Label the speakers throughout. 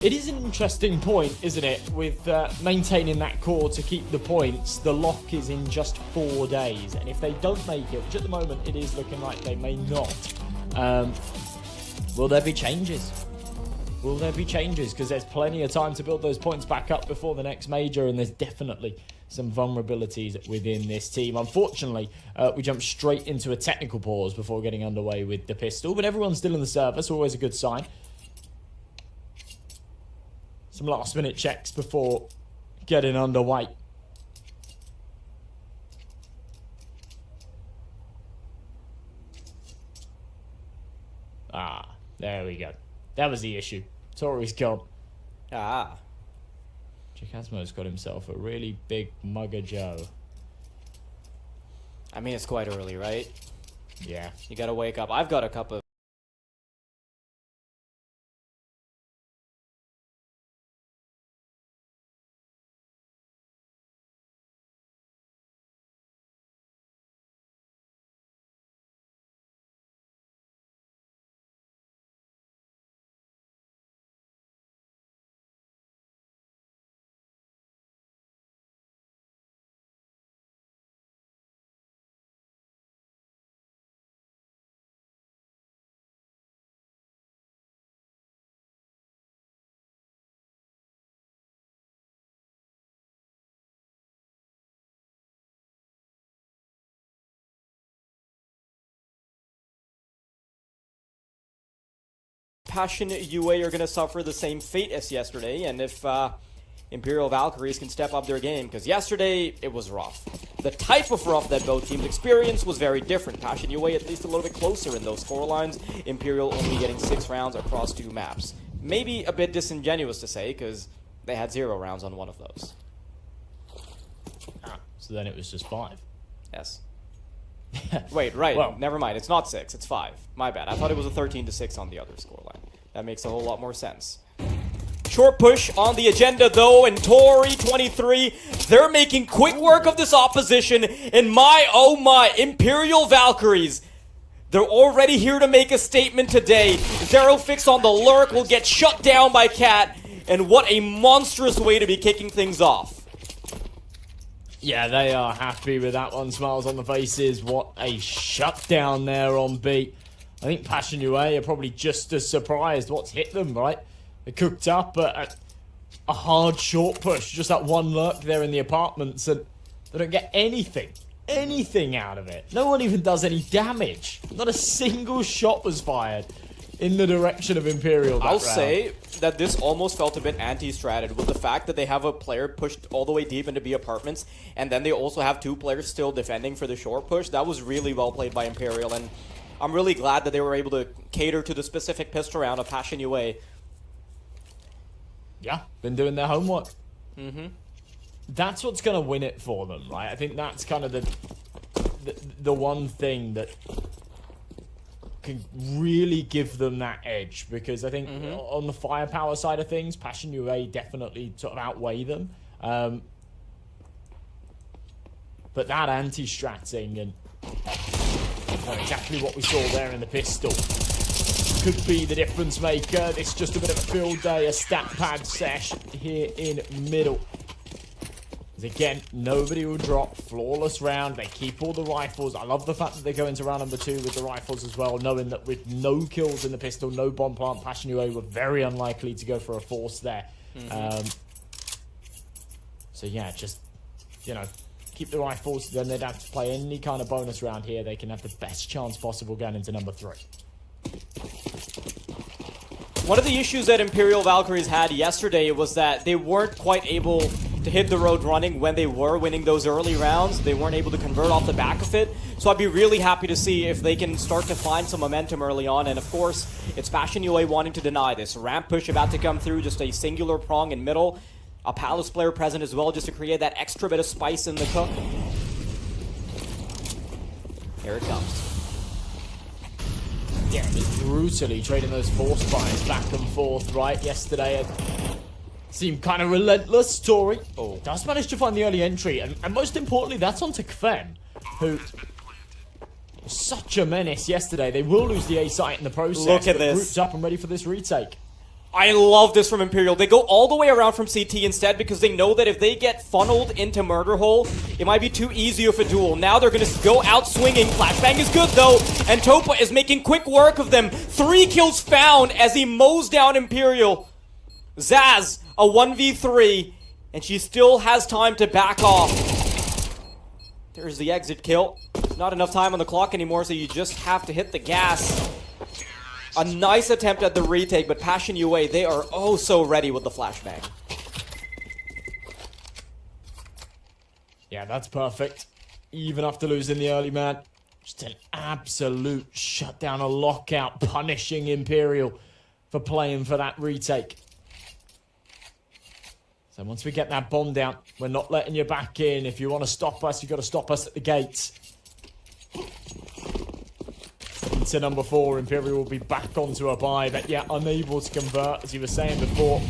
Speaker 1: It is an interesting point, isn't it, with maintaining that core to keep the points. The lock is in just 4 days, and if they don't make it, which at the moment it is looking like they may not, will there be changes? Will there be changes? Because there's plenty of time to build those points back up before the next major, and there's definitely some vulnerabilities within this team. Unfortunately, we jumped straight into a technical pause before getting underway with the pistol, but everyone's still in the service, always a good sign. Some last-minute checks before getting underway. Ah, there we go. That was the issue. Tori's gone.
Speaker 2: Ah.
Speaker 1: Chikazmo's got himself a really big mugger Joe.
Speaker 2: I mean, it's quite early, right?
Speaker 1: Yeah.
Speaker 2: You gotta wake up. I've got a cup of... Passion UA are going to suffer the same fate as yesterday, and if Imperial Valkyries can step up their game, because yesterday it was rough. The type of rough that both teams experienced was very different. Passion UA at least a little bit closer in those scorelines. Imperial only getting 6 rounds across 2 maps. Maybe a bit disingenuous to say, because they had 0 rounds on one of those.
Speaker 1: Ah, so then it was just 5.
Speaker 2: Yes. Wait, right. Well, never mind. It's not 6. It's 5. My bad. I thought it was a 13-6 on the other scoreline. That makes a whole lot more sense. Short push on the agenda, though, and Tori, 23, they're making quick work of this opposition, and oh my, Imperial Valkyries. They're already here to make a statement today. Zero Fix on the lurk will get shut down by Cat, and what a monstrous way to be kicking things off.
Speaker 1: Yeah, they are happy with that one. Smiles on the faces. What a shutdown there on B. I think Passion UA are probably just as surprised what's hit them, right? They cooked up a hard short push. Just that one lurk there in the apartments, and they don't get anything out of it. No one even does any damage. Not a single shot was fired in the direction of Imperial that
Speaker 2: I'll
Speaker 1: round.
Speaker 2: say that this almost felt a bit anti-stratted with the fact that they have a player pushed all the way deep into B apartments, and then they also have 2 players still defending for the short push. That was really well played by Imperial, and I'm really glad that they were able to cater to the specific pistol round of Passion UA.
Speaker 1: Yeah, been doing their homework.
Speaker 2: Mm-hmm.
Speaker 1: That's what's going to win it for them, right? I think that's kind of the one thing that can really give them that edge, because I think on the firepower side of things, Passion UA definitely sort of outweigh them. But that anti-stratting and exactly what we saw there in the pistol could be the difference maker. It's just a bit of a field day, a stat pad sesh here in middle. Again, nobody will drop. Flawless round. They keep all the rifles. I love the fact that they go into round number 2 with the rifles as well, knowing that with no kills in the pistol, no bomb plant, Passion UA were very unlikely to go for a force there. So yeah, just, you know, keep the rifles. Then they'd have to play any kind of bonus round here. They can have the best chance possible going into number 3.
Speaker 2: One of the issues that Imperial Valkyries had yesterday was that they weren't quite able to hit the road running when they were winning those early rounds. They weren't able to convert off the back of it. So I'd be really happy to see if they can start to find some momentum early on. And of course, it's Passion UA wanting to deny this. Ramp push about to come through, just a singular prong in middle. A Palace player present as well, just to create that extra bit of spice in the cook. Here it comes.
Speaker 1: Yeah, just brutally trading those force fires back and forth, right? Yesterday, it seemed kind of relentless. Tori does manage to find the early entry, and most importantly, that's onto Kfem, who was such a menace yesterday. They will lose the A site in the process.
Speaker 2: Look at this.
Speaker 1: Grouped up and ready for this retake.
Speaker 2: I love this from Imperial. They go all the way around from CT instead because they know that if they get funneled into Murder Hole, it might be too easy of a duel. Now they're going to go out swinging. Flashbang is good though, and Topa is making quick work of them. 3 kills found as he mows down Imperial. Zaz, a 1v3, and she still has time to back off. There's the exit kill. Not enough time on the clock anymore, so you just have to hit the gas. A nice attempt at the retake, but Passion UA, they are oh so ready with the flashbang.
Speaker 1: Yeah, that's perfect. Even after losing the early man. Just an absolute shutdown, a lockout, punishing Imperial for playing for that retake. So once we get that bomb down, we're not letting you back in. If you want to stop us, you've got to stop us at the gates. Into number 4, Imperial will be back onto a buy, but yeah, unable to convert, as you were saying before.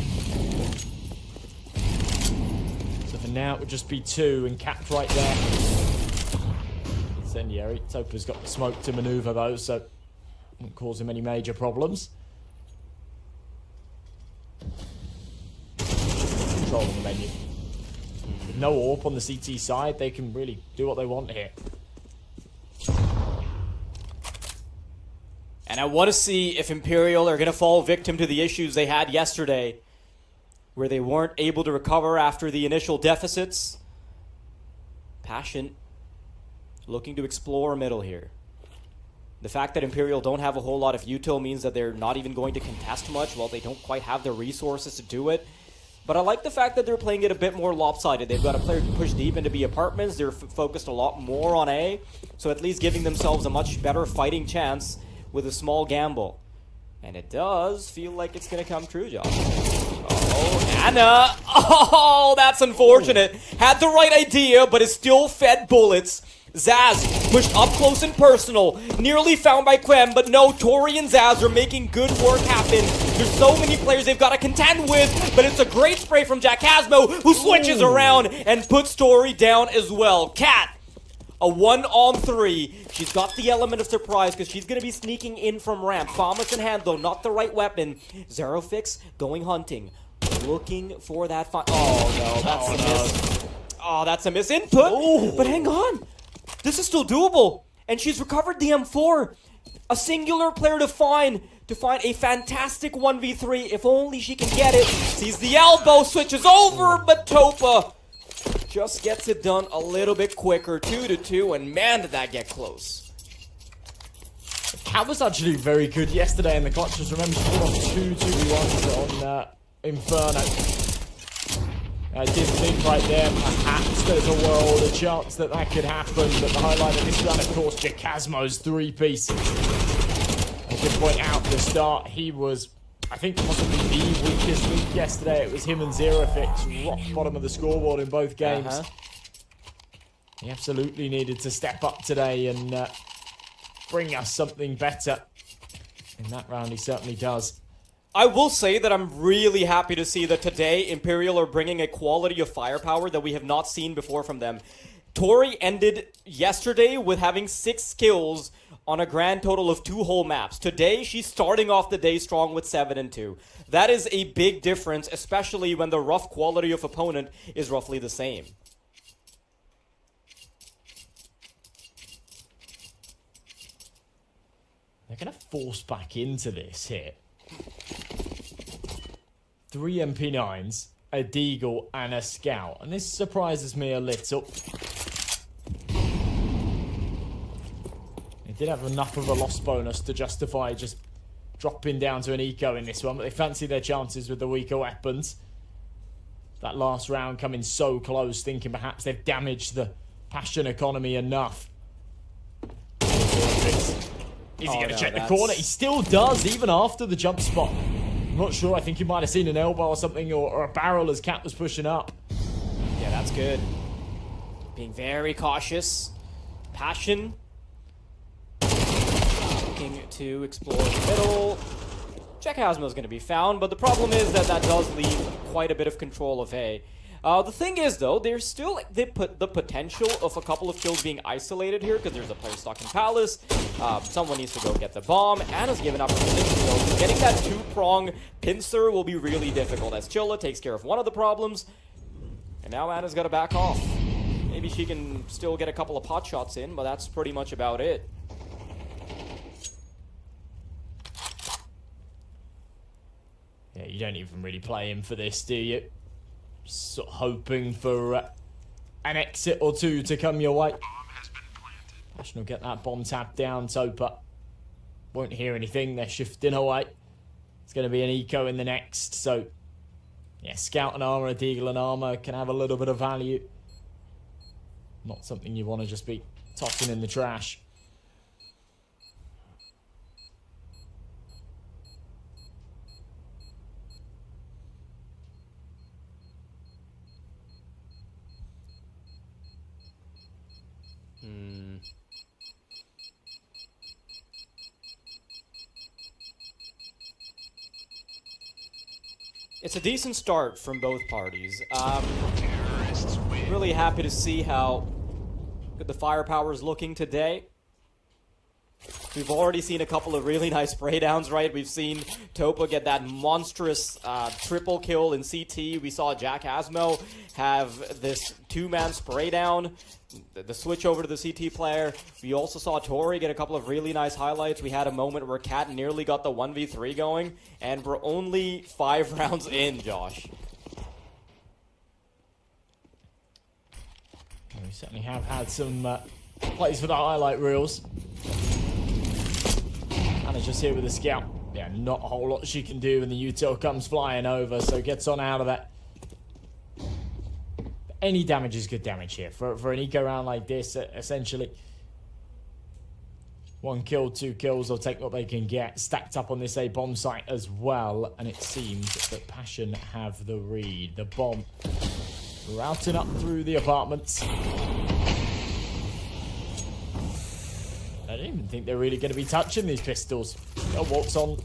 Speaker 1: So for now, it would just be 2 and capped right there. Incendiary. Topa's got the smoke to maneuver though, so won't cause him any major problems. Controlling the menu. With no AWP on the CT side, they can really do what they want here.
Speaker 2: And I want to see if Imperial are going to fall victim to the issues they had yesterday, where they weren't able to recover after the initial deficits. Passion looking to explore middle here. The fact that Imperial don't have a whole lot of util means that they're not even going to contest much. Well, they don't quite have the resources to do it. But I like the fact that they're playing it a bit more lopsided. They've got a player to push deep into B apartments. They're focused a lot more on A, so at least giving themselves a much better fighting chance with a small gamble. And it does feel like it's going to come true, Josh. Oh, Anna! Oh, that's unfortunate. Had the right idea, but is still fed bullets. Zaz pushed up close and personal. Nearly found by Quem, but no, Tori and Zaz are making good work happen. There's so many players they've got to contend with, but it's a great spray from Jackasmo, who switches around and puts Tori down as well. Cat, a 1-on-3. She's got the element of surprise because she's going to be sneaking in from ramp. Thomas in hand, though, not the right weapon. Zerofix going hunting. Looking for that oh, no, that's a miss. Oh, that's a miss input.
Speaker 1: Ooh.
Speaker 2: But hang on. This is still doable. And she's recovered the M4. A singular player to find a fantastic 1v3. If only she can get it. Sees the elbow, switches over, but Topa just gets it done a little bit quicker. 2-2, and man, did that get close.
Speaker 1: Cat was actually very good yesterday in the clutches. Remember, she put on 2 2v1s on Inferno. I did think right there, perhaps there's a world, a chance that that could happen, but the highlight of this round, of course, Jackasmo's 3-piece. I did point out at the start, he was, I think, possibly the weakest link yesterday. It was him and Zerofix, rock bottom of the scoreboard in both games. He absolutely needed to step up today and bring us something better. In that round, he certainly does.
Speaker 2: I will say that I'm really happy to see that today Imperial are bringing a quality of firepower that we have not seen before from them. Tori ended yesterday with having 6 kills on a grand total of 2 whole maps. Today, she's starting off the day strong with 7 and 2. That is a big difference, especially when the rough quality of opponent is roughly the same.
Speaker 1: They're going to force back into this here. 3 MP9s, a Deagle, and a Scout. And this surprises me a little. They did have enough of a loss bonus to justify just dropping down to an eco in this one, but they fancy their chances with the weaker weapons. That last round coming so close, thinking perhaps they've damaged the Passion economy enough. Is he going to check the corner? He still does, even after the jump spot. I'm not sure. I think you might have seen an elbow or something, or a barrel as Cat was pushing up.
Speaker 2: Yeah, that's good. Being very cautious. Passion. Looking to explore the middle. Jackasmo is going to be found, but the problem is that that does leave quite a bit of control of A. The thing is, though, there's still the potential of a couple of kills being isolated here because there's a player stuck in Palace. Someone needs to go get the bomb. Anna's given up her position, though. So getting that two-prong pincer will be really difficult as YaLLa takes care of one of the problems. And now Anna's got to back off. Maybe she can still get a couple of pot shots in, but that's pretty much about it.
Speaker 1: Yeah, you don't even really play in for this, do you? Sort of hoping for an exit or two to come your way. Passion will get that bomb tapped down. Topa won't hear anything. They're shifting away. It's going to be an eco in the next. So, yeah, Scout and Armor, Deagle and Armor can have a little bit of value. Not something you want to just be tossing in the trash.
Speaker 2: It's a decent start from both parties. Really happy to see how good the firepower is looking today. We've already seen a couple of really nice spray downs, right? We've seen Topa get that monstrous triple kill in CT. We saw Jack Asmo have this two-man spray down, the switch over to the CT player. We also saw Tori get a couple of really nice highlights. We had a moment where Cat nearly got the 1v3 going, and we're only 5 rounds in, Josh.
Speaker 1: We certainly have had some plays for the highlight reels. Anna's just here with the scout. Yeah, not a whole lot she can do when the util comes flying over, so gets on out of that. Any damage is good damage here. For an eco round like this, essentially 1 kill, 2 kills, they'll take what they can get. Stacked up on this A bomb site as well, and it seems that Passion have the read. The bomb routing up through the apartments. I don't even think they're really going to be touching these pistols. They'll waltz on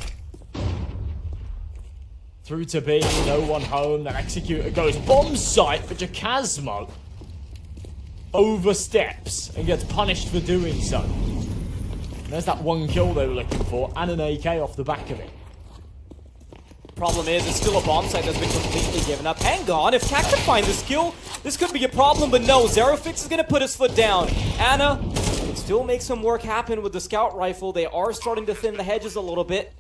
Speaker 1: through to B, no one home. That executor goes bomb site, but Jacasmo oversteps and gets punished for doing so. And there's that 1 kill they were looking for, and an AK off the back of it.
Speaker 2: Problem is, it's still a bomb site that's been completely given up. Hang on, if Cat can find this kill, this could be a problem, but no, Zerofix is going to put his foot down. Anna can still make some work happen with the scout rifle. They are starting to thin the hedges a little bit.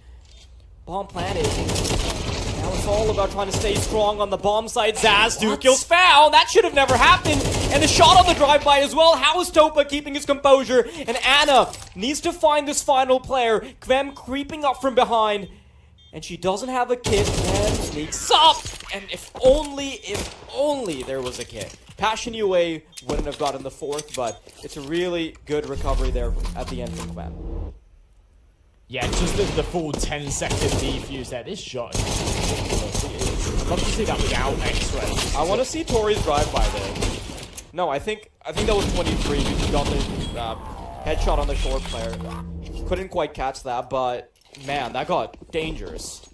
Speaker 2: Bomb planted. Now it's all about trying to stay strong on the bomb site. Zaz, 2 kills found. That should have never happened. And a shot on the drive-by as well. How is Topa keeping his composure? And Anna needs to find this final player. Kvem creeping up from behind. And she doesn't have a kit. Kvem sneaks up. And if only there was a kit. Passion UA wouldn't have gotten the 4th, but it's a really good recovery there at the end from Kvem.
Speaker 1: Yeah, just the full 10-second defuse there. This shot is ridiculous. I'd love to see that without X-ray.
Speaker 2: I want to see Tori's drive-by there. No, I think that was 23. He got the headshot on the short player. Couldn't quite catch that, but man, that got dangerous.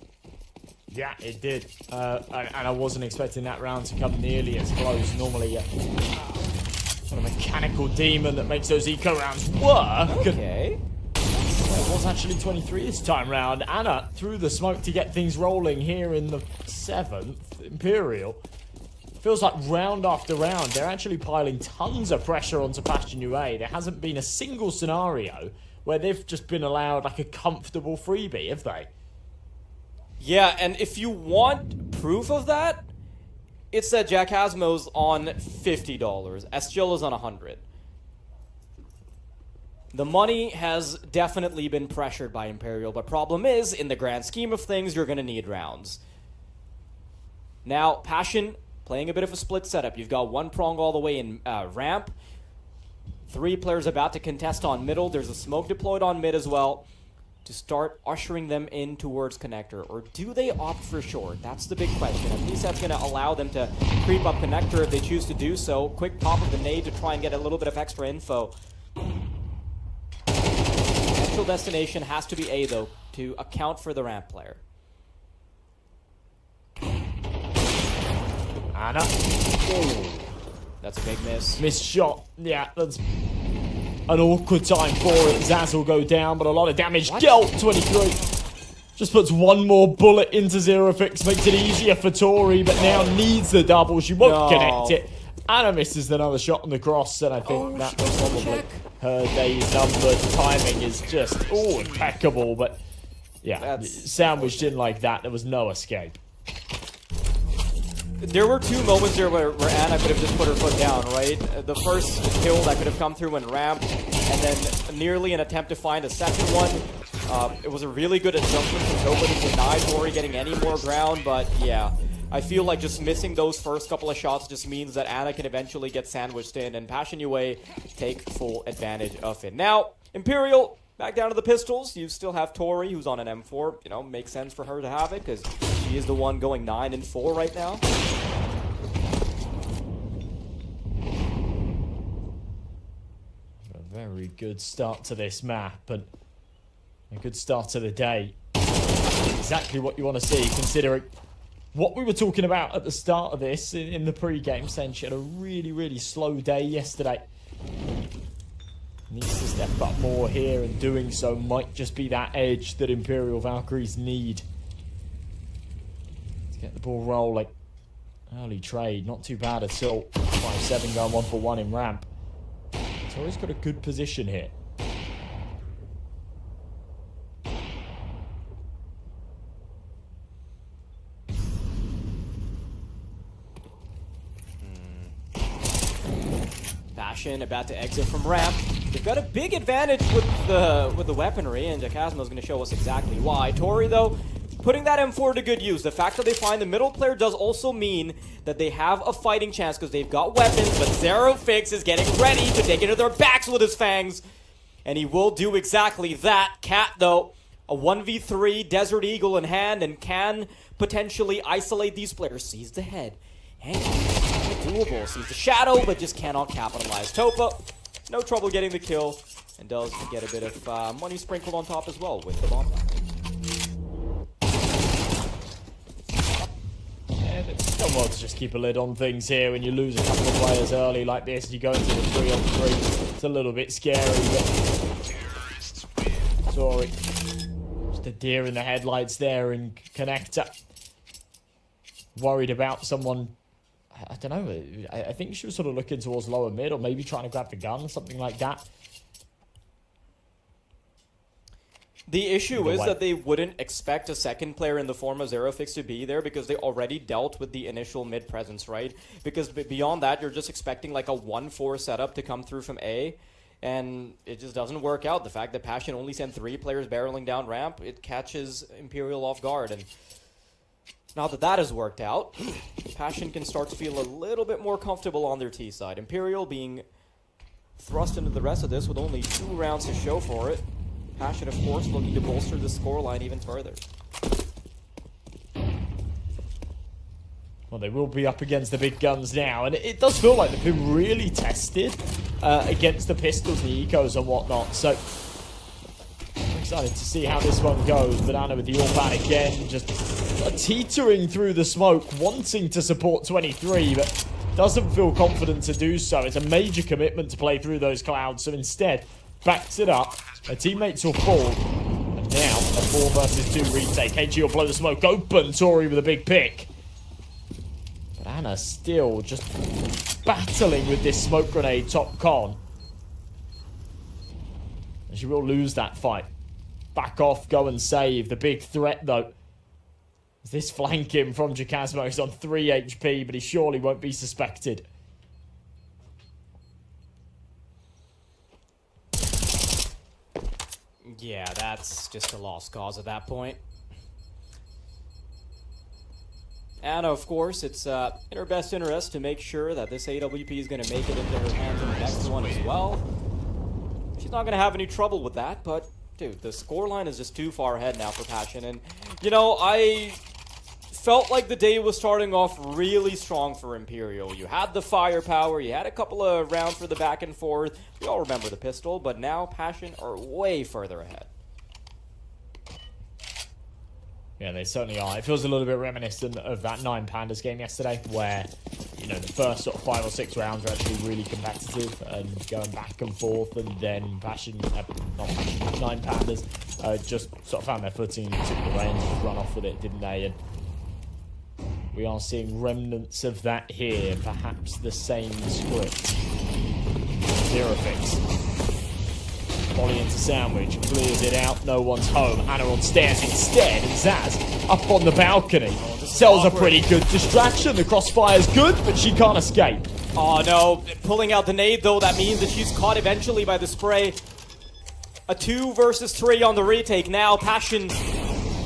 Speaker 1: Yeah, it did. And I wasn't expecting that round to come nearly as close. Normally, what a mechanical demon that makes those eco rounds work.
Speaker 2: Okay.
Speaker 1: It was actually 23 this time round. Anna threw the smoke to get things rolling here in the 7th. Imperial. Feels like round after round, they're actually piling tons of pressure onto Passion UA. There hasn't been a single scenario where they've just been allowed like a comfortable freebie, have they?
Speaker 2: Yeah, and if you want proof of that, it's that Jack Asmo's on $50, YaLLa's on $100. The money has definitely been pressured by Imperial, but problem is, in the grand scheme of things, you're going to need rounds. Now, Passion playing a bit of a split setup. You've got 1 prong all the way in ramp. 3 players about to contest on middle. There's a smoke deployed on mid as well to start ushering them in towards connector. Or do they opt for short? That's the big question. At least that's going to allow them to creep up connector if they choose to do so. Quick pop of the nade to try and get a little bit of extra info. Central destination has to be A, though, to account for the ramp player.
Speaker 1: Anna.
Speaker 2: That's a big miss.
Speaker 1: Missed shot. Yeah, that's an awkward time for it. Zaz will go down, but a lot of damage. Gelt, 23. Just puts one more bullet into Zerofix. Makes it easier for Tori, but now needs the double. She won't connect it. Anna misses another shot on the cross, and I think that was probably her day's numbered. Timing is just, impeccable, but yeah, sandwiched in like that. There was no escape.
Speaker 2: There were two moments there where Anna could have just put her foot down, right? The first kill that could have come through in ramp, and then nearly an attempt to find a second one. It was a really good adjustment from nobody to deny Tori getting any more ground, but yeah. I feel like just missing those first couple of shots just means that Anna can eventually get sandwiched in and Passion UA take full advantage of it. Now, Imperial, back down to the pistols. You still have Tori, who's on an M4. You know, makes sense for her to have it because she is the one going 9-4 right now.
Speaker 1: A very good start to this map and a good start to the day. Exactly what you want to see, considering what we were talking about at the start of this in the pre-game sense. She had a really, really slow day yesterday. Needs to step up more here, and doing so might just be that edge that Imperial Valkyries need. Let's get the ball rolling. Early trade, not too bad at all. 5-7 going 1-for-1 in ramp. Tori's got a good position here.
Speaker 2: Passion about to exit from ramp. They've got a big advantage with the weaponry, and Jacasmo's going to show us exactly why. Tori, though, putting that M4 to good use. The fact that they find the middle player does also mean that they have a fighting chance because they've got weapons, but Zerofix is getting ready to take it to their backs with his fangs, and he will do exactly that. Cat, though, a 1v3 Desert Eagle in hand and can potentially isolate these players. Sees the head. And doable. Sees the shadow, but just cannot capitalize. Topa, no trouble getting the kill, and does get a bit of money sprinkled on top as well with the bomb.
Speaker 1: Yeah, it's done well to just keep a lid on things here. When you lose a couple of players early like this, and you go into the 3-on-3, it's a little bit scary, but sorry. Just a deer in the headlights there, and Connector worried about someone. I don't know, I think she was sort of looking towards lower mid, or maybe trying to grab the gun or something like that.
Speaker 2: The issue is that they wouldn't expect a second player in the form of Zerofix to be there because they already dealt with the initial mid presence, right? Because beyond that, you're just expecting like a 1-4 setup to come through from A, and it just doesn't work out. The fact that Passion only sent 3 players barreling down ramp, it catches Imperial off guard, and now that that has worked out, Passion can start to feel a little bit more comfortable on their T side. Imperial being thrust into the rest of this with only 2 rounds to show for it. Passion, of course, looking to bolster the scoreline even further.
Speaker 1: Well, they will be up against the big guns now, and it does feel like they've been really tested against the pistols, the ecos and whatnot, so I'm excited to see how this one goes. But Anna with the AWP again, just teetering through the smoke, wanting to support 23, but doesn't feel confident to do so. It's a major commitment to play through those clouds, so instead backs it up. Her teammates will fall, and now a 4 versus 2 retake. HG will blow the smoke open. Tori with a big pick. But Anna still just battling with this smoke grenade top con. And she will lose that fight. Back off, go and save. The big threat, though, is this flanking from Jacasmo. He's on 3 HP, but he surely won't be suspected.
Speaker 2: Yeah, that's just a lost cause at that point. And of course, it's in her best interest to make sure that this AWP is going to make it into her hands in the next one as well. She's not going to have any trouble with that, but dude, the scoreline is just too far ahead now for Passion. And, you know, I felt like the day was starting off really strong for Imperial. You had the firepower, you had a couple of rounds for the back and forth. We all remember the pistol, but now Passion are way further ahead.
Speaker 1: Yeah, they certainly are. It feels a little bit reminiscent of that 9 Pandas game yesterday, where, you know, the first sort of 5 or 6 rounds were actually really competitive and going back and forth, and then Passion, not Passion, 9 Pandas just sort of found their footing and took the reins, just run off with it, didn't they? And we are seeing remnants of that here, perhaps the same script. Zero fix. Volley into sandwich, clears it out, no one's home. Anna on stairs instead, and Zaz up on the balcony. Sells a pretty good distraction. The crossfire's good, but she can't escape.
Speaker 2: Oh no, pulling out the nade though, that means that she's caught eventually by the spray. A 2 versus 3 on the retake now. Passion,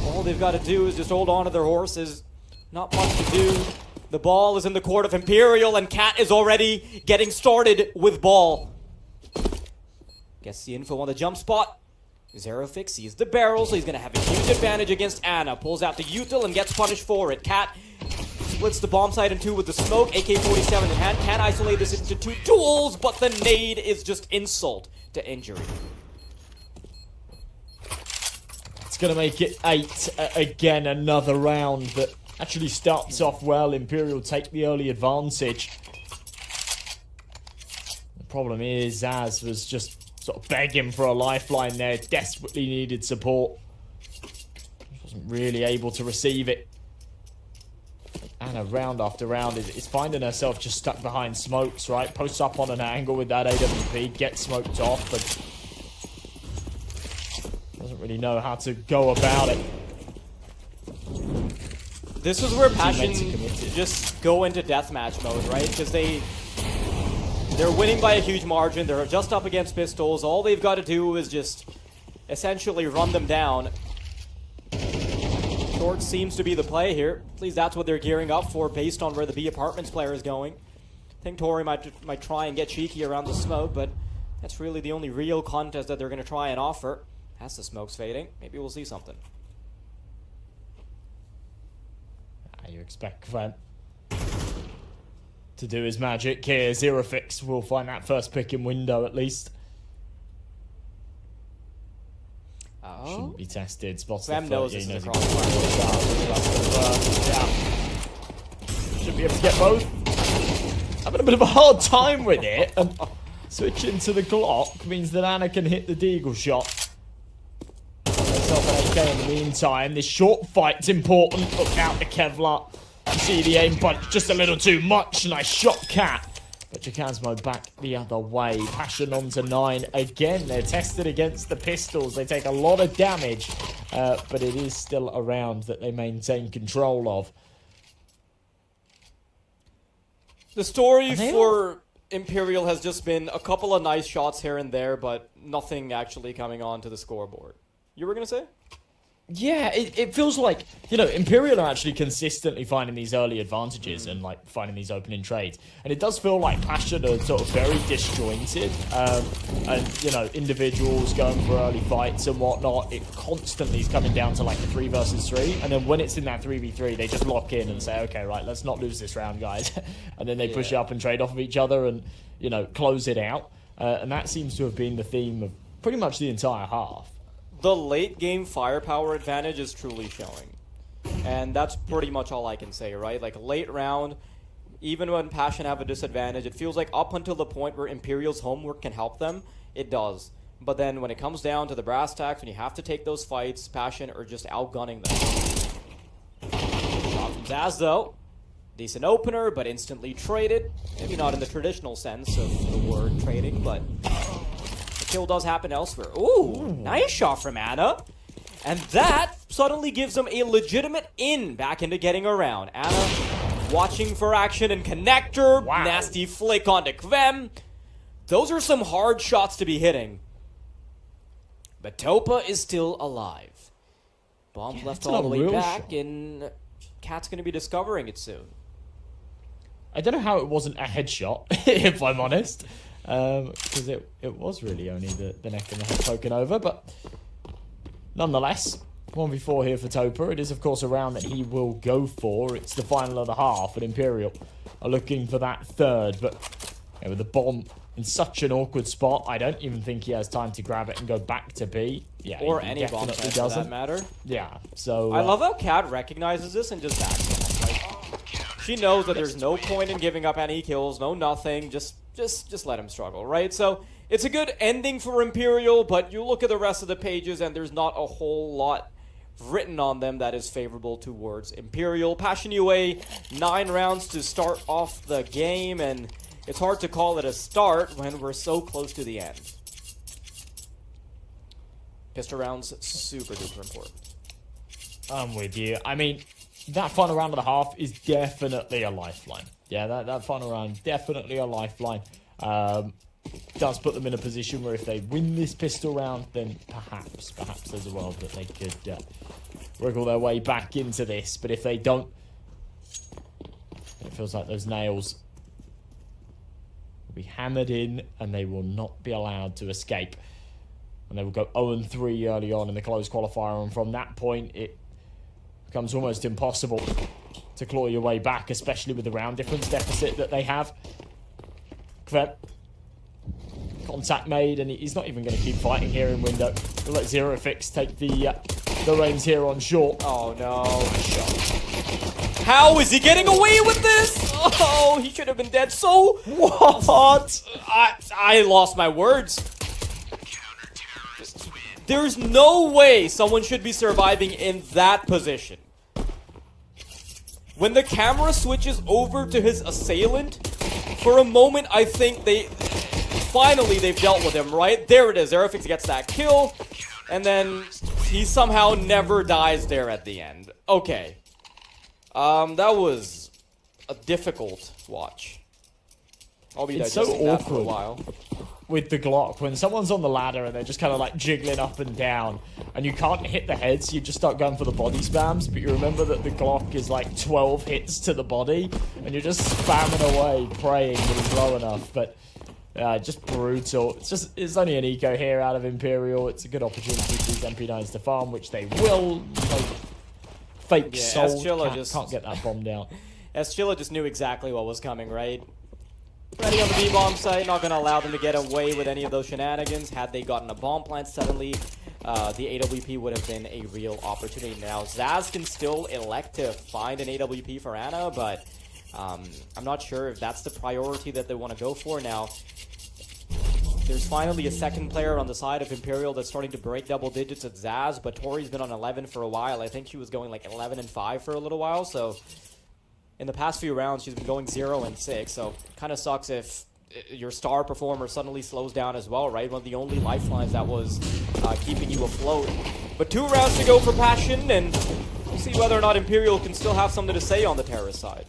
Speaker 2: all they've got to do is just hold on to their horses. Not much to do. The ball is in the court of Imperial, and Cat is already getting started with ball. Gets the info on the jump spot. Zero Fix sees the barrel, so he's going to have a huge advantage against Anna. Pulls out the util and gets punished for it. Cat splits the bomb site in 2 with the smoke. AK-47 in hand. Can't isolate this into 2 duels, but the nade is just insult to injury.
Speaker 1: It's going to make it 8. Again, another round that actually starts off well. Imperial take the early advantage. The problem is, Zaz was just sort of begging for a lifeline there, desperately needed support. Wasn't really able to receive it. Anna, round after round, is finding herself just stuck behind smokes, right? Posts up on an angle with that AWP, gets smoked off, but doesn't really know how to go about it.
Speaker 2: This is where Passion just go into deathmatch mode, right? Because they're winning by a huge margin. They're just up against pistols. All they've got to do is just essentially run them down. Short seems to be the play here. At least that's what they're gearing up for based on where the B Apartments player is going. I think Tori might try and get cheeky around the smoke, but that's really the only real contest that they're going to try and offer. As the smoke's fading, maybe we'll see something.
Speaker 1: You expect Kvem to do his magic here. Zero Fix will find that first pick in window at least.
Speaker 2: Oh.
Speaker 1: Shouldn't be tested. Spots
Speaker 2: Kvem
Speaker 1: the
Speaker 2: knows
Speaker 1: foot.
Speaker 2: this is a
Speaker 1: yeah. Should be able to get both. Having a bit of a hard time with it. And switching to the Glock means that Anna can hit the Deagle shot. Herself an AK in the meantime. This short fight's important. Look out to Kevlar. You see the aim punch just a little too much. Nice shot, Cat. But Jacasmo back the other way. Passion on to 9. Again, they're tested against the pistols. They take a lot of damage. But it is still a round that they maintain control of.
Speaker 2: The story for Imperial has just been a couple of nice shots here and there, but nothing actually coming onto the scoreboard. You were going to say?
Speaker 1: Yeah, it feels like, you know, Imperial are actually consistently finding these early advantages and, like, finding these opening trades. And it does feel like Passion are sort of very disjointed. And, you know, individuals going for early fights and whatnot, it constantly is coming down to, like, a 3 versus 3. And then when it's in that 3v3, they just lock in and say, okay, right, let's not lose this round, guys. And then they push it up and trade off of each other and, you know, close it out. And that seems to have been the theme of pretty much the entire half.
Speaker 2: The late game firepower advantage is truly showing. And that's pretty much all I can say, right? Like, late round, even when Passion have a disadvantage, it feels like up until the point where Imperial's homework can help them, it does. But then when it comes down to the brass tacks, when you have to take those fights, Passion are just outgunning them. Shot from Zaz, though. Decent opener, but instantly traded. Maybe not in the traditional sense of the word trading, but kill does happen elsewhere. Ooh, nice shot from Anna. And that suddenly gives them a legitimate in back into getting around. Anna watching for action and connector. Wow. Nasty flick onto Kvem. Those are some hard shots to be hitting. But Topa is still alive. Bomb's left all the way back, and Cat's going to be discovering it soon.
Speaker 1: I don't know how it wasn't a headshot, if I'm honest. Because it was really only the neck and the head poking over, but nonetheless, 1v4 here for Topa. It is, of course, a round that he will go for. It's the final of the half, and Imperial are looking for that third, but with the bomb in such an awkward spot. I don't even think he has time to grab it and go back to B. Yeah,
Speaker 2: or
Speaker 1: he
Speaker 2: any bomb
Speaker 1: definitely
Speaker 2: site for
Speaker 1: doesn't
Speaker 2: that matter.
Speaker 1: Yeah, so
Speaker 2: I love how Cat recognizes this and just backs off. Like, she knows that there's no point in giving up any kills, no nothing. Just let him struggle, right? So it's a good ending for Imperial, but you look at the rest of the pages and there's not a whole lot written on them that is favorable towards Imperial. Passion UA, 9 rounds to start off the game, and it's hard to call it a start when we're so close to the end. Pistol rounds, super duper important.
Speaker 1: I'm with you. I mean, that final round and a half is definitely a lifeline. Yeah, that final round, definitely a lifeline. Does put them in a position where if they win this pistol round, then perhaps there's a world that they could wriggle their way back into this. But if they don't, it feels like those nails will be hammered in and they will not be allowed to escape. And they will go 0-3 early on in the closed qualifier, and from that point it becomes almost impossible to claw your way back, especially with the round difference deficit that they have. Contact made, and he's not even going to keep fighting here in window. We'll let Zero Fix take the reins here on short.
Speaker 2: Oh no. How is he getting away with this? Oh, he should have been dead. So what? I lost my words. There's no way someone should be surviving in that position. When the camera switches over to his assailant, for a moment I think finally they've dealt with him, right? There it is. Zerafix gets that kill, and then he somehow never dies there at the end. Okay. That was a difficult watch. I'll be digesting that for a while.
Speaker 1: With the Glock, when someone's on the ladder and they're just kind of like jiggling up and down and you can't hit the heads, you just start going for the body spams, but you remember that the Glock is like 12 hits to the body and you're just spamming away praying that he's low enough. But just brutal. It's only an eco here out of Imperial. It's a good opportunity for these MP9s to farm, which they will. Fake soul can't get that bomb down.
Speaker 2: YaLLa just knew exactly what was coming, right? Ready on the B-bomb site, not going to allow them to get away with any of those shenanigans. Had they gotten a bomb plant suddenly, the AWP would have been a real opportunity. Now, Zaz can still elect to find an AWP for Ana, but I'm not sure if that's the priority that they want to go for. Now, there's finally a second player on the side of Imperial that's starting to break double digits at Zaz, but Tori's been on 11 for a while. I think she was going like 11-5 for a little while, so in the past few rounds, she's been going 0-6, so kind of sucks if your star performer suddenly slows down as well, right? One of the only lifelines that was keeping you afloat. But 2 rounds to go for Passion, and we'll see whether or not Imperial can still have something to say on the terrorist side.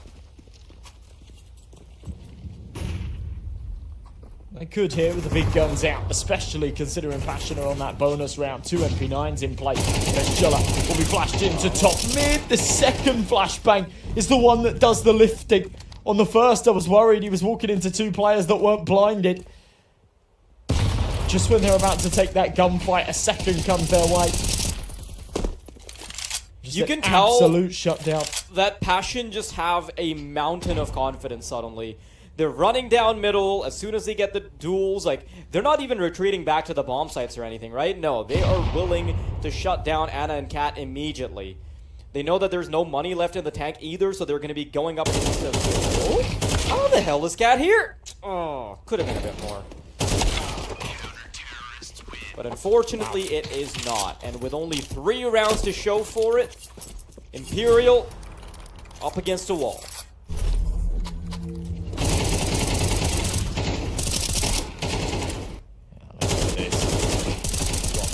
Speaker 1: They could here with the big guns out, especially considering Passion are on that bonus round. 2 MP9s in play. YaLLa will be flashed into top mid. The second flashbang is the one that does the lifting. On the first, I was worried he was walking into 2 players that weren't blinded. Just when they're about to take that gunfight, a second comes their way. Just
Speaker 2: you can tell
Speaker 1: absolute shutdown.
Speaker 2: That Passion just have a mountain of confidence suddenly. They're running down middle as soon as they get the duels. Like, they're not even retreating back to the bomb sites or anything, right? No, they are willing to shut down Ana and Cat immediately. They know that there's no money left in the tank either, so they're going to be going up against the... Oh, how the hell is Cat here? Oh, could have been a bit more. But unfortunately, it is not. And with only 3 rounds to show for it, Imperial up against a wall.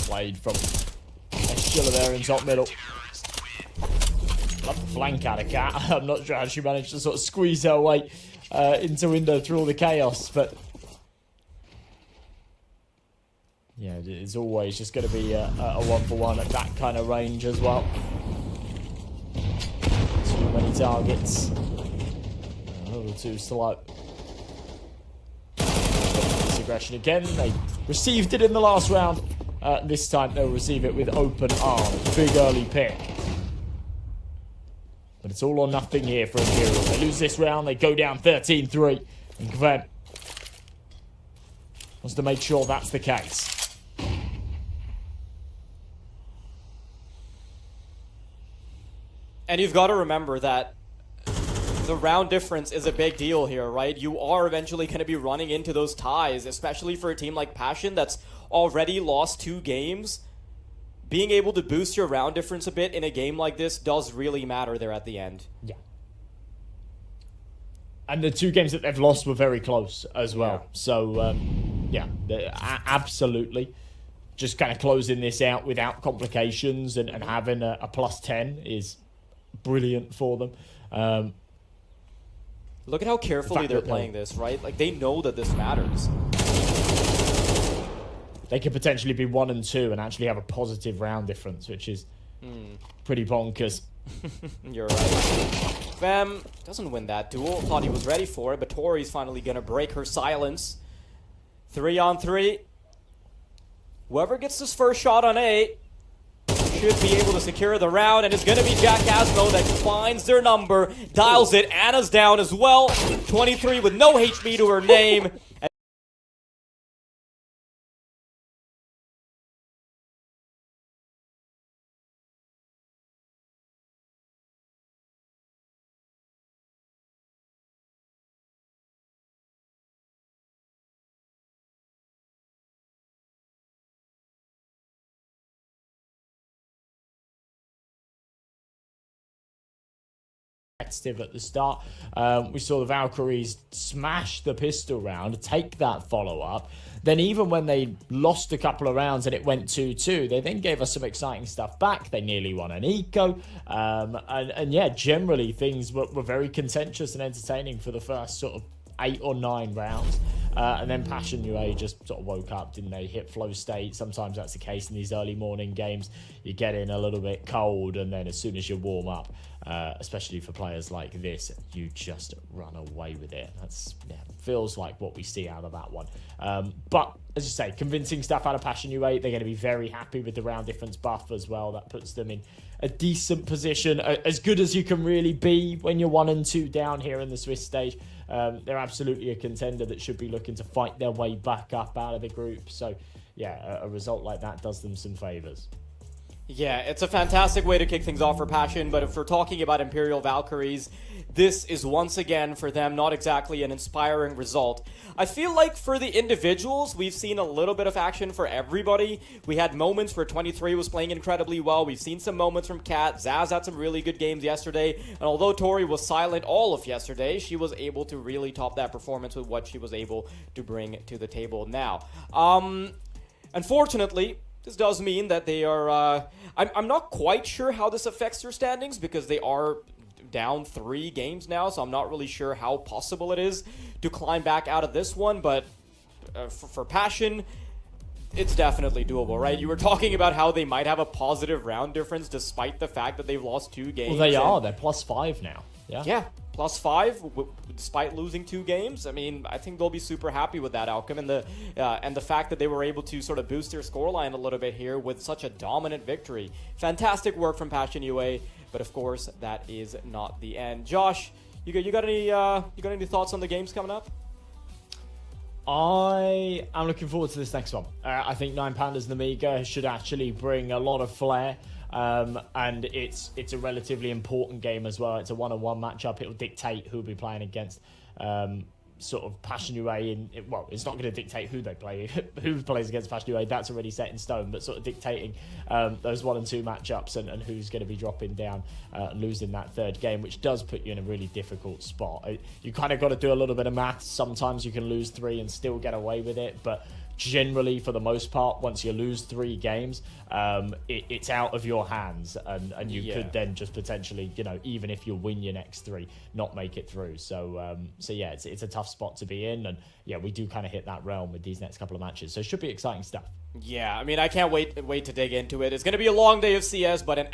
Speaker 1: Played from YaLLa there in top middle. Love the flank out of Cat. I'm not sure how she managed to sort of squeeze her way into window through all the chaos, but yeah, it's always just going to be a 1-for-1 at that kind of range as well. Too many targets. A little too slow. This aggression again. They received it in the last round. This time they'll receive it with open arms. Big early pick. But it's all or nothing here for Imperial. They lose this round, they go down 13-3. And Kvem Wants to make sure that's the case.
Speaker 2: And you've got to remember that the round difference is a big deal here, right? You are eventually going to be running into those ties, especially for a team like Passion that's already lost 2 games. Being able to boost your round difference a bit in a game like this does really matter there at the end.
Speaker 1: Yeah. And the 2 games that they've lost were very close as well. Yeah. So, yeah, absolutely. Just kind of closing this out without complications and having a +10 is brilliant for them.
Speaker 2: Look at how carefully they're playing this, right? Like, they know that this matters.
Speaker 1: They could potentially be 1 and 2 and actually have a positive round difference, which is pretty bonkers.
Speaker 2: You're right. Fem doesn't win that duel. Thought he was ready for it, but Tori's finally going to break her silence. 3-on-3. Whoever gets this first shot on A should be able to secure the round, and it's going to be Jack Asmo that finds their number, dials it. Anna's down as well. 23 with no HP to her name.
Speaker 1: At the start, we saw the Valkyries smash the pistol round, take that follow-up. Then even when they lost a couple of rounds and it went 2-2, they then gave us some exciting stuff back. They nearly won an eco. And yeah, generally things were very contentious and entertaining for the first sort of 8 or 9 rounds. And then Passion UA just sort of woke up, didn't they? Hit flow state. Sometimes that's the case in these early morning games. You get in a little bit cold, and then as soon as you warm up, especially for players like this, you just run away with it. That's feels like what we see out of that one. But as you say, convincing stuff out of Passion UA. They're going to be very happy with the round difference buff as well. That puts them in a decent position, as good as you can really be when you're 1 and 2 down here in the Swiss stage. They're absolutely a contender that should be looking to fight their way back up out of the group. So yeah, a result like that does them some favors.
Speaker 2: Yeah, it's a fantastic way to kick things off for Passion, but if we're talking about Imperial Valkyries, this is once again for them not exactly an inspiring result. I feel like for the individuals, we've seen a little bit of action for everybody. We had moments where 23 was playing incredibly well. We've seen some moments from Cat. Zaz had some really good games yesterday, and although Tori was silent all of yesterday, she was able to really top that performance with what she was able to bring to the table now. Unfortunately, this does mean that they are... I'm not quite sure how this affects their standings because they are down 3 games now, so I'm not really sure how possible it is to climb back out of this one, but for Passion, it's definitely doable, right? You were talking about how they might have a positive round difference despite the fact that they've lost 2 games.
Speaker 1: Well, they are. They're +5 now.
Speaker 2: Yeah, +5 despite losing 2 games. I mean, I think they'll be super happy with that outcome, and the fact that they were able to sort of boost their scoreline a little bit here with such a dominant victory. Fantastic work from Passion UA, but of course that is not the end. Josh, you got any thoughts on the games coming up?
Speaker 1: I am looking forward to this next one. I think 9 Pandas Nemiga should actually bring a lot of flair. And it's a relatively important game as well. It's a 1-on-1 matchup. It will dictate who will be playing against sort of Passion UA. Well, it's not going to dictate who they play, who plays against Passion UA. That's already set in stone. But sort of dictating those 1 and 2 matchups and who's going to be dropping down and losing that 3rd game, which does put you in a really difficult spot. You kind of got to do a little bit of maths. Sometimes you can lose 3 and still get away with it, but generally, for the most part, once you lose 3 games, it's out of your hands, and you could then just potentially, even if you win your next 3, not make it through. So yeah, it's a tough spot to be in, and yeah, we do kind of hit that realm with these next couple of matches. So it should be exciting stuff.
Speaker 2: Yeah, I mean, I can't wait to dig into it. It's going to be a long day of CS, but an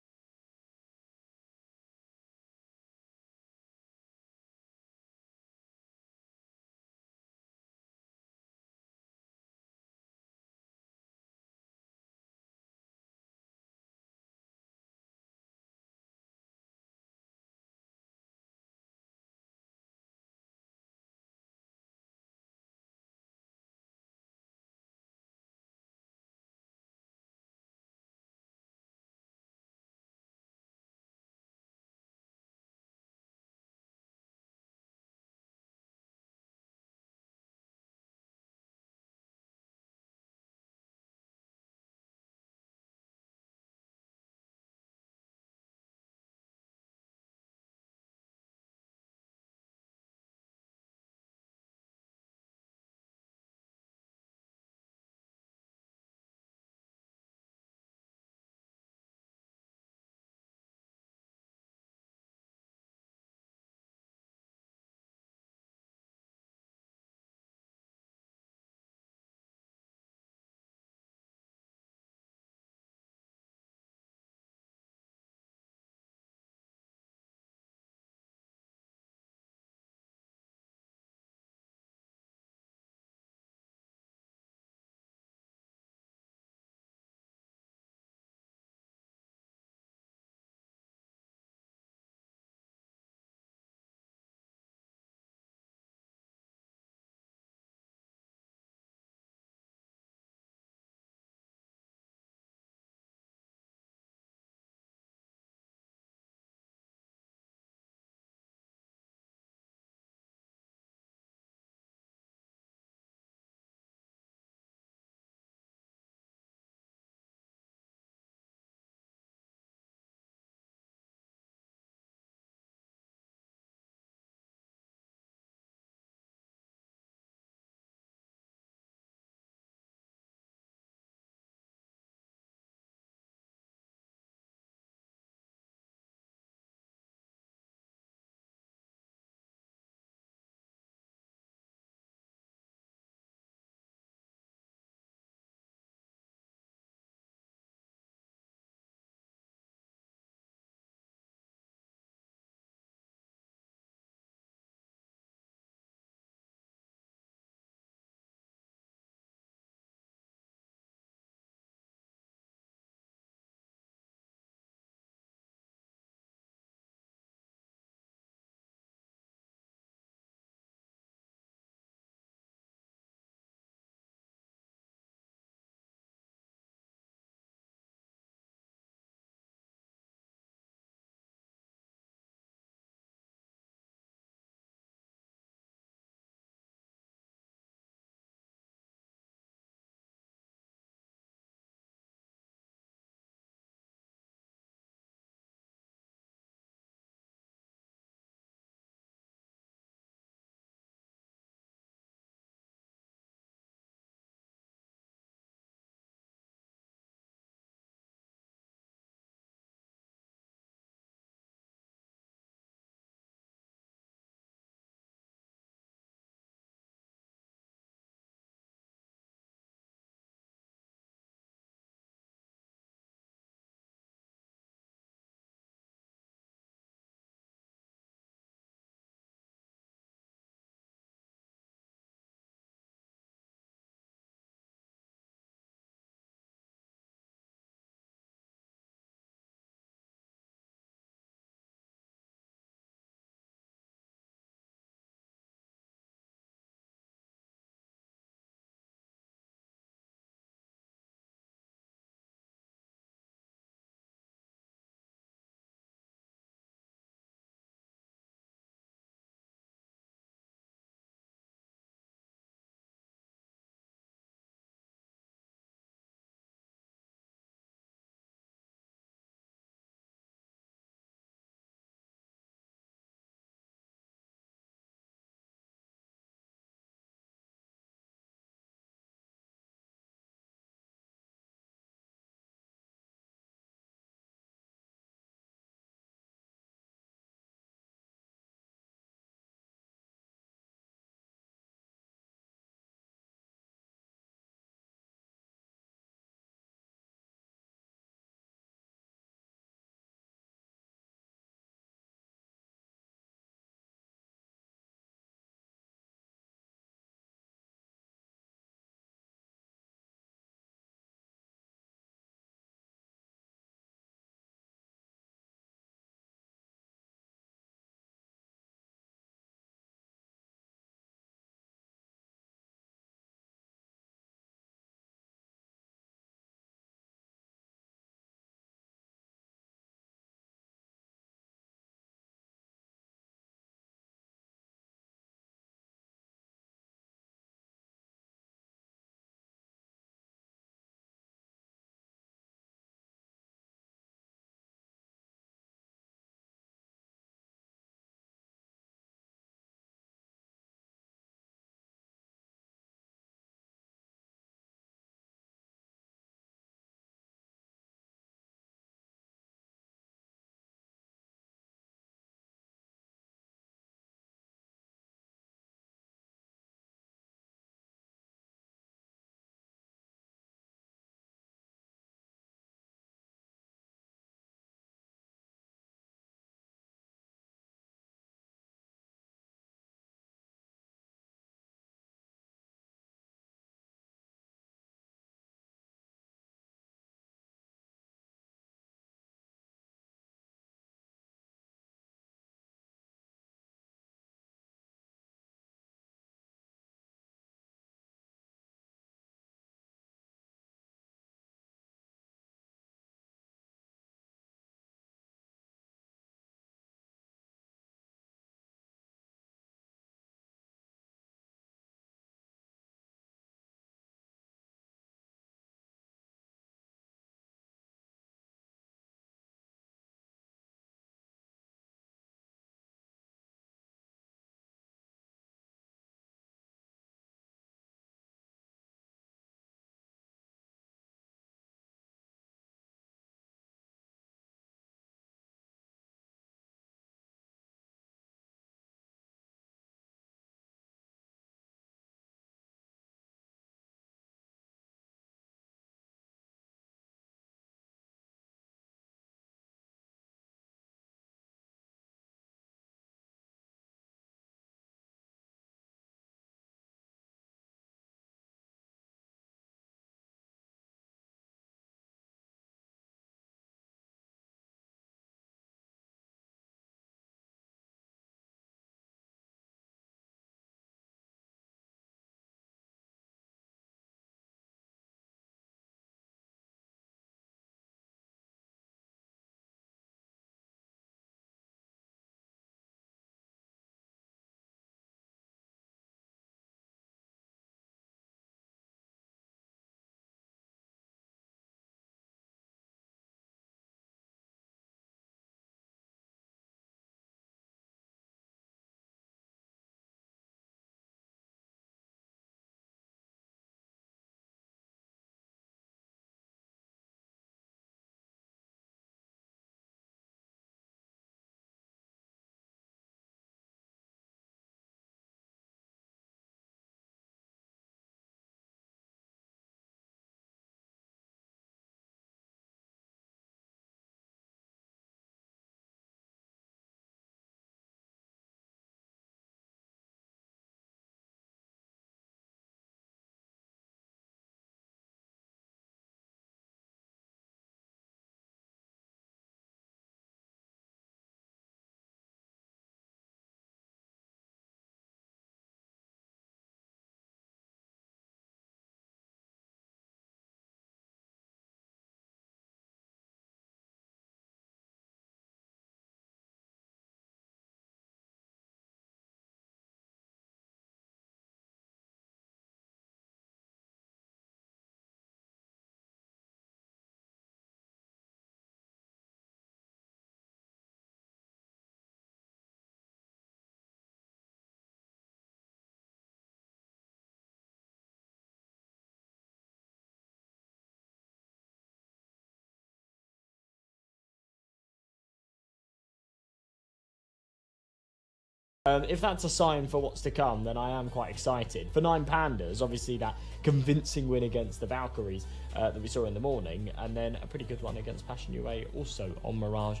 Speaker 1: If that's a sign for what's to come, then I am quite excited. For 9 Pandas, obviously that convincing win against the Valkyries that we saw in the morning, and then a pretty good one against Passion UA also on Mirage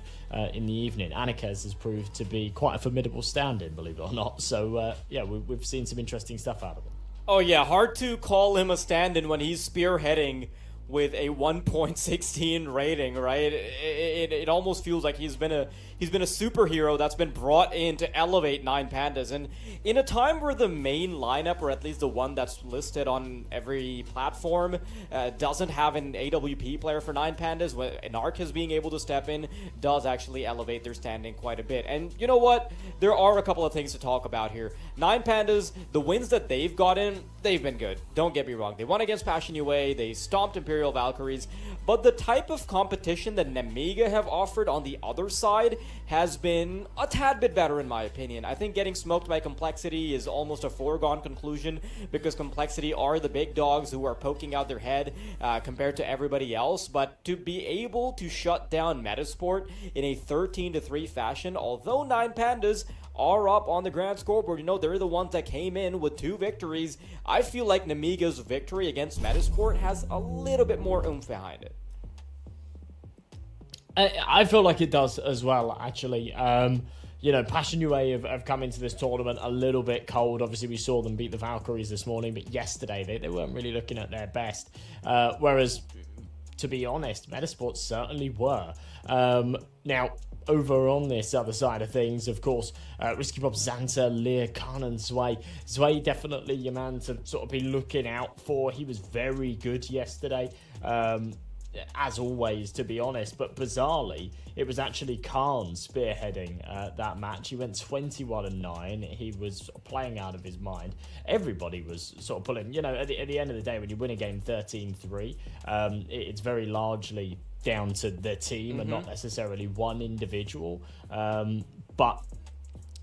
Speaker 1: in the evening. Anarkez has proved to be quite a formidable stand-in, believe it or not. So, yeah, we've seen some interesting stuff out of him.
Speaker 2: Oh, yeah, hard to call him a stand-in when he's spearheading with a 1.16 rating, right? It almost feels like he's been a superhero that's been brought in to elevate 9 Pandas. And in a time where the main lineup, or at least the one that's listed on every platform, doesn't have an AWP player for 9 Pandas, Anarkez being able to step in does actually elevate their standing quite a bit. And you know what? There are a couple of things to talk about here. 9 Pandas, the wins that they've gotten, they've been good. Don't get me wrong. They won against Passion UA. They stomped Imperial Valkyries. But the type of competition that Nemiga have offered on the other side has been a tad bit better, in my opinion. I think getting smoked by Complexity is almost a foregone conclusion, because Complexity are the big dogs who are poking out their head compared to everybody else. But to be able to shut down Metasport in a 13-3 fashion, although 9 Pandas are up on the grand scoreboard, you know, they're the ones that came in with 2 victories. I feel like Nemiga's victory against Metasport has a little bit more oomph behind it.
Speaker 1: I feel like it does as well, actually. You know, Passion UA have come into this tournament a little bit cold. Obviously, we saw them beat the Valkyries this morning, but yesterday they weren't really looking at their best. Whereas, to be honest, Metasports certainly were. Now, over on this other side of things, of course, Risky Bob, Xanta, Lear, Khan, and Zwei. Zwei definitely your man to sort of be looking out for. He was very good yesterday, as always, to be honest. But bizarrely, it was actually Khan spearheading that match. He went 21-9. He was playing out of his mind. Everybody was sort of pulling. You know, at the end of the day, when you win a game 13-3, it's very largely down to the team and not necessarily one individual. But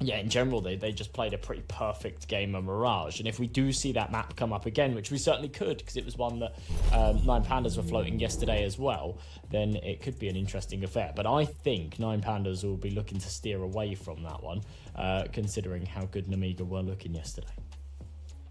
Speaker 1: yeah, in general, they just played a pretty perfect game of Mirage. And if we do see that map come up again, which we certainly could, because it was one that 9 Pandas were floating yesterday as well, then it could be an interesting affair. But I think 9 Pandas will be looking to steer away from that one, considering how good Nemiga were looking yesterday.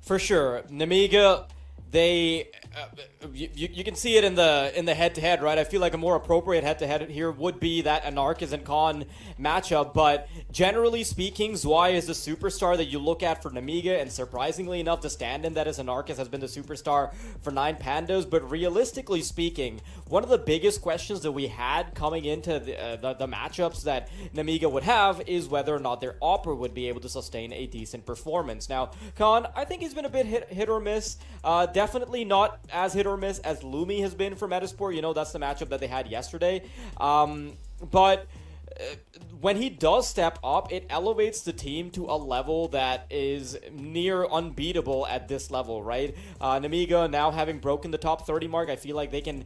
Speaker 2: For sure. Nemiga, you can see it in the head-to-head, right? I feel like a more appropriate head-to-head here would be that Anarkez and Khan matchup, but generally speaking, Zwei is the superstar that you look at for Nemiga, and surprisingly enough, the stand-in that is Anarkez has been the superstar for 9 Pandas. But realistically speaking, one of the biggest questions that we had coming into the matchups that Nemiga would have is whether or not their Opera would be able to sustain a decent performance. Now, Khan, I think he's been a bit hit or miss. Definitely not as hit or miss as Lumi has been for Metasport. You know, that's the matchup that they had yesterday. But when he does step up, it elevates the team to a level that is near unbeatable at this level, right? Nemiga now having broken the top 30 mark, I feel like they can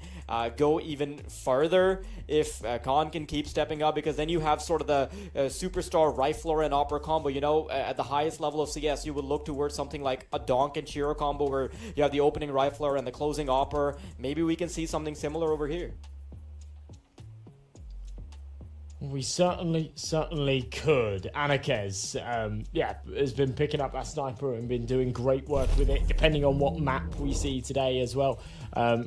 Speaker 2: go even further if Khan can keep stepping up, because then you have sort of the superstar Rifler and Opera combo. You know, at the highest level of CS, you would look towards something like a Donk and Shiro combo where you have the opening Rifler and the closing Opera. Maybe we can see something similar over here.
Speaker 1: We certainly could. Anarkez, has been picking up that sniper and been doing great work with it. Depending on what map we see today as well,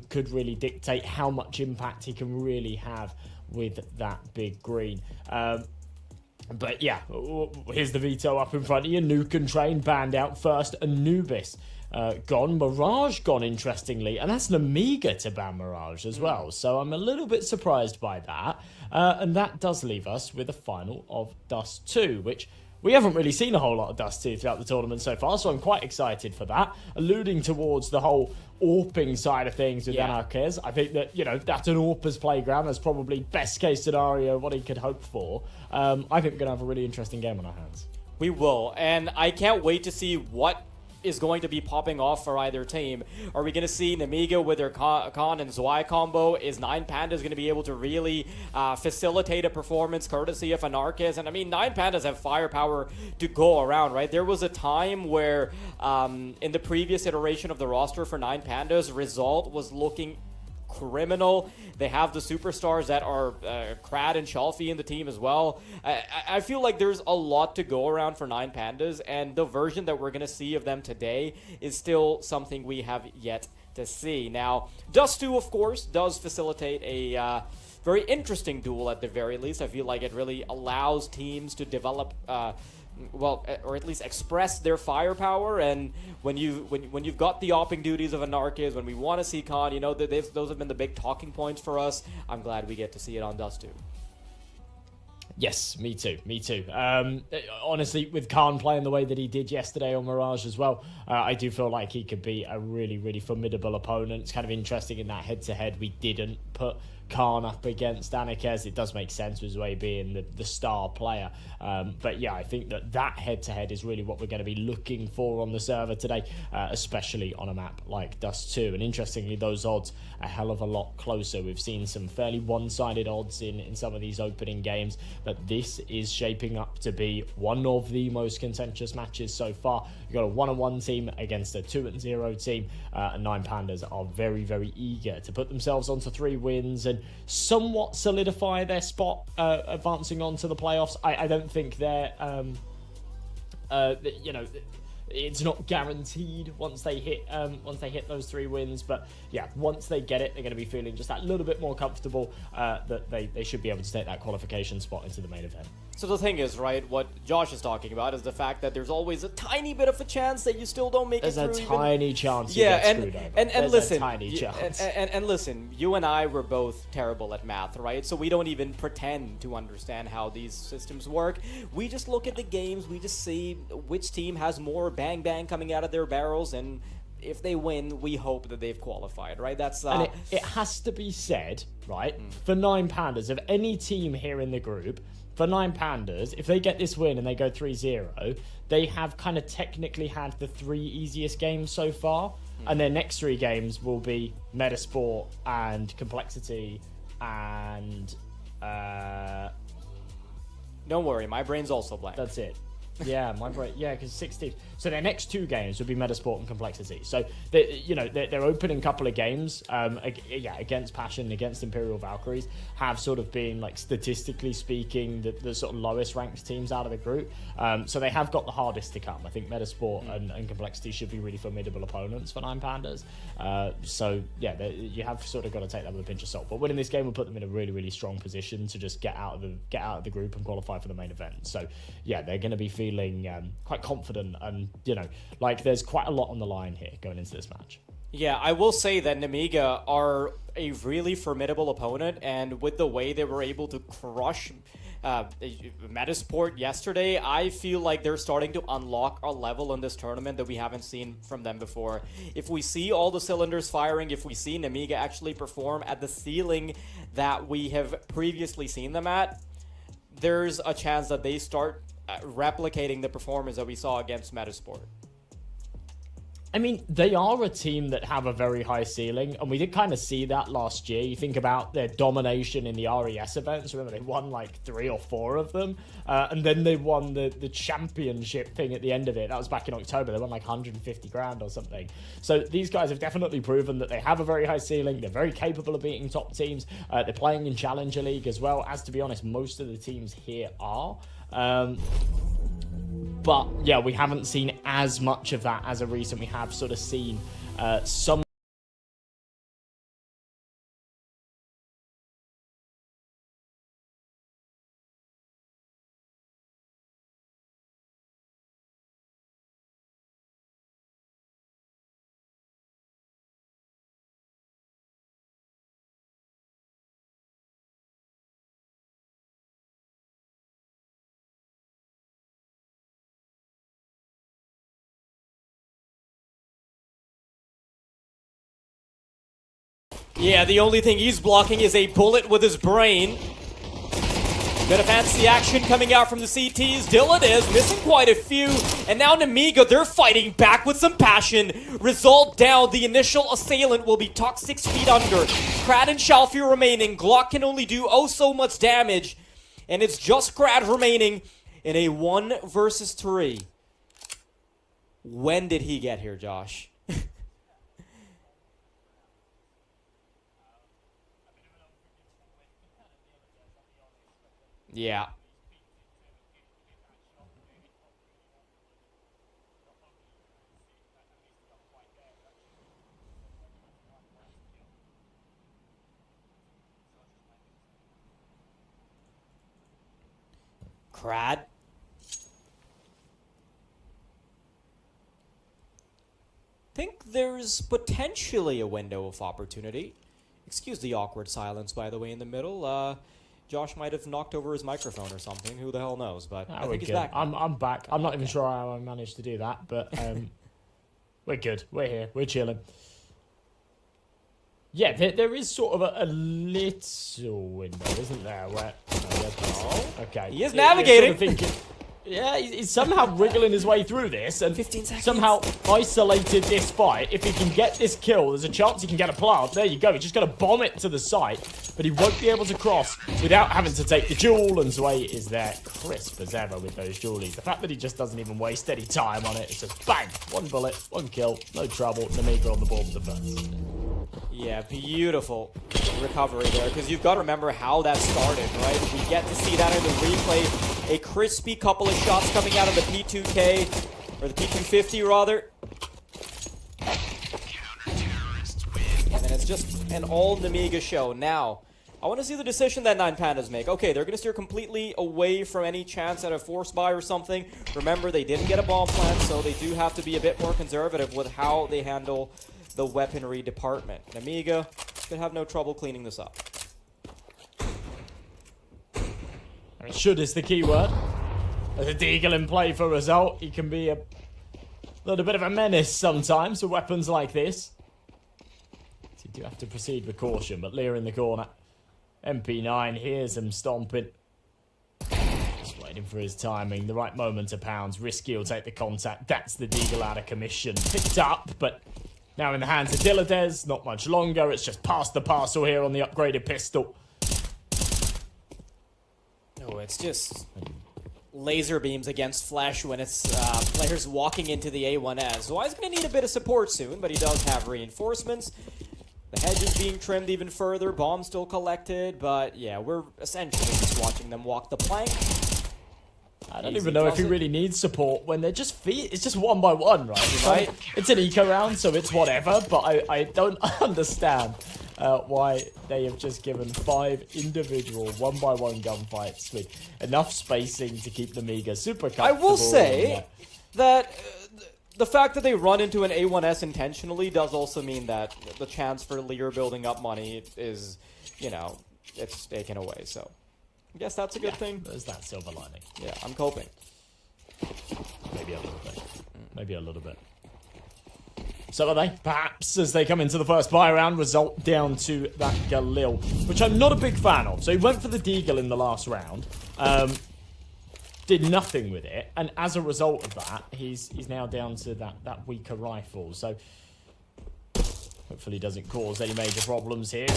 Speaker 1: could really dictate how much impact he can really have with that big green. But yeah, here's the veto up in front of you. Nuke and Train banned out first. Anubis gone. Mirage gone, interestingly. And that's Nemiga to ban Mirage as well. So I'm a little bit surprised by that. And that does leave us with a final of Dust 2, which we haven't really seen a whole lot of Dust 2 throughout the tournament so far. So I'm quite excited for that. Alluding towards the whole AWPing side of things with Anarkez. I think that, you know, that's an AWPer's playground. That's probably best case scenario, what he could hope for. I think we're going to have a really interesting game on our hands. We will. And I can't wait to see what is going to be popping off for either team. Are we going to see Nemiga with their Khan and Zwei combo? Is 9 Pandas going to be able to really facilitate a performance courtesy of Anarkez? And I mean, 9 Pandas have firepower to go around, right? There was a time where in the previous iteration of the roster for 9 Pandas, Result was looking
Speaker 2: criminal. They have the superstars that are Krad and Shalfie in the team as well. I feel like there's a lot to go around for 9 Pandas, and the version that we're going to see of them today is still something we have yet to see. Now, Dust 2, of course, does facilitate a very interesting duel at the very least. I feel like it really allows teams to develop well, or at least express their firepower. And when you've got the opping duties of Anarchiz, when we want to see Khan, you know, those have been the big talking points for us. I'm glad we get to see it on Dust 2.
Speaker 1: Yes, me too. Me too. Honestly, with Khan playing the way that he did yesterday on Mirage as well, I do feel like he could be a really, really formidable opponent. It's kind of interesting in that head-to-head we didn't put Khan up against Anarchiz. It does make sense with Zway being the star player. But yeah, I think that head-to-head is really what we're going to be looking for on the server today, especially on a map like Dust 2. And interestingly, those odds a hell of a lot closer. We've seen some fairly one-sided odds in some of these opening games, but this is shaping up to be one of the most contentious matches so far. You've got a 1-1 team against a 2-0 team, and 9 Pandas are very, very eager to put themselves onto 3 wins and somewhat solidify their spot advancing on to the playoffs. I don't think they're, you know, it's not guaranteed once they hit those 3 wins, but yeah, once they get it, they're going to be feeling just that little bit more comfortable that they should be able to take that qualification spot into the main event.
Speaker 2: So the thing is, right, what Josh is talking about is the fact that there's always a tiny bit of a chance that you still don't make it through.
Speaker 1: There's a tiny chance you get screwed over.
Speaker 2: And listen,
Speaker 1: a tiny chance.
Speaker 2: And listen, you and I were both terrible at math, right? So we don't even pretend to understand how these systems work. We just look at the games, we just see which team has more bang bang coming out of their barrels, and if they win, we hope that they've qualified, right? That's
Speaker 1: and it has to be said, right, for 9 Pandas, of any team here in the group, for 9 Pandas, if they get this win and they go 3-0, they have kind of technically had the 3 easiest games so far, and their next 3 games will be Metasport and Complexity and...
Speaker 2: Don't worry, my brain's also blank.
Speaker 1: That's it. Yeah, my brain. Yeah, because 16. So their next 2 games would be Metasport and Complexity. So their opening couple of games, against Passion, against Imperial Valkyries, have sort of been, like, statistically speaking, the sort of lowest ranked teams out of the group. So they have got the hardest to come. I think Metasport and Complexity should be really formidable opponents for 9 Pandas. So yeah, you have sort of got to take that with a pinch of salt. But winning this game will put them in a really, really strong position to just get out of the group and qualify for the main event. So yeah, they're going to be feeling quite confident, and you know, like, there's quite a lot on the line here going into this match.
Speaker 2: Yeah, I will say that Nemiga are a really formidable opponent, and with the way they were able to crush Metasport yesterday, I feel like they're starting to unlock a level in this tournament that we haven't seen from them before. If we see all the cylinders firing, if we see Nemiga actually perform at the ceiling that we have previously seen them at, there's a chance that they start replicating the performance that we saw against Metasport.
Speaker 1: I mean, they are a team that have a very high ceiling, and we did kind of see that last year. You think about their domination in the RES events. Remember, they won like 3 or 4 of them, and then they won the championship thing at the end of it. That was back in October. They won like 150 grand or something. So these guys have definitely proven that they have a very high ceiling. They're very capable of beating top teams. They're playing in Challenger League as well, as, to be honest, most of the teams here are. But yeah, we haven't seen as much of that as of recent. We have sort of seen some.
Speaker 2: Yeah, the only thing he's blocking is a bullet with his brain. Gonna fancy action coming out from the CTs. Dylan is missing quite a few. And now Nemiga, they're fighting back with some passion. Result down, the initial assailant will be tucked 6 feet under. Krad and Shalfie remaining. Glock can only do oh so much damage. And it's just Krad remaining in a 1 versus 3. When did he get here, Josh? Yeah. Crad. Think there's potentially a window of opportunity. Excuse the awkward silence, by the way, in the middle. Josh might have knocked over his microphone or something. Who the hell knows? But I think he's back.
Speaker 1: I'm back. I'm not even sure how I managed to do that, but we're good. We're here. We're chilling. Yeah, there is sort of a little window, isn't there? Where? Oh, okay.
Speaker 2: He is navigating.
Speaker 1: Sort of thinking, yeah, he's somehow wriggling his way through this and
Speaker 2: 15 seconds.
Speaker 1: Somehow isolated this fight. If he can get this kill, there's a chance he can get a plant. There you go. He's just going to bomb it to the site, but he won't be able to cross without having to take the duel, and Zwei is there crisp as ever with those dualies. The fact that he just doesn't even waste any time on it, it's just bang, one bullet, one kill, no trouble. Nemiga on the board with the first.
Speaker 2: Yeah, beautiful recovery there, because you've got to remember how that started, right? We get to see that in the replay. A crispy couple of shots coming out of the P2K, or the P250 rather. And then it's just an all Nemiga show. Now, I want to see the decision that 9Pandas make. Okay, they're going to steer completely away from any chance at a force buy or something. Remember, they didn't get a bomb plant, so they do have to be a bit more conservative with how they handle the weaponry department. Nemiga should have no trouble cleaning this up.
Speaker 1: Should is the key word. There's a Deagle in play for result. He can be a little bit of a menace sometimes with weapons like this. So you do have to proceed with caution, but Lear in the corner. MP9 hears him stomping. Just waiting for his timing. The right moment to pounds. Risky will take the contact. That's the Deagle out of commission. Picked up, but now in the hands of Dilladez. Not much longer. It's just past the parcel here on the upgraded pistol.
Speaker 2: Oh, it's just laser beams against flesh when it's players walking into the A1S. So he's going to need a bit of support soon, but he does have reinforcements. The hedge is being trimmed even further. Bomb still collected, but yeah, we're essentially just watching them walk the plank.
Speaker 1: I don't even know if he really needs support when they're just it's just one by one, right? It's an eco round, so it's whatever, but I don't understand why they have just given 5 individual one-by-one gunfights with enough spacing to keep the Nemiga super comfortable.
Speaker 2: I will say that the fact that they run into an A1S intentionally does also mean that the chance for Lear building up money is, you know, it's taken away, so I guess that's a good thing.
Speaker 1: There's that silver lining.
Speaker 2: Yeah, I'm coping.
Speaker 1: Maybe a little bit. Maybe a little bit. So are they? Perhaps as they come into the first buy round, result down to that Galil, which I'm not a big fan of. So he went for the Deagle in the last round, did nothing with it, and as a result of that, he's now down to that weaker rifle. So hopefully he doesn't cause any major problems here.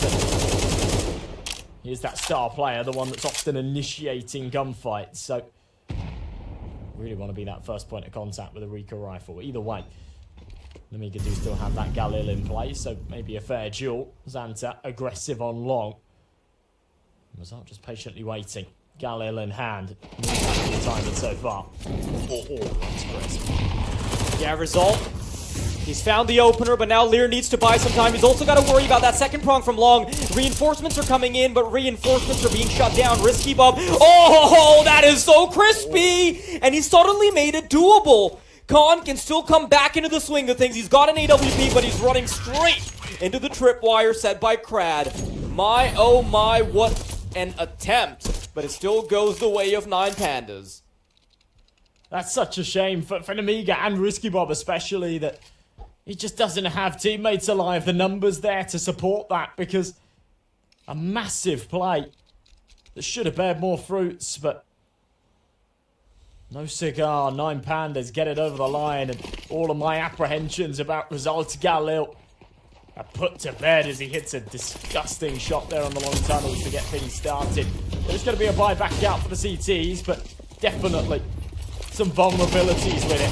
Speaker 1: Here's that star player, the one that's often initiating gunfights. So really want to be that first point of contact with a Rika rifle. Either way, Nemiga do still have that Galil in play, so maybe a fair duel. Xanta aggressive on long. Result just patiently waiting. Galil in hand. Timing so far. That's crisp.
Speaker 2: Yeah, result. He's found the opener, but now Lear needs to buy some time. He's also got to worry about that second prong from long. Reinforcements are coming in, but reinforcements are being shut down. Risky bump. Oh, that is so crispy! And he suddenly made it doable. Khan can still come back into the swing of things. He's got an AWP, but he's running straight into the tripwire set by Crad. My, oh my, what an attempt. But it still goes the way of 9Pandas.
Speaker 1: That's such a shame for Nemiga and Risky Bob especially, that he just doesn't have teammates alive, the numbers there to support that, because a massive play that should have bared more fruits, but no cigar. 9Pandas get it over the line, and all of my apprehensions about results Galil are put to bed as he hits a disgusting shot there on the long tunnels to get things started. There's going to be a buy back out for the CTs, but definitely some vulnerabilities with it.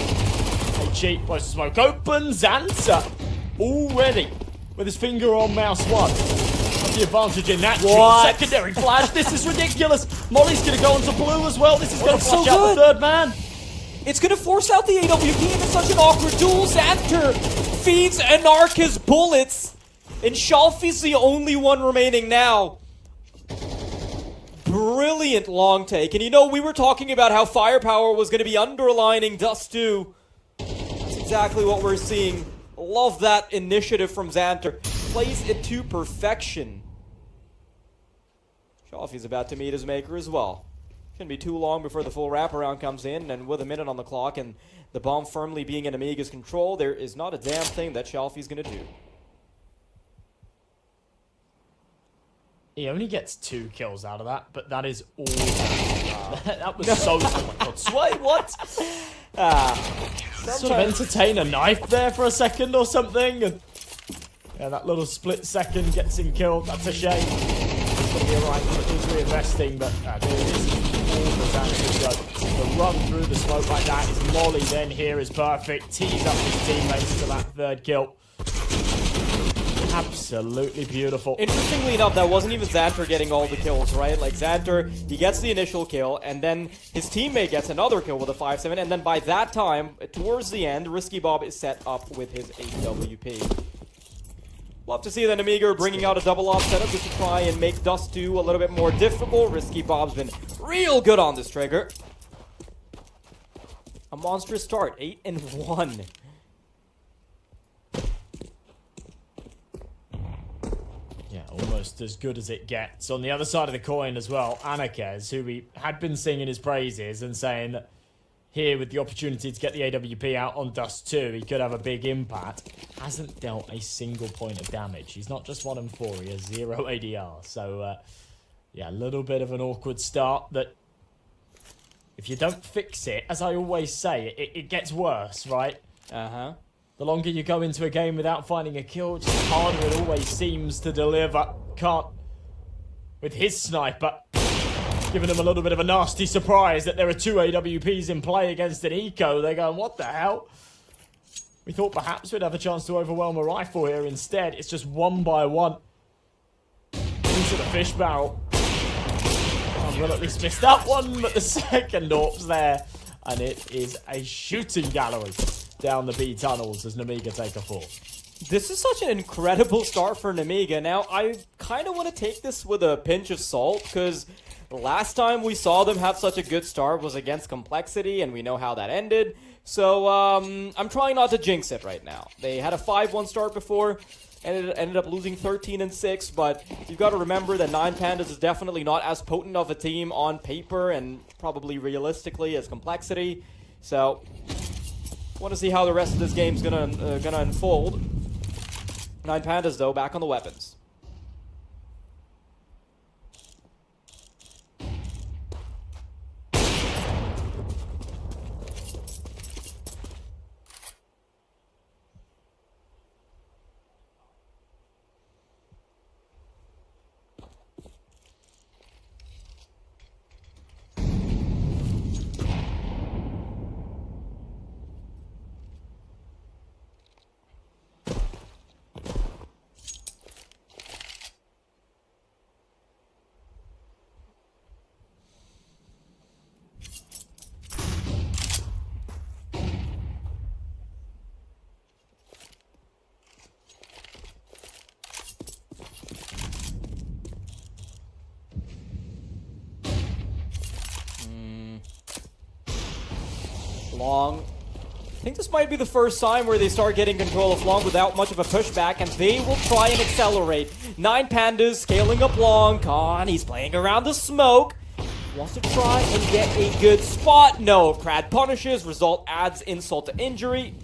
Speaker 1: They cheat, was smoke open. Xanta already with his finger on mouse 1. The advantage in that kill. Secondary flash. This is ridiculous. Molly's going to go onto blue as well. This is going to flash out the third man.
Speaker 2: It's going to force out the AWP, and it's such an awkward duel. Xanter feeds Anarcha's bullets, and Shalfi's the only one remaining now. Brilliant long take. And you know, we were talking about how firepower was going to be underlining Dust 2. That's exactly what we're seeing. Love that initiative from Xanter. Plays it to perfection. Shalfi's about to meet his maker as well. Shouldn't be too long before the full wraparound comes in, and with a minute on the clock and the bomb firmly being in Nemiga's control, there is not a damn thing that Shalfi's going to do.
Speaker 1: He only gets 2 kills out of that, but that is all. That was so. Oh my god, Sway, what? Sort of entertain a knife there for a second or something, and yeah, that little split second gets him killed. That's a shame. It's going to be alright, but he's reinvesting, but this is all the Xanter go. The run through the smoke like that is Molly then here is perfect. Tees up his teammates to that third kill. Absolutely beautiful.
Speaker 2: Interestingly enough, that wasn't even Xanter getting all the kills, right? Like, Xanter, he gets the initial kill, and then his teammate gets another kill with a 5-7, and then by that time, towards the end, Risky Bob is set up with his AWP. Love to see the Nemiga bringing out a double off setup just to try and make Dust 2 a little bit more difficult. Risky Bob's been real good on this trigger. A monstrous start, 8-1.
Speaker 1: Almost as good as it gets. On the other side of the coin as well, Anarkes, who we had been singing his praises and saying that here with the opportunity to get the AWP out on Dust 2, he could have a big impact, hasn't dealt a single point of damage. He's not just 1 and 4, he has 0 ADR. So, yeah, a little bit of an awkward start that if you don't fix it, as I always say, it gets worse, right?
Speaker 2: Uh-huh.
Speaker 1: The longer you go into a game without finding a kill, just the harder it always seems to deliver. Can't, with his sniper, giving him a little bit of a nasty surprise that there are 2 AWPs in play against an eco. They're going, what the hell? We thought perhaps we'd have a chance to overwhelm a rifle here. Instead, it's just 1 by 1 into the fish barrel. Will at least missed that one, but the second AWP's there. And it is a shooting gallery down the B tunnels as Nemiga take a fall.
Speaker 2: This is such an incredible start for Nemiga. Now, I kind of want to take this with a pinch of salt, because last time we saw them have such a good start was against Complexity, and we know how that ended. So, I'm trying not to jinx it right now. They had a 5-1 start before, and it ended up losing 13-6, but you've got to remember that 9 Pandas is definitely not as potent of a team on paper, and probably realistically as Complexity. So, want to see how the rest of this game's gonna unfold. 9 Pandas, though, back on the weapons. Long. I think this might be the first time where they start getting control of Long without much of a pushback, and they will try and accelerate. 9 Pandas scaling up Long. Khan, he's playing around the smoke. Wants to try and get a good spot. No, Crad punishes. Result adds insult to injury.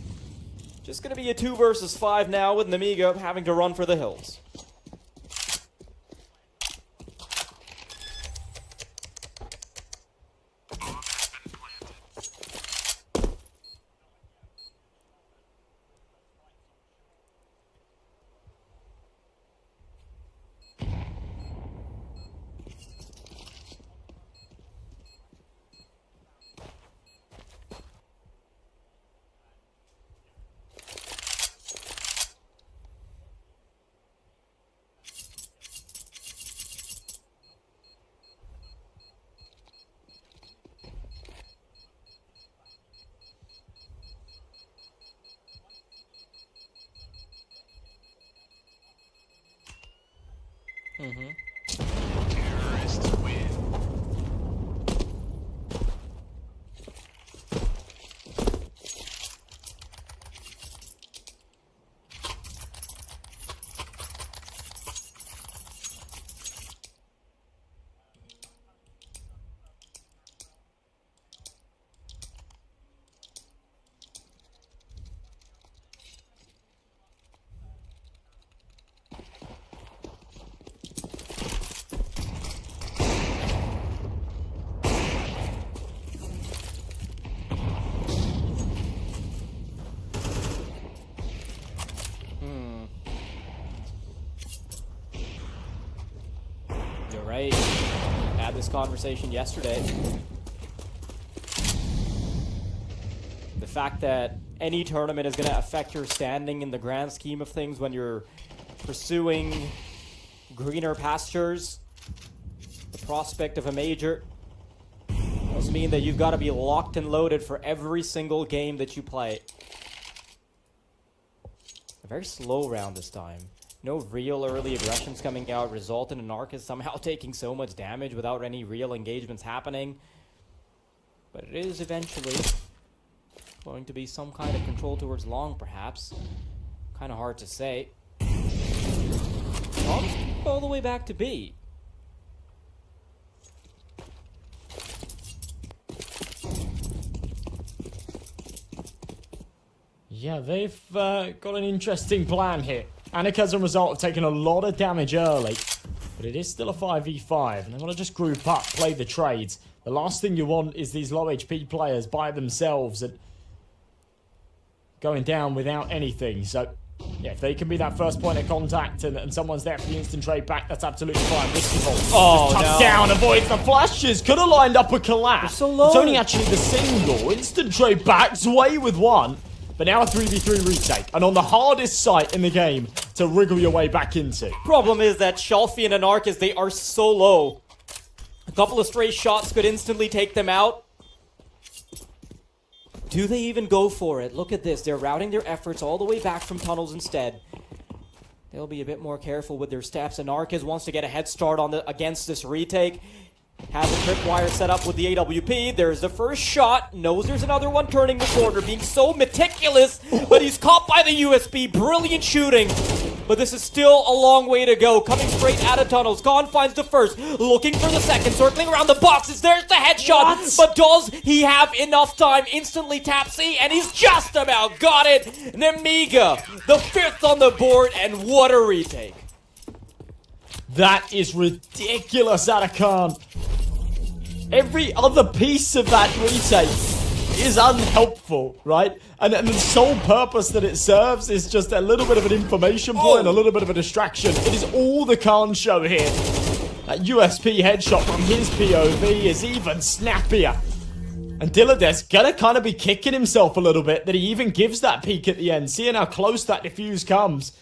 Speaker 2: Just going to be a 2 versus 5 now with Nemiga having to run for the hills.
Speaker 3: Terrorists win.
Speaker 2: You're right. Had this conversation yesterday. The fact that any tournament is going to affect your standing in the grand scheme of things when you're pursuing greener pastures, the prospect of a major, does mean that you've got to be locked and loaded for every single game that you play. A very slow round this time. No real early aggressions coming out, resulting in Arcus somehow taking so much damage without any real engagements happening. But it is eventually going to be some kind of control towards long, perhaps. Kind of hard to say. All the way back to B.
Speaker 1: Yeah, they've got an interesting plan here. Anik, as a result, have taken a lot of damage early, but it is still a 5v5, and they want to just group up, play the trades. The last thing you want is these low HP players by themselves and going down without anything. So, yeah, if they can be that first point of contact and someone's there for the instant trade back, that's absolutely fine. Risky Bolt.
Speaker 2: Oh,
Speaker 1: just tucks
Speaker 2: no.
Speaker 1: down, avoids the flashes. Could have lined up a collapse.
Speaker 2: They're so low.
Speaker 1: It's only actually the single. Instant trade backs away with one. But now a 3v3 retake, and on the hardest site in the game to wriggle your way back into.
Speaker 2: Problem is that Shelfie and Anarchus, they are so low. A couple of stray shots could instantly take them out. Do they even go for it? Look at this. They're routing their efforts all the way back from tunnels instead. They'll be a bit more careful with their steps. Anarchus wants to get a head start on against this retake. Has a tripwire set up with the AWP. There's the first shot. Knows there's another one turning the corner. Being so meticulous, but he's caught by the USP. Brilliant shooting. But this is still a long way to go. Coming straight out of tunnels. Gon finds the first. Looking for the second. Circling around the boxes. There's the headshot.
Speaker 1: What?
Speaker 2: But does he have enough time? Instantly taps C, and he's just about got it. Nemiga, the fifth on the board, and what a retake.
Speaker 1: That is ridiculous, Atakan. Every other piece of that retake is unhelpful, right? And the sole purpose that it serves is just a little bit of an information point, a little bit of a distraction. It is all the Khan show here. That USP headshot from his POV is even snappier. And Dilladez gonna kind of be kicking himself a little bit that he even gives that peek at the end. Seeing how close that defuse comes.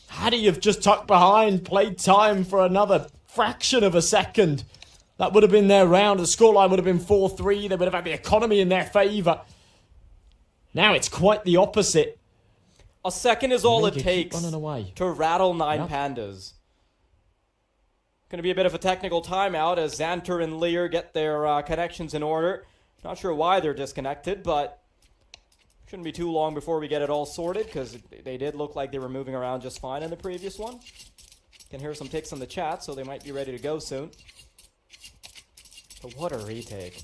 Speaker 1: Had he have just tucked behind, played time for another fraction of a second, that would have been their round. The scoreline would have been 4-3. They would have had the economy in their favour. Now it's quite the opposite.
Speaker 2: A second is all it
Speaker 1: Nemiga
Speaker 2: takes
Speaker 1: keep running away.
Speaker 2: to rattle 9
Speaker 1: Yep.
Speaker 2: Pandas. Going to be a bit of a technical timeout as Xanter and Lear get their connections in order. Not sure why they're disconnected, but shouldn't be too long before we get it all sorted, because they did look like they were moving around just fine in the previous one. Can hear some ticks on the chat, so they might be ready to go soon. But what a retake.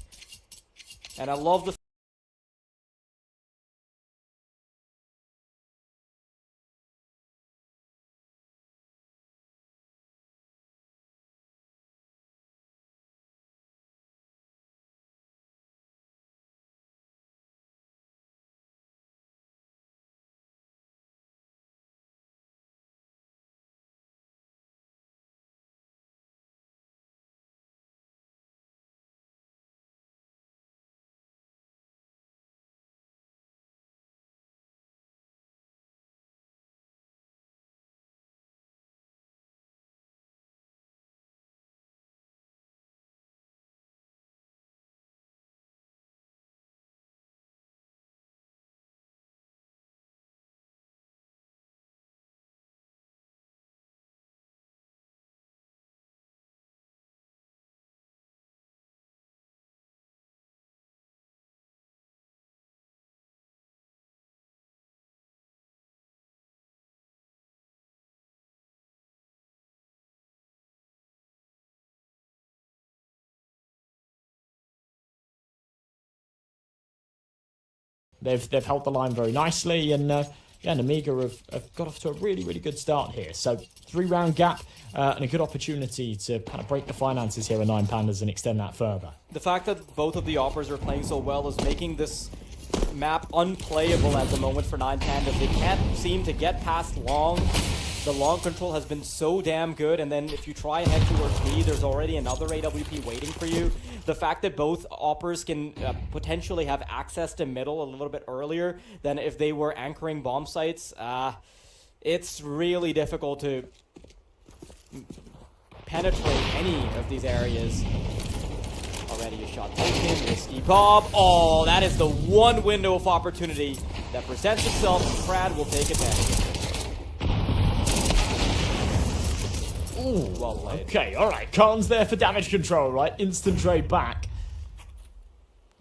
Speaker 2: And I love the
Speaker 1: They've held the line very nicely, and yeah, Nemiga have got off to a really, really good start here. So 3-round gap and a good opportunity to kind of break the finances here with 9 Pandas and extend that further.
Speaker 2: The fact that both of the Oppers are playing so well is making this map unplayable at the moment for 9 Pandas. They can't seem to get past long. The long control has been so damn good, and then if you try and head towards B, there's already another AWP waiting for you. The fact that both Oppers can potentially have access to middle a little bit earlier than if they were anchoring bomb sites, it's really difficult to penetrate any of these areas. Already a shot taken, risky bomb. Oh, that is the one window of opportunity that presents itself, and Crad will take advantage of it.
Speaker 1: Ooh, well played. Okay, alright. Khan's there for damage control, right? Instant trade back.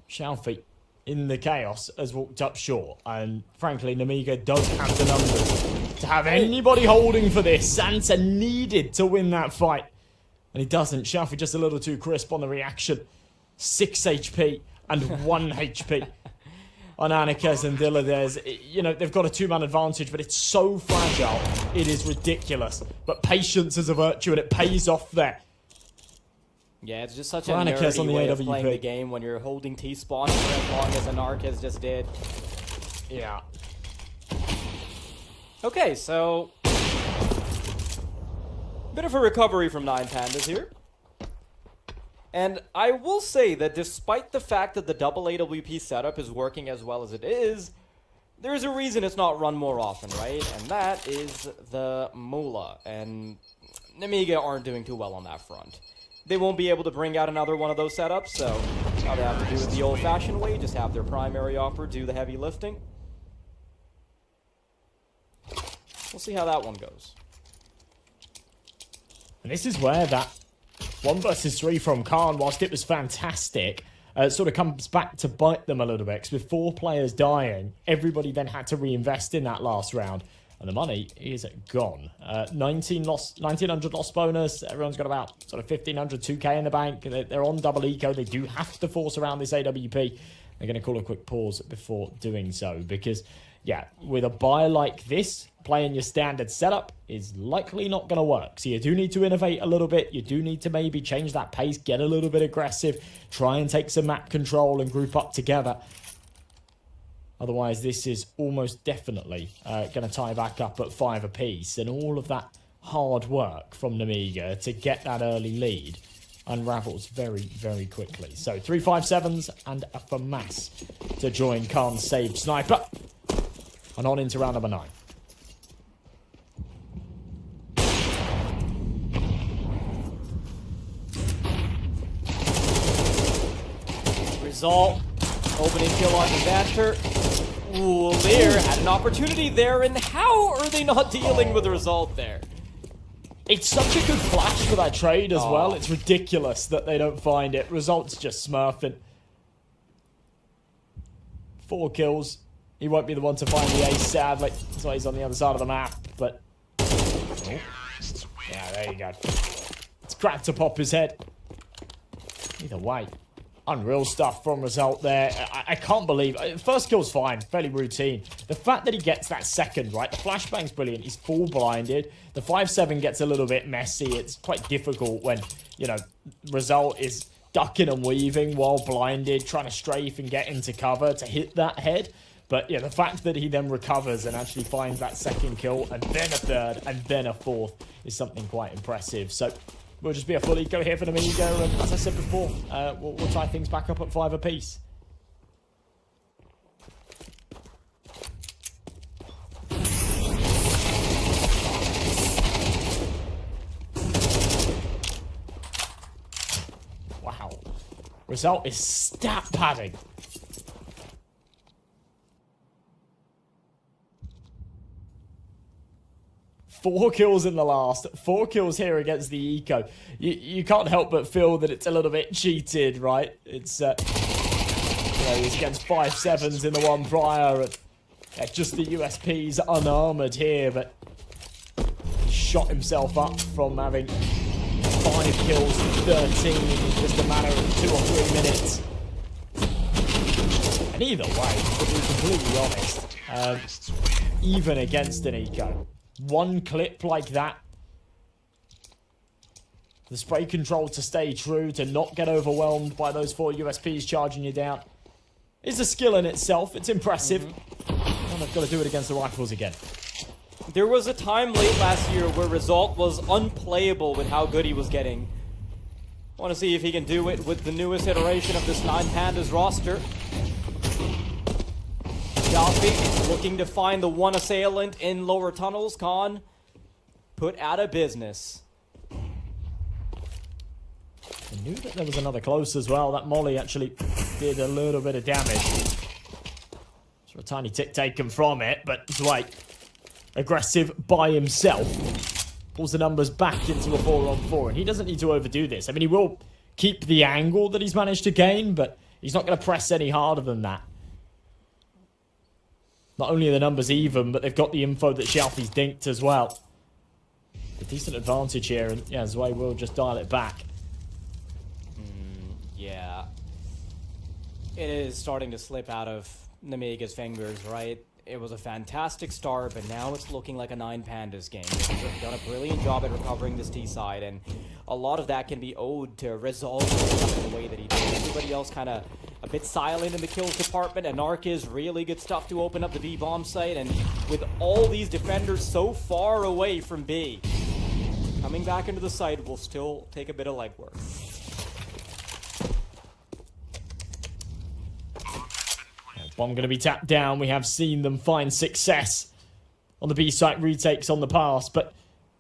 Speaker 1: Shalfie, in the chaos, has walked up short. And frankly, Nemiga don't have the numbers to have anybody holding for this. Santa needed to win that fight. And he doesn't. Shalfie just a little too crisp on the reaction. 6 HP and 1 HP. On Anarchas and Dilla, they've got a 2-man advantage, but it's so fragile, it is ridiculous. But patience is a virtue, and it pays off there.
Speaker 2: Yeah, it's just such a nerdy way of playing the game when you're holding T-spawn for as long as Anarchas just did.
Speaker 1: Yeah.
Speaker 2: Okay, so bit of a recovery from 9 Pandas here. And I will say that despite the fact that the double AWP setup is working as well as it is, there's a reason it's not run more often, right? And that is the Moolah. And Nemiga aren't doing too well on that front. They won't be able to bring out another one of those setups, so how they have to do it the old-fashioned way, just have their primary opper do the heavy lifting. We'll see how that one goes.
Speaker 1: And this is where that 1 versus 3 from Khan, whilst it was fantastic, sort of comes back to bite them a little bit. Because with 4 players dying, everybody then had to reinvest in that last round. And the money is gone. 1900 loss bonus. Everyone's got about sort of 1500, 2k in the bank. They're on double eco. They do have to force around this AWP. They're going to call a quick pause before doing so. Because, yeah, with a buy like this, playing your standard setup is likely not going to work. So you do need to innovate a little bit. You do need to maybe change that pace, get a little bit aggressive, try and take some map control and group up together. Otherwise, this is almost definitely going to tie back up at 5 apiece. And all of that hard work from Nemiga to get that early lead unravels very, very quickly. So 3-5-7s and a FAMAS to join Khan's saved sniper. And on into round number 9.
Speaker 2: Result. Opening kill on Disaster. Ooh, Lear had an opportunity there, and how are they not dealing with the result there?
Speaker 1: It's such a good flash for that trade as well. It's ridiculous that they don't find it. Results just smurfing. 4 kills. He won't be the one to find the ace, sadly. That's why he's on the other side of the map, but... Oh. Yeah, there you go. It's cracked to pop his head. Either way. Unreal stuff from Result there. I can't believe... First kill's fine. Fairly routine. The fact that he gets that second, right? The flashbang's brilliant. He's full blinded. The 5-7 gets a little bit messy. It's quite difficult when, you know, Result is ducking and weaving while blinded, trying to strafe and get into cover to hit that head. But, yeah, the fact that he then recovers and actually finds that second kill and then a third and then a fourth is something quite impressive. So... we'll just be a full eco here for Nemiga, and as I said before, we'll tie things back up at 5 apiece. Wow. Result is stat padding. Four kills in the last, 4 kills here against the eco. You can't help but feel that it's a little bit cheated, right? It's, he's against 5-7s in the one prior. And, just the USP's unarmored here, but he shot himself up from having 5 kills to 13 in just a matter of 2 or 3 minutes. And either way, to be completely honest, even against an eco, one clip like that, the spray control to stay true, to not get overwhelmed by those 4 USPs charging you down, is a skill in itself. It's impressive. And I've got to do it against the rifles again.
Speaker 2: There was a time late last year where Result was unplayable with how good he was getting. I want to see if he can do it with the newest iteration of this 9 Pandas roster. Jalfi looking to find the one assailant in lower tunnels. Khan put out of business.
Speaker 1: I knew that there was another close as well. That molly actually did a little bit of damage. So a tiny tick taken from it, but Dwight, aggressive by himself, pulls the numbers back into a 4-on-4, and he doesn't need to overdo this. I mean, he will keep the angle that he's managed to gain, but he's not going to press any harder than that. Not only are the numbers even, but they've got the info that Shelfie's dinked as well. A decent advantage here, and yeah, Zwei will just dial it back.
Speaker 2: Yeah. It is starting to slip out of Nemiga's fingers, right? It was a fantastic start, but now it's looking like a 9 Pandas game. They've done a brilliant job at recovering this T side, and a lot of that can be owed to Resolve in the way that he did. Everybody else kind of a bit silent in the kills department. Anarchia's really good stuff to open up the B bomb site, and with all these defenders so far away from B, coming back into the site will still take a bit of legwork.
Speaker 1: Bomb going to be tapped down. We have seen them find success on the B site retakes on the past, but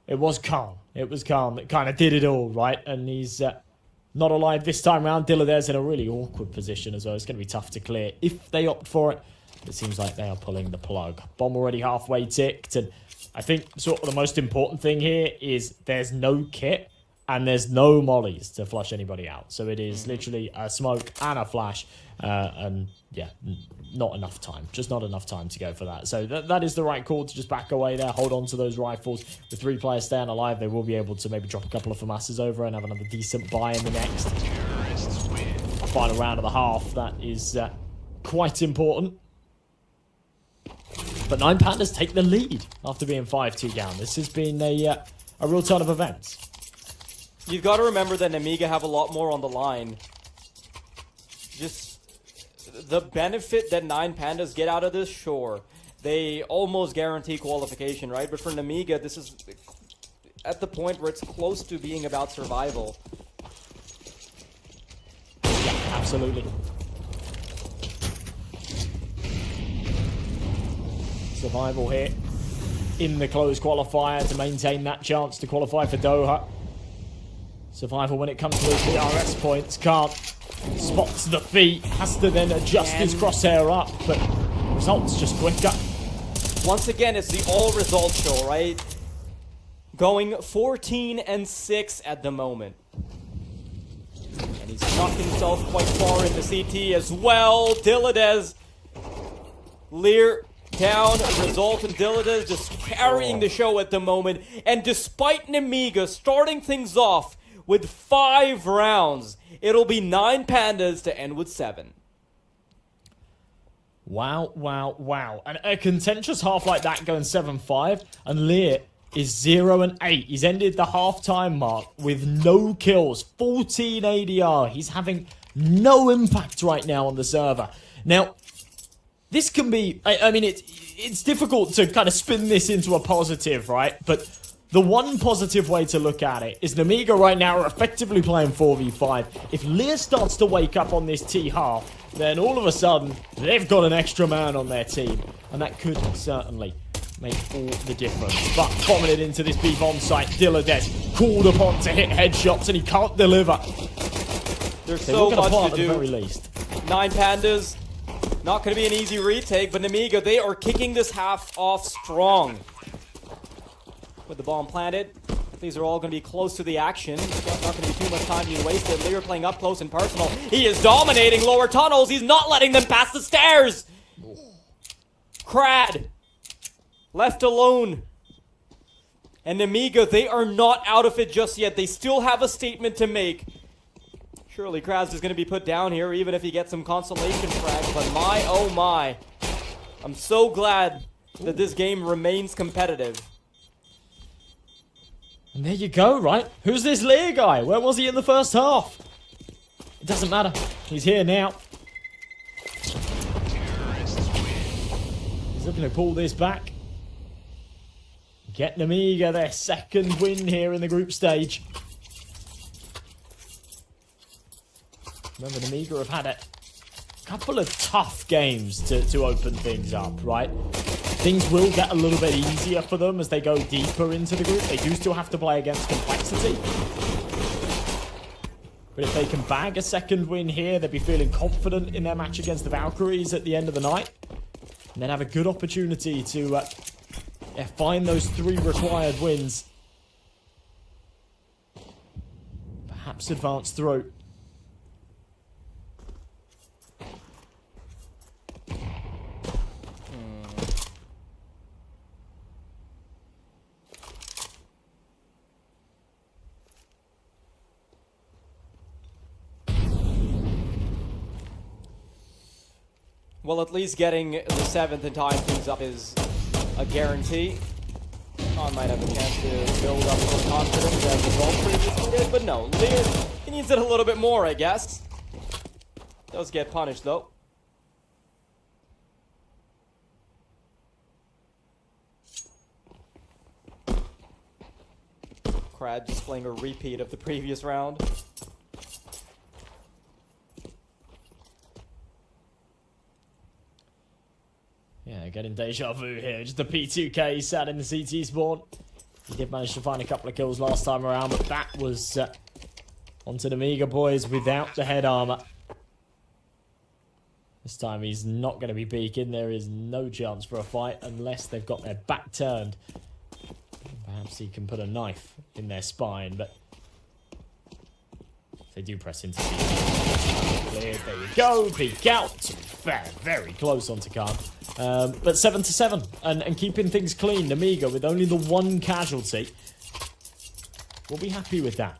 Speaker 1: it was calm. It was calm that kind of did it all, right? And he's not alive this time around. Dillade's in a really awkward position as well. It's going to be tough to clear if they opt for it. It seems like they are pulling the plug. Bomb already halfway ticked, and I think sort of the most important thing here is there's no kit and there's no mollies to flush anybody out. So it is literally a smoke and a flash, and yeah, not enough time. Just not enough time to go for that. So that is the right call to just back away there, hold on to those rifles. With 3 players staying alive, they will be able to maybe drop a couple of FAMASs over and have another decent buy in the next final round of the half. That is quite important. But 9 Pandas take the lead after being 5-2 down. This has been a real turn of events.
Speaker 2: You've got to remember that Nemiga have a lot more on the line. Just the benefit that 9 Pandas get out of this, sure. They almost guarantee qualification, right? But for Nemiga, this is at the point where it's close to being about survival.
Speaker 1: Yeah, absolutely. Survival here in the closed qualifier to maintain that chance to qualify for Doha. Survival when it comes to those DRS points. Can't. Spots the feet. Has to then adjust his crosshair up. But results just quicker.
Speaker 2: Once again, it's the all results show, right? Going 14-6 at the moment. And he's knocked himself quite far into CT as well. Dillade's Lear down, Result, and Dillade's just carrying the show at the moment. And despite Nemiga starting things off with 5 rounds, it'll be 9 Pandas to end with 7.
Speaker 1: Wow, wow, wow. And a contentious half like that going 7-5, and Lear is 0-8. He's ended the half-time mark with no kills, 14 ADR. He's having no impact right now on the server. Now, this can be, I mean, it's difficult to kind of spin this into a positive, right? But the one positive way to look at it is Nemiga right now are effectively playing 4v5. If Lear starts to wake up on this T half, then all of a sudden, they've got an extra man on their team. And that could certainly make all the difference. But bombing it into this B-bomb site, Dillades called upon to hit headshots, and he can't deliver.
Speaker 2: There's so much to do.
Speaker 1: At the very least.
Speaker 2: 9 Pandas, not going to be an easy retake, but Nemiga, they are kicking this half off strong. With the bomb planted, these are all going to be close to the action. Not going to be too much time being wasted. Lear playing up close and personal. He is dominating lower tunnels. He's not letting them pass the stairs. Crad left alone. And Nemiga, they are not out of it just yet. They still have a statement to make. Surely Kraz is going to be put down here, even if he gets some consolation frags. But my, oh my. I'm so glad that this game remains competitive.
Speaker 1: And there you go, right? Who's this Lear guy? Where was he in the first half? It doesn't matter. He's here now. He's looking to pull this back. Get Nemiga their second win here in the group stage. Remember, Nemiga have had a couple of tough games to open things up, right? Things will get a little bit easier for them as they go deeper into the group. They do still have to play against complexity. But if they can bag a second win here, they'll be feeling confident in their match against the Valkyries at the end of the night. And then have a good opportunity to find those 3 required wins. Perhaps advance through.
Speaker 2: Well, at least getting the 7th and tying things up is a guarantee. Khan might have a chance to build up some confidence as the ball previously did, but no, Lear, he needs it a little bit more, I guess. Does get punished, though. Crad displaying a repeat of the previous round.
Speaker 1: Yeah, getting deja vu here. Just the P2K sat in the CT spawn. He did manage to find a couple of kills last time around, but that was onto the Nemiga boys without the head armor. This time he's not going to be peeking. There is no chance for a fight unless they've got their back turned. Perhaps he can put a knife in their spine, but if they do press into CT. There you go. Peek out. Very close onto Khan. But 7-7 and keeping things clean. Nemiga with only the 1 casualty. We'll be happy with that.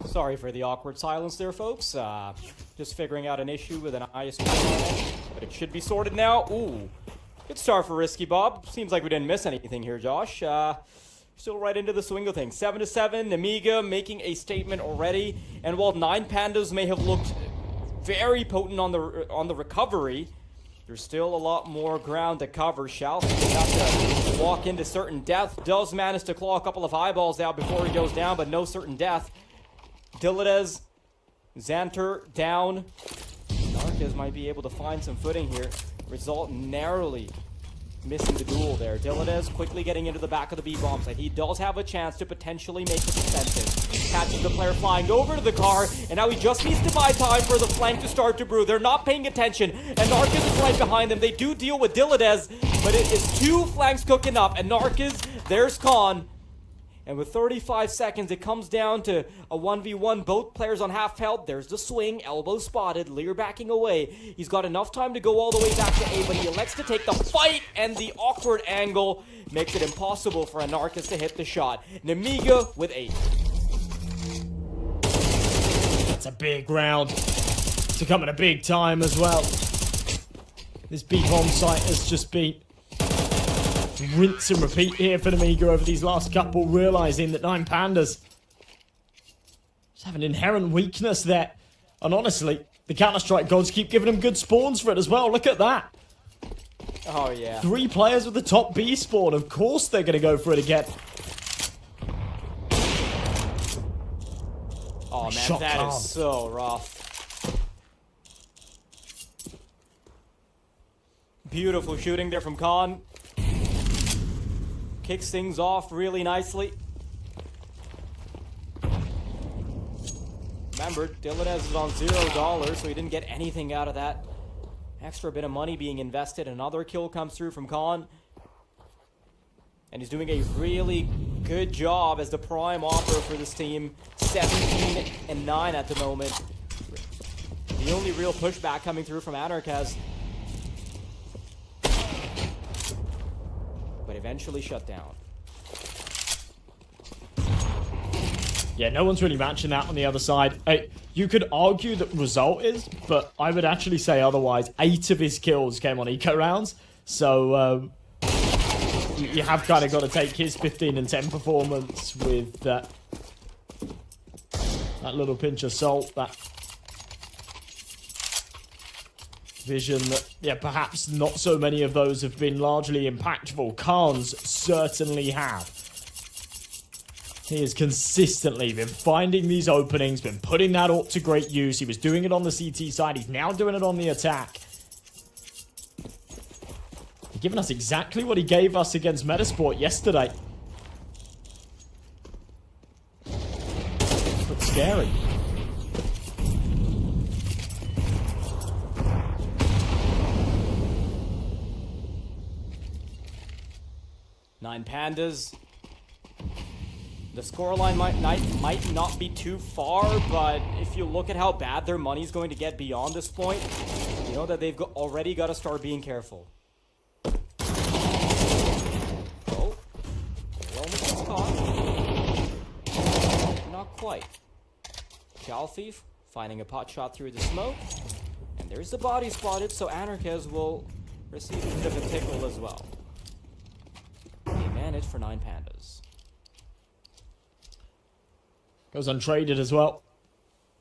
Speaker 2: Sorry for the awkward silence there, folks. Just figuring out an issue with an ISP, but it should be sorted now. Ooh, good start for Risky Bob. Seems like we didn't miss anything here, Josh. Still right into the swing of things. 7-7, Nemiga making a statement already. And while 9 Pandas may have looked very potent on the recovery, there's still a lot more ground to cover. Shall have to walk into certain death. Does manage to claw a couple of eyeballs out before he goes down, but no certain death. Diladez, Xanter down. Narcas might be able to find some footing here. Result narrowly missing the duel there. Diladez quickly getting into the back of the B-bomb site. He does have a chance to potentially make it defensive. Catches the player flying over to the car, and now he just needs to buy time for the flank to start to brew. They're not paying attention, and Narcas is right behind them. They do deal with Diladez, but it is 2 flanks cooking up, and Narcas, there's Khan. And with 35 seconds, it comes down to a 1v1. Both players on half health. There's the swing. Elbow spotted. Lear backing away. He's got enough time to go all the way back to A, but he elects to take the fight, and the awkward angle makes it impossible for Anarchus to hit the shot. Nemiga with 8.
Speaker 1: That's a big round to come at a big time as well. This B-bomb site has just been rinse and repeat here for Nemiga over these last couple, realizing that 9 Pandas just have an inherent weakness there. And honestly, the Counter-Strike gods keep giving them good spawns for it as well. Look at that.
Speaker 2: Oh, yeah.
Speaker 1: 3 players with the top B spawn. Of course they're going to go for it again.
Speaker 2: Oh, man,
Speaker 1: Shot
Speaker 2: that
Speaker 1: calm.
Speaker 2: is so rough. Beautiful shooting there from Khan. Kicks things off really nicely. Remember, Dylan is on $0, so he didn't get anything out of that. Extra bit of money being invested. Another kill comes through from Khan. And he's doing a really good job as the prime offer for this team. 17-9 at the moment. The only real pushback coming through from Anarchaz. But eventually shut down.
Speaker 1: Yeah, no one's really matching that on the other side. You could argue that result is, but I would actually say otherwise. 8 of his kills came on eco rounds. So, you have kind of got to take his 15 and 10 performance with that little pinch of salt, that vision that, yeah, perhaps not so many of those have been largely impactful. Khan's certainly have. He has consistently been finding these openings, been putting that AWP to great use. He was doing it on the CT side. He's now doing it on the attack. He's given us exactly what he gave us against Metasport yesterday. But scary.
Speaker 2: Nine Pandas. The scoreline might not be too far, but if you look at how bad their money's going to get beyond this point, you know that they've already got to start being careful. Oh, they almost gets caught. Not quite. Chalthief finding a pot shot through the smoke, and there's the body spotted, so Anarchaz will receive a bit of a tickle as well. The advantage for Nine Pandas.
Speaker 1: Goes untraded as well.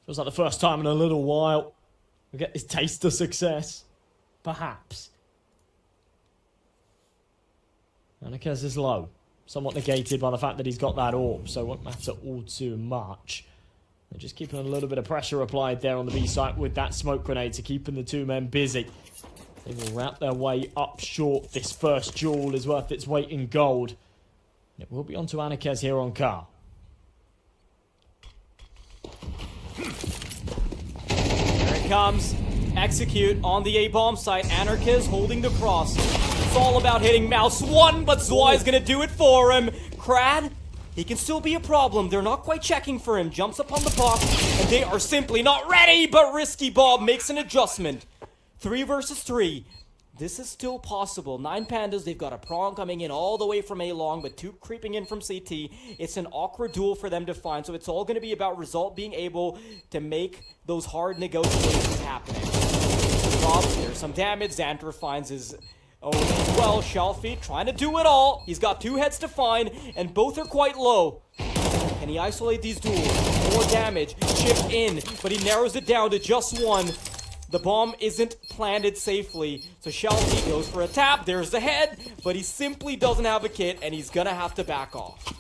Speaker 1: Feels like the first time in a little while we get this taste of success. Perhaps. Anarchaz is low. Somewhat negated by the fact that he's got that AWP, so it won't matter all too much. They're just keeping a little bit of pressure applied there on the B site with that smoke grenade to keeping the two men busy. They will wrap their way up short. This first duel is worth its weight in gold. And it will be on to Anarchaz here on Car.
Speaker 2: Here it comes. Execute on the A-bomb site. Anarchaz holding the cross. It's all about hitting mouse 1, but Zwei is going to do it for him. Krad, he can still be a problem. They're not quite checking for him. Jumps up on the box, and they are simply not ready, but Risky Bob makes an adjustment. 3 versus 3. This is still possible. Nine Pandas, they've got a prong coming in all the way from A long, but 2 creeping in from CT. It's an awkward duel for them to find, so it's all going to be about Result being able to make those hard negotiations happening. Bob, there's some damage. Xantra finds his own as well. Shelfie trying to do it all. He's got 2 heads to find, and both are quite low. Can he isolate these duels? More damage. Chip in, but he narrows it down to just 1. The bomb isn't planted safely, so Shelby goes for a tap. There's the head, but he simply doesn't have a kit, and he's gonna have to back off.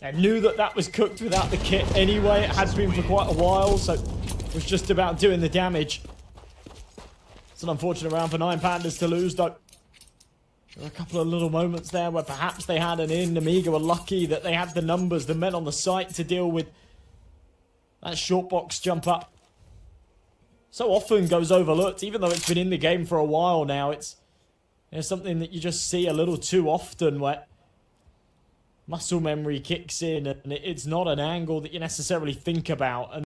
Speaker 1: I knew that that was cooked without the kit anyway. It has been for quite a while, so it was just about doing the damage. It's an unfortunate round for Nine Pandas to lose, though. There were a couple of little moments there where perhaps they had an in. Nemiga were lucky that they had the numbers, the men on the site to deal with that short box jump up. So often goes overlooked, even though it's been in the game for a while now. It's something that you just see a little too often where muscle memory kicks in and it's not an angle that you necessarily think about. And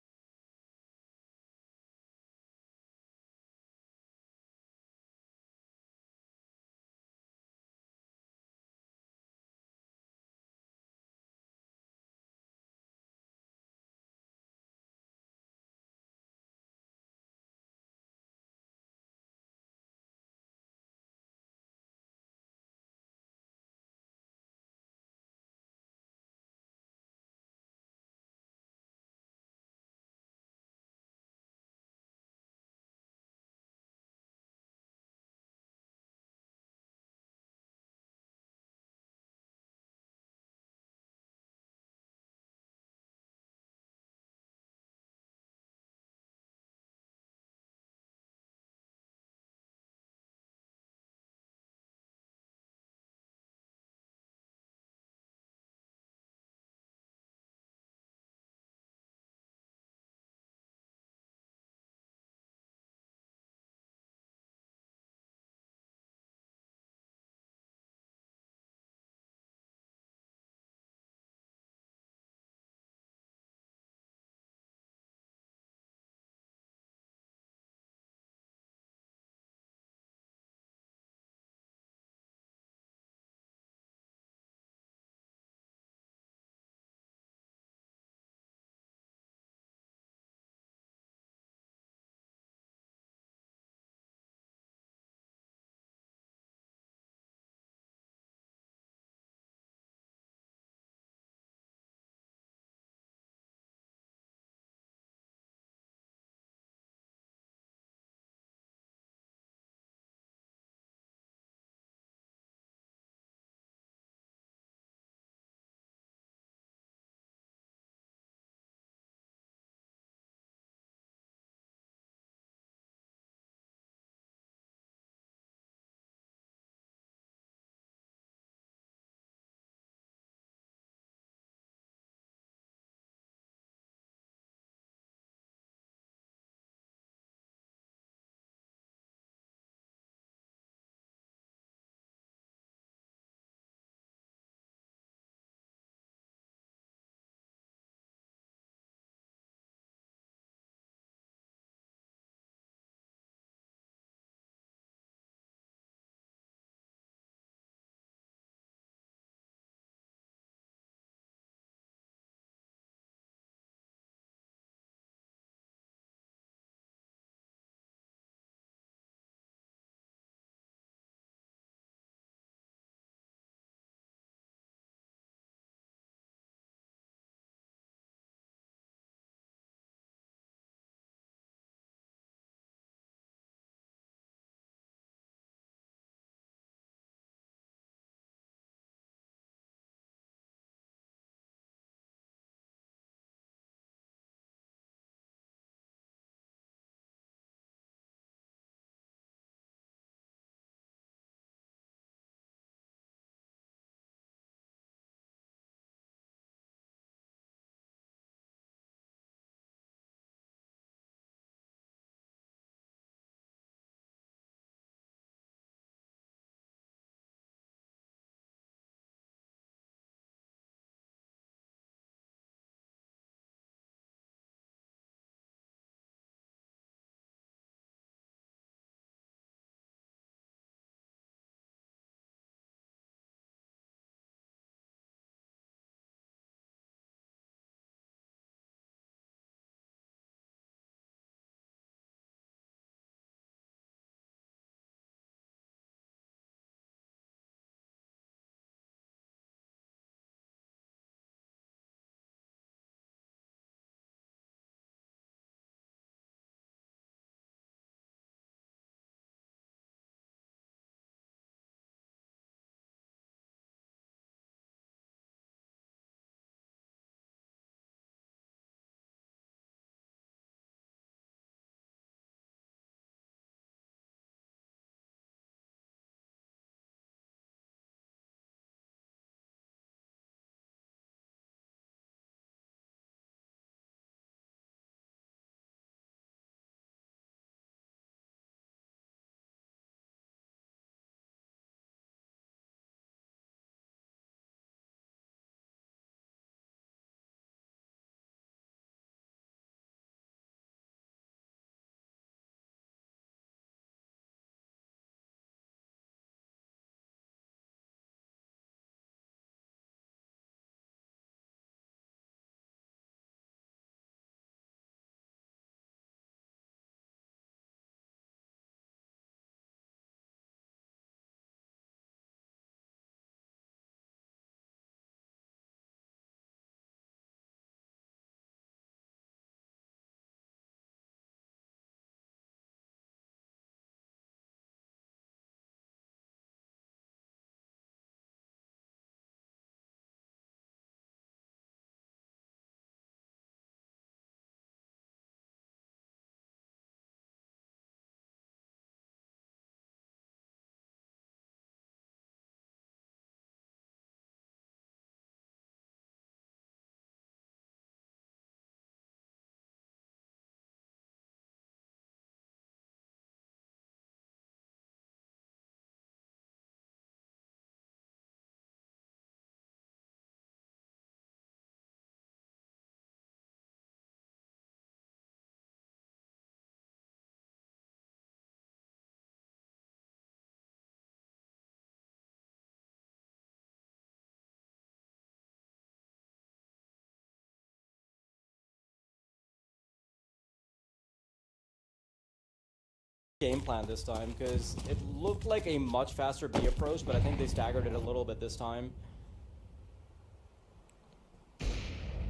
Speaker 2: game plan this time, because it looked like a much faster B approach, but I think they staggered it a little bit this time.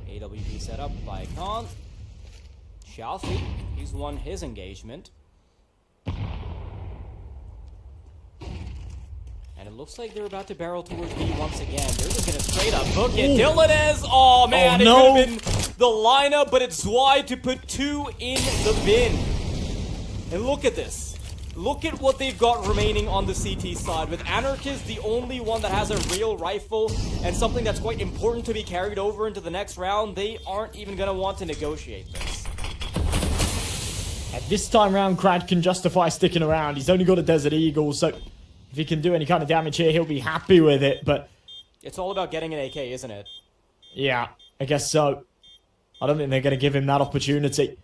Speaker 2: AWP set up by Khan. Xiaofi, he's won his engagement. And it looks like they're about to barrel towards B once again. They're just gonna straight up book it. Dylanez, oh man,
Speaker 1: no.
Speaker 2: It could have been the lineup, but it's Zwei to put 2 in the bin. And look at this. Look at what they've got remaining on the CT side. With Anarchist, the only one that has a real rifle and something that's quite important to be carried over into the next round, they aren't even gonna want to negotiate this.
Speaker 1: At this time round, Crad can justify sticking around. He's only got a Desert Eagle, so if he can do any kind of damage here, he'll be happy with it, but...
Speaker 2: It's all about getting an AK, isn't it?
Speaker 1: Yeah, I guess so. I don't think they're going to give him that opportunity.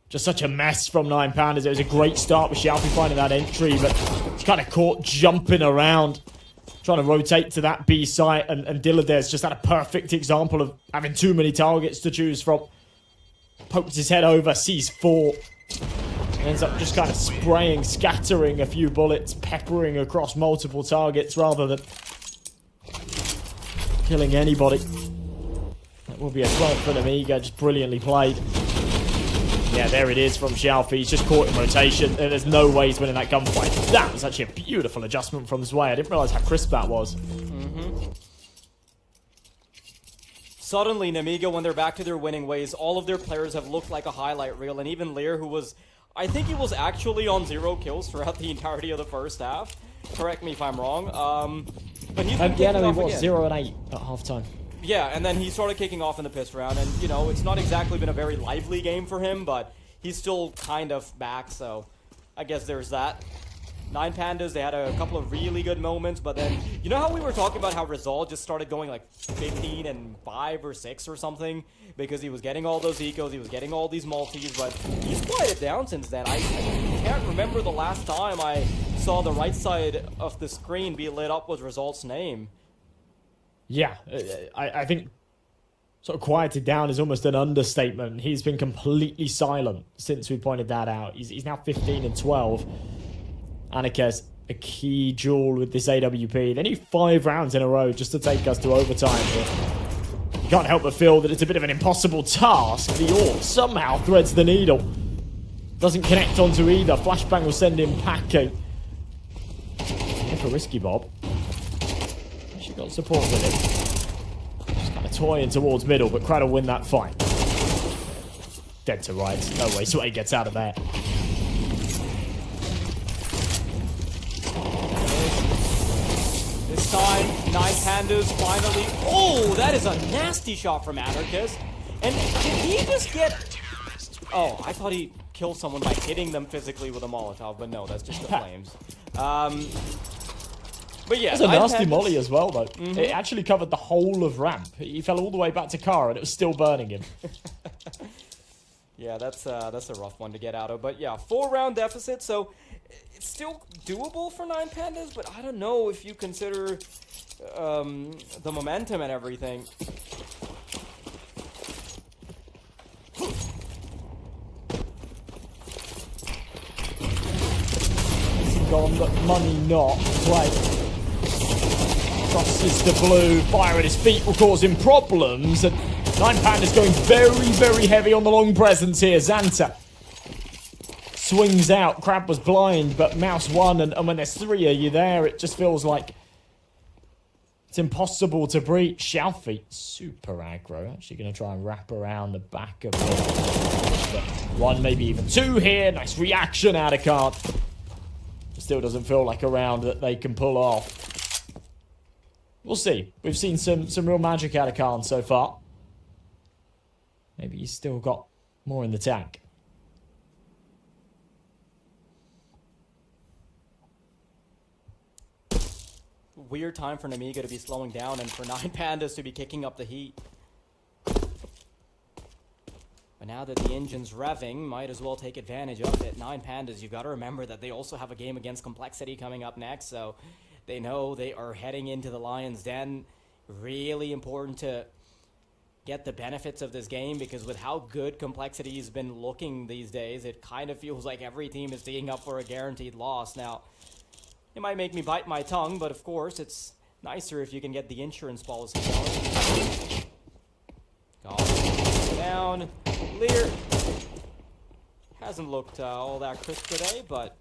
Speaker 1: Just such a mess from 9 Pandas. It was a great start with Xiaofi finding that entry, but he's kind of caught jumping around, trying to rotate to that B site, and Dilladez just had a perfect example of having too many targets to choose from. Pokes his head over, sees 4. Ends up just kind of spraying, scattering a few bullets, peppering across multiple targets rather than killing anybody. That will be a 12 for Nemiga, just brilliantly played. Yeah, there it is from Xiaofi. He's just caught in rotation, and there's no way he's winning that gunfight. That was actually a beautiful adjustment from Zwei. I didn't realize how crisp that was.
Speaker 2: Suddenly, Nemiga, when they're back to their winning ways, all of their players have looked like a highlight reel, and even Lear, who was... I think he was actually on 0 kills throughout the entirety of the first half. Correct me if I'm wrong. But he's been kicking off again.
Speaker 1: 0 and 8 at halftime.
Speaker 2: Yeah, and then he started kicking off in the piss round, and, you know, it's not exactly been a very lively game for him, but he's still kind of back, so I guess there's that. 9 Pandas, they had a couple of really good moments, but then, you know how we were talking about how Rizal just started going like 15 and 5 or 6 or something? Because he was getting all those ecos, he was getting all these multis, but he's quieted down since then. I can't remember the last time I saw the right side of the screen be lit up with Rizal's name.
Speaker 1: Yeah, I think sort of quieted down is almost an understatement. He's been completely silent since we pointed that out. He's now 15 and 12. Anika's a key jewel with this AWP. They need 5 rounds in a row just to take us to overtime here. You can't help but feel that it's a bit of an impossible task. The AWP somehow threads the needle. Doesn't connect onto either. Flashbang will send him packing. Here for Risky Bob. She got support with him. Just kind of toying towards middle, but Crad will win that fight. Dead to rights. No way Sway gets out of there.
Speaker 2: This time, 9 Pandas finally... Oh, that is a nasty shot from Anarchist. And did he just get... Oh, I thought he killed someone by hitting them physically with a Molotov, but no, that's just the flames. But yeah,
Speaker 1: it was a nasty molly as well, though. It actually covered the whole of ramp. He fell all the way back to car, and it was still burning him.
Speaker 2: Yeah, that's a rough one to get out of. But yeah, 4-round deficit, so it's still doable for 9 Pandas, but I don't know if you consider the momentum and everything.
Speaker 1: Gone, but money not. Play. Crosses to blue. Fire at his feet will cause him problems. And 9 Pandas going very, very heavy on the long presence here. Xanta swings out. Crab was blind, but Mouse won. And when there's 3 of you there, it just feels like it's impossible to breach. Xiaofi, super aggro. Actually going to try and wrap around the back of it. 1, maybe even 2 here. Nice reaction out of card. Still doesn't feel like a round that they can pull off. We'll see. We've seen some real magic out of Khan so far. Maybe he's still got more in the tank.
Speaker 2: Weird time for Nemiga to be slowing down and for 9 Pandas to be kicking up the heat. But now that the engine's revving, might as well take advantage of it. 9 Pandas, you've got to remember that they also have a game against Complexity coming up next, so they know they are heading into the Lion's Den. Really important to get the benefits of this game, because with how good Complexity has been looking these days, it kind of feels like every team is teeing up for a guaranteed loss. Now, it might make me bite my tongue, but of course, it's nicer if you can get the insurance policy going. Down. Lear hasn't looked all that crisp today, but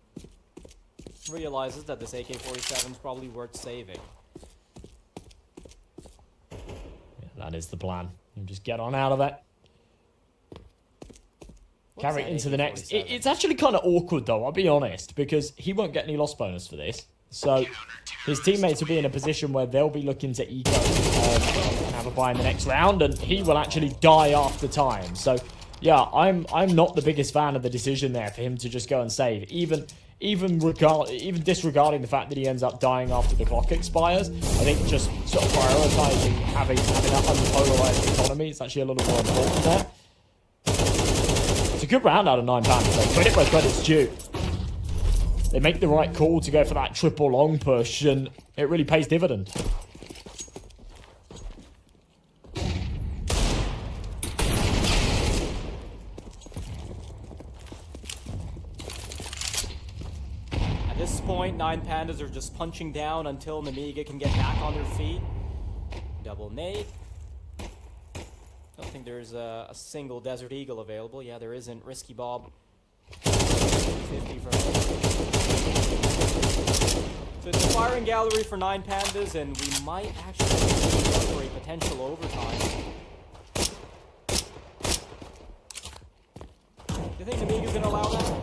Speaker 2: realizes that this AK-47 is probably worth saving.
Speaker 1: Yeah, that is the plan. You just get on out of it. Carry it into the next. It's actually kind of awkward, though, I'll be honest, because he won't get any loss bonus for this. So his teammates will be in a position where they'll be looking to eco and have a buy in the next round, and he will actually die after time. So yeah, I'm not the biggest fan of the decision there for him to just go and save, even disregarding the fact that he ends up dying after the clock expires. I think just sort of prioritizing having that unpolarized economy is actually a little more important there. It's a good round out of 9 Pandas, though. Credit where credit's due. They make the right call to go for that triple long push, and it really pays dividend.
Speaker 2: At this point, 9 Pandas are just punching down until Nemiga can get back on their feet. Double nade. Don't think there's a single Desert Eagle available. Yeah, there isn't. Risky Bob. 50 from him. So it's a firing gallery for 9 Pandas, and we might actually go for a potential overtime. Do you think Nemiga's going to allow that?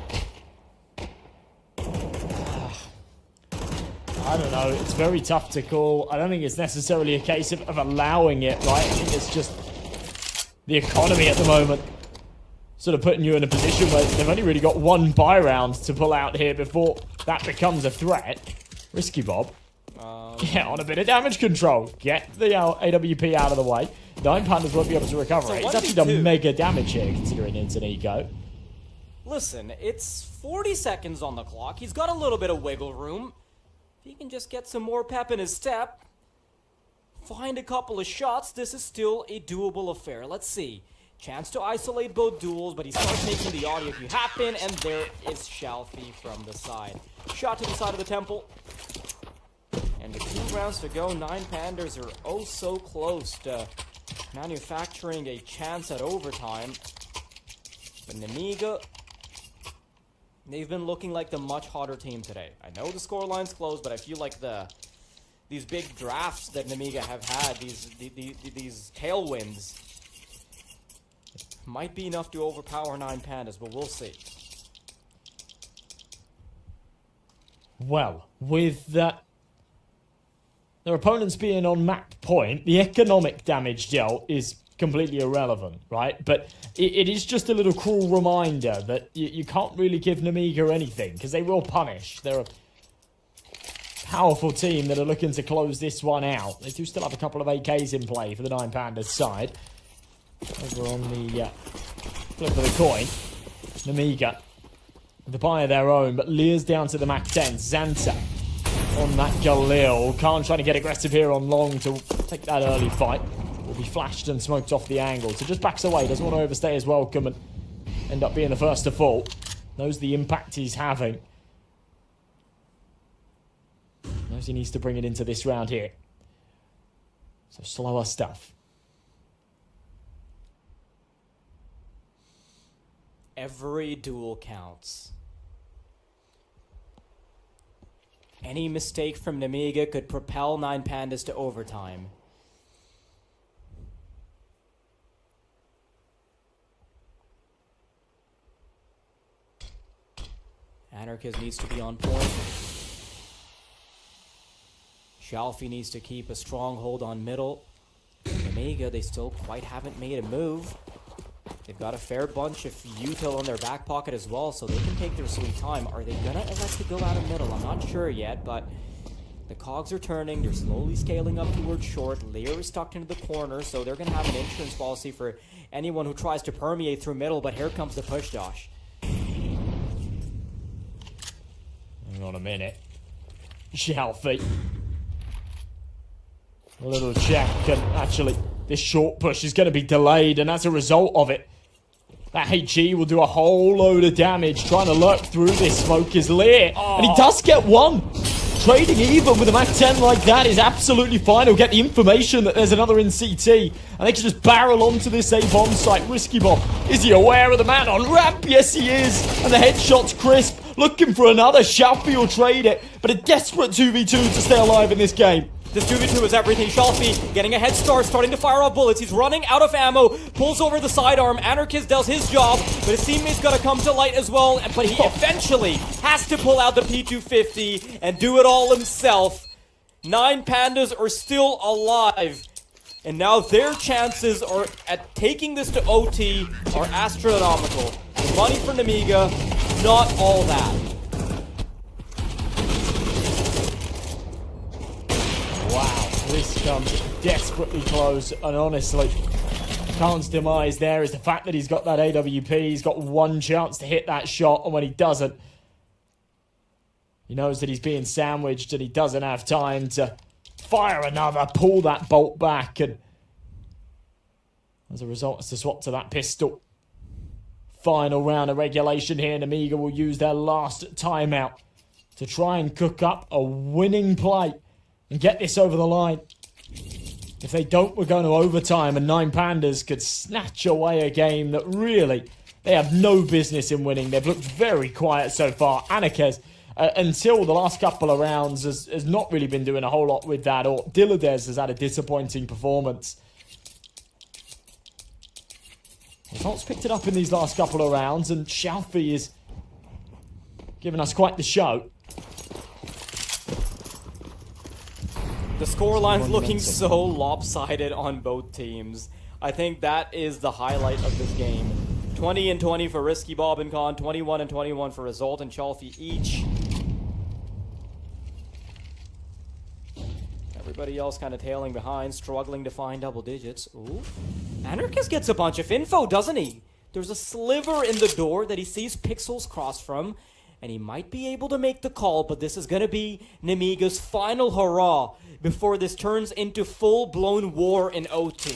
Speaker 1: I don't know. It's very tough to call. I don't think it's necessarily a case of allowing it, right? I think it's just the economy at the moment sort of putting you in a position where they've only really got one buy round to pull out here before that becomes a threat. Risky Bob. Yeah, on a bit of damage control. Get the AWP out of the way. 9 Pandas won't be able to recover it. He's actually done mega damage here, considering it's an eco.
Speaker 2: Listen, it's 40 seconds on the clock. He's got a little bit of wiggle room. If he can just get some more pep in his step, find a couple of shots, this is still a doable affair. Let's see. Chance to isolate both duels, but he starts making the audio cue happen, and there is Shalfie from the side. Shot to the side of the temple. And with 2 rounds to go, 9 Pandas are oh so close to manufacturing a chance at overtime. But Nemiga, they've been looking like the much hotter team today. I know the scoreline's close, but I feel like these big drafts that Nemiga have had, these tailwinds, might be enough to overpower 9 Pandas, but we'll see.
Speaker 1: Well, with their opponents being on map point, the economic damage dealt is completely irrelevant, right? But it is just a little cruel reminder that you can't really give Nemiga anything, because they will punish. They're a powerful team that are looking to close this one out. They do still have a couple of AKs in play for the 9 Pandas side. Over on the flip of the coin, Nemiga, the buy of their own, but Lear's down to the Mac 10. Xanta on that Galil. Khan trying to get aggressive here on long to take that early fight. Will be flashed and smoked off the angle. So just backs away, doesn't want to overstay his welcome and end up being the first to fall. Knows the impact he's having. Knows he needs to bring it into this round here. So slower stuff.
Speaker 2: Every duel counts. Any mistake from Nemiga could propel 9 Pandas to overtime. Anarchist needs to be on point. Shalfie needs to keep a strong hold on middle. Nemiga, they still quite haven't made a move. They've got a fair bunch of util in their back pocket as well, so they can take their sweet time. Are they gonna elect to go out of middle? I'm not sure yet, but the cogs are turning. They're slowly scaling up towards short. Lear is tucked into the corner, so they're gonna have an insurance policy for anyone who tries to permeate through middle, but here comes the push, Josh.
Speaker 1: Hang on a minute. Shalfie. A little check and actually this short push is going to be delayed, and as a result of it, that HE will do a whole load of damage trying to lurk through this. Smoke is lit, and he does get one. Trading even with a MAC-10 like that is absolutely fine. He'll get the information that there's another in CT, and they can just barrel onto this A-bomb site. Risky Bob, is he aware of the man on ramp? Yes, he is, and the headshot's crisp. Looking for another. Shalfie will trade it, but a desperate 2v2 to stay alive in this game.
Speaker 2: This 2v2 is everything. Shalfie getting a head start, starting to fire off bullets. He's running out of ammo, pulls over the sidearm. Anarchist does his job, but his teammate's gonna come to light as well. But he eventually has to pull out the P250 and do it all himself. 9 Pandas are still alive, and now their chances are at taking this to OT are astronomical. The money for Nemiga, not all that.
Speaker 1: Wow, this comes desperately close, and honestly, Khan's demise there is the fact that he's got that AWP. He's got one chance to hit that shot, and when he doesn't, he knows that he's being sandwiched, and he doesn't have time to fire another, pull that bolt back, and as a result, it's to swap to that pistol. Final round of regulation here. Nemiga will use their last timeout to try and cook up a winning play and get this over the line. If they don't, we're going to overtime, and 9 Pandas could snatch away a game that really they have no business in winning. They've looked very quiet so far. Anarchist, until the last couple of rounds, has not really been doing a whole lot with that, or Dilladez has had a disappointing performance. Results picked it up in these last couple of rounds, and Shalfie is giving us quite the show.
Speaker 2: The scoreline's looking so lopsided on both teams. I think that is the highlight of this game. 20-20 for Risky Bob and Khan, 21-21 for Result and Shalfie each. Everybody else kind of tailing behind, struggling to find double digits. Ooh. Anarchist gets a bunch of info, doesn't he? There's a sliver in the door that he sees pixels cross from, and he might be able to make the call, but this is going to be Nemiga's final hurrah before this turns into full-blown war in OT.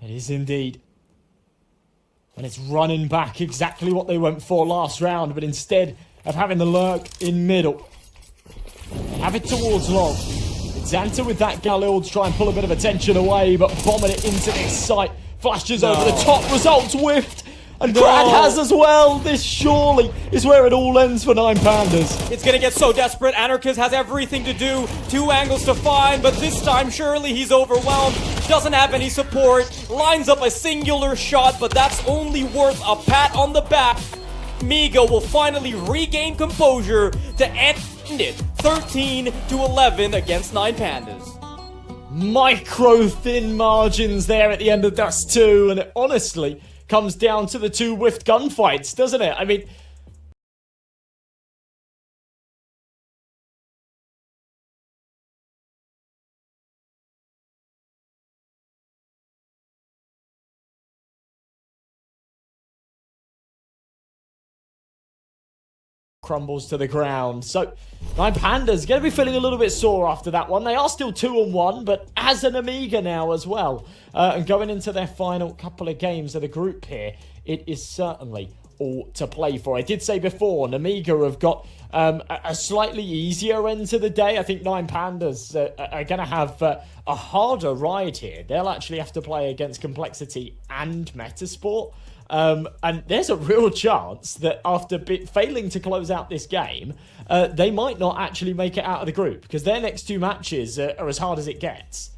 Speaker 1: It is indeed. And it's running back exactly what they went for last round, but instead of having the lurk in middle, have it towards long. Xanta with that Galil to try and pull a bit of attention away, but bombing it into this site. Flashes over the top, Results whiffed, and Brad has as well. This surely is where it all ends for 9 Pandas.
Speaker 2: It's gonna get so desperate. Anarchist has everything to do, 2 angles to find, but this time surely he's overwhelmed. Doesn't have any support, lines up a singular shot, but that's only worth a pat on the back. Nemiga will finally regain composure to end it 13-11 against 9 Pandas.
Speaker 1: Micro thin margins there at the end of Dust 2, and it honestly comes down to the 2 whiffed gunfights, doesn't it? I mean, crumbles to the ground. So 9 Pandas going to be feeling a little bit sore after that one. They are still 2-1, but as an Nemiga now as well. And going into their final couple of games of the group here, it is certainly all to play for. I did say before, Nemiga have got a slightly easier end to the day. I think 9 Pandas are going to have a harder ride here. They'll actually have to play against Complexity and Metasport. And there's a real chance that after failing to close out this game, they might not actually make it out of the group, because their next 2 matches are as hard as it gets.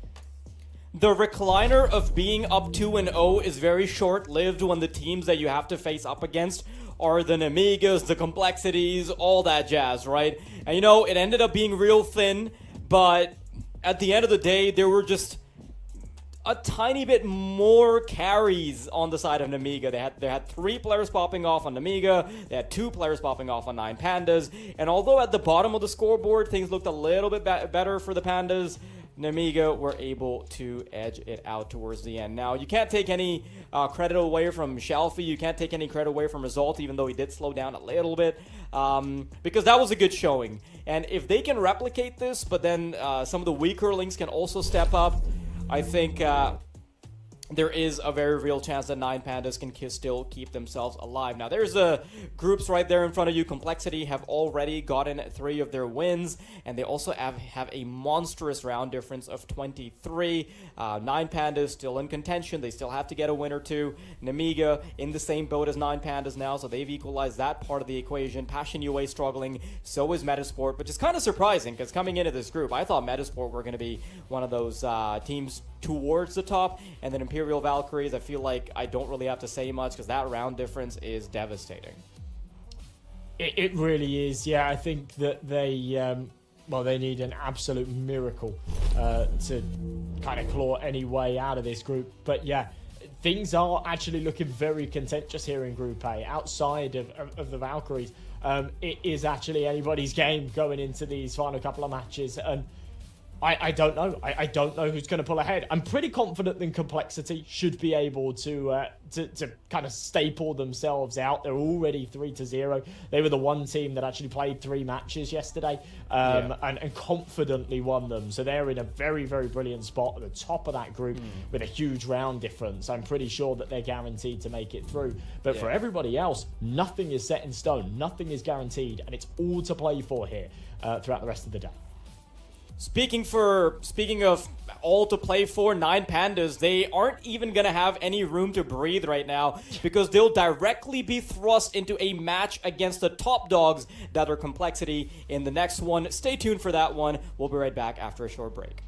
Speaker 2: The recliner of being up 2-0 is very short-lived when the teams that you have to face up against are the Nemigas, the Complexities, all that jazz, right? And you know, it ended up being real thin, but at the end of the day, there were just a tiny bit more carries on the side of Nemiga. They had 3 players popping off on Nemiga, they had 2 players popping off on 9 Pandas, and although at the bottom of the scoreboard things looked a little bit better for the Pandas, Nemiga were able to edge it out towards the end. Now, you can't take any credit away from Shelfie. You can't take any credit away from Result, even though he did slow down a little bit, because that was a good showing. And if they can replicate this, but then some of the weaker links can also step up, I think there is a very real chance that 9 Pandas can still keep themselves alive. Now, there's groups right there in front of you. Complexity have already gotten 3 of their wins, and they also have a monstrous round difference of 23. 9 Pandas still in contention. They still have to get a win or 2. Nemiga in the same boat as 9 Pandas now, so they've equalized that part of the equation. Passion UA struggling, so is Metasport, which is kind of surprising, because coming into this group, I thought Metasport were going to be one of those teams towards the top, and then Imperial Valkyries, I feel like I don't really have to say much because that round difference is devastating.
Speaker 1: It really is, yeah. I think that they they need an absolute miracle to kind of claw any way out of this group. But yeah, things are actually looking very contentious here in Group A. Outside of the Valkyries, it is actually anybody's game going into these final couple of matches, and I don't know. I don't know who's going to pull ahead. I'm pretty confident that Complexity should be able to kind of staple themselves out. They're already 3-0. They were the one team that actually played 3 matches yesterday and confidently won them. So they're in a very, very brilliant spot at the top of that group with a huge round difference. I'm pretty sure that they're guaranteed to make it through. But for everybody else, nothing is set in stone. Nothing is guaranteed. And it's all to play for here throughout the rest of the day.
Speaker 2: Speaking of all to play for, 9 Pandas, they aren't even going to have any room to breathe right now because they'll directly be thrust into a match against the top dogs that are Complexity in the next one. Stay tuned for that one. We'll be right back after a short break.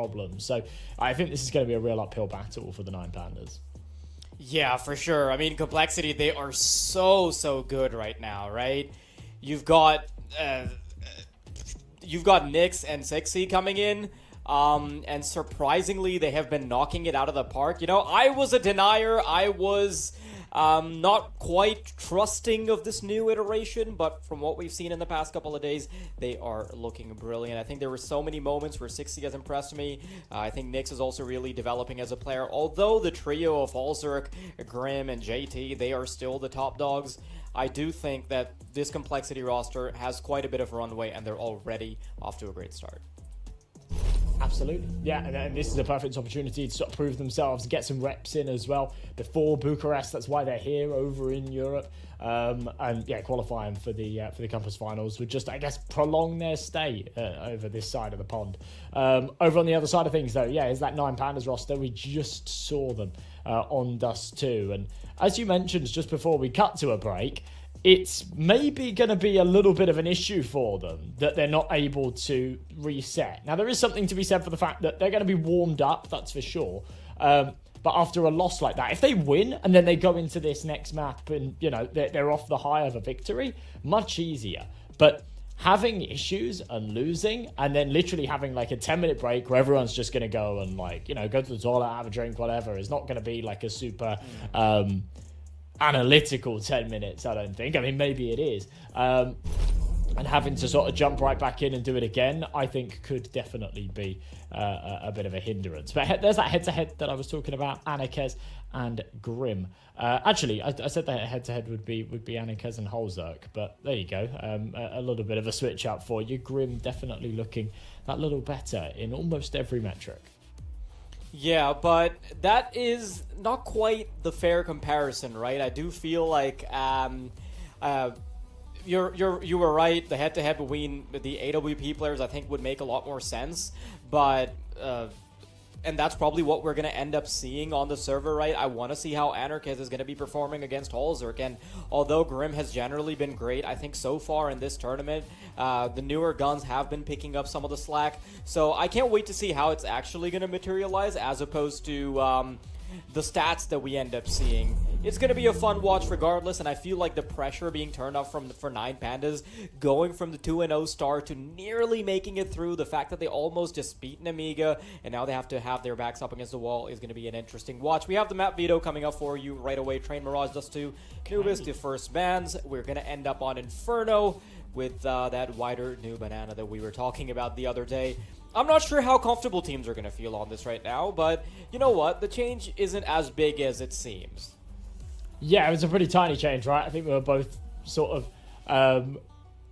Speaker 1: problems. So I think this is going to be a real uphill battle for the Nine Pandas.
Speaker 2: Yeah, for sure. I mean, Complexity, they are so good right now, right? You've got Nyx and Sixy coming in, and surprisingly, they have been knocking it out of the park. You know, I was a denier. I was not quite trusting of this new iteration, but from what we've seen in the past couple of days, they are looking brilliant. I think there were so many moments where Sixy has impressed me. I think Nyx is also really developing as a player. Although the trio of Halzerk, Grim, and JT, they are still the top dogs, I do think that this Complexity roster has quite a bit of runway, and they're already off to a great start.
Speaker 1: Absolutely. Yeah, and this is a perfect opportunity to sort of prove themselves, get some reps in as well before Bucharest. That's why they're here over in Europe. And yeah, qualifying for the Compass Finals would just, I guess, prolong their stay over this side of the pond. Over on the other side of things, though, yeah, is that Nine Pandas roster. We just saw them on Dust 2. And as you mentioned just before we cut to a break, it's maybe going to be a little bit of an issue for them that they're not able to reset. Now, there is something to be said for the fact that they're going to be warmed up, that's for sure. But after a loss like that, if they win and then they go into this next map and, you know, they're off the high of a victory, much easier. But having issues and losing and then literally having like a 10-minute break where everyone's just going to go and, like, you know, go to the toilet, have a drink, whatever, is not going to be like a super analytical 10 minutes, I don't think. I mean, maybe it is. And having to sort of jump right back in and do it again, I think could definitely be a bit of a hindrance. But there's that head-to-head that I was talking about, Anarkez and Grim. Actually, I said that head-to-head would be Anarkez and Halzerk, but there you go. A little bit of a switch up for you. Grim definitely looking that little better in almost every metric.
Speaker 2: Yeah, but that is not quite the fair comparison, right? I do feel like you were right. The head-to-head between the AWP players, I think, would make a lot more sense. But and that's probably what we're going to end up seeing on the server, right? I want to see how Anarkez is going to be performing against Halzerk. And although Grim has generally been great, I think so far in this tournament, the newer guns have been picking up some of the slack. So I can't wait to see how it's actually going to materialize as opposed to the stats that we end up seeing. It's going to be a fun watch regardless, and I feel like the pressure being turned up for Nine Pandas, going from the 2-0 start to nearly making it through, the fact that they almost just beat Nemiga, and now they have to have their backs up against the wall, is going to be an interesting watch. We have the map veto coming up for you right away. Train Mirage, Dust 2, Nubis, the first bans. We're going to end up on Inferno with that wider new banana that we were talking about the other day. I'm not sure how comfortable teams are going to feel on this right now, but you know what? The change isn't as big as it seems.
Speaker 1: Yeah, it was a pretty tiny change, right? I think we were both sort of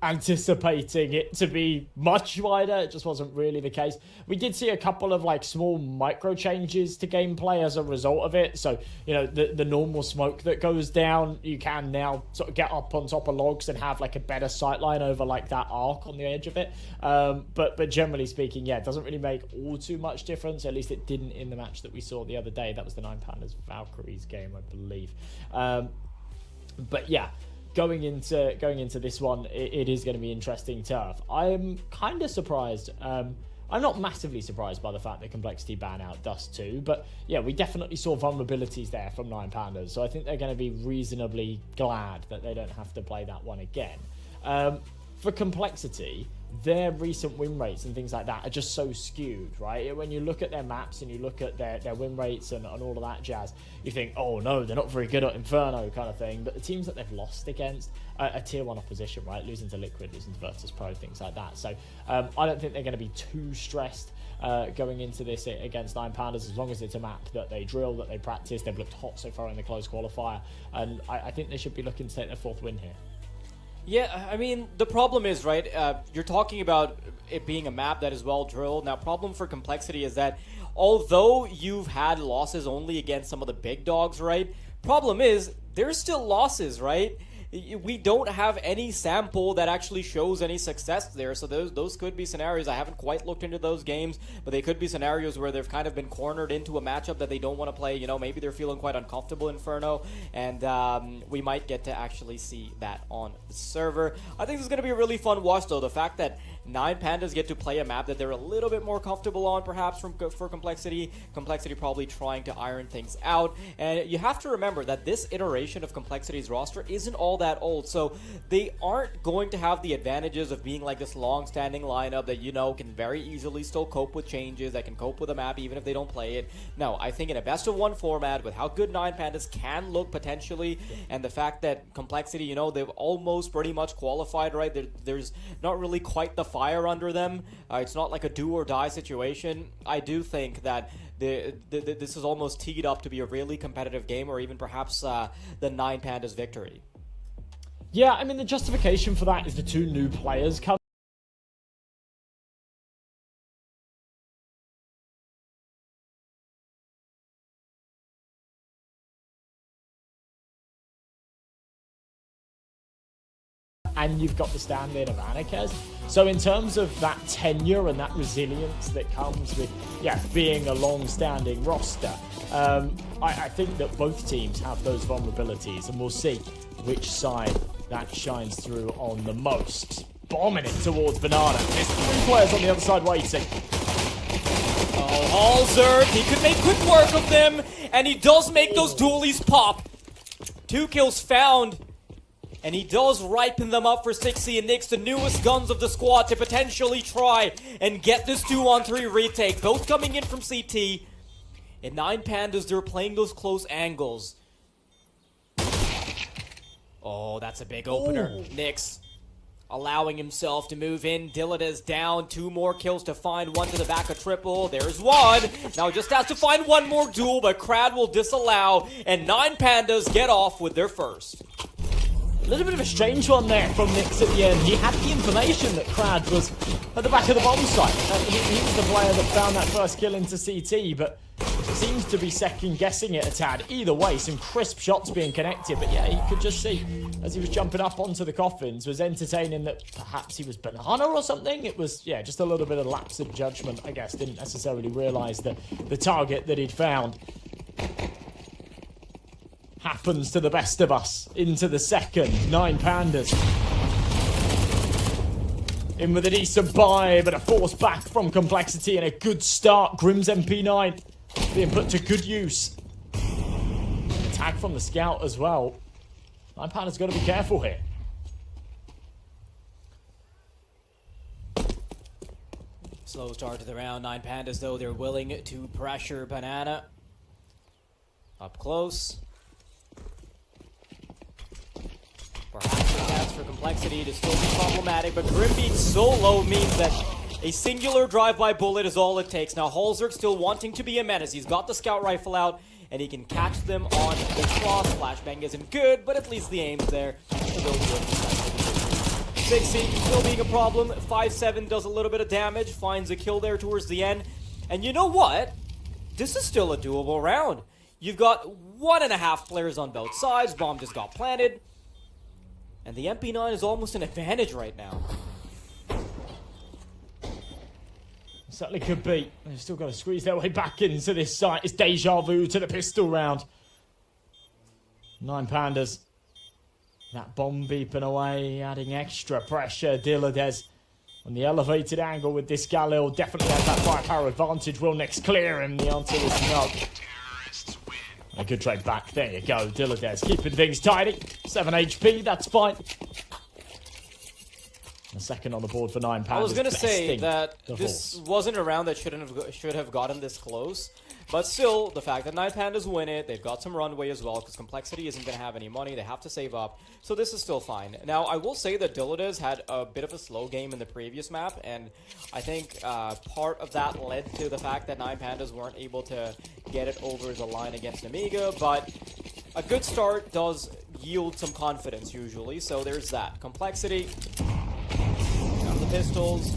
Speaker 1: anticipating it to be much wider. It just wasn't really the case. We did see a couple of like small micro changes to gameplay as a result of it. So, you know, the normal smoke that goes down, you can now sort of get up on top of logs and have like a better sightline over like that arc on the edge of it. But generally speaking, yeah, it doesn't really make all too much difference. At least it didn't in the match that we saw the other day. That was the Nine Pandas Valkyries game, I believe. But yeah, going into this one, it is going to be interesting turf. I'm kind of surprised. I'm not massively surprised by the fact that Complexity ban out Dust 2, but yeah, we definitely saw vulnerabilities there from Nine Pandas, so I think they're going to be reasonably glad that they don't have to play that one again. For Complexity, their recent win rates and things like that are just so skewed, right? When you look at their maps and you look at their win rates and all of that jazz, you think, oh no, they're not very good at Inferno kind of thing. But the teams that they've lost against are tier 1 opposition, right? Losing to Liquid, losing to Virtus Pro, things like that. So I don't think they're going to be too stressed going into this against Nine Pandas, as long as it's a map that they drill, that they practice. They've looked hot so far in the closed qualifier, and I think they should be looking to take their 4th win here.
Speaker 2: Yeah, I mean, the problem is, right, you're talking about it being a map that is well drilled. Now, problem for Complexity is that although you've had losses only against some of the big dogs, right, problem is there's still losses, right? We don't have any sample that actually shows any success there, so those could be scenarios. I haven't quite looked into those games, but they could be scenarios where they've kind of been cornered into a matchup that they don't want to play. You know, maybe they're feeling quite uncomfortable in Inferno, and we might get to actually see that on the server. I think this is going to be a really fun watch, though. The fact that 9 Pandas get to play a map that they're a little bit more comfortable on, perhaps, for Complexity. Complexity probably trying to iron things out. And you have to remember that this iteration of Complexity's roster isn't all that old, so they aren't going to have the advantages of being like this long-standing lineup that, you know, can very easily still cope with changes, that can cope with a map even if they don't play it. No, I think in a best-of-1 format, with how good 9 Pandas can look potentially, and the fact that Complexity, you know, they've almost pretty much qualified, right? There's not really quite the fire under them. It's not like a do-or-die situation. I do think that this is almost teed up to be a really competitive game, or even perhaps the 9 Pandas victory.
Speaker 1: Yeah, I mean, the justification for that is the 2 new players coming. And you've got the stand-in of Anarchez. So in terms of that tenure and that resilience that comes with, being a long-standing roster, I think that both teams have those vulnerabilities, and we'll see which side that shines through on the most. Bombing it towards Banana. There's 3 players on the other side waiting.
Speaker 2: Oh, Halzer, he could make quick work of them, and he does make those dualies pop. 2 kills found. And he does ripen them up for 6C and Nyx, the newest guns of the squad, to potentially try and get this 2-on-3 retake. Both coming in from CT. And 9 Pandas, they're playing those close angles. Oh, that's a big opener. Nyx allowing himself to move in. Dylan down. 2 more kills to find. 1 to the back of triple. There's 1. Now just has to find 1 more duel, but Krad will disallow. And 9 Pandas get off with their first.
Speaker 1: A little bit of a strange one there from Nyx at the end. He had the information that Krad was at the back of the bomb site. He was the player that found that first kill into CT, but seems to be second-guessing it a tad. Either way, some crisp shots being connected, but yeah, he could just see, as he was jumping up onto the coffins, was entertaining that perhaps he was Banana or something. It was, just a little bit of lapse of judgment, I guess. Didn't necessarily realise the target that he'd found. Happens to the best of us. Into the second. 9 Pandas. In with a decent buy, but a force back from Complexity and a good start. Grim's MP9 being put to good use. Tag from the scout as well. 9 Pandas got to be careful here.
Speaker 2: Slow start to the round. 9 Pandas, though, they're willing to pressure Banana. Up close. Perhaps the chance for Complexity to still be problematic, but Grim being so low means that a singular drive-by bullet is all it takes. Now, Halzerk still wanting to be a menace. He's got the scout rifle out, and he can catch them on the cross. Flashbang isn't good, but at least the aim's there. 6C still being a problem. 5-7 does a little bit of damage, finds a kill there towards the end. And you know what? This is still a doable round. You've got 1.5 players on both sides. Bomb just got planted. And the MP9 is almost an advantage right now.
Speaker 1: Certainly could be. They've still got to squeeze their way back into this site. It's deja vu to the pistol round. 9 Pandas. That bomb beeping away, adding extra pressure. Dilladez on the elevated angle with this Galil. Definitely has that firepower advantage. Will Nyx clear him? The answer is no. A good trade back. There you go. Dilladez keeping things tidy. 7 HP, that's fine. A second on the board for 9 Pandas.
Speaker 2: I was going to say that this wasn't a round that should have gotten this close. But still, the fact that 9 Pandas win it, they've got some runway as well, because Complexity isn't going to have any money. They have to save up. So this is still fine. Now, I will say that Dilladez had a bit of a slow game in the previous map, and I think part of that led to the fact that 9 Pandas weren't able to get it over the line against Nemiga, but a good start does yield some confidence usually, so there's that. Complexity, got the pistols.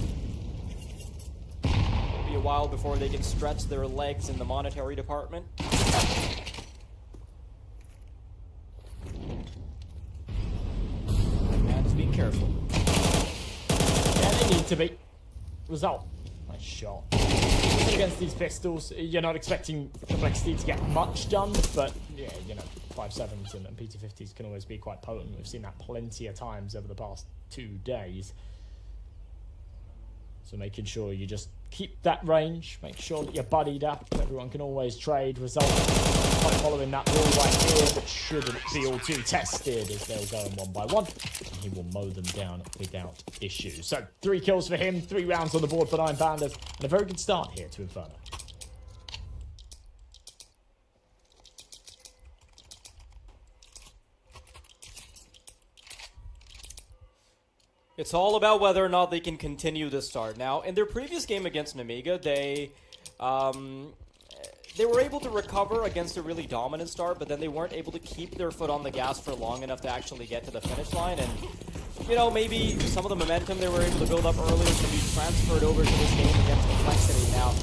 Speaker 2: A while before they can stretch their legs in the monetary department. And just being careful.
Speaker 1: Yeah, they need to be. Result. Nice shot. Against these pistols, you're not expecting Complexity to get much done, but yeah, 5.7s and PT50s can always be quite potent. We've seen that plenty of times over the past 2 days. So making sure you just keep that range, make sure that you're buddied up, everyone can always trade. Result by following that rule right here, but shouldn't feel too tested as they'll go in one by one. And he will mow them down without issue. So 3 kills for him, 3 rounds on the board for 9 Pandas, and a very good start here to Inferno.
Speaker 2: It's all about whether or not they can continue this start. Now, in their previous game against Nemiga, they were able to recover against a really dominant start, but then they weren't able to keep their foot on the gas for long enough to actually get to the finish line. And, you know, maybe some of the momentum they were able to build up earlier can be transferred over to this game against Complexity. Now,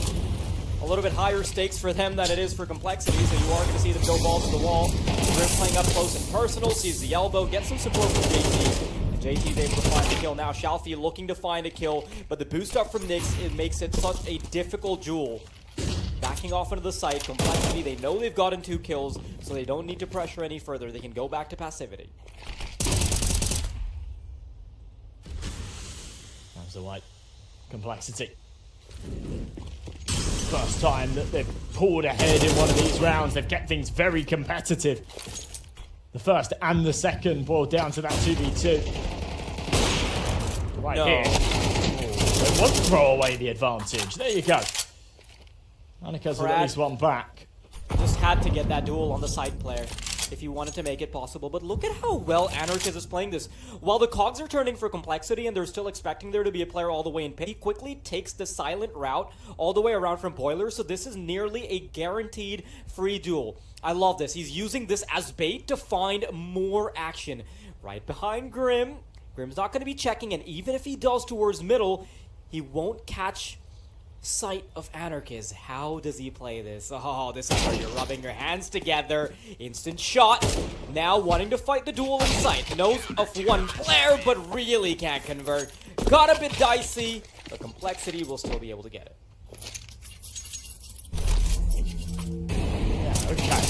Speaker 2: a little bit higher stakes for them than it is for Complexity, so you are going to see them go balls to the wall. They're playing up close and personal, sees the elbow, gets some support from JT. JT's able to find the kill now. Shalfie looking to find a kill, but the boost up from Nyx, it makes it such a difficult duel. Backing off into the site, Complexity, they know they've gotten 2 kills, so they don't need to pressure any further. They can go back to passivity.
Speaker 1: That's the white Complexity. First time that they've pulled ahead in one of these rounds. They've kept things very competitive. The first and the second boiled down to that 2v2. Right here. They won't throw away the advantage. There you go. Annika's with at least one back.
Speaker 2: Just had to get that duel on the side player if he wanted to make it possible. But look at how well Anarchist is playing this. While the cogs are turning for Complexity and they're still expecting there to be a player all the way in pit, he quickly takes the silent route all the way around from Boiler. So this is nearly a guaranteed free duel. I love this. He's using this as bait to find more action. Right behind Grim. Grim's not going to be checking, and even if he does towards middle, he won't catch sight of Anarchist. How does he play this? Oh, this is where you're rubbing your hands together. Instant shot. Now wanting to fight the duel in sight. Knows of one player, but really can't convert. Got a bit dicey, but Complexity will still be able to get it.
Speaker 1: Okay,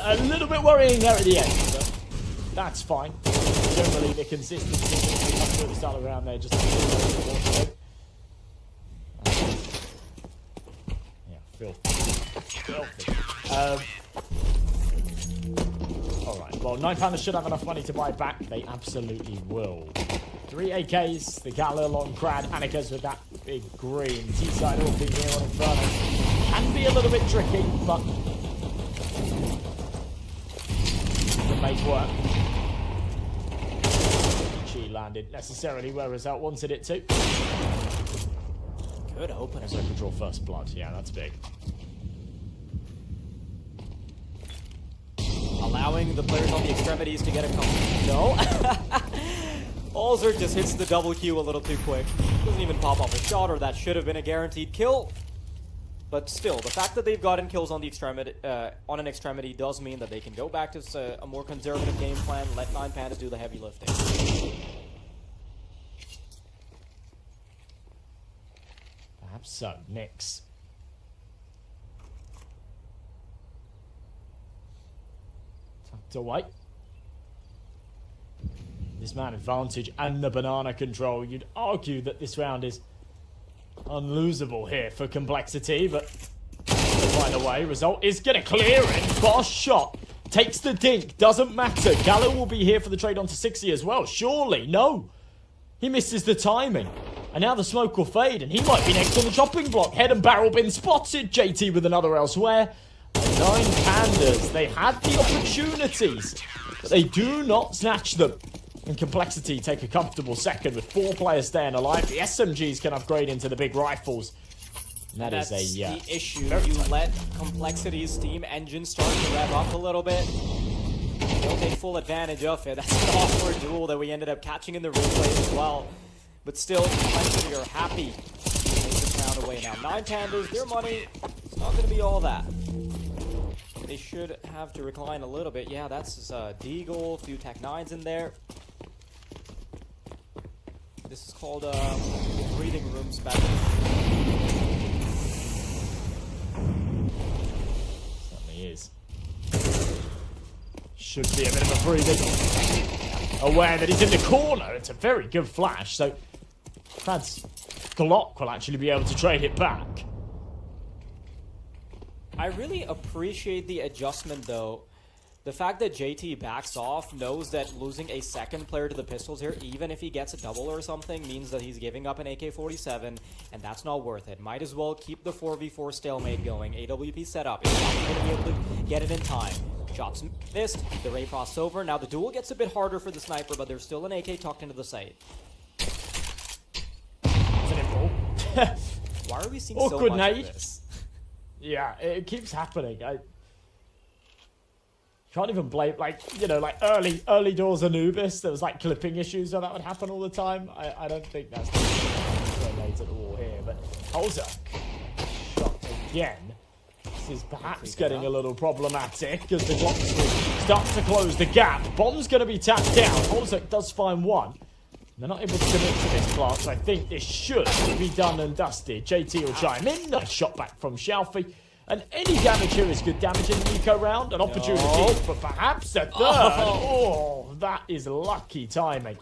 Speaker 1: a little bit worrying there at the end, but that's fine. Generally, the consistency that comes through the style around there just filthy. Alright, well, 9 Pandas should have enough money to buy back. They absolutely will. 3 AKs, the YaLLa long crad, Annika's with that big green. T-side all big here on Inferno. Can be a little bit tricky, but can make work. She landed necessarily where Result wanted it to.
Speaker 2: Good opener.
Speaker 1: So can draw first blood. Yeah, that's big.
Speaker 2: Allowing the players on the extremities to get a couple. No. Alzer just hits the double Q a little too quick. Doesn't even pop off a shot, or that should have been a guaranteed kill. But still, the fact that they've gotten kills on the extremity, on an extremity does mean that they can go back to a more conservative game plan, let 9 Pandas do the heavy lifting.
Speaker 1: Perhaps so. Nyx. Tucked away. This man advantage and the banana control. You'd argue that this round is unlosable here for Complexity, but by the way, Result is going to clear it. Fast shot. Takes the dink. Doesn't matter. YaLLa will be here for the trade on to 60 as well. Surely. No. He misses the timing. And now the smoke will fade, and he might be next on the chopping block. Head and barrel been spotted. JT with another elsewhere. 9 Pandas. They had the opportunities, but they do not snatch them. And Complexity take a comfortable second with 4 players staying alive. The SMGs can upgrade into the big rifles. And that's the
Speaker 2: issue. You let Complexity's steam engine start to rev up a little bit. They'll take full advantage of it. That's an awkward duel that we ended up catching in the replay as well. But still, Complexity are happy to take this round away now. 9 Pandas, their money, it's not going to be all that. They should have to recline a little bit. Yeah, that's Deagle, a few Tech 9s in there. This is called breathing room special.
Speaker 1: Certainly is. Should be a bit of a breathing. Aware that he's in the corner. It's a very good flash. So Krad's Glock will actually be able to trade it back.
Speaker 2: I really appreciate the adjustment, though. The fact that JT backs off, knows that losing a second player to the pistols here, even if he gets a double or something, means that he's giving up an AK-47, and that's not worth it. Might as well keep the 4v4 stalemate going. AWP setup. Is not going to be able to get it in time. Shots missed. The ray frosts over. Now the duel gets a bit harder for the sniper, but there's still an AK tucked into the site. Why are we seeing so much of this?
Speaker 1: Yeah, it keeps happening. I can't even blame, like, you know, like early doors Anubis. There was like clipping issues where that would happen all the time. I don't think that's related at all here. But Holzak shot again. This is perhaps getting a little problematic as the Glock starts to close the gap. Bomb's going to be tapped down. Holzak does find one. They're not able to commit to this plant, so I think this should be done and dusted. JT will chime in. Nice shot back from Shalfie. And any damage here is good damage in the eco round. An opportunity for perhaps a third. Oh, that is lucky timing.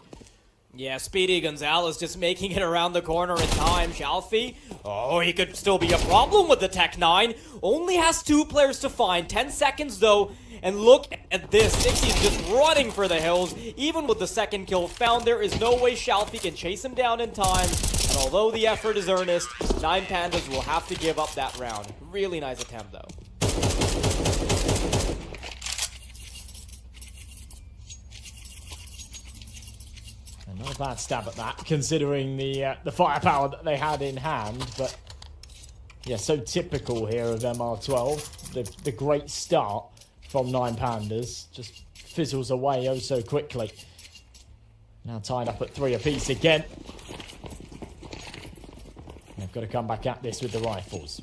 Speaker 2: Yeah, Speedy Gonzalez just making it around the corner in time. Shalfie, oh, he could still be a problem with the Tech 9. Only has 2 players to find. 10 seconds, though. And look at this. 60's just running for the hills. Even with the second kill found, there is no way Shalfie can chase him down in time. And although the effort is earnest, 9 Pandas will have to give up that round. Really nice attempt, though.
Speaker 1: Not a bad stab at that, considering the firepower that they had in hand. But yeah, so typical here of MR12. The great start from 9 Pandas just fizzles away oh so quickly. Now tied up at 3 apiece again. They've got to come back at this with the rifles.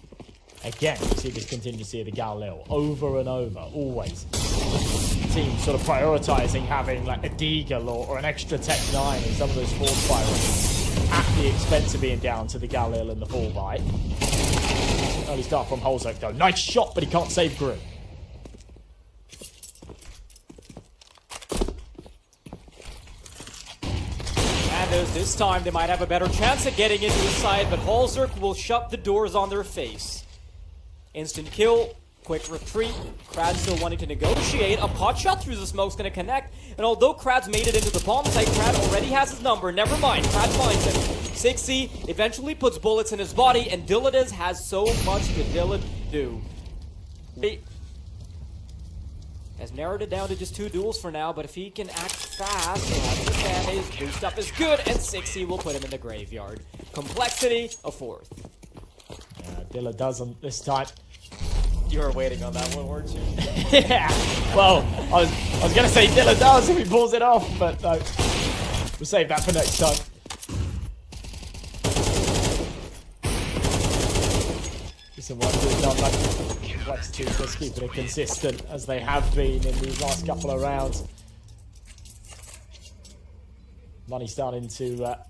Speaker 1: Again, you see this contingency of the YaLLa over and over, always. Team sort of prioritizing having like a Deagle or an extra Tech 9 in some of those forward firing at the expense of being down to the YaLLa and the full bite. Early start from Holzak though. Nice shot, but he can't save Grim.
Speaker 2: And this time they might have a better chance at getting into the side, but Holzak will shut the doors on their face. Instant kill, quick retreat. Krad still wanting to negotiate. A pot shot through the smoke's going to connect. And although Krad's made it into the bomb site, Krad already has his number. Never mind, Krad finds him. 6C eventually puts bullets in his body, and Dilladez has so much to Dillad do. He has narrowed it down to just 2 duels for now, but if he can act fast, he'll have the advantage. Boost up is good, and 6C will put him in the graveyard. Complexity, a 4th.
Speaker 1: Dilla doesn't this time.
Speaker 2: You were waiting on that one, weren't you?
Speaker 1: Yeah. Well, I was going to say Dilla does if he pulls it off, but no. We'll save that for next time. Listen, what we've done, like Complexity just keeping it consistent as they have been in these last couple of rounds. Money starting to, well,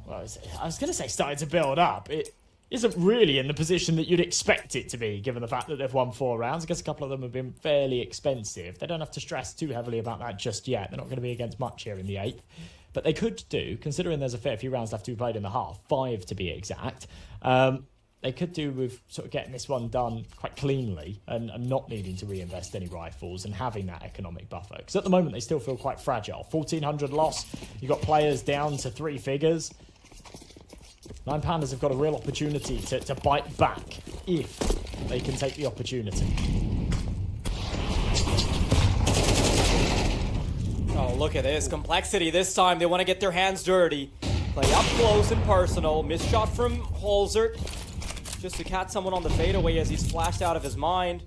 Speaker 1: I was going to say starting to build up. It isn't really in the position that you'd expect it to be, given the fact that they've won 4 rounds. I guess a couple of them have been fairly expensive. They don't have to stress too heavily about that just yet. They're not going to be against much here in the 8th. But they could do, considering there's a fair few rounds left to be played in the half, 5 to be exact. They could do with sort of getting this one done quite cleanly and not needing to reinvest any rifles and having that economic buffer. Because at the moment, they still feel quite fragile. 1,400 loss. You've got players down to 3 figures. 9 Pandas have got a real opportunity to bite back if they can take the opportunity.
Speaker 2: Oh, look at this. Complexity this time. They want to get their hands dirty. Play up close and personal. Missed shot from Holzak. Just to catch someone on the fadeaway as he's flashed out of his mind.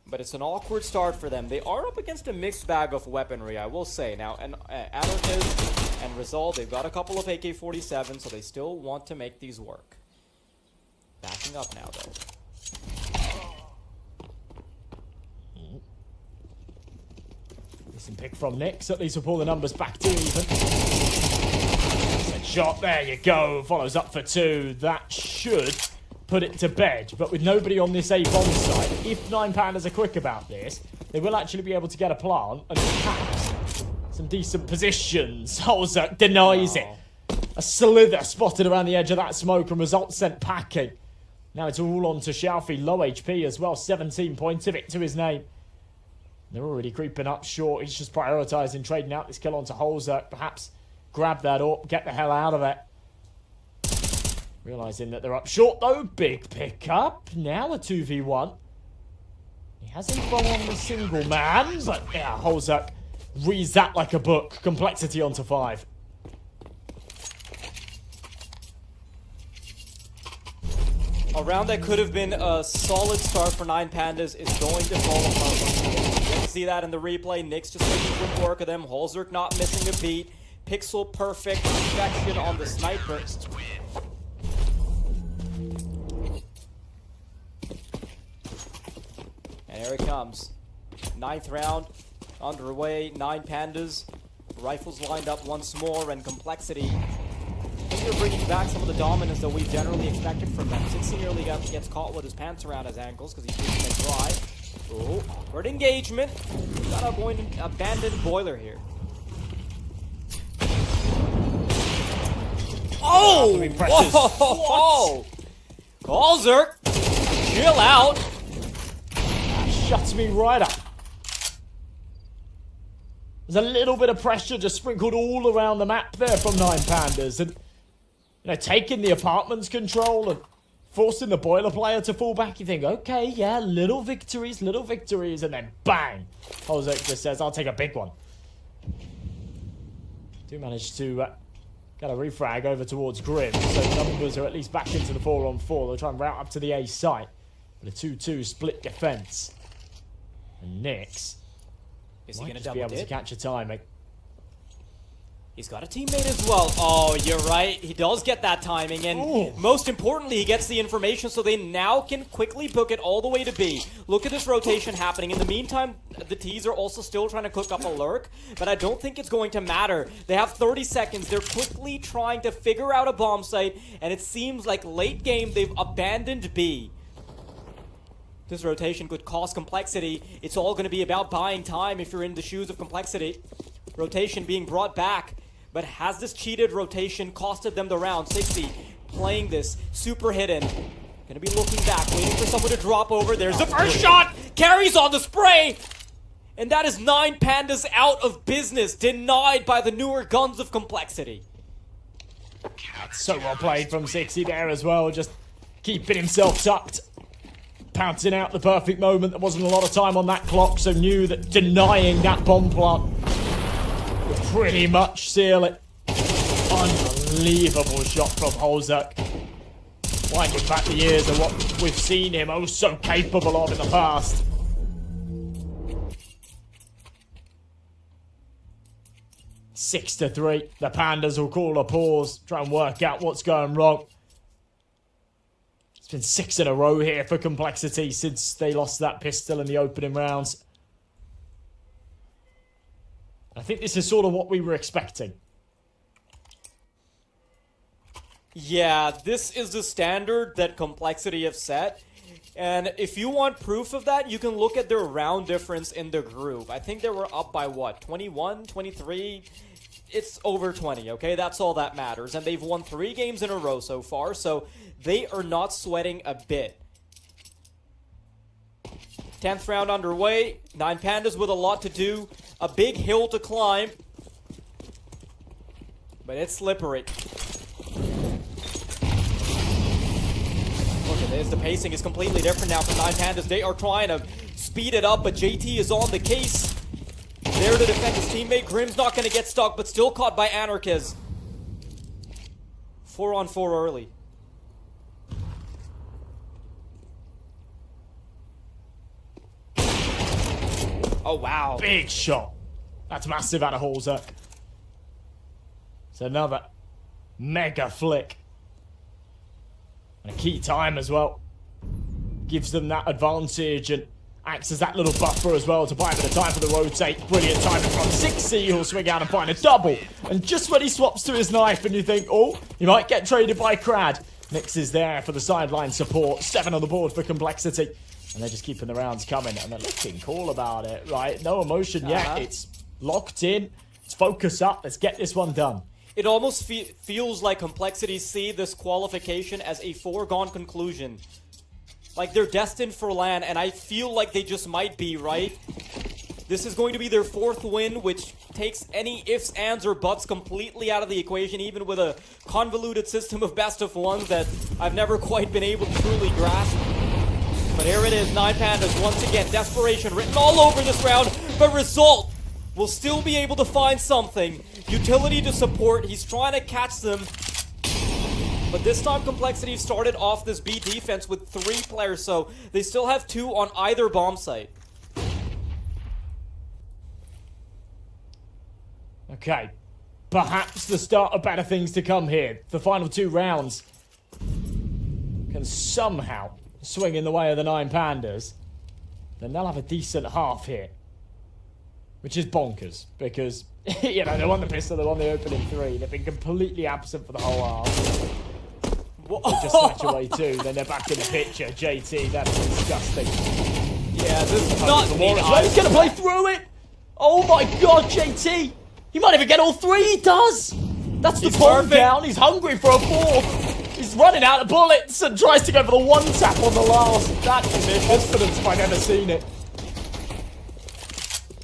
Speaker 2: But it's an awkward start for them. They are up against a mixed bag of weaponry, I will say. Now, Anarchist and Result, they've got a couple of AK-47, so they still want to make these work. Backing up now, though.
Speaker 1: Decent pick from Nix. At least we'll pull the numbers back to even. Shot, there you go. Follows up for 2. That should put it to bed. But with nobody on this A bomb site, if 9 Pandas are quick about this, they will actually be able to get a plant and perhaps some decent positions. Holzak denies it. A slither spotted around the edge of that smoke and results sent packing. Now it's all on to Xiaofi, low HP as well, 17 points of it to his name. They're already creeping up short. He's just prioritising trading out this kill onto Holzerk. Perhaps grab that up, get the hell out of it. Realising that they're up short though. Big pickup. Now a 2v1. He has info on the single man, but yeah, Holzerk reads that like a book. Complexity onto 5.
Speaker 2: A round that could have been a solid start for 9 Pandas is going to fall apart. You can see that in the replay. Nyx just making good work of them. Holzerk not missing a beat. Pixel perfect perfection on the sniper. And here it comes. 9th round underway. 9 Pandas. Rifles lined up once more, and Complexity. I think they're bringing back some of the dominance that we generally expected from them. 16 nearly gets caught with his pants around his ankles because he's pushing it dry. Oh, third engagement. Got an abandoned boiler here. Oh! Whoa! Holzerk, chill out.
Speaker 1: That shuts me right up. There's a little bit of pressure just sprinkled all around the map there from 9 Pandas. And you know, taking the apartment's control and forcing the boiler player to fall back, you think, okay, yeah, little victories, and then bang! Holzerk just says, I'll take a big one. Do manage to get a refrag over towards Grim, so numbers are at least back into the 4-on-4. They'll try and route up to the A site. But a 2-2 split defense. And Nyx
Speaker 2: is he
Speaker 1: might
Speaker 2: going to
Speaker 1: just be able to catch a timing.
Speaker 2: He's got a teammate as well. Oh, you're right. He does get that timing. And most importantly, he gets the information so they now can quickly book it all the way to B. Look at this rotation happening. In the meantime, the T's are also still trying to cook up a lurk, but I don't think it's going to matter. They have 30 seconds. They're quickly trying to figure out a bomb site, and it seems like late game they've abandoned B. This rotation could cost Complexity. It's all going to be about buying time if you're in the shoes of Complexity. Rotation being brought back. But has this cheated rotation costed them the round? 60 playing this super hidden. Gonna be looking back, waiting for someone to drop over. There's the first shot! Carries on the spray! And that is 9 Pandas out of business, denied by the newer guns of Complexity.
Speaker 1: That's so well played from 60 there as well, just keeping himself tucked. Pouncing out the perfect moment. There wasn't a lot of time on that clock, so knew that denying that bomb plant would pretty much seal it. Unbelievable shot from Holzerk. Winding back the years of what we've seen him oh so capable of in the past. Six to 3. The Pandas will call a pause, try and work out what's going wrong. It's been 6 in a row here for Complexity since they lost that pistol in the opening rounds. I think this is sort of what we were expecting.
Speaker 2: Yeah, this is the standard that Complexity have set. And if you want proof of that, you can look at their round difference in the group. I think they were up by what, 21, 23? It's over 20, okay? That's all that matters. And they've won 3 games in a row so far, so they are not sweating a bit. 10th round underway. 9 Pandas with a lot to do. A big hill to climb. But it's slippery. Look at this. The pacing is completely different now for 9 Pandas. They are trying to speed it up, but JT is on the case. There to defend his teammate. Grim's not going to get stuck, but still caught by Anarchiz. 4-on-4 early. Oh, wow.
Speaker 1: Big shot. That's massive out of Holzerk. It's another mega flick. And a key time as well. Gives them that advantage and acts as that little buffer as well to buy a bit of time for the rotate. Brilliant timing from 60. He'll swing out and find a double. And just when he swaps to his knife and you think, oh, he might get traded by Crad. Nyx is there for the sideline support. 7 on the board for Complexity. And they're just keeping the rounds coming. And they're looking cool about it, right? No emotion yet. It's locked in. Let's focus up. Let's get this one done.
Speaker 2: It almost feels like Complexity see this qualification as a foregone conclusion. Like they're destined for LAN, and I feel like they just might be, right? This is going to be their 4th win, which takes any ifs, ands, or buts completely out of the equation, even with a convoluted system of best-of-1s that I've never quite been able to truly grasp. But here it is, 9 Pandas, once again, desperation written all over this round, but Result will still be able to find something. Utility to support, he's trying to catch them. But this time Complexity started off this B defense with 3 players, so they still have 2 on either bomb site.
Speaker 1: Okay, perhaps the start of better things to come here. The final 2 rounds can somehow swing in the way of the 9 Pandas. Then they'll have a decent half here. Which is bonkers, because, you know, they won the pistol, they won the opening 3. They've been completely absent for the whole half. They just snatch away 2, then they're back in the picture. JT, that's disgusting.
Speaker 2: Yeah, this is not me.
Speaker 1: He's going to play through it! Oh my god, JT! He might even get all 3, he does! That's the bomb down, he's hungry for a 4th. He's running out of bullets and tries to go for the 1-tap on the last. That's confidence if I've ever seen it.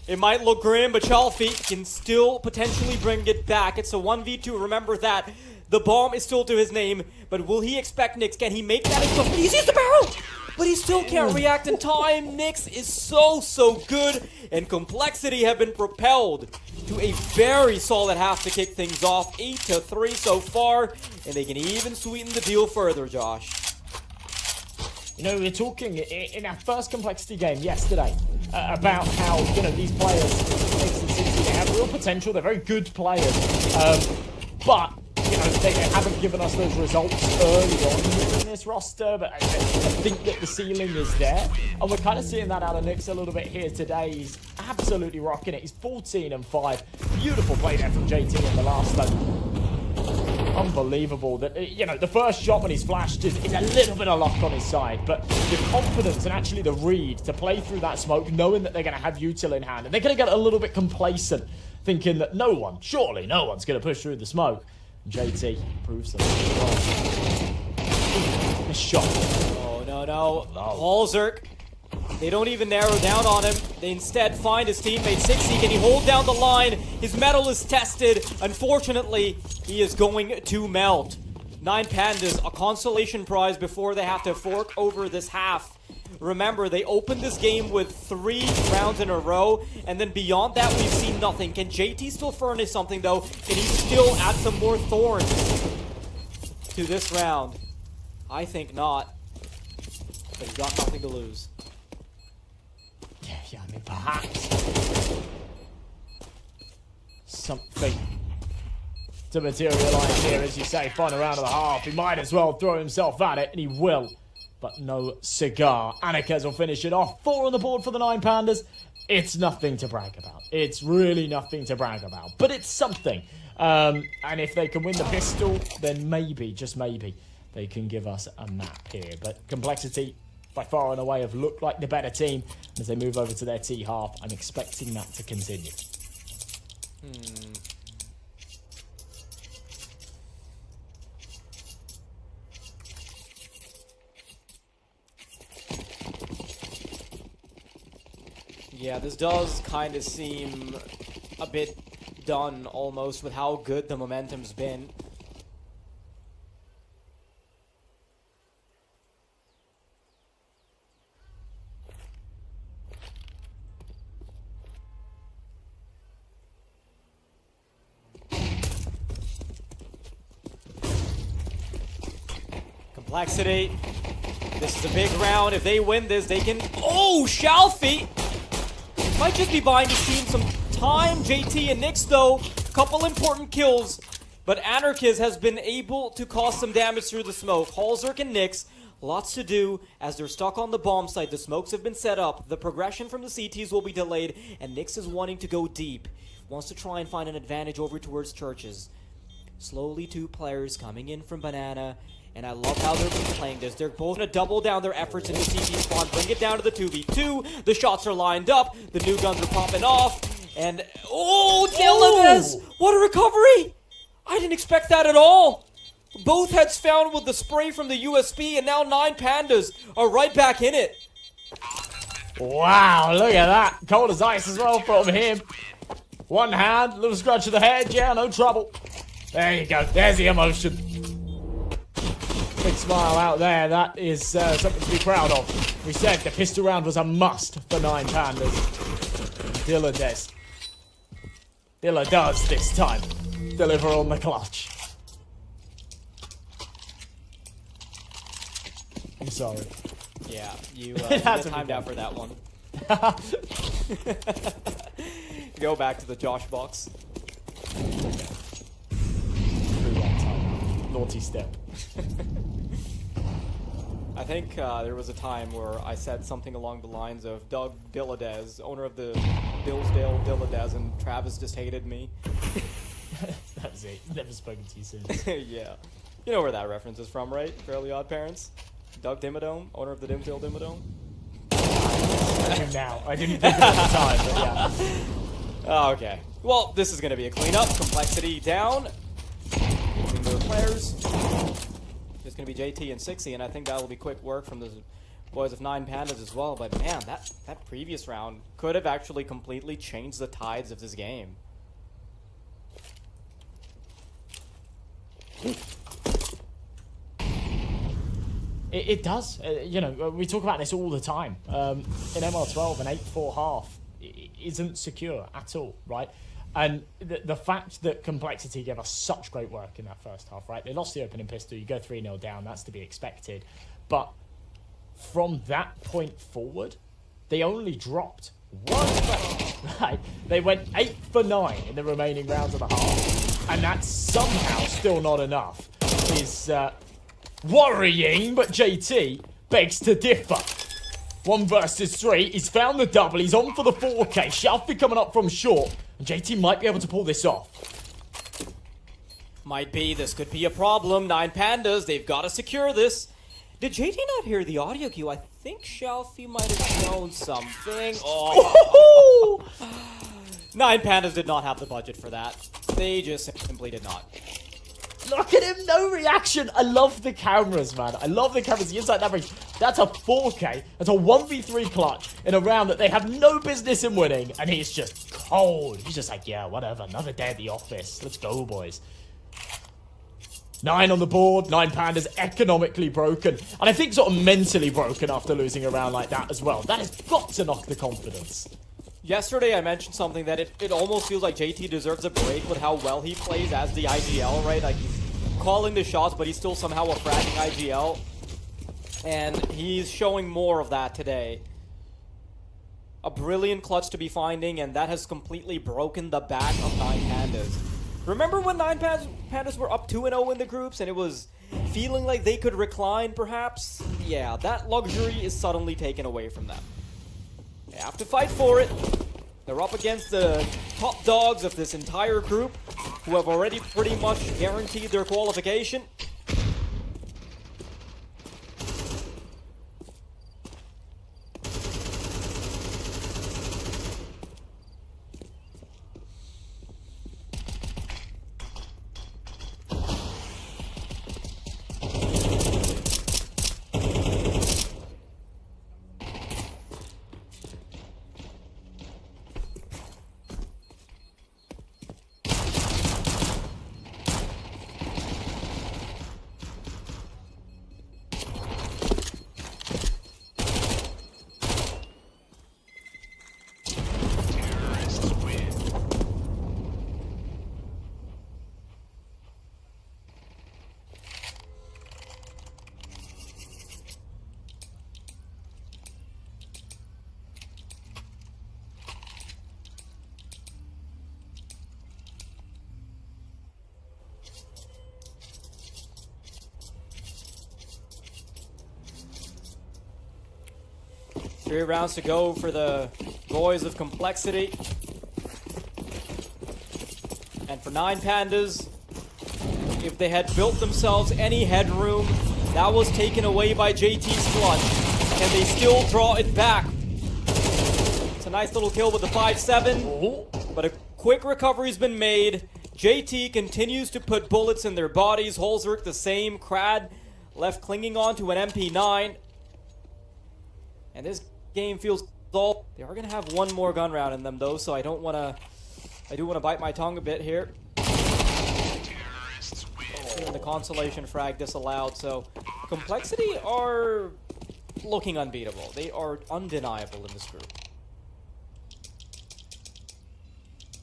Speaker 2: It might look grim, but YaLLa can still potentially bring it back. It's a 1v2, remember that. The bomb is still to his name, but will he expect Nyx? Can he make that as well? He sees the barrel! But he still can't react in time. Nyx is so good, and Complexity have been propelled to a very solid half to kick things off. 8-3 so far, and they can even sweeten the deal further, Josh.
Speaker 1: You know, we were talking in our first Complexity game yesterday about how, you know, these players, Nyx and City, they have real potential. They're very good players. But, you know, they haven't given us those results early on in this roster. But I think that the ceiling is there. And we're kind of seeing that out of Nyx a little bit here today. He's absolutely rocking it. He's 14-5. Beautiful play there from JT in the last one. Unbelievable that, you know, the first shot when he's flashed is a little bit of luck on his side, but the confidence and actually the read to play through that smoke, knowing that they're going to have util in hand, and they're going to get a little bit complacent, thinking that surely no one's going to push through the smoke. And JT proves them. This shot.
Speaker 2: Oh, no. Halzerk. They don't even narrow down on him. They instead find his teammate 60. Can he hold down the line? His metal is tested. Unfortunately, he is going to melt. 9 Pandas, a consolation prize before they have to fork over this half. Remember, they opened this game with 3 rounds in a row, and then beyond that, we've seen nothing. Can JT still furnish something, though? Can he still add some more thorns to this round? I think not. But he's got nothing to lose.
Speaker 1: Yeah, I mean, perhaps something to materialize here, as you say. Final round of the half. He might as well throw himself at it, and he will. But no cigar. Anarkez will finish it off. 4 on the board for the 9 Pandas. It's nothing to brag about. It's really nothing to brag about. But it's something. And if they can win the pistol, then maybe, just maybe, they can give us a map here. But Complexity, by far and away, have looked like the better team. As they move over to their T half, I'm expecting that to continue.
Speaker 2: Yeah, this does kind of seem a bit done almost with how good the momentum's been. Complexity. This is a big round. If they win this, they can... Oh, YaLLa! Might just be buying his team some time. JT and Nyx, though, couple important kills. But Anarkez has been able to cause some damage through the smoke. Halzerk and Nyx, lots to do as they're stuck on the bomb site. The smokes have been set up. The progression from the CTs will be delayed. And Nyx is wanting to go deep. Wants to try and find an advantage over towards churches. Slowly, 2 players coming in from Banana. And I love how they're playing this. They're both going to double down their efforts in the CT spawn, bring it down to the 2v2. The shots are lined up. The new guns are popping off. And, oh, YaLLa! What a recovery! I didn't expect that at all. Both heads found with the spray from the USB, and now 9 Pandas are right back in it.
Speaker 1: Wow, look at that. Cold as ice as well from him. One hand, little scratch of the head. Yeah, no trouble. There you go. There's the emotion. Big smile out there. That is something to be proud of. We said the pistol round was a must for 9 Pandas. Dylan does. Dylan does this time. Deliver on the clutch. I'm sorry.
Speaker 2: Yeah, you got timed out for that one. Go back to the Josh box.
Speaker 1: Naughty step.
Speaker 2: I think there was a time where I said something along the lines of Doug Dilladez, owner of the Billsdale Dilladez, and Travis just hated me.
Speaker 1: That was it. Never spoken to you since.
Speaker 2: Yeah. You know where that reference is from, right? Fairly Odd Parents? Doug Dimmadome, owner of the Dimfield Dimmadome?
Speaker 1: I do now. I didn't think of it at the time, but yeah.
Speaker 2: Oh, okay. Well, this is going to be a cleanup. Complexity down. Using their players. It's going to be JT and 60, and I think that will be quick work from the boys of 9 Pandas as well. But man, that previous round could have actually completely changed the tides of this game.
Speaker 1: It does. You know, we talk about this all the time. In ML12, an 8-4 half isn't secure at all, right? And the fact that Complexity gave us such great work in that first half, right? They lost the opening pistol. You go 3-0 down. That's to be expected. But from that point forward, they only dropped one frame, right? They went 8 for 9 in the remaining rounds of the half. And that's somehow still not enough. Is worrying, but JT begs to differ. 1 versus 3. He's found the double. He's on for the 4K. Shelfie coming up from short. And JT might be able to pull this off.
Speaker 2: Might be. This could be a problem. 9 Pandas. They've got to secure this. Did JT not hear the audio cue? I think Shelfie might have shown something. Oh. 9 Pandas did not have the budget for that. They just simply did not.
Speaker 1: Look at him, no reaction. I love the cameras, man. I love the cameras. The inside average. That's a 4K. That's a 1v3 clutch in a round that they have no business in winning. And he's just cold. He's just like, yeah, whatever. Another day at the office. Let's go, boys. 9 on the board. 9 Pandas economically broken. And I think sort of mentally broken after losing a round like that as well. That has got to knock the confidence.
Speaker 2: Yesterday I mentioned something that it almost feels like JT deserves a break with how well he plays as the IGL, right? Like, he's calling the shots, but he's still somehow a fragging IGL. And he's showing more of that today. A brilliant clutch to be finding, and that has completely broken the back of 9 Pandas. Remember when 9 Pandas were up 2-0 in the groups, and it was feeling like they could recline, perhaps? Yeah, that luxury is suddenly taken away from them. They have to fight for it. They're up against the top dogs of this entire group, who have already pretty much guaranteed their qualification. Three rounds to go for the boys of Complexity. And for 9 Pandas, if they had built themselves any headroom, that was taken away by JT's clutch. Can they still draw it back? It's a nice little kill with the 5-7, but a quick recovery's been made, JT continues to put bullets in their bodies. Holzerk the same. Krad left clinging on to an MP9. And this game feels dull. They are going to have one more gun round in them though, so I do want to bite my tongue a bit here. And the consolation frag disallowed, so Complexity are looking unbeatable. They are undeniable in this group.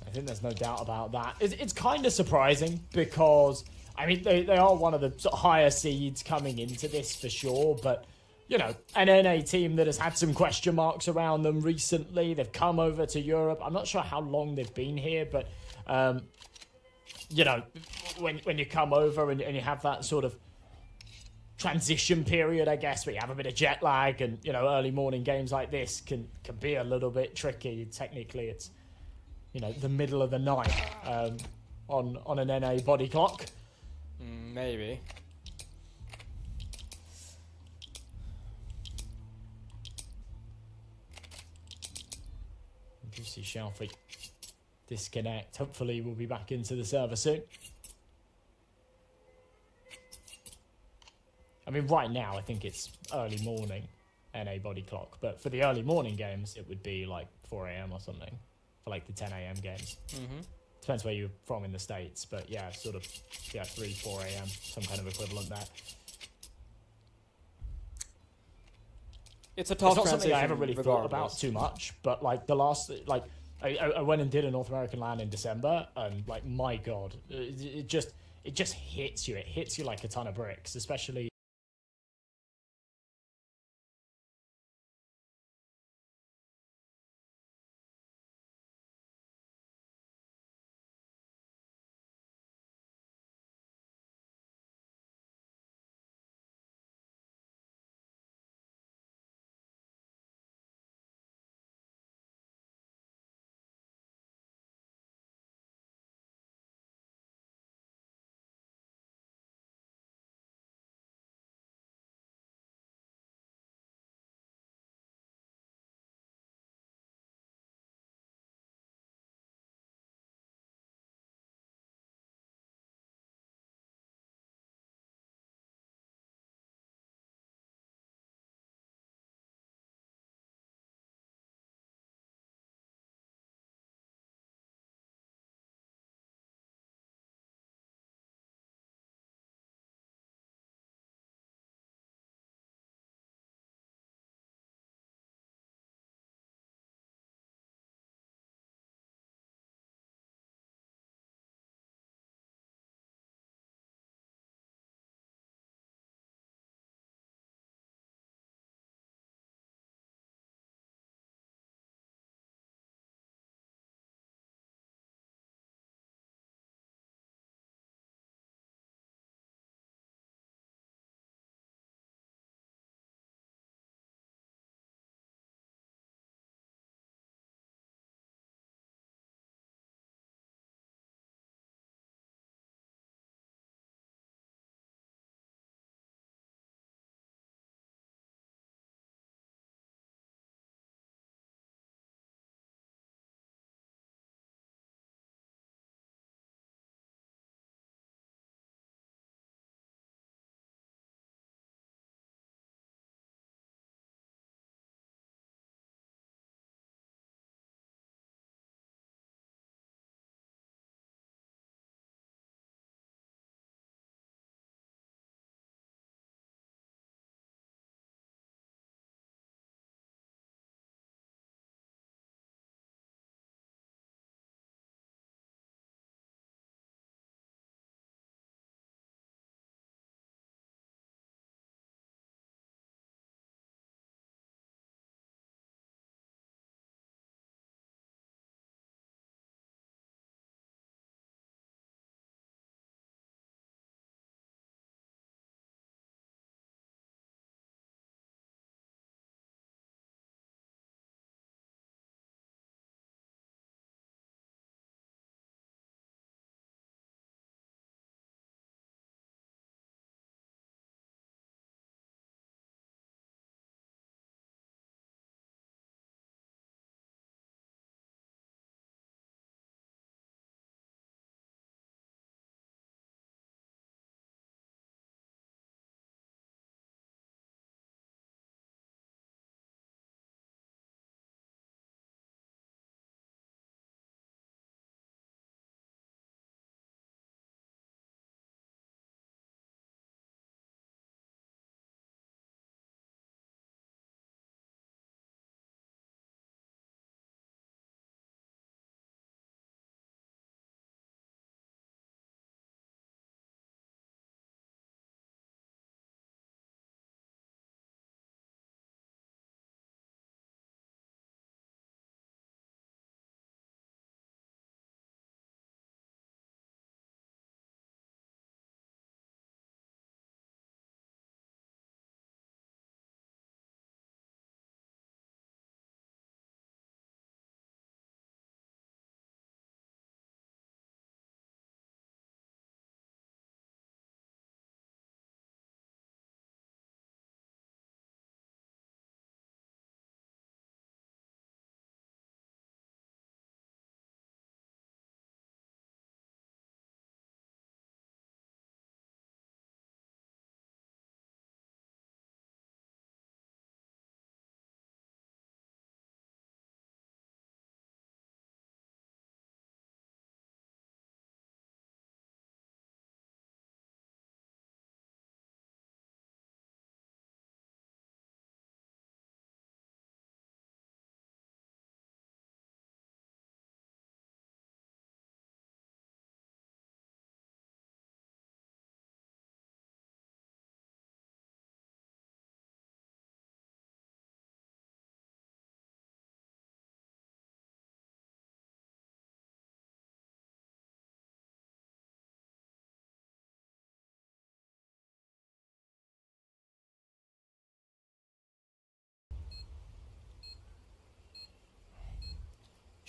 Speaker 1: I think there's no doubt about that. It's kind of surprising because, I mean, they are one of the sort of higher seeds coming into this for sure, but, you know, an NA team that has had some question marks around them recently. They've come over to Europe. I'm not sure how long they've been here, but, you know, when you come over and you have that sort of transition period, I guess, where you have a bit of jet lag and, you know, early morning games like this can be a little bit tricky. Technically, it's, you know, the middle of the night on an NA body clock.
Speaker 2: Maybe.
Speaker 1: Juicy Shelfie disconnect. Hopefully we'll be back into the server soon. I mean, right now I think it's early morning NA body clock, but for the early morning games it would be like 4 a.m. or something for like the 10 a.m. games. Depends where you're from in the States, but yeah, sort of 3, 4 a.m. some kind of equivalent there.
Speaker 2: It's a tough
Speaker 1: It's not something
Speaker 2: transition
Speaker 1: I ever really thought about
Speaker 2: regardless.
Speaker 1: too much, but like the last, like I went and did a North American LAN in December, and like my god, it just hits you. It hits you like a ton of bricks, especially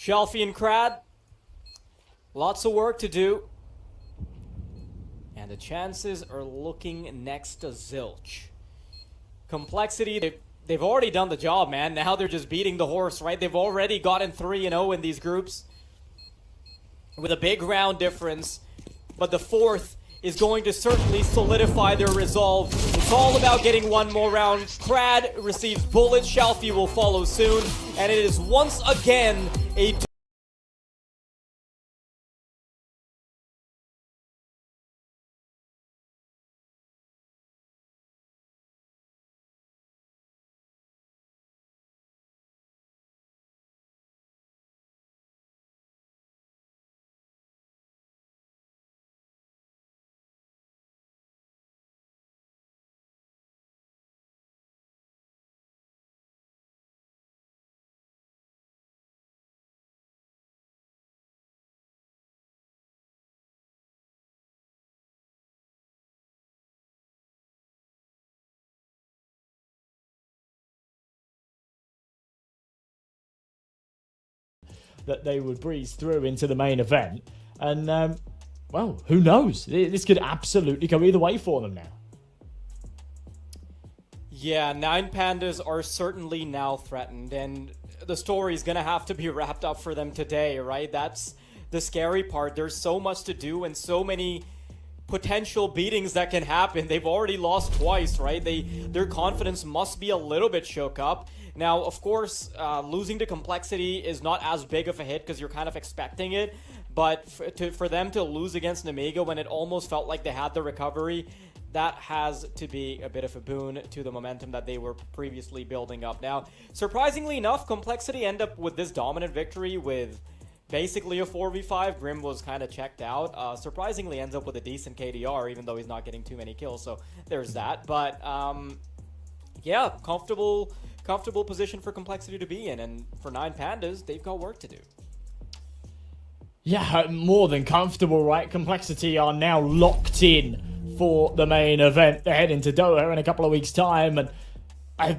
Speaker 2: Shelfie and Crad, lots of work to do. And the chances are looking next to zilch. Complexity, they've already done the job, man. Now they're just beating the horse, right? They've already gotten 3-0 in these groups with a big round difference. But the fourth is going to certainly solidify their resolve. It's all about getting one more round. Crad receives bullets. Shelfie will follow soon. And it is once again a
Speaker 1: that they would breeze through into the main event. And, well, who knows? This could absolutely go either way for them now.
Speaker 2: Yeah, 9 Pandas are certainly now threatened, and the story is going to have to be wrapped up for them today, right? That's the scary part. There's so much to do and so many potential beatings that can happen. They've already lost twice, right? Their confidence must be a little bit shook up. Now, of course, losing to Complexity is not as big of a hit because you're kind of expecting it, but for them to lose against Nemiga when it almost felt like they had the recovery, that has to be a bit of a boon to the momentum that they were previously building up. Now, surprisingly enough, Complexity end up with this dominant victory with basically a 4v5. Grim was kind of checked out. Surprisingly ends up with a decent KDR, even though he's not getting too many kills, so there's that. But, yeah, comfortable position for Complexity to be in, and for 9 Pandas, they've got work to do.
Speaker 1: Yeah, more than comfortable, right? Complexity are now locked in for the main event. They're heading to Doha in a couple of weeks' time, and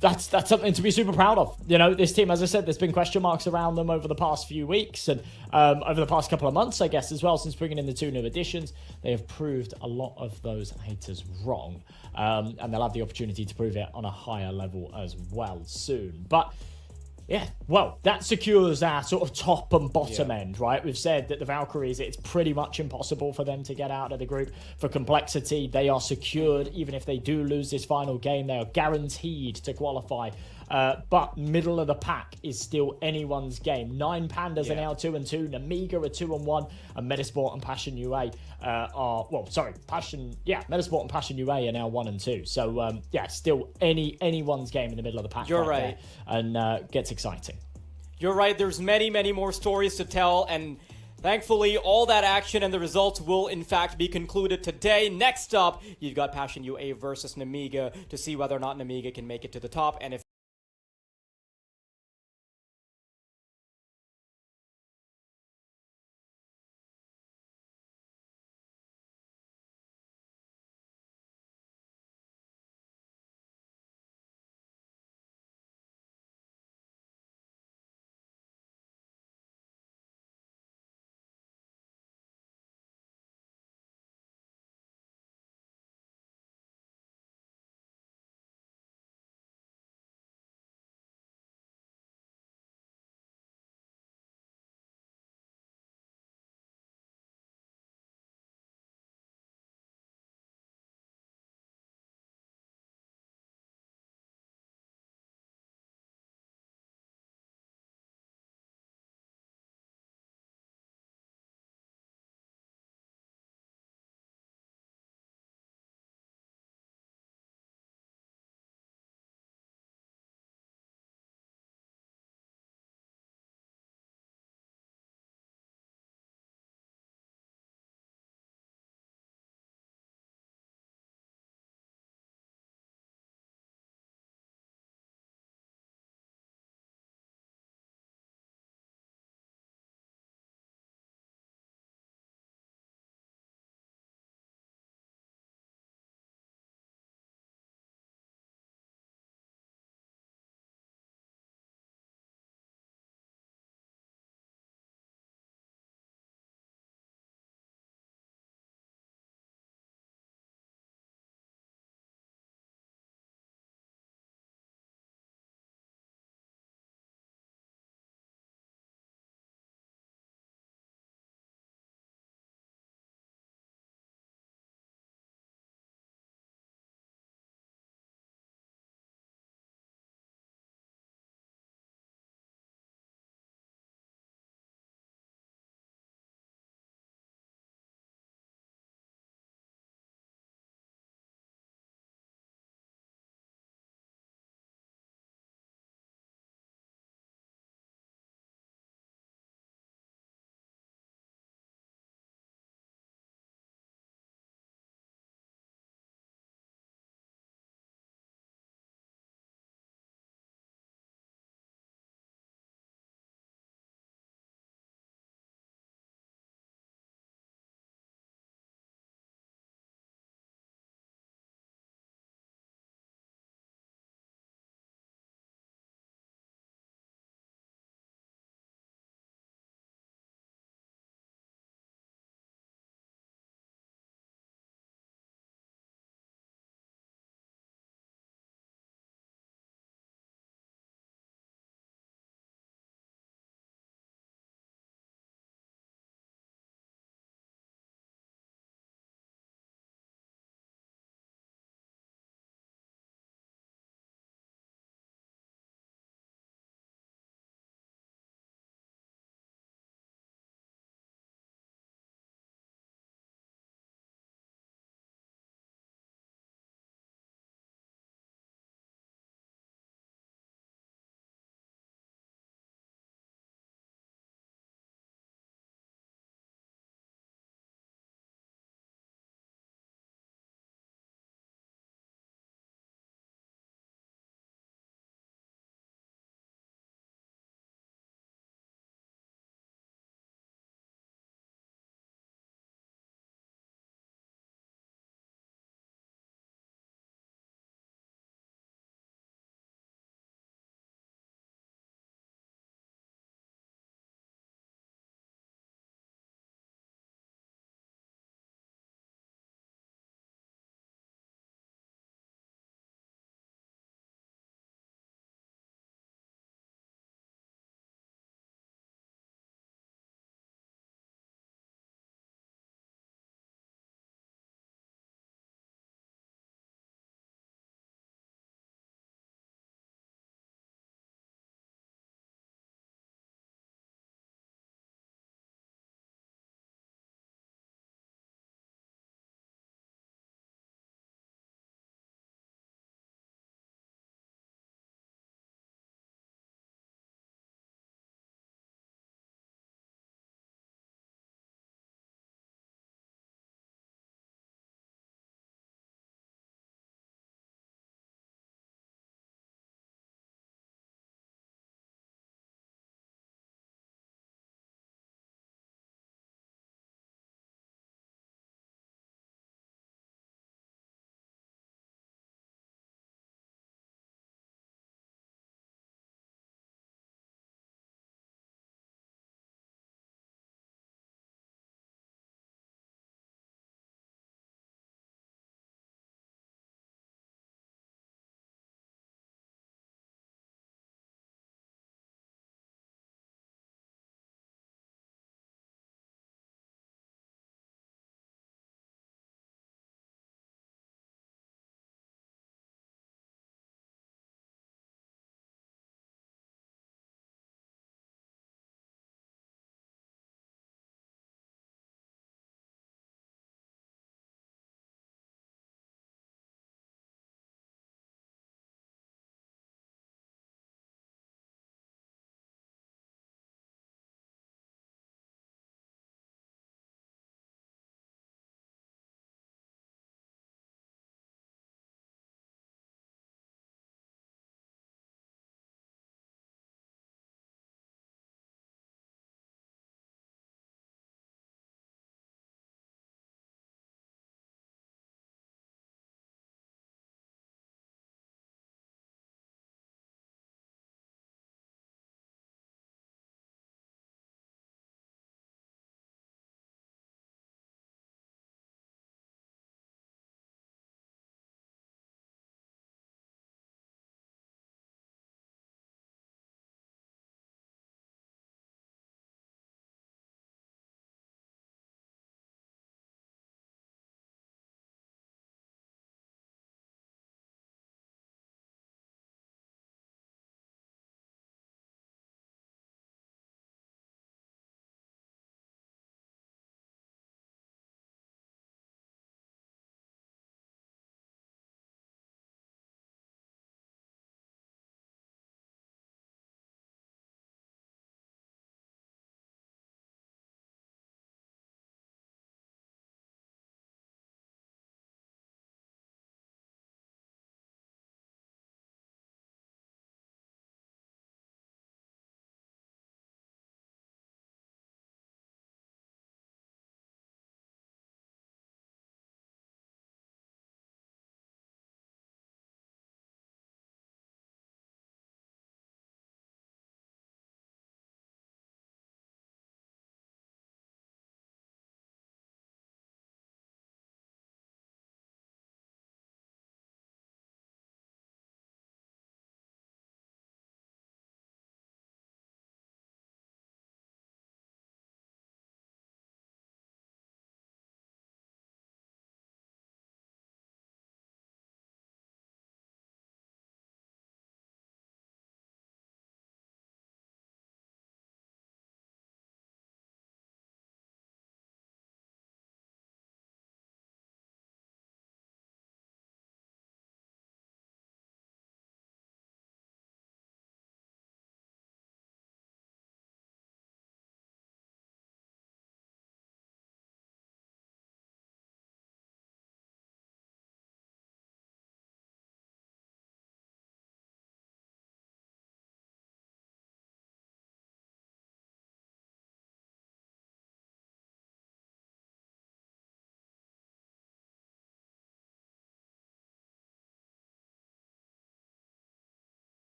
Speaker 1: that's something to be super proud of. You know, this team, as I said, there's been question marks around them over the past few weeks and over the past couple of months, I guess, as well, since bringing in the 2 new additions. They have proved a lot of those haters wrong, and they'll have the opportunity to prove it on a higher level as well soon. But yeah, well, that secures our sort of top and bottom end, right? We've said that the Valkyries, it's pretty much impossible for them to get out of the group. For Complexity, they are secured. Even if they do lose this final game, they are guaranteed to qualify. But middle of the pack is still anyone's game. 9 Pandas are now 2-2. Nemiga are 2-1. And Metasport and Passion UA are... Well, sorry. Metasport and Passion UA are now 1-2. So, yeah, still anyone's game in the middle of the pack.
Speaker 2: You're right.
Speaker 1: There, and gets exciting.
Speaker 2: You're right. There's many, many more stories to tell. And thankfully, all that action and the results will, in fact, be concluded today. Next up, you've got Passion UA versus Nemiga to see whether or not Nemiga can make it to the top. And if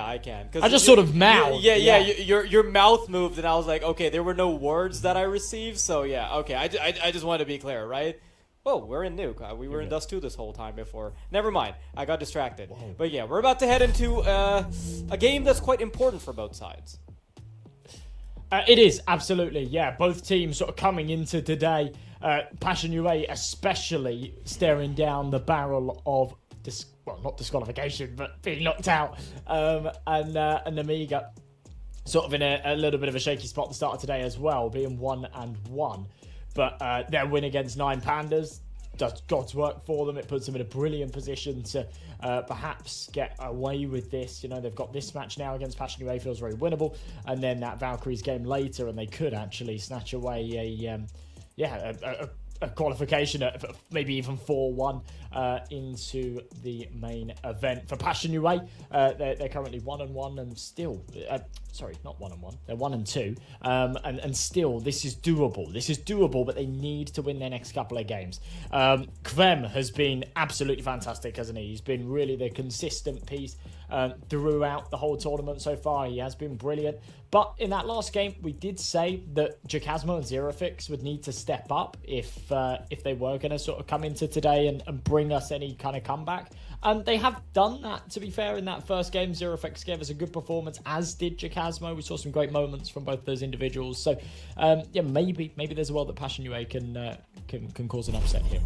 Speaker 2: Yeah, I can.
Speaker 1: I just sort of mouthed.
Speaker 2: Yeah. Your mouth moved, and I was like, okay, there were no words that I received, so yeah, okay. I just wanted to be clear, right? Oh, we're in Nuke. We were in Dust 2 this whole time before. Never mind. I got distracted. Whoa. But yeah, we're about to head into a game that's quite important for both sides.
Speaker 1: It is, absolutely, yeah. Both teams sort of coming into today. Passion UA especially staring down the barrel of, not disqualification, but being knocked out. And Nemiga sort of in a little bit of a shaky spot at the start of today as well, being 1-1. But their win against 9 Pandas does God's work for them. It puts them in a brilliant position to perhaps get away with this. You know, they've got this match now against Passion UA, feels very winnable. And then that Valkyries game later, and they could actually snatch away a qualification at maybe even 4-1 into the main event. For Passion UA, they're currently 1-1 and still... sorry, not 1-1. They're 1-2. And still, this is doable. This is doable, but they need to win their next couple of games. Kvem has been absolutely fantastic, hasn't he? He's been really the consistent piece throughout the whole tournament so far. He has been brilliant. But in that last game, we did say that Jacasmo and Zerofix would need to step up if they were going to sort of come into today and bring us any kind of comeback. And they have done that, to be fair, in that first game. Zerofix gave us a good performance, as did Jacasmo. We saw some great moments from both those individuals. So, maybe there's a world that Passion UA can cause an upset here.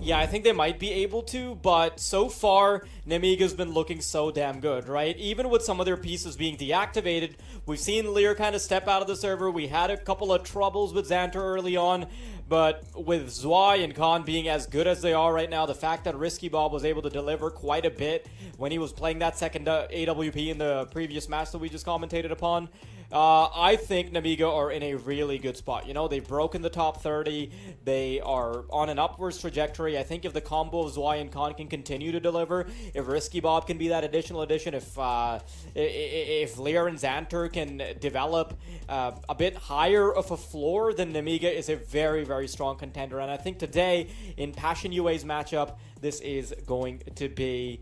Speaker 2: Yeah, I think they might be able to, but so far, Nemiga's been looking so damn good, right? Even with some of their pieces being deactivated, we've seen Lear kind of step out of the server. We had a couple of troubles with Xanter early on, but with Zwei and Khan being as good as they are right now, the fact that Risky Bob was able to deliver quite a bit when he was playing that second AWP in the previous match that we just commentated upon, I think Nemiga are in a really good spot. You know, they've broken the top 30. They are on an upwards trajectory. I think if the combo of Zwei and Khan can continue to deliver, if Risky Bob can be that additional addition, if Lear and Xanter can develop a bit higher of a floor, then Nemiga is a very, very strong contender. And I think today, in Passion UA's matchup, this is going to be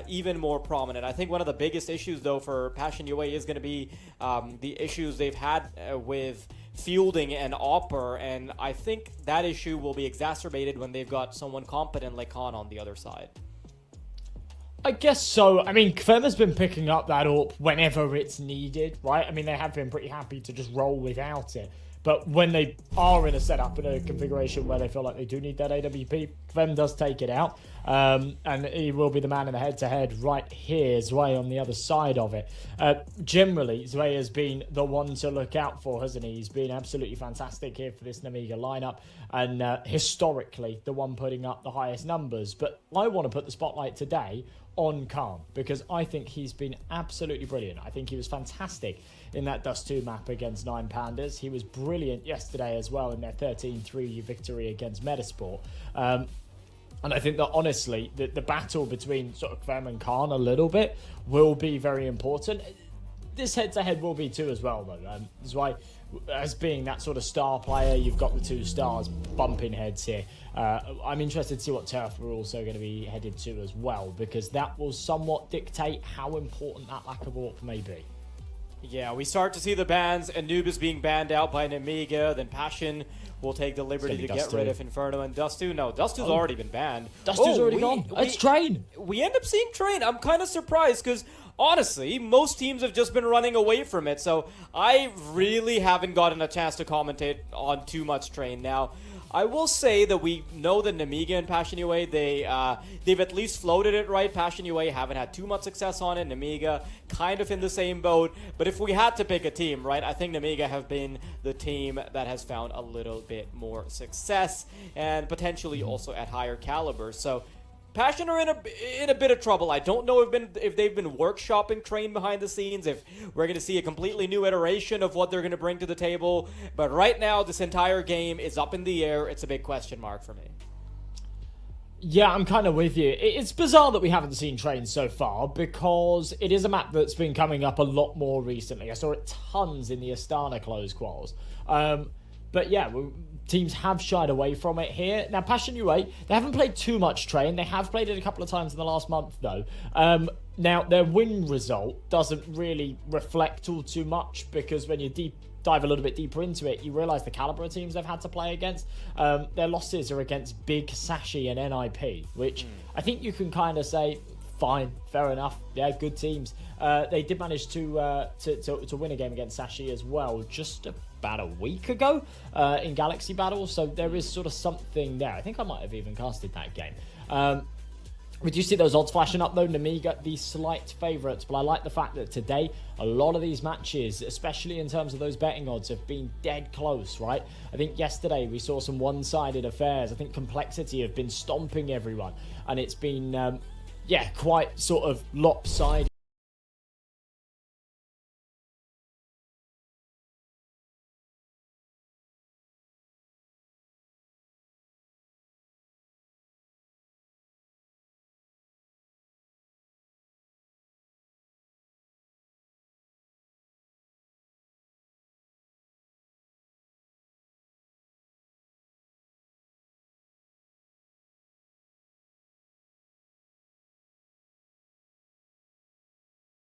Speaker 2: even more prominent. I think one of the biggest issues, though, for Passion UA is going to be the issues they've had with fielding and Opper, and I think that issue will be exacerbated when they've got someone competent like Khan on the other side.
Speaker 1: I guess so. I mean, Kvem has been picking up that AWP whenever it's needed, right? I mean, they have been pretty happy to just roll without it. But when they are in a setup, in a configuration where they feel like they do need that AWP, Kvem does take it out. And he will be the man in the head-to-head right here, Zwei on the other side of it. Generally, Zwei has been the one to look out for, hasn't he? He's been absolutely fantastic here for this Nemiga lineup. And historically, the one putting up the highest numbers. But I want to put the spotlight today on Khan, because I think he's been absolutely brilliant. I think he was fantastic in that Dust 2 map against 9 Pandas. He was brilliant yesterday as well in their 13-3 victory against Metasport. And I think that, honestly, the battle between sort of Kvem and Khan a little bit will be very important. This head-to-head will be too as well, though. That's why, as being that sort of star player, you've got the 2 stars bumping heads here. I'm interested to see what turf we're also going to be headed to as well, because that will somewhat dictate how important that lack of AWP may be.
Speaker 2: Yeah, we start to see the bans. Anubis being banned out by Nemiga, then Passion will take the liberty to get rid of Inferno, and Dust 2. No, Dust 2's already been banned.
Speaker 1: Dust 2's already gone. It's Train.
Speaker 2: We end up seeing Train. I'm kind of surprised because, honestly, most teams have just been running away from it, so I really haven't gotten a chance to commentate on too much Train. Now, I will say that we know that Nemiga and Passion UA, they've at least floated it right. Passion UA haven't had too much success on it. Nemiga kind of in the same boat. But if we had to pick a team, right, I think Nemiga have been the team that has found a little bit more success and potentially also at higher caliber. So Passion are in a bit of trouble. I don't know if they've been workshopping Train behind the scenes, if we're going to see a completely new iteration of what they're going to bring to the table. But right now, this entire game is up in the air. It's a big question mark for me.
Speaker 1: Yeah, I'm kind of with you. It's bizarre that we haven't seen Train so far, because it is a map that's been coming up a lot more recently. I saw it tons in the Astana close quals. But yeah, teams have shied away from it here. Now, Passion UA, they haven't played too much Train. They have played it a couple of times in the last month, though. Now, their win result doesn't really reflect all too much, because when you dive a little bit deeper into it, you realise the calibre of teams they've had to play against. Their losses are against Big, Sashi and NIP, which I think you can kind of say, fine, fair enough. Yeah, good teams. They did manage to win a game against Sashi as well, just about a week ago in Galaxy Battle, so there is sort of something there. I think I might have even casted that game. We do see those odds flashing up though. Nemiga, the slight favourites, but I like the fact that today, a lot of these matches, especially in terms of those betting odds, have been dead close, right? I think yesterday we saw some one-sided affairs. I think Complexity have been stomping everyone, and it's been, yeah, quite sort of lopsided.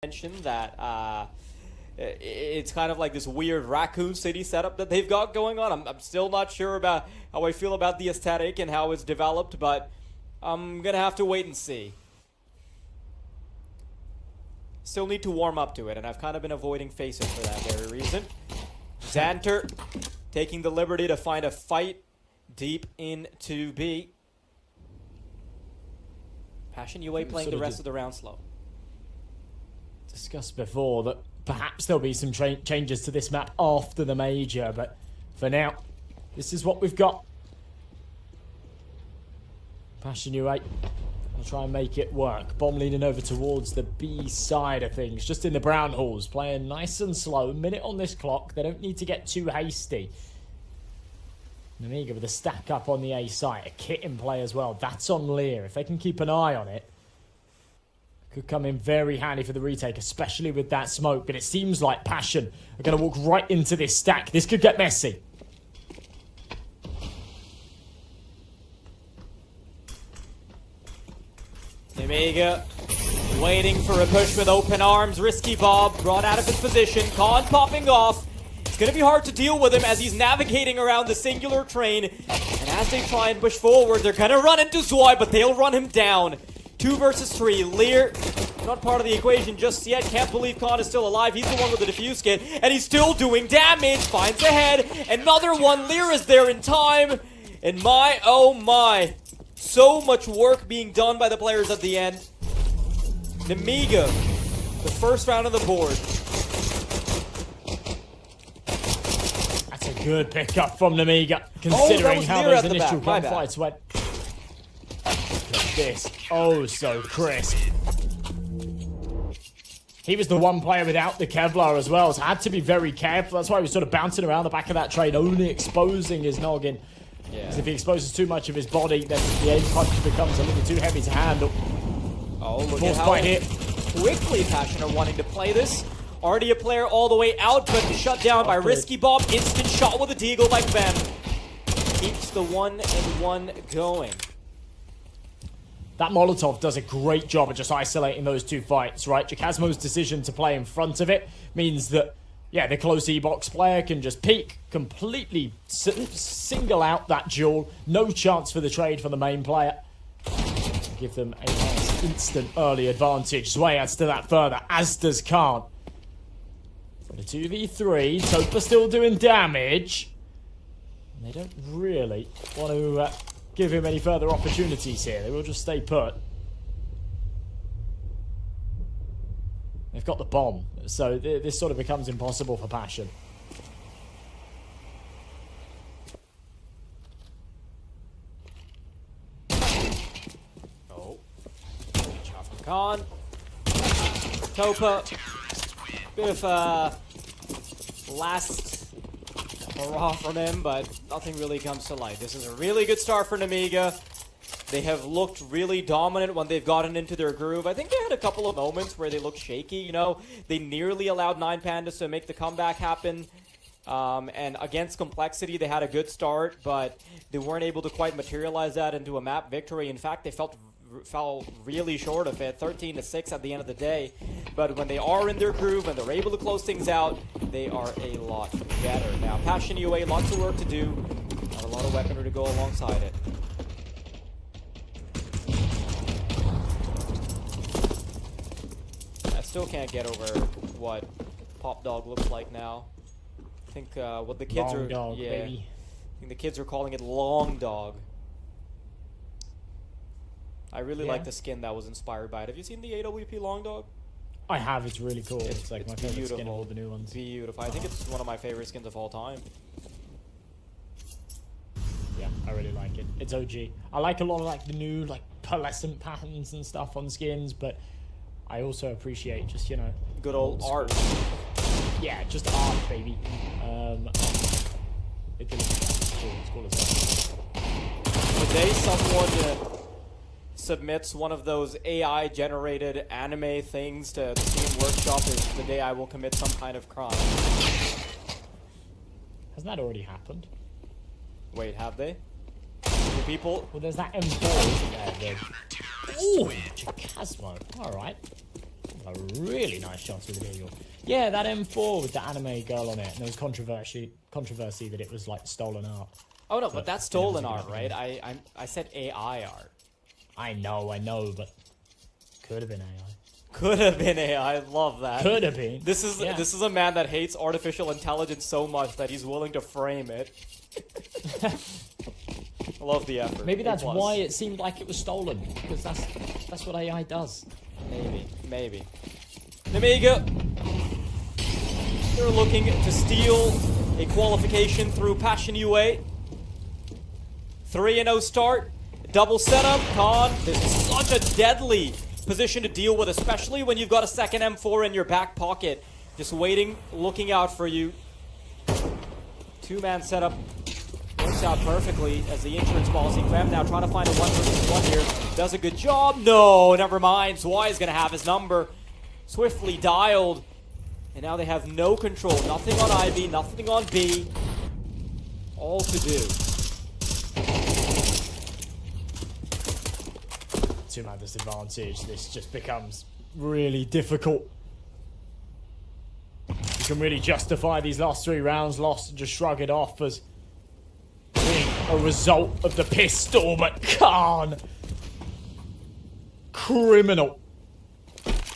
Speaker 2: Mention that it's kind of like this weird Raccoon City setup that they've got going on. I'm still not sure about how I feel about the aesthetic and how it's developed, but I'm gonna have to wait and see. Still need to warm up to it, and I've kind of been avoiding faces for that very reason. Xanter taking the liberty to find a fight deep into B. Passion UA playing the rest of the round slow.
Speaker 1: Discussed before that perhaps there'll be some changes to this map after the major, but for now, this is what we've got. Passion UA, I'll try and make it work. Bomb leading over towards the B side of things, just in the brown halls, playing nice and slow. Minute on this clock, they don't need to get too hasty. Nemiga with a stack up on the A site, a kit in play as well. That's on Lear. If they can keep an eye on it, could come in very handy for the retake, especially with that smoke. But it seems like Passion are going to walk right into this stack. This could get messy.
Speaker 2: Nemiga waiting for a push with open arms. Risky Bob brought out of his position. Khan popping off. It's going to be hard to deal with him as he's navigating around the singular train. And as they try and push forward, they're going to run into Zoy, but they'll run him down. 2 versus 3. Lear, not part of the equation just yet. Can't believe Khan is still alive. He's the one with the defuse kit, and he's still doing damage. Finds a head. Another one. Lear is there in time. And my, oh my. So much work being done by the players at the end. Nemiga, the first round on the board.
Speaker 1: That's a good pickup from Nemiga, considering how those initial gunfights went. This, oh so crisp. He was the one player without the Kevlar as well, so had to be very careful. That's why he was sort of bouncing around the back of that train, only exposing his noggin. Because if he exposes too much of his body, then the aim punch becomes a little too heavy to handle.
Speaker 2: Oh, look at how quickly Passion are wanting to play this. Already a player all the way out, but shut down by Risky Bob. Instant shot with a deagle by Ben. Keeps the 1-1 going.
Speaker 1: That Molotov does a great job of just isolating those two fights, right? Jacasmo's decision to play in front of it means that, yeah, the close E-box player can just peek, completely single out that duel. No chance for the trade for the main player. Give them a nice instant early advantage. Zwei adds to that further, as does Khan. For the 2v3, Topa still doing damage. And they don't really want to give him any further opportunities here. They will just stay put. They've got the bomb, so this sort of becomes impossible for Passion.
Speaker 2: Oh. Shot from Khan. Topa. Bit of last hurrah from him, but nothing really comes to light. This is a really good start for Nemiga. They have looked really dominant when they've gotten into their groove. I think they had a couple of moments where they looked shaky, you know. They nearly allowed 9 Pandas to make the comeback happen. And against Complexity, they had a good start, but they weren't able to quite materialize that into a map victory. In fact, they felt fell really short of it, 13-6 at the end of the day. But when they are in their groove and they're able to close things out, they are a lot better. Now, Passion UA, lots of work to do, and a lot of weaponry to go alongside it. I still can't get over what Pop Dog looks like now. I think what the kids
Speaker 1: Long
Speaker 2: are,
Speaker 1: dog,
Speaker 2: yeah,
Speaker 1: baby.
Speaker 2: I think the kids are calling it Long Dog. I really like the skin that was inspired by it. Have you seen the AWP Long Dog?
Speaker 1: I have. It's really cool. It's like my favorite skin of all the new ones.
Speaker 2: Beautiful. I think it's one of my favorite skins of all time.
Speaker 1: Yeah, I really like it. It's OG. I like a lot of like the new like pearlescent patterns and stuff on skins, but I also appreciate just, you know,
Speaker 2: Good old art.
Speaker 1: Yeah, just art, baby. It's cool as hell.
Speaker 2: The day someone submits one of those AI-generated anime things to the Steam Workshop is the day I will commit some kind of crime.
Speaker 1: Hasn't that already happened?
Speaker 2: Wait, have they? Do people?
Speaker 1: Well, there's that M4, isn't there? Ooh, Chasmo. All right. A really nice shot with the eagle. Yeah, that M4 with the anime girl on it. And there was controversy that it was like stolen art.
Speaker 2: Oh no, but that's stolen art, right? I said AI art.
Speaker 1: I know, but could have been AI.
Speaker 2: Could have been AI. I love that.
Speaker 1: Could have been.
Speaker 2: This is a man that hates artificial intelligence so much that he's willing to frame it. I love the effort.
Speaker 1: Maybe that's why it seemed like it was stolen, because that's what AI does.
Speaker 2: Maybe. Nemiga, they're looking to steal a qualification through Passion UA. 3-0 start, double setup. Khan, this is such a deadly position to deal with, especially when you've got a second M4 in your back pocket, just waiting, looking out for you. Two-man setup works out perfectly as the insurance policy. Clem now trying to find a 1-versus-1 here. Does a good job. No, never mind. Zwei is going to have his number. Swiftly dialed. And now they have no control. Nothing on Ivy, nothing on B. All to do.
Speaker 1: Two-man disadvantage. This just becomes really difficult. You can really justify these last 3 rounds lost and just shrug it off as being a result of the pistol, but Khan, criminal.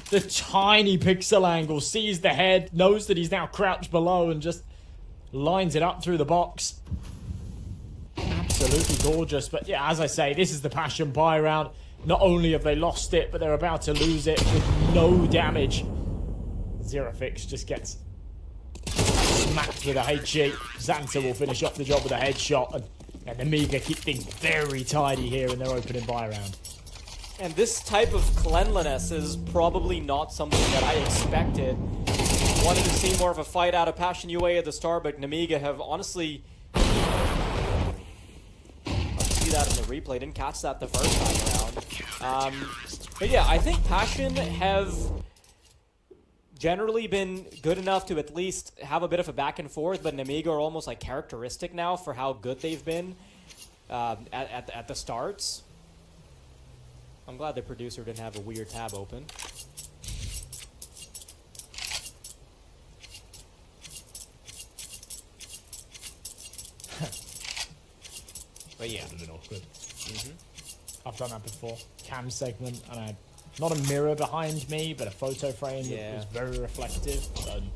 Speaker 1: The tiny pixel angle, sees the head, knows that he's now crouched below and just lines it up through the box. Absolutely gorgeous, but yeah, as I say, this is the Passion buy round. Not only have they lost it, but they're about to lose it with no damage. Zerafix just gets smacked with a HG. Xanta will finish off the job with a headshot, and Nemiga keep things very tidy here in their opening buy round.
Speaker 2: And this type of cleanliness is probably not something that I expected. Wanted to see more of a fight out of Passion UA at the start, but Nemiga have honestly... see that in the replay. Didn't catch that the first time around. But yeah, I think Passion have generally been good enough to at least have a bit of a back and forth, but Nemiga are almost like characteristic now for how good they've been at the starts. I'm glad the producer didn't have a weird tab open.
Speaker 1: But yeah, a bit awkward. I've done that before. Cam segment, and I had not a mirror behind me, but a photo frame that was very reflective. And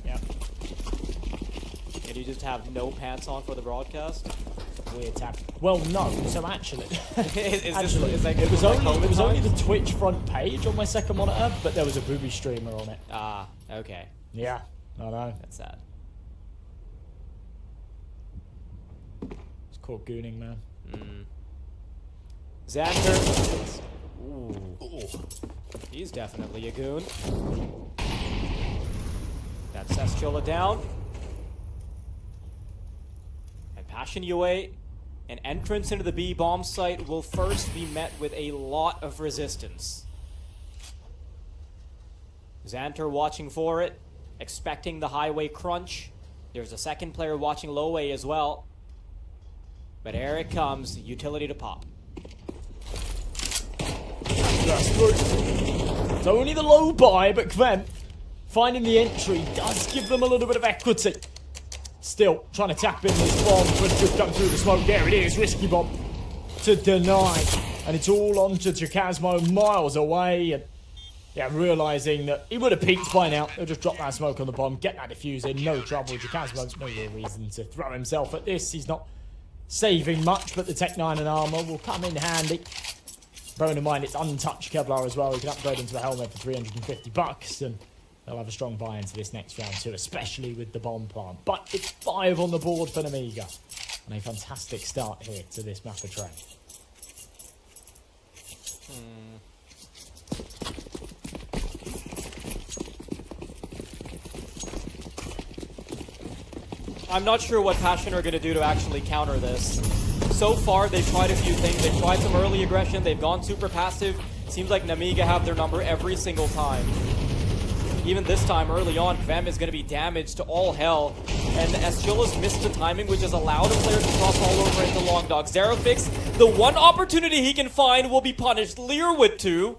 Speaker 1: yeah.
Speaker 2: And you just have no pants on for the broadcast?
Speaker 1: Weird tab. Well, no. So actually,
Speaker 2: it
Speaker 1: was only the Twitch front page on my second monitor, but there was a booby streamer on it.
Speaker 2: Ah, okay.
Speaker 1: Yeah, I know.
Speaker 2: That's sad.
Speaker 1: It's called gooning, man.
Speaker 2: Xander. Ooh. He's definitely a goon. That sets Chola down. And Passion UA, an entrance into the B bomb site will first be met with a lot of resistance. Xanter watching for it, expecting the highway crunch. There's a second player watching low A as well. But here it comes, utility to pop.
Speaker 1: burst through. It's only the low buy, but Kvem finding the entry does give them a little bit of equity. Still trying to tap in this bomb, but just come through the smoke. There it is, risky bomb to deny. And it's all onto Jacasmo miles away. And yeah, realizing that he would have peaked by now. He'll just drop that smoke on the bomb, get that defuse in, no trouble. Jacasmo, no real reason to throw himself at this. He's not saving much, but the Tech 9 and armor will come in handy. Bearing in mind it's untouched Kevlar as well. He can upgrade into a helmet for 350 bucks, and they'll have a strong buy into this next round too, especially with the bomb plant. But it's 5 on the board for Nemiga, and a fantastic start here to this map of train.
Speaker 2: I'm not sure what Passion are going to do to actually counter this. So far, they've tried a few things. They've tried some early aggression. They've gone super passive. Seems like Nemiga have their number every single time. Even this time, early on, Kvem is going to be damaged to all hell. And YaLLa's missed the timing, which has allowed a player to cross all over into Long Dog. Zerafix, the one opportunity he can find will be punished. Learwood too.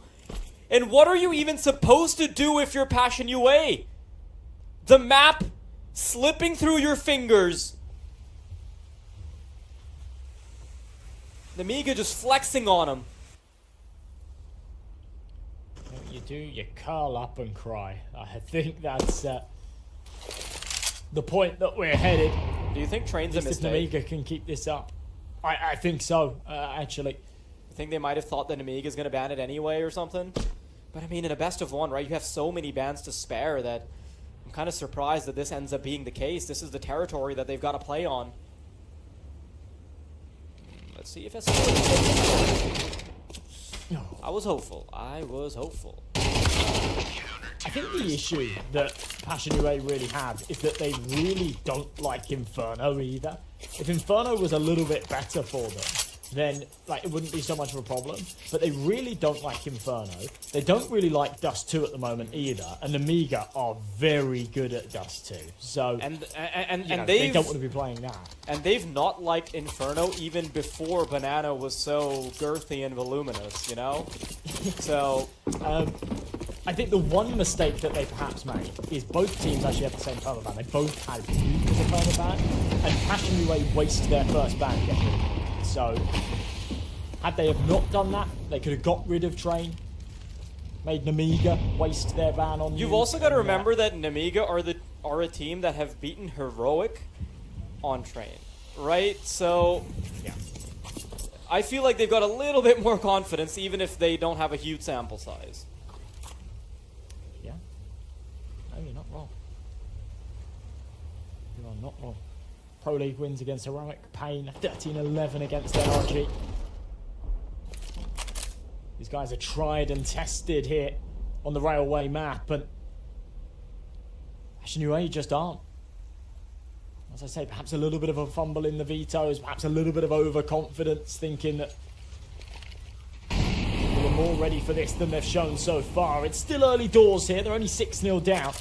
Speaker 2: And what are you even supposed to do if you're Passion UA? The map slipping through your fingers. Nemiga just flexing on him.
Speaker 1: What you do, you curl up and cry. I think that's the point that we're headed.
Speaker 2: Do you think Train's a mistake?
Speaker 1: Nemiga can keep this up. I think so, actually.
Speaker 2: I think they might have thought that Nemiga's going to ban it anyway or something. But I mean, in a best of one, right, you have so many bans to spare that I'm kind of surprised that this ends up being the case. This is the territory that they've got to play on. Let's see if it's... I was hopeful. I was hopeful.
Speaker 1: I think the issue that Passion UA really have is that they really don't like Inferno either. If Inferno was a little bit better for them, then like it wouldn't be so much of a problem. But they really don't like Inferno. They don't really like Dust 2 at the moment either. And Nemiga are very good at Dust 2. So they don't want to be playing that.
Speaker 2: And they've not liked Inferno even before Banana was so girthy and voluminous, you know? So
Speaker 1: I think the one mistake that they perhaps made is both teams actually have the same permaban. They both had Nuke as a permaban, and Passion UA wasted their first ban to get rid of it. So, had they have not done that, they could have got rid of Train, made Nemiga waste their ban on
Speaker 2: You've also got to remember that Nemiga are a team that have beaten Heroic on Train, right? So,
Speaker 1: yeah.
Speaker 2: I feel like they've got a little bit more confidence even if they don't have a huge sample size.
Speaker 1: Yeah. No, you're not wrong. You are not wrong. Pro League wins against Heroic, Pain 13-11 against NRG. These guys are tried and tested here on the railway map, and Passion UA just aren't. As I say, perhaps a little bit of a fumble in the vetoes, perhaps a little bit of overconfidence, thinking that they were more ready for this than they've shown so far. It's still early doors here, they're only 6-0 down.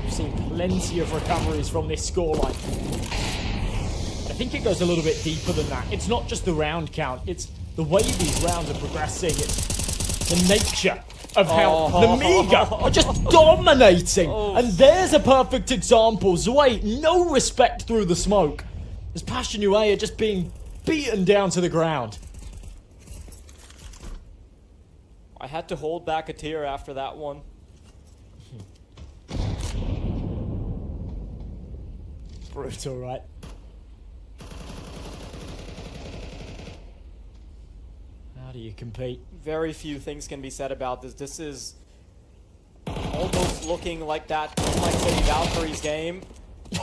Speaker 1: We've seen plenty of recoveries from this scoreline. I think it goes a little bit deeper than that. It's not just the round count, it's the way these rounds are progressing. It's the nature of how Nemiga are just dominating. And there's a perfect example. Zway, no respect through the smoke. As Passion UA are just being beaten down to the ground.
Speaker 2: I had to hold back a tear after that one.
Speaker 1: Brutal, right? How do you compete?
Speaker 2: Very few things can be said about this. This is almost looking like that like Imperial Valkyries game.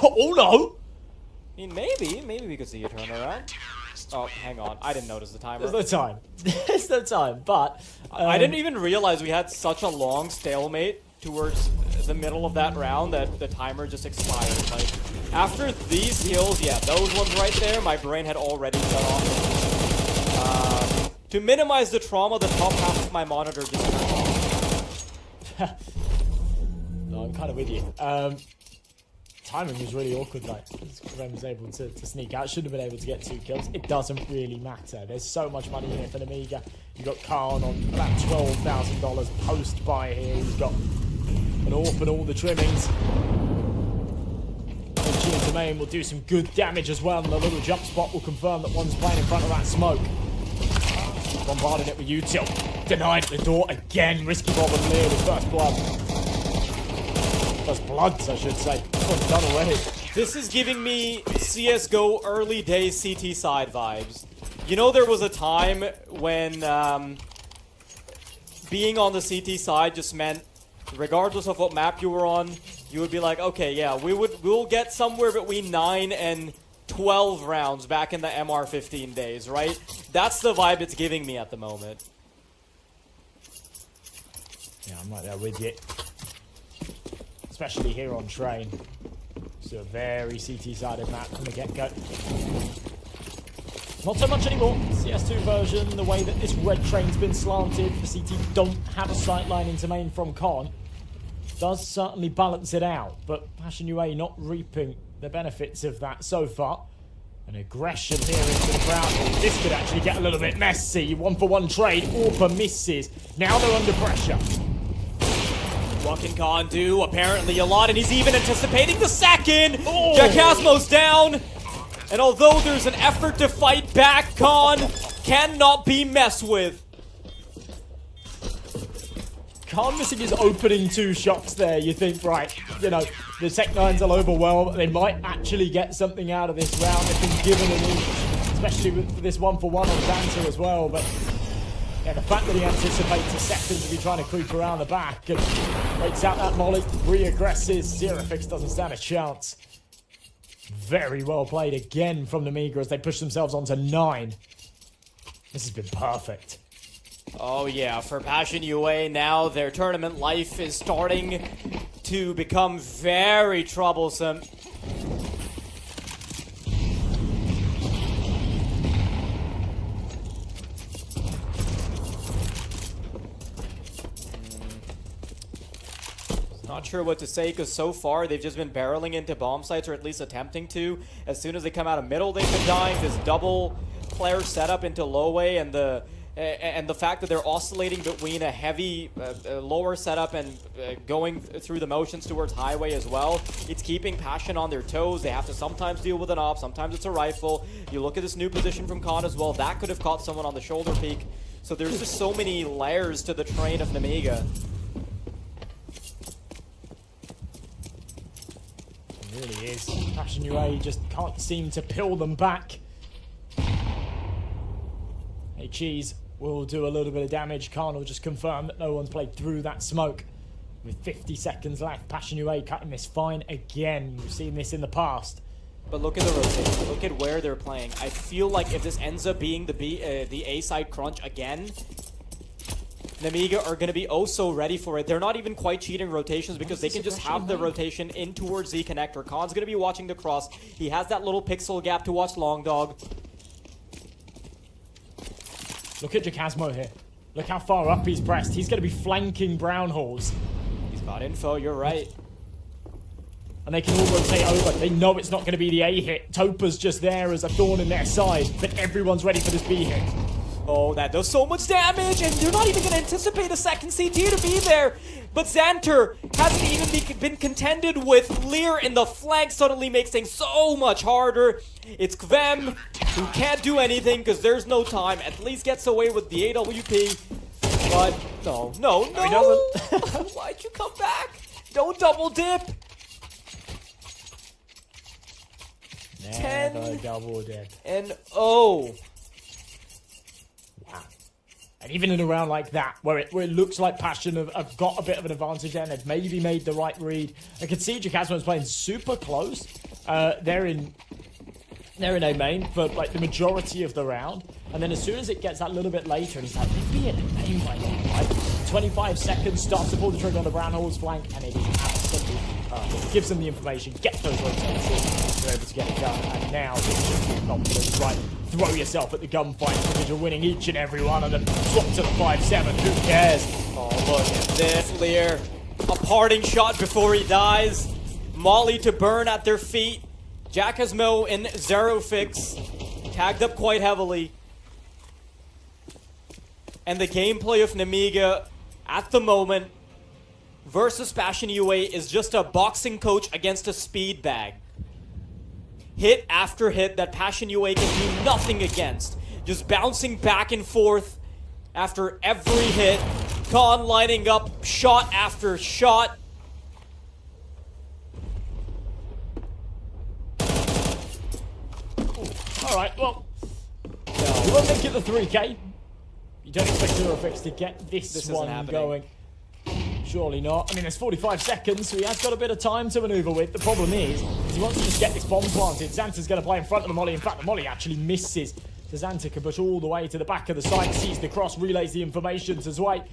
Speaker 1: Oh no!
Speaker 2: I mean, maybe we could see a turnaround. Oh, hang on. I didn't notice the timer.
Speaker 1: There's no time. There's no time, but...
Speaker 2: I didn't even realize we had such a long stalemate towards the middle of that round that the timer just expired. Like, after these kills, yeah, those ones right there, my brain had already shut off. To minimize the trauma, the top half of my monitor just turned off.
Speaker 1: No, I'm kind of with you. timing was really awkward though. Ren was able to sneak out. Should have been able to get 2 kills. It doesn't really matter. There's so much money in it for Nemiga. You've got Khan on about $12,000 post-buy here. He's got an AWP and all the trimmings. The main will do some good damage as well, and the little jump spot will confirm that one's playing in front of that smoke. Bombarding it with util. Denied at the door again. Risky Bob and Lear with first blood. First bloods, I should say. This one's done already.
Speaker 2: This is giving me CSGO early days CT side vibes. You know, there was a time when being on the CT side just meant, regardless of what map you were on, you would be like, okay, yeah, we'll get somewhere between 9 and 12 rounds back in the MR15 days, right? That's the vibe it's giving me at the moment.
Speaker 1: Yeah, I'm right there with you. Especially here on train. It's a very CT-sided map from the get-go. Not so much anymore. CS2 version, the way that this red train's been slanted, the CT don't have a sight line into main from Con. Does certainly balance it out, but Passion UA not reaping the benefits of that so far. An aggression here into the crowd. This could actually get a little bit messy. 1-for-1 trade. AWP misses. Now they're under pressure.
Speaker 2: What can Khan do? Apparently a lot, and he's even anticipating the second. Oh. Jackasmo's down. And although there's an effort to fight back, Khan cannot be messed with.
Speaker 1: Khan missing his opening 2 shots there. You think, right, you know, the Tech-9s will overwhelm. They might actually get something out of this round. They've been given an inch, especially with this 1-for-1 on Dancer as well. But yeah, the fact that he anticipates a second to be trying to creep around the back and waits out that molly, re-aggresses. Zerafix doesn't stand a chance. Very well played again from Nemiga as they push themselves onto 9. This has been perfect.
Speaker 2: Oh yeah, for Passion UA now, their tournament life is starting to become very troublesome. Not sure what to say, because so far they've just been barreling into bomb sites, or at least attempting to. As soon as they come out of middle, they've been dying. This double player setup into low way, and the fact that they're oscillating between a heavy lower setup and going through the motions towards highway as well, it's keeping Passion on their toes. They have to sometimes deal with an op, sometimes it's a rifle. You look at this new position from Khan as well, that could have caught someone on the shoulder peak. So there's just so many layers to the train of Nemiga.
Speaker 1: It really is. Passion UA just can't seem to peel them back. Hey, Cheese will do a little bit of damage. Khan will just confirm that no one's played through that smoke. With 50 seconds left, Passion UA cutting this fine again. We've seen this in the past.
Speaker 2: But look at the rotation. Look at where they're playing. I feel like if this ends up being the A side crunch again, Nemiga are going to be oh so ready for it. They're not even quite cheating rotations because they can just have the rotation in towards Z connector. Khan's going to be watching the cross. He has that little pixel gap to watch Long Dog.
Speaker 1: Look at Jackasmo here. Look how far up he's pressed. He's going to be flanking Brown Halls.
Speaker 2: He's got info, you're right.
Speaker 1: And they can all rotate over. They know it's not going to be the A hit. Topa's just there as a thorn in their side, but everyone's ready for this B hit.
Speaker 2: Oh, that does so much damage, and they're not even going to anticipate a second CT to be there. But Xanter hasn't even been contended with. Lear in the flank suddenly makes things so much harder. It's Kvem, who can't do anything because there's no time. At least gets away with the AWP. But no.
Speaker 1: He doesn't.
Speaker 2: Why'd you come back? Don't double dip.
Speaker 1: Never double dip.
Speaker 2: And oh.
Speaker 1: And even in a round like that, where it looks like Passion have got a bit of an advantage and have maybe made the right read. I can see Jackasmo's playing super close. They're in A main for like the majority of the round. And then as soon as it gets that little bit later, and he's like, they'd be in A main by now, right? 25 seconds, starts to pull the trigger on the Brown Hall's flank, and it is absolutely perfect. Gives them the information, gets those rotations, they're able to get it done. And now it's just confidence, right? Throw yourself at the gunfight because you're winning each and every one of them. Swap to the 5-7, who cares?
Speaker 2: Oh, look at this, Lear. A parting shot before he dies. Molly to burn at their feet. Jackasmo and Zerofix tagged up quite heavily. And the gameplay of Nemiga at the moment versus Passion UA is just a boxing coach against a speed bag. Hit after hit that Passion UA can do nothing against. Just bouncing back and forth after every hit. Khan lining up shot after shot.
Speaker 1: Alright, well, we won't make it the 3K. You don't expect Zerofix to get this one going. Surely not. I mean, there's 45 seconds, so he has got a bit of time to maneuver with. The problem is he wants to just get this bomb planted. Xanta's going to play in front of the molly. In fact, the molly actually misses. So Xanta can push all the way to the back of the site, sees the cross, relays the information to Zwei.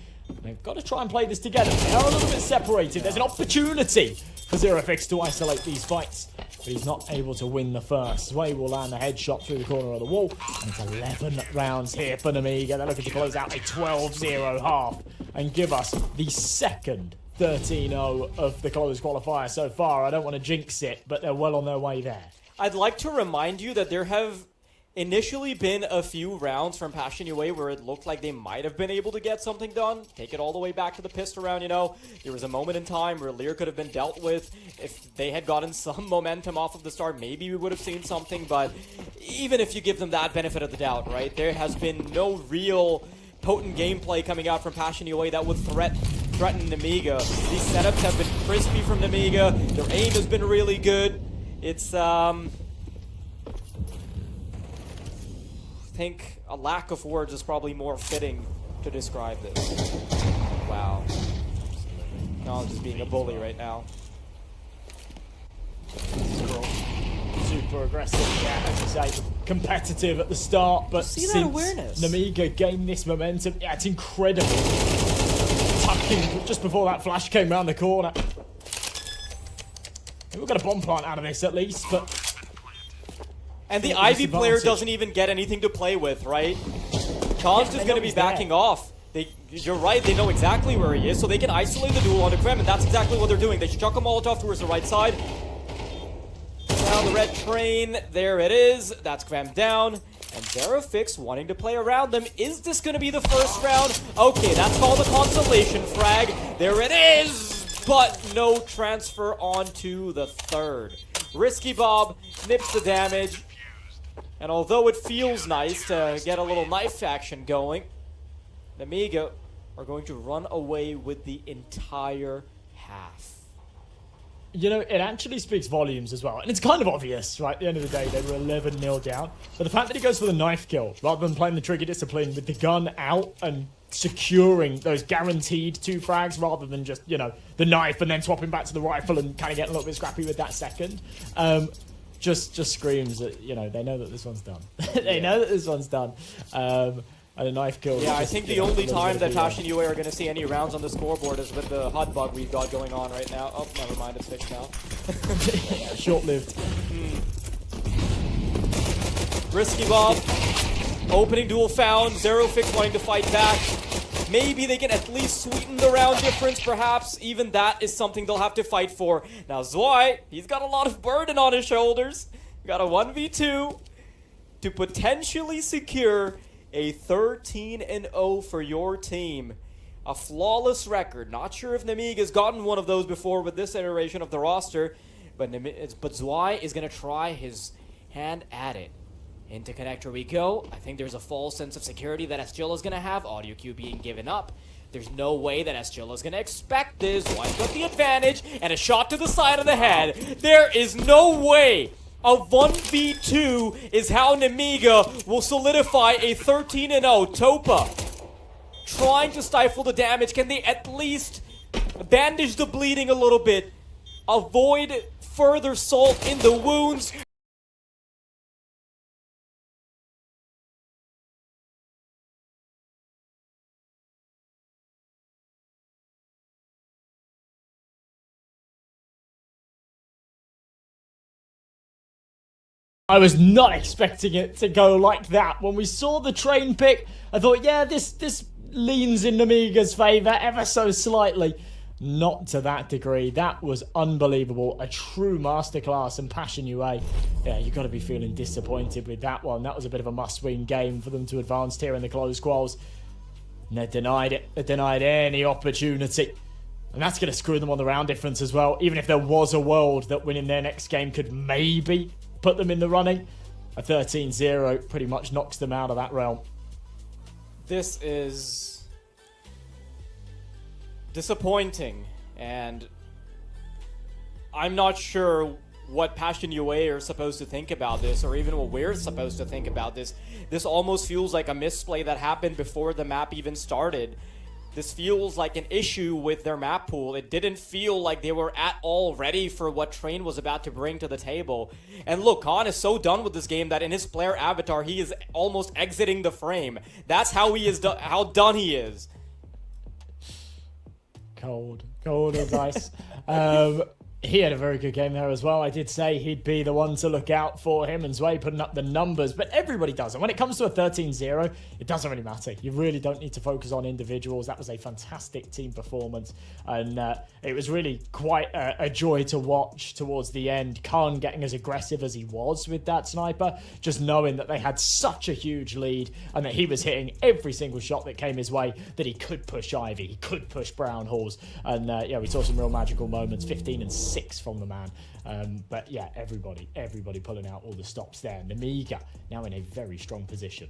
Speaker 1: They've got to try and play this together. They are a little bit separated. There's an opportunity for Zerofix to isolate these fights, but he's not able to win the first. Zwei will land the headshot through the corner of the wall, and it's 11 rounds here for Nemiga. They're looking to close out a 12-0 half and give us the second 13-0 of the closed qualifier so far. I don't want to jinx it, but they're well on their way there.
Speaker 2: I'd like to remind you that there have initially been a few rounds from Passion UA where it looked like they might have been able to get something done. Take it all the way back to the pistol round, you know. There was a moment in time where Lear could have been dealt with. If they had gotten some momentum off of the start, maybe we would have seen something. But even if you give them that benefit of the doubt, right, there has been no real potent gameplay coming out from Passion UA that would threaten Nemiga. These setups have been crispy from Nemiga. Their aim has been really good. It's, I think a lack of words is probably more fitting to describe this. Wow. Knowledge is being a bully right now.
Speaker 1: Super aggressive, yeah, as you say, competitive at the start, but since Nemiga gained this momentum, yeah, it's incredible. Tucking just before that flash came around the corner. We've got a bomb plant out of this at least, but...
Speaker 2: And the Ivy player doesn't even get anything to play with, right? Khan's just going to be backing off. You're right, they know exactly where he is, so they can isolate the duel onto Krem, and that's exactly what they're doing. They should chuck a Molotov towards the right side. Now the red train, there it is. That's Krem down. And Zerofix wanting to play around them. Is this going to be the first round? Okay, that's called a consolation frag. There it is! But no transfer onto the third. Risky Bob nips the damage. And although it feels nice to get a little knife action going, Nemiga are going to run away with the entire half.
Speaker 1: You know, it actually speaks volumes as well. And it's kind of obvious, right? At the end of the day, they were 11-0 down. But the fact that he goes for the knife kill, rather than playing the trigger discipline with the gun out and securing those guaranteed 2 frags, rather than just, you know, the knife and then swapping back to the rifle and kind of getting a little bit scrappy with that second. Just screams that, you know, they know that this one's done. They know that this one's done. And a knife kill.
Speaker 2: Yeah, I think the only time that Passion UA are going to see any rounds on the scoreboard is with the HUD bug we've got going on right now. Oh, never mind, it's fixed now.
Speaker 1: Short-lived.
Speaker 2: Risky Bob. Opening duel found. Zerofix wanting to fight back. Maybe they can at least sweeten the round difference, perhaps. Even that is something they'll have to fight for. Now, Zwei, he's got a lot of burden on his shoulders. Got a 1v2 to potentially secure a 13-0 for your team. A flawless record. Not sure if Nemiga's gotten one of those before with this iteration of the roster, but Zwei is going to try his hand at it. Into connector we go. I think there's a false sense of security that YaLLa is going to have. Audio cue being given up. There's no way that YaLLa is going to expect this. Zwei's got the advantage, and a shot to the side of the head. There is no way a 1v2 is how Nemiga will solidify a 13-0. Topa trying to stifle the damage. Can they at least bandage the bleeding a little bit? Avoid further salt in the wounds.
Speaker 1: I was not expecting it to go like that. When we saw the train pick, I thought, yeah, this leans in Nemiga's favour ever so slightly. Not to that degree. That was unbelievable. A true masterclass and Passion UA. Yeah, you got to be feeling disappointed with that one. That was a bit of a must-win game for them to advance here in the closed quals. And they denied it. They denied any opportunity. And that's going to screw them on the round difference as well. Even if there was a world that winning their next game could maybe put them in the running, a 13-0 pretty much knocks them out of that realm.
Speaker 2: This is disappointing, and I'm not sure what Passion UA are supposed to think about this, or even what we're supposed to think about this. This almost feels like a misplay that happened before the map even started. This feels like an issue with their map pool. It didn't feel like they were at all ready for what Train was about to bring to the table. And look, Khan is so done with this game that in his player avatar, he is almost exiting the frame. That's how he is how done he is.
Speaker 1: Cold as ice. He had a very good game there as well. I did say he'd be the one to look out for him, and Zwei putting up the numbers, but everybody does. And when it comes to a 13-0, it doesn't really matter. You really don't need to focus on individuals. That was a fantastic team performance, and it was really quite a joy to watch towards the end. Khan getting as aggressive as he was with that sniper, just knowing that they had such a huge lead and that he was hitting every single shot that came his way, that he could push Ivy, he could push Brown Halls, and yeah, we saw some real magical moments. 15 and 6 from the man. But yeah, everybody pulling out all the stops there. Nemiga now in a very strong position.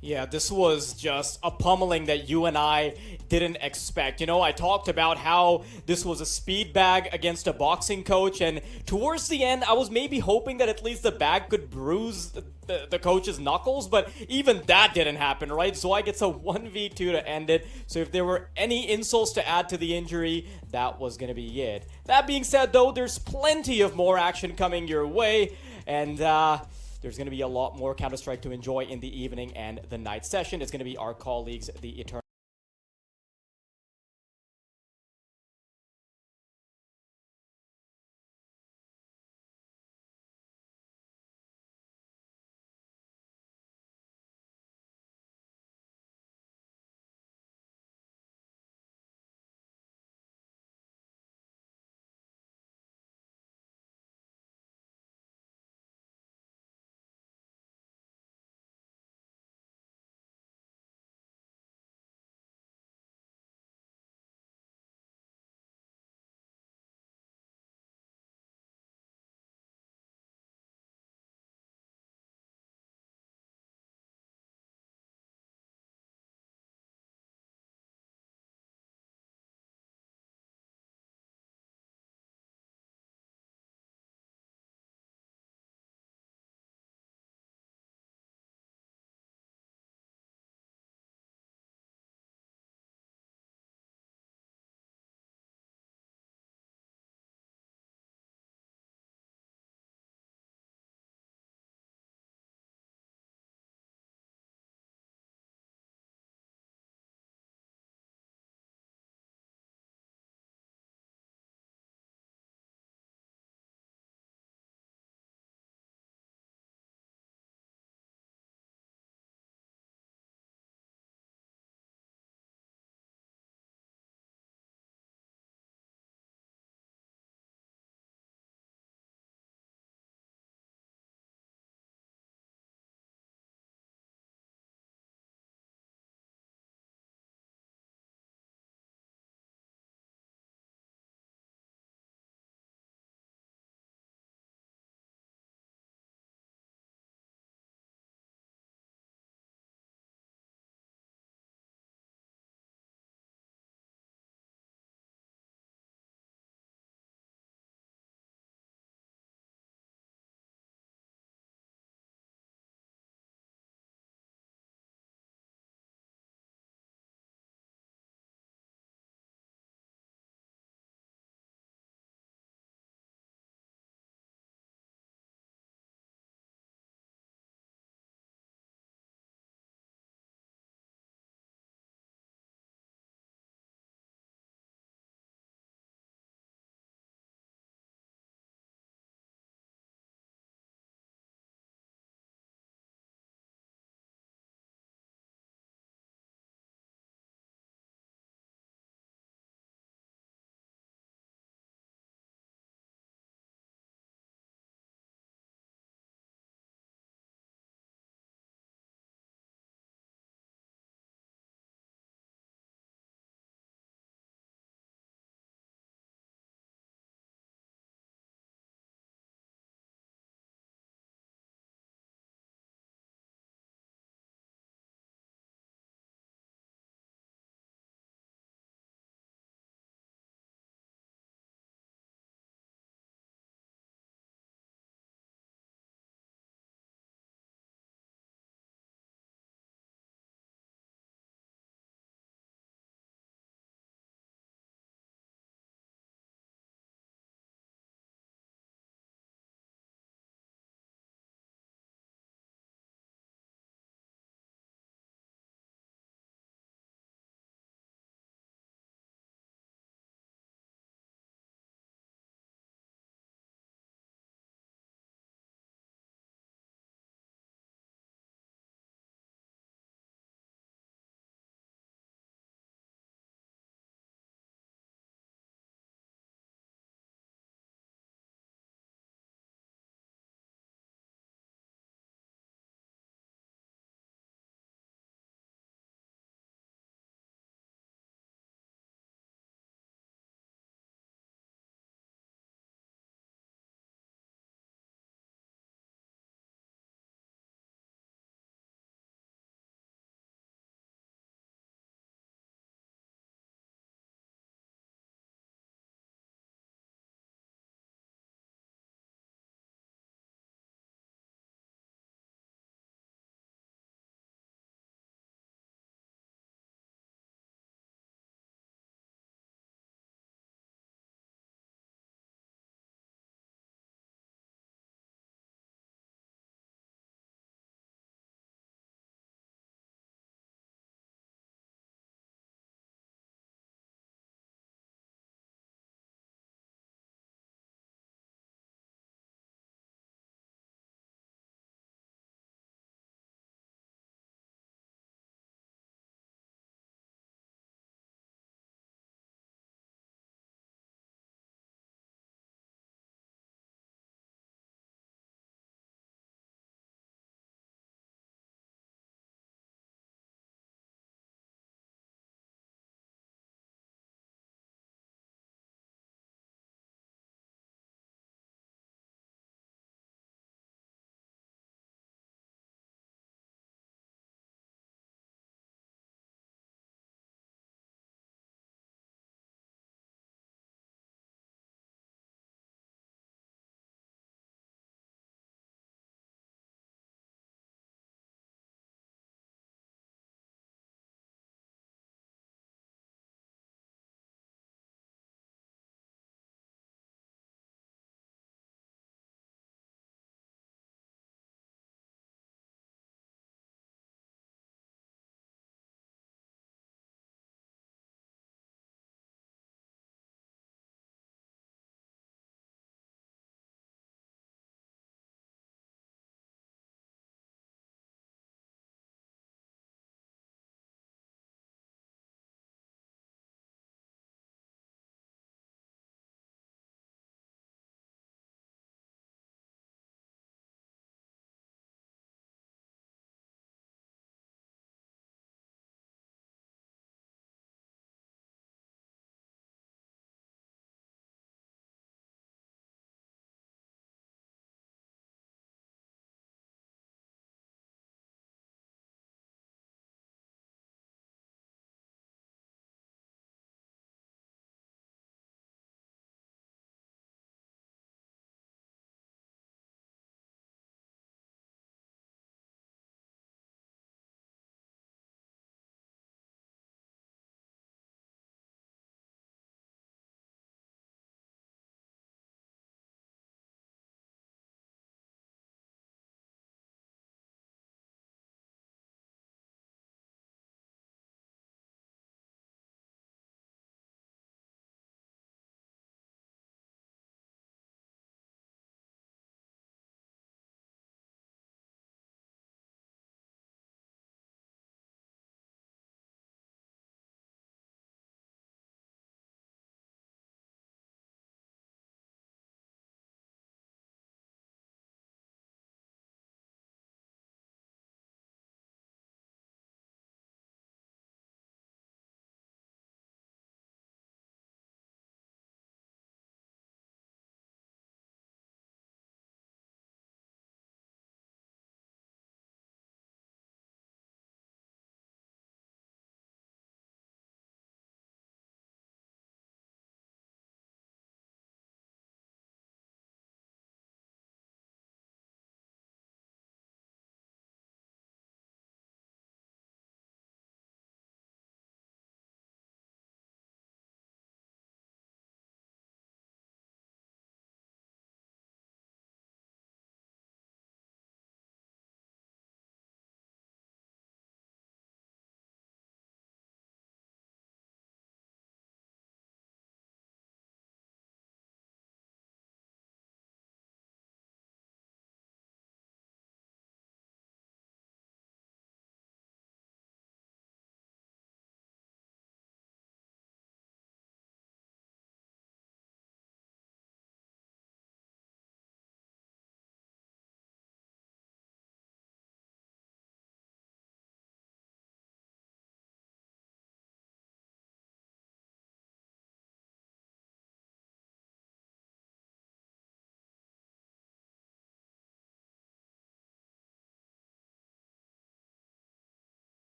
Speaker 2: Yeah, this was just a pummeling that you and I didn't expect. You know, I talked about how this was a speed bag against a boxing coach, and towards the end, I was maybe hoping that at least the bag could bruise the coach's knuckles, but even that didn't happen, right? Zwei gets a 1v2 to end it, so if there were any insults to add to the injury, that was going to be it. That being said, though, there's plenty of more action coming your way, and there's going to be a lot more Counter-Strike to enjoy in the evening and the night session. It's going to be our colleagues, the Eternal.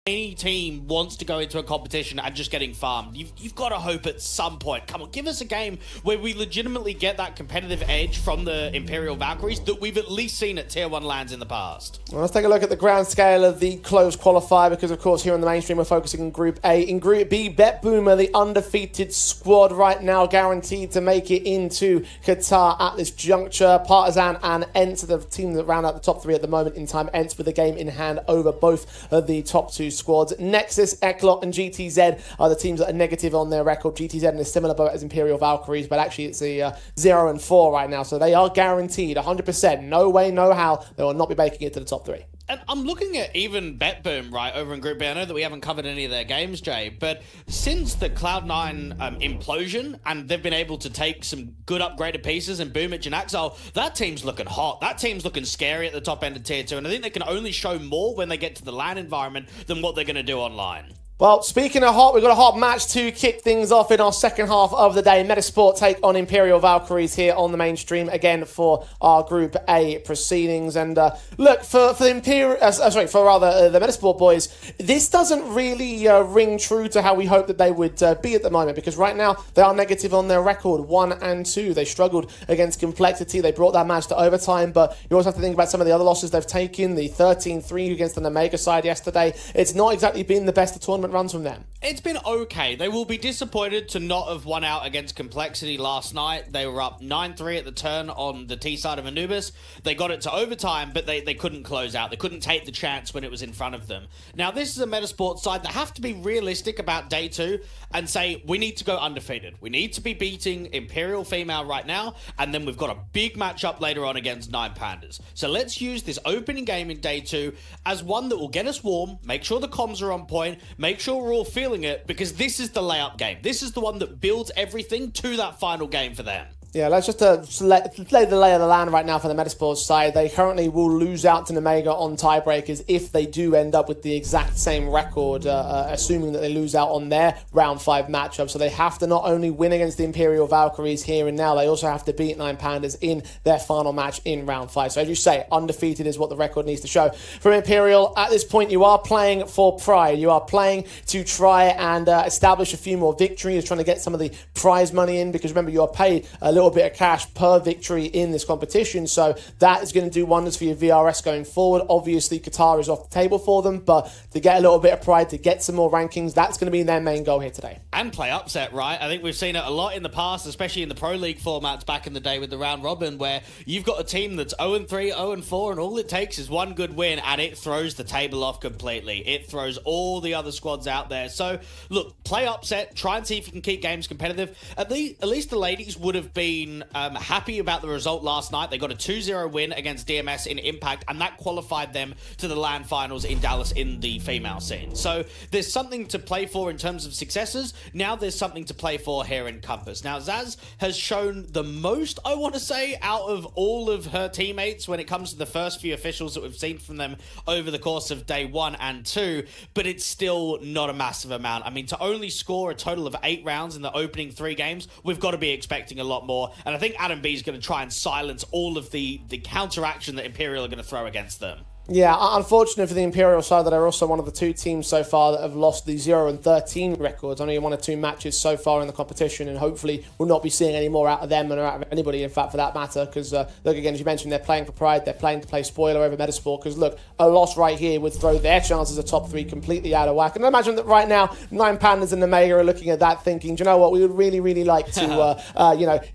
Speaker 4: any team wants to go into a competition and just getting farmed, you've got to hope at some point. Come on, give us a game where we legitimately get that competitive edge from the Imperial Valkyries that we've at least seen at Tier 1 lands in the past.
Speaker 5: Well, let's take a look at the grand scale of the closed qualifier, because of course here on the mainstream we're focusing on Group A. In Group B, Bet Boomer, the undefeated squad right now, guaranteed to make it into Qatar at this juncture. Partisan and Ents are the team that round out the top 3 at the moment in time. Ents with the game in hand over both of the top 2 squads. Nexus, Eklot and GTZ are the teams that are negative on their record. GTZ in a similar boat as Imperial Valkyries, but actually it's a 0-4 right now, so they are guaranteed 100%. No way, no how they will not be making it to the top 3.
Speaker 4: And I'm looking at even BetBoom, right, over in Group B. I know that we haven't covered any of their games, Jay, but since the Cloud9 implosion, and they've been able to take some good upgraded pieces and Boomich and Axel, that team's looking hot. That team's looking scary at the top end of Tier 2, and I think they can only show more when they get to the LAN environment than what they're going to do online.
Speaker 5: Well, speaking of hot, we've got a hot match to kick things off in our second half of the day. Metasport take on Imperial Valkyries here on the mainstream again for our Group A proceedings. And look, for the the Metasport boys, this doesn't really ring true to how we hope that they would be at the moment, because right now they are negative on their record, 1 and 2. They struggled against Complexity. They brought that match to overtime, but you also have to think about some of the other losses they've taken. The 13-3 against the Nemiga side yesterday. It's not exactly been the best of tournament runs from them.
Speaker 4: It's been okay. They will be disappointed to not have won out against Complexity last night. They were up 9-3 at the turn on the T side of Anubis. They got it to overtime, but they couldn't close out. They couldn't take the chance when it was in front of them. Now, this is a Metasport side that have to be realistic about day 2 and say, we need to go undefeated. We need to be beating Imperial Female right now, and then we've got a big matchup later on against 9 Pandas. So let's use this opening game in day 2 as one that will get us warm, make sure the comms are on point, make sure we're all feeling it, because this is the layup game. This is the one that builds everything to that final game for them.
Speaker 5: Yeah, let's just play the lay of the land right now for the Metasports side. They currently will lose out to Nemiga on tiebreakers if they do end up with the exact same record, assuming that they lose out on their round 5 matchup. So they have to not only win against the Imperial Valkyries here and now, they also have to beat 9 Pandas in their final match in round 5. So as you say, undefeated is what the record needs to show. From Imperial, at this point, you are playing for pride. You are playing to try and establish a few more victories, trying to get some of the prize money in, because remember, you are paid a little bit of cash per victory in this competition, so that is going to do wonders for your VRS going forward. Obviously Qatar is off the table for them, but to get a little bit of pride, to get some more rankings, that's going to be their main goal here today.
Speaker 4: And play upset, right? I think we've seen it a lot in the past, especially in the Pro League formats back in the day with the round robin, where you've got a team that's 0-3, 0-4, and all it takes is one good win and it throws the table off completely. It throws all the other squads out there. So look, play upset, try and see if you can keep games competitive. At least the ladies would have been happy about the result last night. They got a 2-0 win against DMS in Impact, and that qualified them to the LAN finals in Dallas in the female scene. So there's something to play for in terms of successes. Now there's something to play for here in Compass. Now Zaz has shown the most, I want to say, out of all of her teammates when it comes to the first few officials that we've seen from them over the course of day 1 and 2, but it's still not a massive amount. I mean, to only score a total of 8 rounds in the opening 3 games, we've got to be expecting a lot more. And I think Adam B is going to try and silence all of the counteraction that Imperial are going to throw against them.
Speaker 5: Yeah, unfortunate for the Imperial side that are also one of the 2 teams so far that have lost the 0-13 records. Only 1 or 2 matches so far in the competition, and hopefully we'll not be seeing any more out of them or out of anybody, in fact, for that matter. Because, look, again, as you mentioned, they're playing for pride. They're playing to play spoiler over Metasport. Because, look, a loss right here would throw their chances of top 3 completely out of whack. And I imagine that right now, 9 Pandas and Nemiga are looking at that thinking, do you know what, we would really, really like to,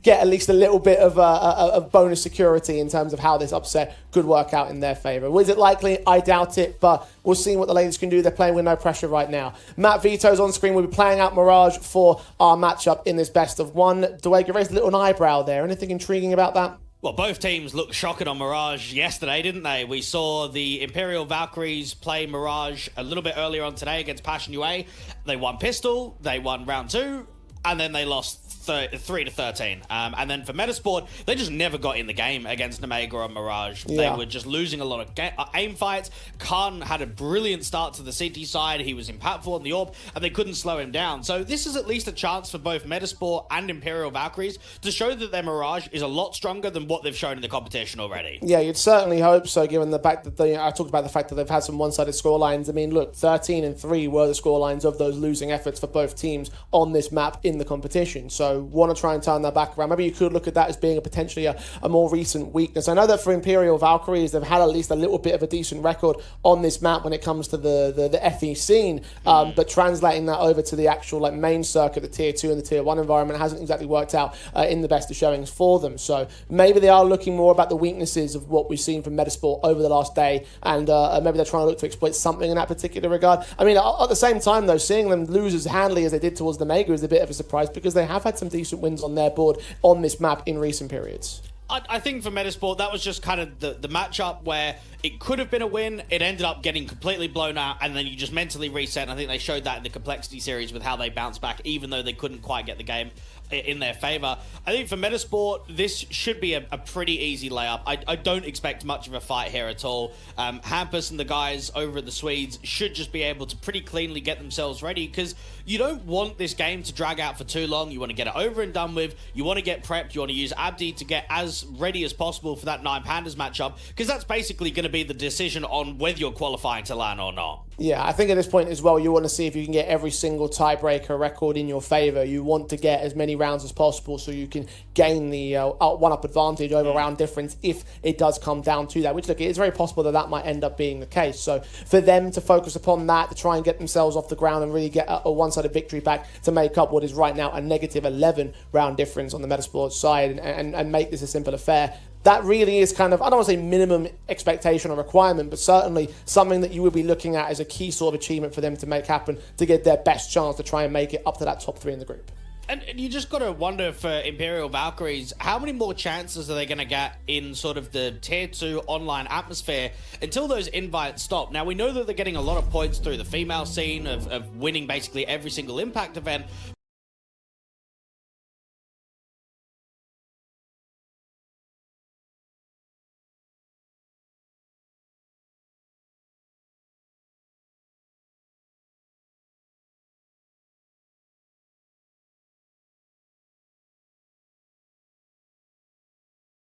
Speaker 5: get at least a little bit of bonus security in terms of how this upset could work out in their favour. Was it likely? I doubt it, but we'll see what the ladies can do. They're playing with no pressure right now. Matt Vito's on screen. We'll be playing out Mirage for our matchup in this best of 1. Dwayne raised a little eyebrow there. Anything intriguing about that?
Speaker 4: Well, both teams looked shocking on Mirage yesterday, didn't they? We saw the Imperial Valkyries play Mirage a little bit earlier on today against Passion UA. They won Pistol, they won round 2, and then they lost 3-13. And then for Metasport, they just never got in the game against Nemiga or Mirage.
Speaker 5: Yeah.
Speaker 4: They were just losing a lot of aim fights. Khan had a brilliant start to the CT side. He was impactful on the AWP, and they couldn't slow him down. So this is at least a chance for both Metasport and Imperial Valkyries to show that their Mirage is a lot stronger than what they've shown in the competition already.
Speaker 5: Yeah, you'd certainly hope so, given the fact that I talked about the fact that they've had some one-sided scorelines. I mean, look, 13-3 were the scorelines of those losing efforts for both teams on this map in the competition. So want to try and turn that back around. Maybe you could look at that as being potentially a more recent weakness. I know that for Imperial Valkyries, they've had at least a little bit of a decent record on this map when it comes to the FE scene, but translating that over to the actual main circuit, the tier 2 and the tier 1 environment, hasn't exactly worked out in the best of showings for them. So maybe they are looking more about the weaknesses of what we've seen from Metasport over the last day, and maybe they're trying to look to exploit something in that particular regard. I mean, at the same time though, seeing them lose as handily as they did towards the Nemiga is a bit of a surprise, because they have had some decent wins on their board on this map in recent periods.
Speaker 4: I think for Metasport, that was just kind of the matchup where it could have been a win. It ended up getting completely blown out, and then you just mentally reset. And I think they showed that in the Complexity series with how they bounced back, even though they couldn't quite get the game in their favor. I think for Metasport, this should be a pretty easy layup. I don't expect much of a fight here at all. Hampus and the guys over at the Swedes should just be able to pretty cleanly get themselves ready, because you don't want this game to drag out for too long. You want to get it over and done with. You want to get prepped. You want to use Abdi to get as ready as possible for that 9 Pandas matchup, because that's basically going to be the decision on whether you're qualifying to LAN or not.
Speaker 5: Yeah, I think at this point as well, you want to see if you can get every single tiebreaker record in your favor. You want to get as many rounds as possible so you can gain the one-up advantage over round difference if it does come down to that, which, look, it's very possible that might end up being the case. So for them to focus upon that, to try and get themselves off the ground and really get a one-sided victory back to make up what is right now a negative 11 round difference on the Metasport side, and make this a simple affair. That really is kind of, I don't want to say minimum expectation or requirement, but certainly something that you would be looking at as a key sort of achievement for them to make happen, to get their best chance to try and make it up to that top 3 in the group.
Speaker 4: And you just got to wonder for Imperial Valkyries, how many more chances are they going to get in sort of the tier 2 online atmosphere until those invites stop? Now, we know that they're getting a lot of points through the female scene of winning basically every single Impact event.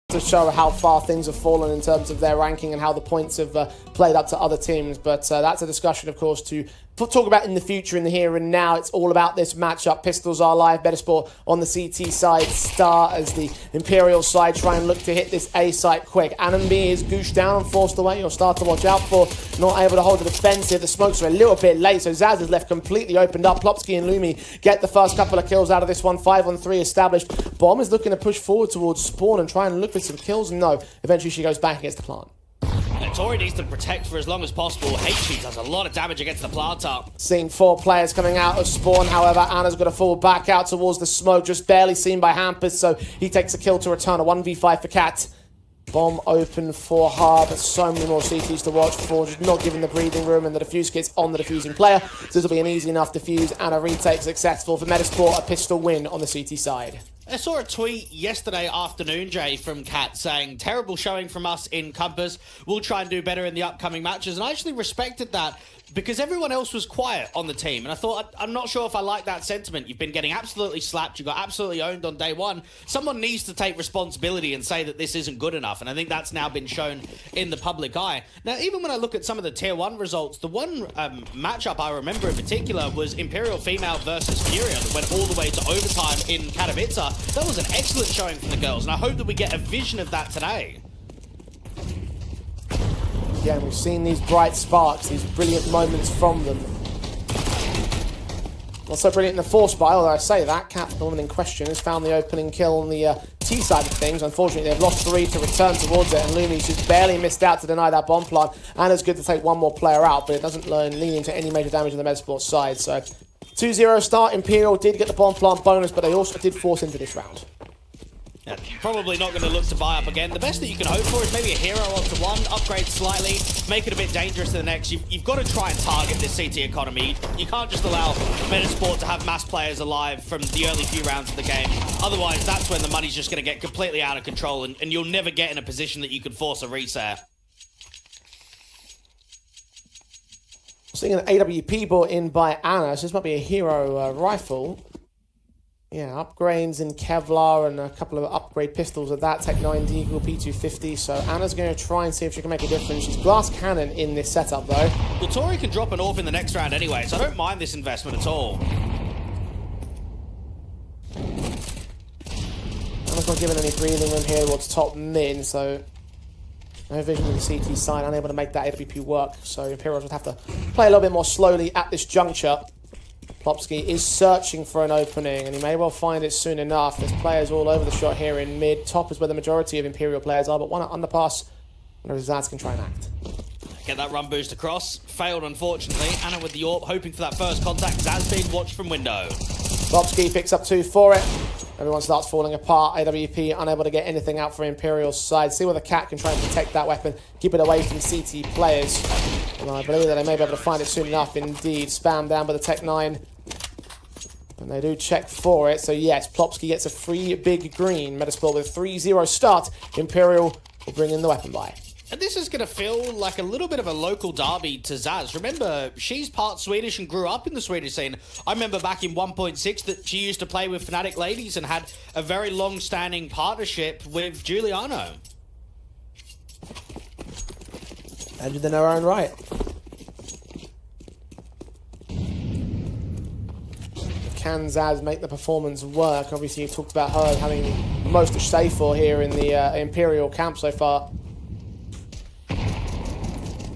Speaker 5: To show how far things have fallen in terms of their ranking and how the points have played up to other teams. But that's a discussion, of course, to talk about in the future, in the here and now. It's all about this matchup. Pistols are live. Metasport on the CT side. Star as the Imperial side try and look to hit this A site quick. Anonby is gooshed down and forced away. You'll start to watch out for. Not able to hold the defensive. The smokes are a little bit late, so Zaz is left completely opened up. Plopsky and Lumi get the first couple of kills out of this one. 5-on-3 established. Bomb is looking to push forward towards Spawn and try and look for some kills. No, eventually she goes back against the plant.
Speaker 4: Tori needs to protect for as long as possible. HP does a lot of damage against the planter.
Speaker 5: Seen 4 players coming out of Spawn, however, Anna's got to fall back out towards the smoke, just barely seen by Hampus, so he takes a kill to return. A 1v5 for Cat. Bomb open for her, but so many more CTs to watch for, just not giving the breathing room, and the defuse kit's on the defusing player, so this will be an easy enough defuse, and a retake successful for Metasport, a pistol win on the CT side.
Speaker 4: I saw a tweet yesterday afternoon, Jay, from Kat saying, terrible showing from us in Compass. We'll try and do better in the upcoming matches. And I actually respected that because everyone else was quiet on the team. And I thought, I'm not sure if I like that sentiment. You've been getting absolutely slapped. You got absolutely owned on day one. Someone needs to take responsibility and say that this isn't good enough. And I think that's now been shown in the public eye. Now, even when I look at some of the tier 1 results, the one matchup I remember in particular was Imperial Female versus Furia that went all the way to overtime in Katowice. That was an excellent showing from the girls, and I hope that we get a vision of that today.
Speaker 5: Yeah, we've seen these bright sparks, these brilliant moments from them. Not so brilliant in the force buy, although I say that, Cat, the woman in question, has found the opening kill on the T side of things. Unfortunately, they've lost 3 to return towards it, and Lumi's just barely missed out to deny that bomb plant. And it's good to take one more player out, but it doesn't lean into any major damage on the Metasport side, so 2-0 start. Imperial did get the bomb plant bonus, but they also did force into this round.
Speaker 4: Yeah, probably not going to look to buy up again. The best that you can hope for is maybe a hero onto one, upgrade slightly, make it a bit dangerous to the next. You've got to try and target this CT economy. You can't just allow Metasport to have mass players alive from the early few rounds of the game. Otherwise, that's when the money's just going to get completely out of control, and you'll never get in a position that you can force a reset.
Speaker 5: Seeing an AWP brought in by Anna, so this might be a hero rifle. Yeah, upgrades in Kevlar and a couple of upgrade pistols at that. Tech 9 Deagle P250. So Anna's going to try and see if she can make a difference. She's glass cannon in this setup, though.
Speaker 4: Well, Tori can drop an AWP in the next round anyway, so I don't mind this investment at all.
Speaker 5: Anna's not given any breathing room here towards top mid, so no vision on the CT side, unable to make that AWP work. So Imperials would have to play a little bit more slowly at this juncture. Plopsky is searching for an opening, and he may well find it soon enough. There's players all over the shot here in mid. Top is where the majority of Imperial players are, but one at underpass. And Zaz can try and act.
Speaker 4: Get that run boost across. Failed, unfortunately. Anna with the AWP, hoping for that first contact. Zaz being watched from window.
Speaker 5: Plopsky picks up 2 for it. Everyone starts falling apart. AWP unable to get anything out for Imperial's side. See whether Cat can try and protect that weapon. Keep it away from CT players. And I believe that they may be able to find it soon enough. Indeed, spam down by the Tech 9. And they do check for it. So yes, Plopsky gets a free big green. Metasport with a 3-0 start. Imperial will bring in the weapon buy.
Speaker 4: And this is going to feel like a little bit of a local derby to Zaz. Remember, she's part Swedish and grew up in the Swedish scene. I remember back in 1.6 that she used to play with Fnatic ladies and had a very long-standing partnership with Giuliano.
Speaker 5: Legend in her own right. Can Zaz make the performance work? Obviously, you talked about her having most to say for here in the Imperial camp so far.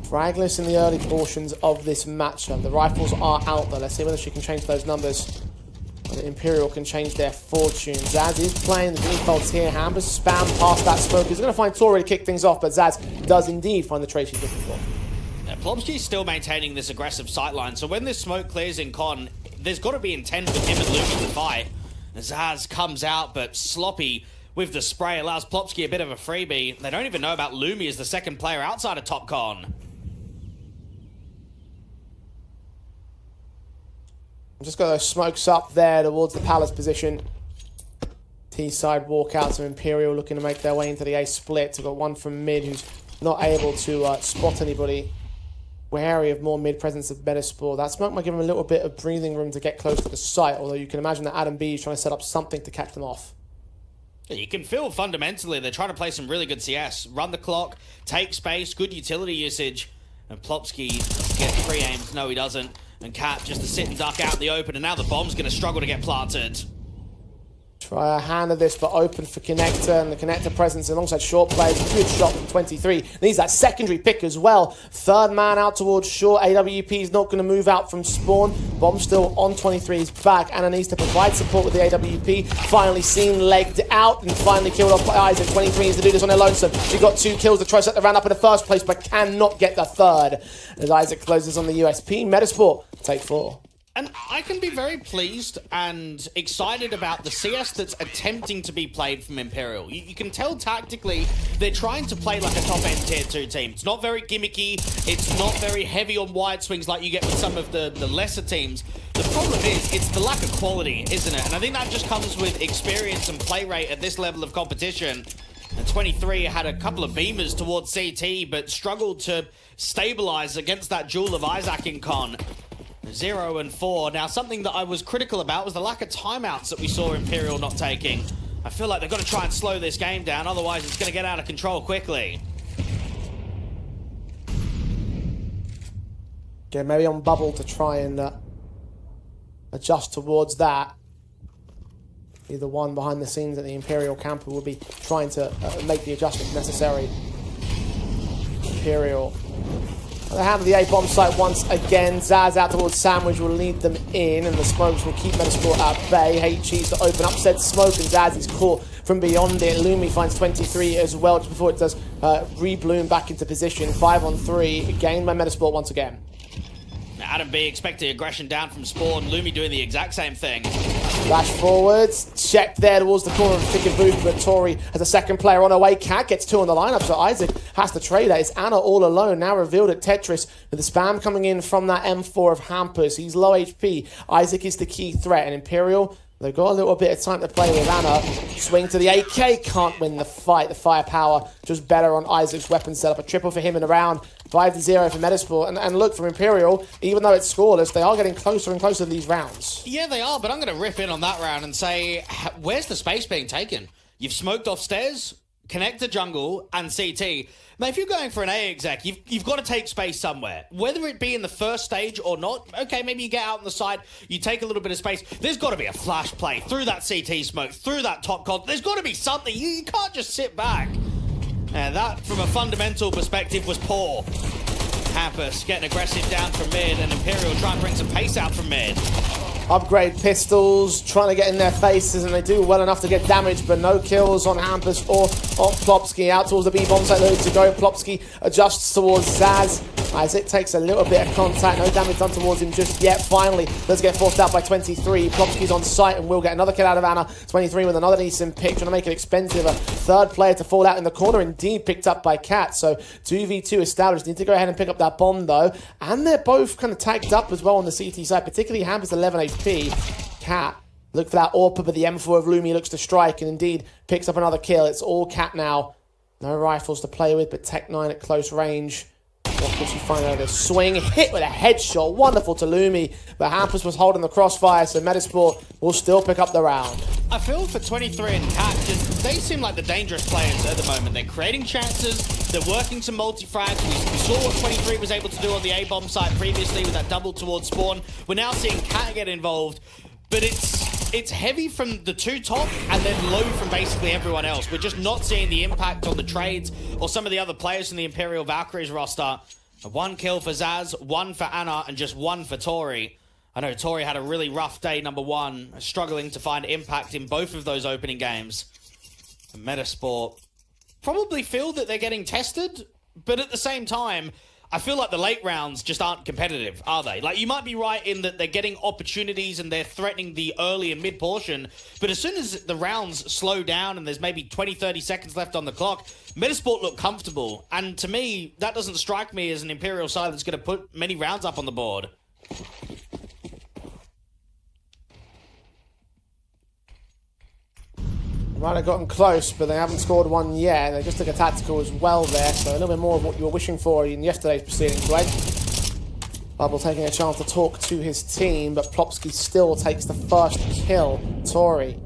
Speaker 5: Fragless in the early portions of this matchup. The rifles are out there. Let's see whether she can change those numbers. Whether Imperial can change their fortune. Zaz is playing the defaults here. Hamber spam past that smoke. He's going to find Tori to kick things off, but Zaz does indeed find the trade she's looking for.
Speaker 4: Yeah, Plopsky's still maintaining this aggressive sightline, so when this smoke clears in Con, there's got to be intent with him and Lumi to fight. Zaz comes out, but sloppy with the spray allows Plopsky a bit of a freebie. They don't even know about Lumi as the second player outside of Top Con.
Speaker 5: Just got those smokes up there towards the Palace position. T-side walkout, so Imperial looking to make their way into the A split. We've got one from mid who's not able to spot anybody. Wary of more mid presence of Metasport. That smoke might give him a little bit of breathing room to get close to the site, although you can imagine that Adam B is trying to set up something to catch them off.
Speaker 4: You can feel fundamentally they're trying to play some really good CS. Run the clock, take space, good utility usage. And Plopsky gets pre-aimed. No, he doesn't. And Cat just to sit and duck out in the open, and now the bomb's going to struggle to get planted.
Speaker 5: Try a hand of this, but open for Connector, and the Connector presence alongside short players. Good shot from 23. Needs that secondary pick as well. Third man out towards short. AWP is not going to move out from spawn. Bomb still on 23's back. Anna needs to provide support with the AWP. Finally seen legged out and finally killed off by Isaac. 23 is to do this on her lonesome. She got 2 kills to try to set the round up in the first place, but cannot get the third. As Isaac closes on the USP. Metasport take 4.
Speaker 4: And I can be very pleased and excited about the CS that's attempting to be played from Imperial. You can tell tactically they're trying to play like a top-end Tier 2 team. It's not very gimmicky. It's not very heavy on wide swings like you get with some of the lesser teams. The problem is, it's the lack of quality, isn't it? And I think that just comes with experience and play rate at this level of competition. And 23 had a couple of beamers towards CT, but struggled to stabilize against that Jewel of Isaac in Con. 0 and 4. Now, something that I was critical about was the lack of timeouts that we saw Imperial not taking. I feel like they've got to try and slow this game down, otherwise it's going to get out of control quickly.
Speaker 5: Okay, maybe on bubble to try and adjust towards that. Either one behind the scenes at the Imperial camp who will be trying to make the adjustment necessary. Imperial. They have the A-bomb site once again. Zaz out towards Sandwich will lead them in, and the smokes will keep Metasport at bay. HE's to open up said smoke, and Zaz is caught from beyond it. Lumi finds 23 as well, just before it does re-bloom back into position. 5 on 3, gained by Metasport once again.
Speaker 4: Now, Adam B expecting aggression down from Spawn. Lumi doing the exact same thing.
Speaker 5: Flash forwards, check there towards the corner of the pick and booth, but Tori has a second player on her way. Cat gets 2 on the lineup, so Isaac has to trade that. It's Anna all alone, now revealed at Tetris, with the spam coming in from that M4 of Hampers. He's low HP. Isaac is the key threat, and Imperial, they've got a little bit of time to play with. Anna, swing to the AK, can't win the fight. The firepower just better on Isaac's weapon setup. A triple for him in a round. 5-0 for Metasport. And look, for Imperial, even though it's scoreless, they are getting closer and closer to these rounds.
Speaker 4: Yeah, they are, but I'm going to rip in on that round and say, where's the space being taken? You've smoked off stairs, connect to jungle, and CT. Now, if you're going for an A exec, you've got to take space somewhere. Whether it be in the first stage or not, okay, maybe you get out on the side, you take a little bit of space. There's got to be a flash play through that CT smoke, through that top con. There's got to be something. You can't just sit back. And that, from a fundamental perspective, was poor. Hampus getting aggressive down from mid, and Imperial trying to bring some pace out from mid.
Speaker 5: Upgrade pistols, trying to get in their faces, and they do well enough to get damage, but no kills on Hampus or on Plopsky. Out towards the B-bomb site, loads to go. Plopsky adjusts towards Zaz. Isaac takes a little bit of contact, no damage done towards him just yet. Finally, does get forced out by 23. Plopsky's on site and will get another kill out of Anna. 23 with another decent pick, trying to make it expensive. A third player to fall out in the corner, indeed picked up by Cat. So 2v2 established. Need to go ahead and pick up that bomb though. And they're both kind of tagged up as well on the CT side, particularly Hampus 11 HP. Cat, look for that AWP, but the M4 of Lumi looks to strike and indeed picks up another kill. It's all Cat now. No rifles to play with, but Tech 9 at close range. What could she find out of this? Swing, hit with a headshot. Wonderful to Lumi, but Hampus was holding the crossfire, so Metasport will still pick up the round.
Speaker 4: I feel for 23 and Cat, they seem like the dangerous players at the moment. They're creating chances, they're working some multi-frags. We saw what 23 was able to do on the A-bomb side previously with that double towards spawn. We're now seeing Cat get involved, but it's heavy from the two top and then low from basically everyone else. We're just not seeing the impact on the trades or some of the other players in the Imperial Valkyries roster. 1 kill for Zaz, 1 for Anna, and just 1 for Tori. I know Tori had a really rough day, number 1, struggling to find impact in both of those opening games. And Metasport probably feel that they're getting tested, but at the same time, I feel like the late rounds just aren't competitive, are they? Like, you might be right in that they're getting opportunities and they're threatening the early and mid portion, but as soon as the rounds slow down and there's maybe 20, 30 seconds left on the clock, Metasport look comfortable. And to me, that doesn't strike me as an Imperial side that's going to put many rounds up on the board.
Speaker 5: Might have gotten close, but they haven't scored one yet. They just took a tactical as well there, so a little bit more of what you were wishing for in yesterday's proceedings, Greg. Bubble taking a chance to talk to his team, but Plopsky still takes the first kill. Tori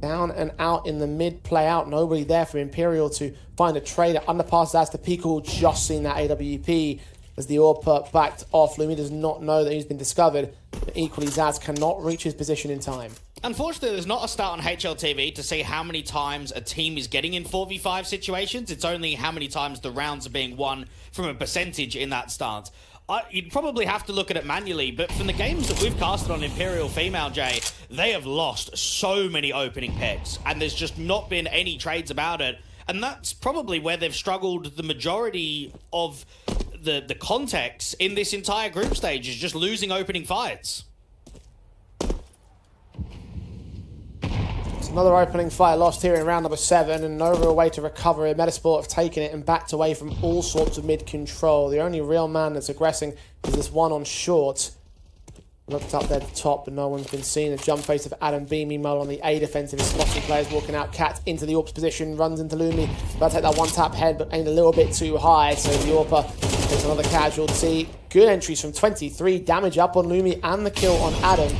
Speaker 5: down and out in the mid play out. Nobody there for Imperial to find a trade. Underpass as to Pico, just seen that AWP as the AWP backed off. Lumi does not know that he's been discovered, but equally Zaz cannot reach his position in time.
Speaker 4: Unfortunately, there's not a start on HLTV to see how many times a team is getting in 4v5 situations. It's only how many times the rounds are being won from a percentage in that stance. You'd probably have to look at it manually, but from the games that we've casted on Imperial Female, Jay, they have lost so many opening picks, and there's just not been any trades about it. And that's probably where they've struggled the majority of the context in this entire group stage, is just losing opening fights.
Speaker 5: Another opening fight lost here in round number 7, and no real way to recover it. Metasport have taken it and backed away from all sorts of mid-control. The only real man that's aggressing is this one on short. Looked up there at the top, but no one's been seen. A jump face of Adam B. Meanwhile, on the A defensive, is spotting players walking out. Cat into the AWP's position, runs into Lumi. About to take that one-tap head, but aimed a little bit too high, so the AWP takes another casualty. Good entries from 23. Damage up on Lumi and the kill on Adam.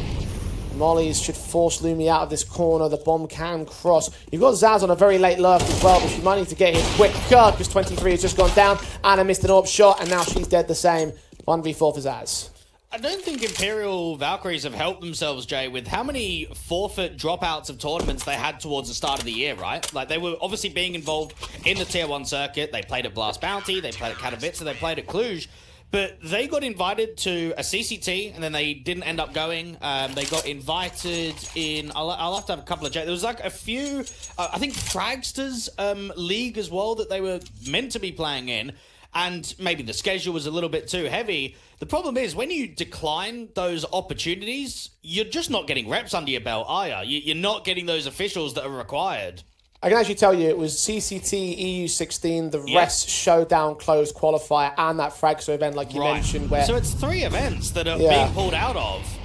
Speaker 5: Mollies should force Lumi out of this corner. The bomb can cross. You've got Zaz on a very late lurk as well, but she might need to get hit quicker because 23 has just gone down. Anna missed an AWP shot, and now she's dead the same. 1v4 for Zaz.
Speaker 4: I don't think Imperial Valkyries have helped themselves, Jay, with how many forfeit dropouts of tournaments they had towards the start of the year, right? Like, they were obviously being involved in the Tier 1 circuit. They played at Blast Bounty, they played at Katowice, they played at Cluj. But they got invited to a CCT, and then they didn't end up going. They got invited in... I'll have to have a couple of... There was like a few... I think Fragsters League as well that they were meant to be playing in. and maybe the schedule was a little bit too heavy. The problem is, when you decline those opportunities, you're just not getting reps under your belt, are you? You're not getting those officials that are required.
Speaker 5: I can actually tell you it was CCT, EU16, the Rest Showdown Closed Qualifier, and that Fragso event, like you mentioned. Where
Speaker 4: so it's 3 events that are being pulled out of.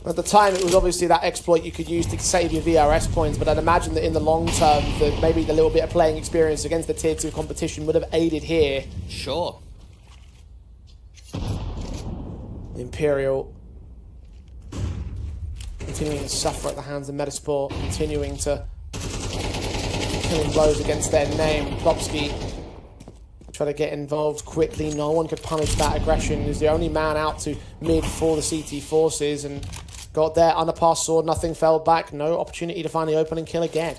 Speaker 5: At the time, it was obviously that exploit you could use to save your VRS points, but I'd imagine that in the long term, that maybe the little bit of playing experience against the Tier 2 competition would have aided here.
Speaker 4: Sure.
Speaker 5: Imperial continuing to suffer at the hands of Metasport, continuing to killing blows against their name. Plopsky try to get involved quickly. No one could punish that aggression. He's the only man out to mid for the CT forces and got there, underpass sword, nothing fell back. No opportunity to find the opening kill again.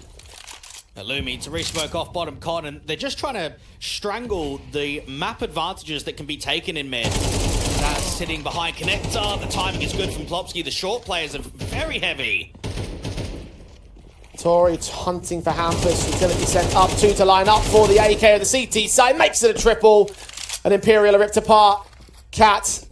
Speaker 4: Illumi to re-smoke off bottom con, and they're just trying to strangle the map advantages that can be taken in mid. That's sitting behind Connector. The timing is good from Plopsky. The short players are very heavy.
Speaker 5: Tori hunting for Hampus. Utility sent up 2 to line up for the AK of the CT side. Makes it a triple. And Imperial are ripped apart. Cat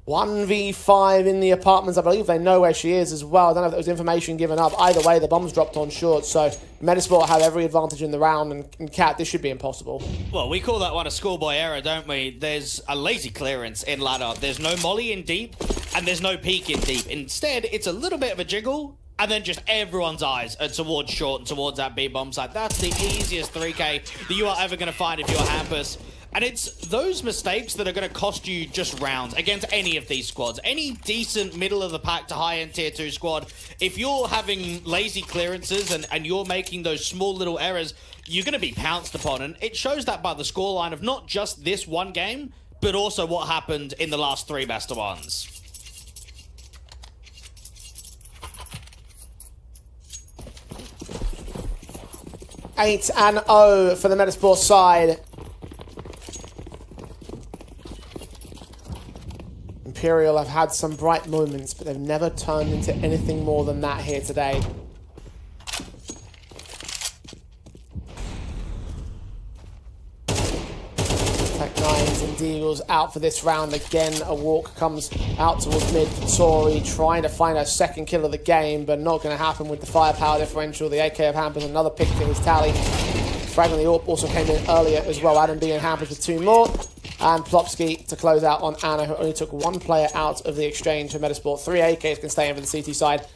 Speaker 5: 1v5 in the apartments. I believe they know where she is as well. I don't know if there was information given up. Either way, the bomb's dropped on short. So Metasport have every advantage in the round. And Cat, this should be impossible.
Speaker 4: Well, we call that one a schoolboy error, don't we? There's a lazy clearance in ladder. There's no molly in deep. And there's no peek in deep. Instead, it's a little bit of a jiggle. And then just everyone's eyes are towards short and towards that B-bomb site. That's the easiest 3K that you are ever going to find if you're Hampus. And it's those mistakes that are going to cost you just rounds against any of these squads. Any decent middle-of-the-pack to high-end Tier 2 squad, if you're having lazy clearances and you're making those small little errors, you're going to be pounced upon. And it shows that by the scoreline of not just this one game, but also what happened in the last 3 best-of-ones.
Speaker 5: 8-0 for the Metasport side. Imperial have had some bright moments, but they've never turned into anything more than that here today. Tech 9s and Deagles out for this round again. A walk comes out towards mid for Tori, trying to find her second kill of the game, but not going to happen with the firepower differential. The AK of Hampers, another pick to his tally. Frag on the AWP also came in earlier as well. Adam B and Hampers with 2 more. And Plopsky to close out on Anna, who only took 1 player out of the exchange for Metasport. 3 AKs can stay in for the CT side.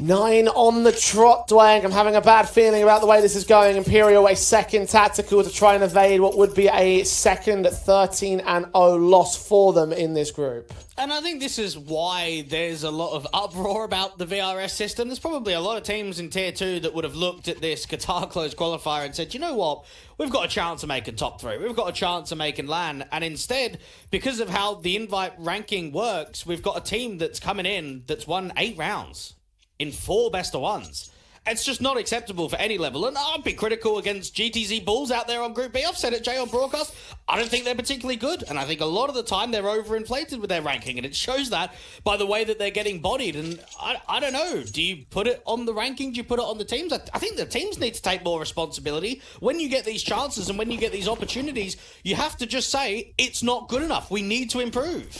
Speaker 5: 9 on the trot, Dwayne. I'm having a bad feeling about the way this is going. Imperial, a second tactical to try and evade what would be a second 13-0 loss for them in this group.
Speaker 4: And I think this is why there's a lot of uproar about the VRS system. There's probably a lot of teams in Tier 2 that would have looked at this Qatar closed qualifier and said, you know what, we've got a chance of making top 3. We've got a chance of making LAN. And instead, because of how the invite ranking works, we've got a team that's coming in that's won 8 rounds in 4 best-of-1s. It's just not acceptable for any level. And I'd be critical against GTZ Bulls out there on Group B. I've said it, Jay, on broadcast. I don't think they're particularly good. And I think a lot of the time they're overinflated with their ranking. And it shows that by the way that they're getting bodied. And I don't know. Do you put it on the ranking? Do you put it on the teams? I think the teams need to take more responsibility. When you get these chances and when you get these opportunities, you have to just say, it's not good enough. We need to improve.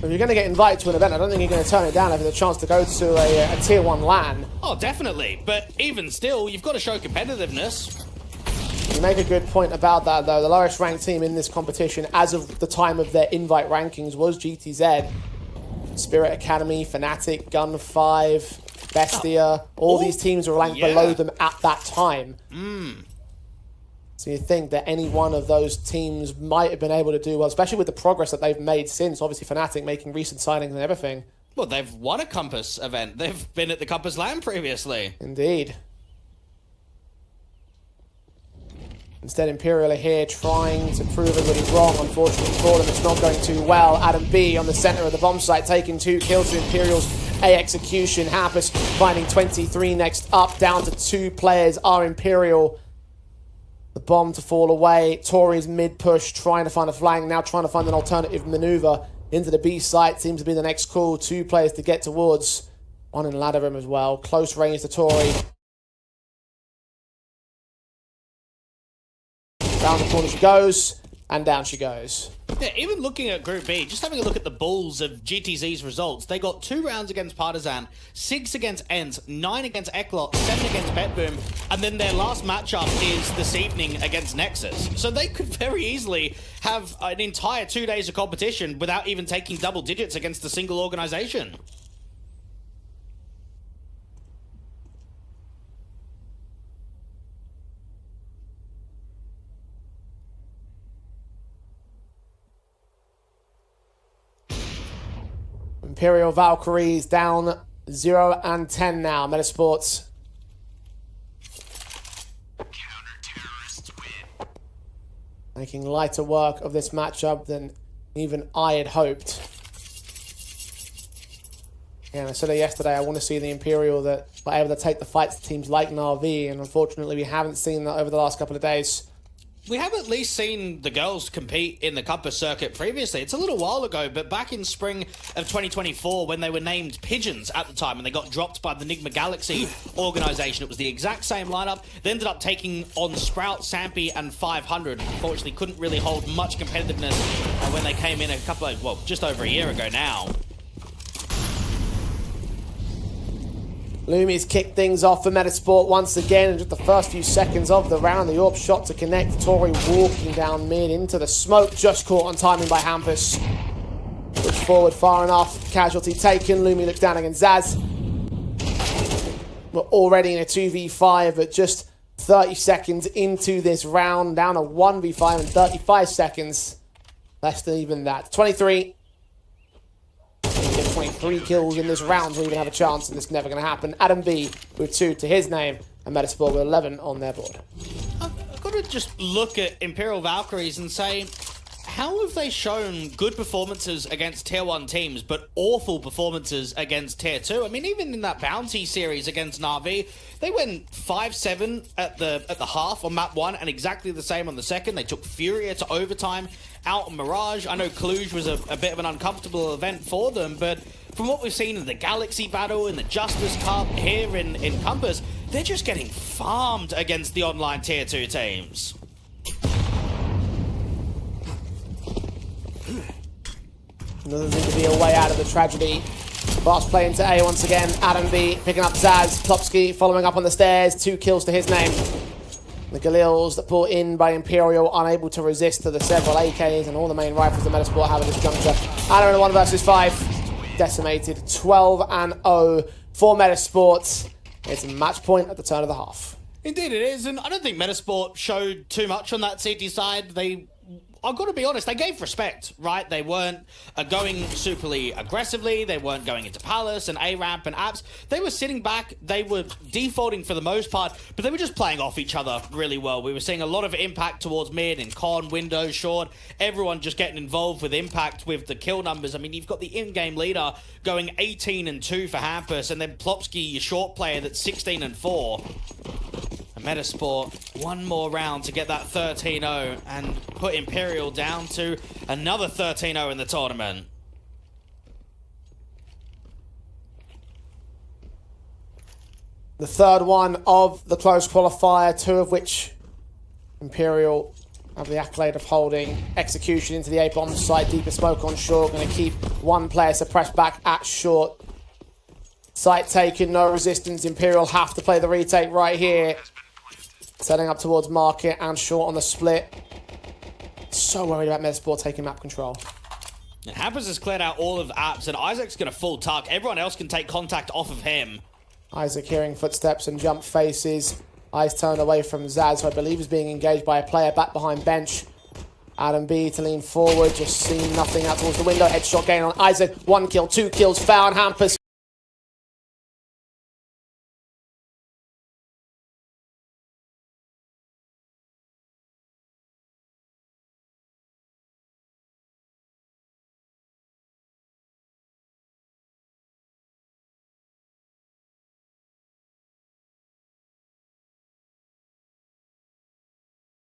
Speaker 5: If you're going to get invited to an event, I don't think you're going to turn it down if there's a chance to go to a Tier 1 LAN.
Speaker 4: Oh, definitely. But even still, you've got to show competitiveness.
Speaker 5: You make a good point about that, though. The lowest ranked team in this competition, as of the time of their invite rankings, was GTZ. Spirit Academy, Fnatic, Gun 5, Bestia. All these teams were ranked below them at that time. So you think that any one of those teams might have been able to do well, especially with the progress that they've made since, obviously, Fnatic making recent signings and everything.
Speaker 4: Well, they've won a Compass event. They've been at the Compass LAN previously.
Speaker 5: Indeed. Instead, Imperial are here trying to prove everybody wrong. Unfortunately for them, it's not going too well. Adam B on the center of the bomb site, taking 2 kills to Imperial's A execution. Hampus finding 23 next up, down to 2 players are Imperial. The bomb to fall away. Tori's mid-push, trying to find a flank, now trying to find an alternative maneuver into the B site. Seems to be the next call. 2 players to get towards. 1 in ladder room as well. Close range to Tori. Down the corner she goes, and down she goes.
Speaker 4: Yeah, even looking at Group B, just having a look at the Bulls of GTZ's results, they got 2 rounds against Partisan, 6 against ENT, 9 against Eklot, 7 against Betboom, and then their last matchup is this evening against Nexus. So they could very easily have an entire 2 days of competition without even taking double digits against a single organization.
Speaker 5: Imperial Valkyries down 0-10 now. Metasports.
Speaker 3: Counter-terrorists win.
Speaker 5: Making lighter work of this matchup than even I had hoped. And I said it yesterday, I want to see the Imperial that are able to take the fight to teams like Na'Vi, and unfortunately we haven't seen that over the last couple of days.
Speaker 4: We have at least seen the girls compete in the Compass circuit previously. It's a little while ago, but back in spring of 2024, when they were named Pigeons at the time and they got dropped by the Nigma Galaxy organization, it was the exact same lineup. They ended up taking on Sprout, Sampy, and 500. Unfortunately, couldn't really hold much competitiveness when they came in just over a year ago now.
Speaker 5: Lumi's kicked things off for Metasport once again in just the first few seconds of the round. The AWP shot to connect. Tori walking down mid into the smoke. Just caught on timing by Hampus. Push forward far enough. Casualty taken. Lumi looks down against Zaz. We're already in a 2v5 at just 30 seconds into this round. Down a 1v5 in 35 seconds. Less than even that. 23. 23 kills in this round to even have a chance, and it's never going to happen. Adam B with 2 to his name, and Metasport with 11 on their board.
Speaker 4: I've got to just look at Imperial Valkyries and say, how have they shown good performances against Tier 1 teams, but awful performances against Tier 2? I mean, even in that Bounty series against Na'Vi, they went 5-7 at the half on map 1, and exactly the same on the second. They took Furia to overtime out on Mirage. I know Cluj was a bit of an uncomfortable event for them, but from what we've seen in the Galaxy Battle, in the Justice Cup, here in Compass, they're just getting farmed against the online Tier 2 teams.
Speaker 5: Doesn't seem to be a way out of the tragedy. Fast play into A once again. Adam B picking up Zaz. Klopsky following up on the stairs. 2 kills to his name. The Galils that pull in by Imperial, unable to resist to the several AKs and all the main rifles that Metasport have at this juncture. Adam in a 1 versus 5. Decimated. 12-0 for Metasport. It's a match point at the turn of the half.
Speaker 4: Indeed it is, and I don't think Metasport showed too much on that CT side. I've got to be honest, they gave respect, right? They weren't going superly aggressively. They weren't going into Palace and A-Ramp and Apps. They were sitting back. They were defaulting for the most part, but they were just playing off each other really well. We were seeing a lot of impact towards mid and con, window, short. Everyone just getting involved with impact with the kill numbers. I mean, you've got the in-game leader going 18-2 for Hampus, and then Plopsky, your short player, that's 16-4. Metasport, one more round to get that 13-0 and put Imperial down to another 13-0 in the tournament.
Speaker 5: The third one of the close qualifier, 2 of which Imperial have the accolade of holding. Execution into the A-bomb site, deeper smoke on short, going to keep one player suppressed back at short. Site taken, no resistance. Imperial have to play the retake right here. Setting up towards market and short on the split. So worried about Metasport taking map control.
Speaker 4: And Hampus has cleared out all of Apps, and Isaac's going to full tuck. Everyone else can take contact off of him.
Speaker 5: Isaac hearing footsteps and jump faces. Eyes turned away from Zaz, who I believe is being engaged by a player back behind bench. Adam B to lean forward, just seeing nothing out towards the window. Headshot gain on Isaac. 1 kill, 2 kills, foul on Hampus.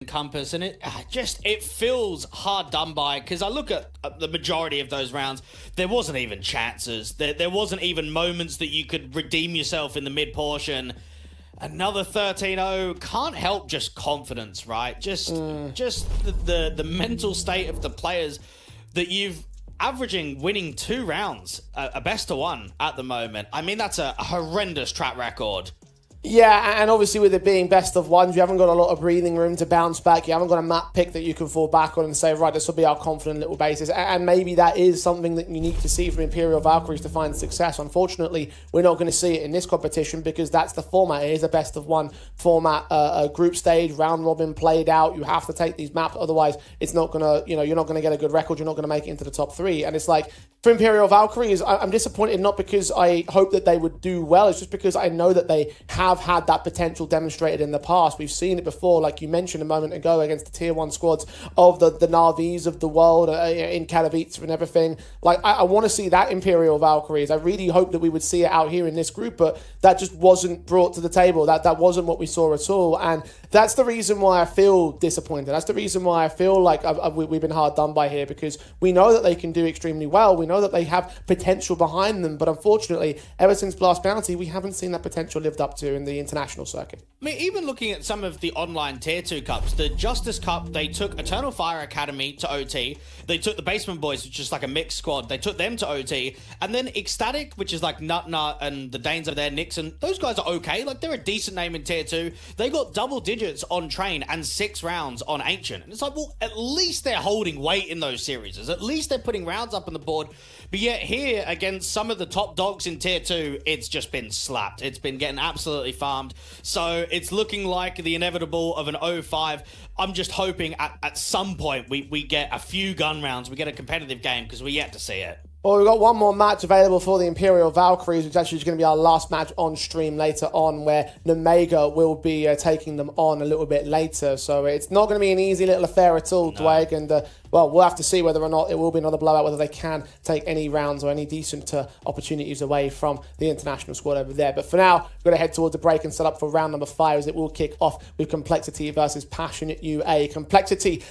Speaker 4: Compass, and it feels hard done by, because I look at the majority of those rounds, there wasn't even chances, there wasn't even moments that you could redeem yourself in the mid portion. Another 13-0. Can't help just confidence, right? Just the mental state of the players that you've averaging winning 2 rounds, a best of 1 at the moment. I mean, that's a horrendous track record.
Speaker 5: Yeah, and obviously with it being best of 1s, you haven't got a lot of breathing room to bounce back. You haven't got a map pick that you can fall back on and say, right, this will be our confident little basis. And maybe that is something that you need to see from Imperial Valkyries to find success. Unfortunately, we're not going to see it in this competition because that's the format. It is a best of 1 format, a group stage, round robin played out. You have to take these maps, otherwise it's not going to, you're not going to get a good record. You're not going to make it into the top 3. And it's like, for Imperial Valkyries, I'm disappointed not because I hope that they would do well. It's just because I know that they have had that potential demonstrated in the past. We've seen it before, like you mentioned a moment ago, against the tier 1 squads of the Navis of the world in Katowice and everything. Like, I want to see that Imperial Valkyries. I really hope that we would see it out here in this group, but that just wasn't brought to the table. That wasn't what we saw at all. And that's the reason why I feel disappointed. That's the reason why I feel like we've been hard done by here, because we know that they can do extremely well. We know that they have potential behind them, but unfortunately, ever since Blast Bounty, we haven't seen that potential lived up to in the international circuit.
Speaker 4: I mean, even looking at some of the online Tier 2 Cups, the Justice Cup, they took Eternal Fire Academy to OT, they took the Basement Boys, which is like a mixed squad, they took them to OT, and then Ecstatic, which is like Nut Nut and the Danes over there, Nixon, those guys are okay, like they're a decent name in Tier 2, they got double digits on Train and 6 rounds on Ancient, and it's like, well, at least they're holding weight in those series, at least they're putting rounds up on the board. But yet here, against some of the top dogs in Tier 2, it's just been slapped. It's been getting absolutely farmed. So it's looking like the inevitable of an 0-5. I'm just hoping at some point we get a few gun rounds, we get a competitive game, because we're yet to see it.
Speaker 5: Well, we've got one more match available for the Imperial Valkyries, which actually is going to be our last match on stream later on, where Nemiga will be taking them on a little bit later. So it's not going to be an easy little affair at all, Dwayne. And, well, we'll have to see whether or not it will be another blowout, whether they can take any rounds or any decent opportunities away from the international squad over there. But for now, we're going to head towards the break and set up for round number 5, as it will kick off with Complexity versus Passionate UA. Complexity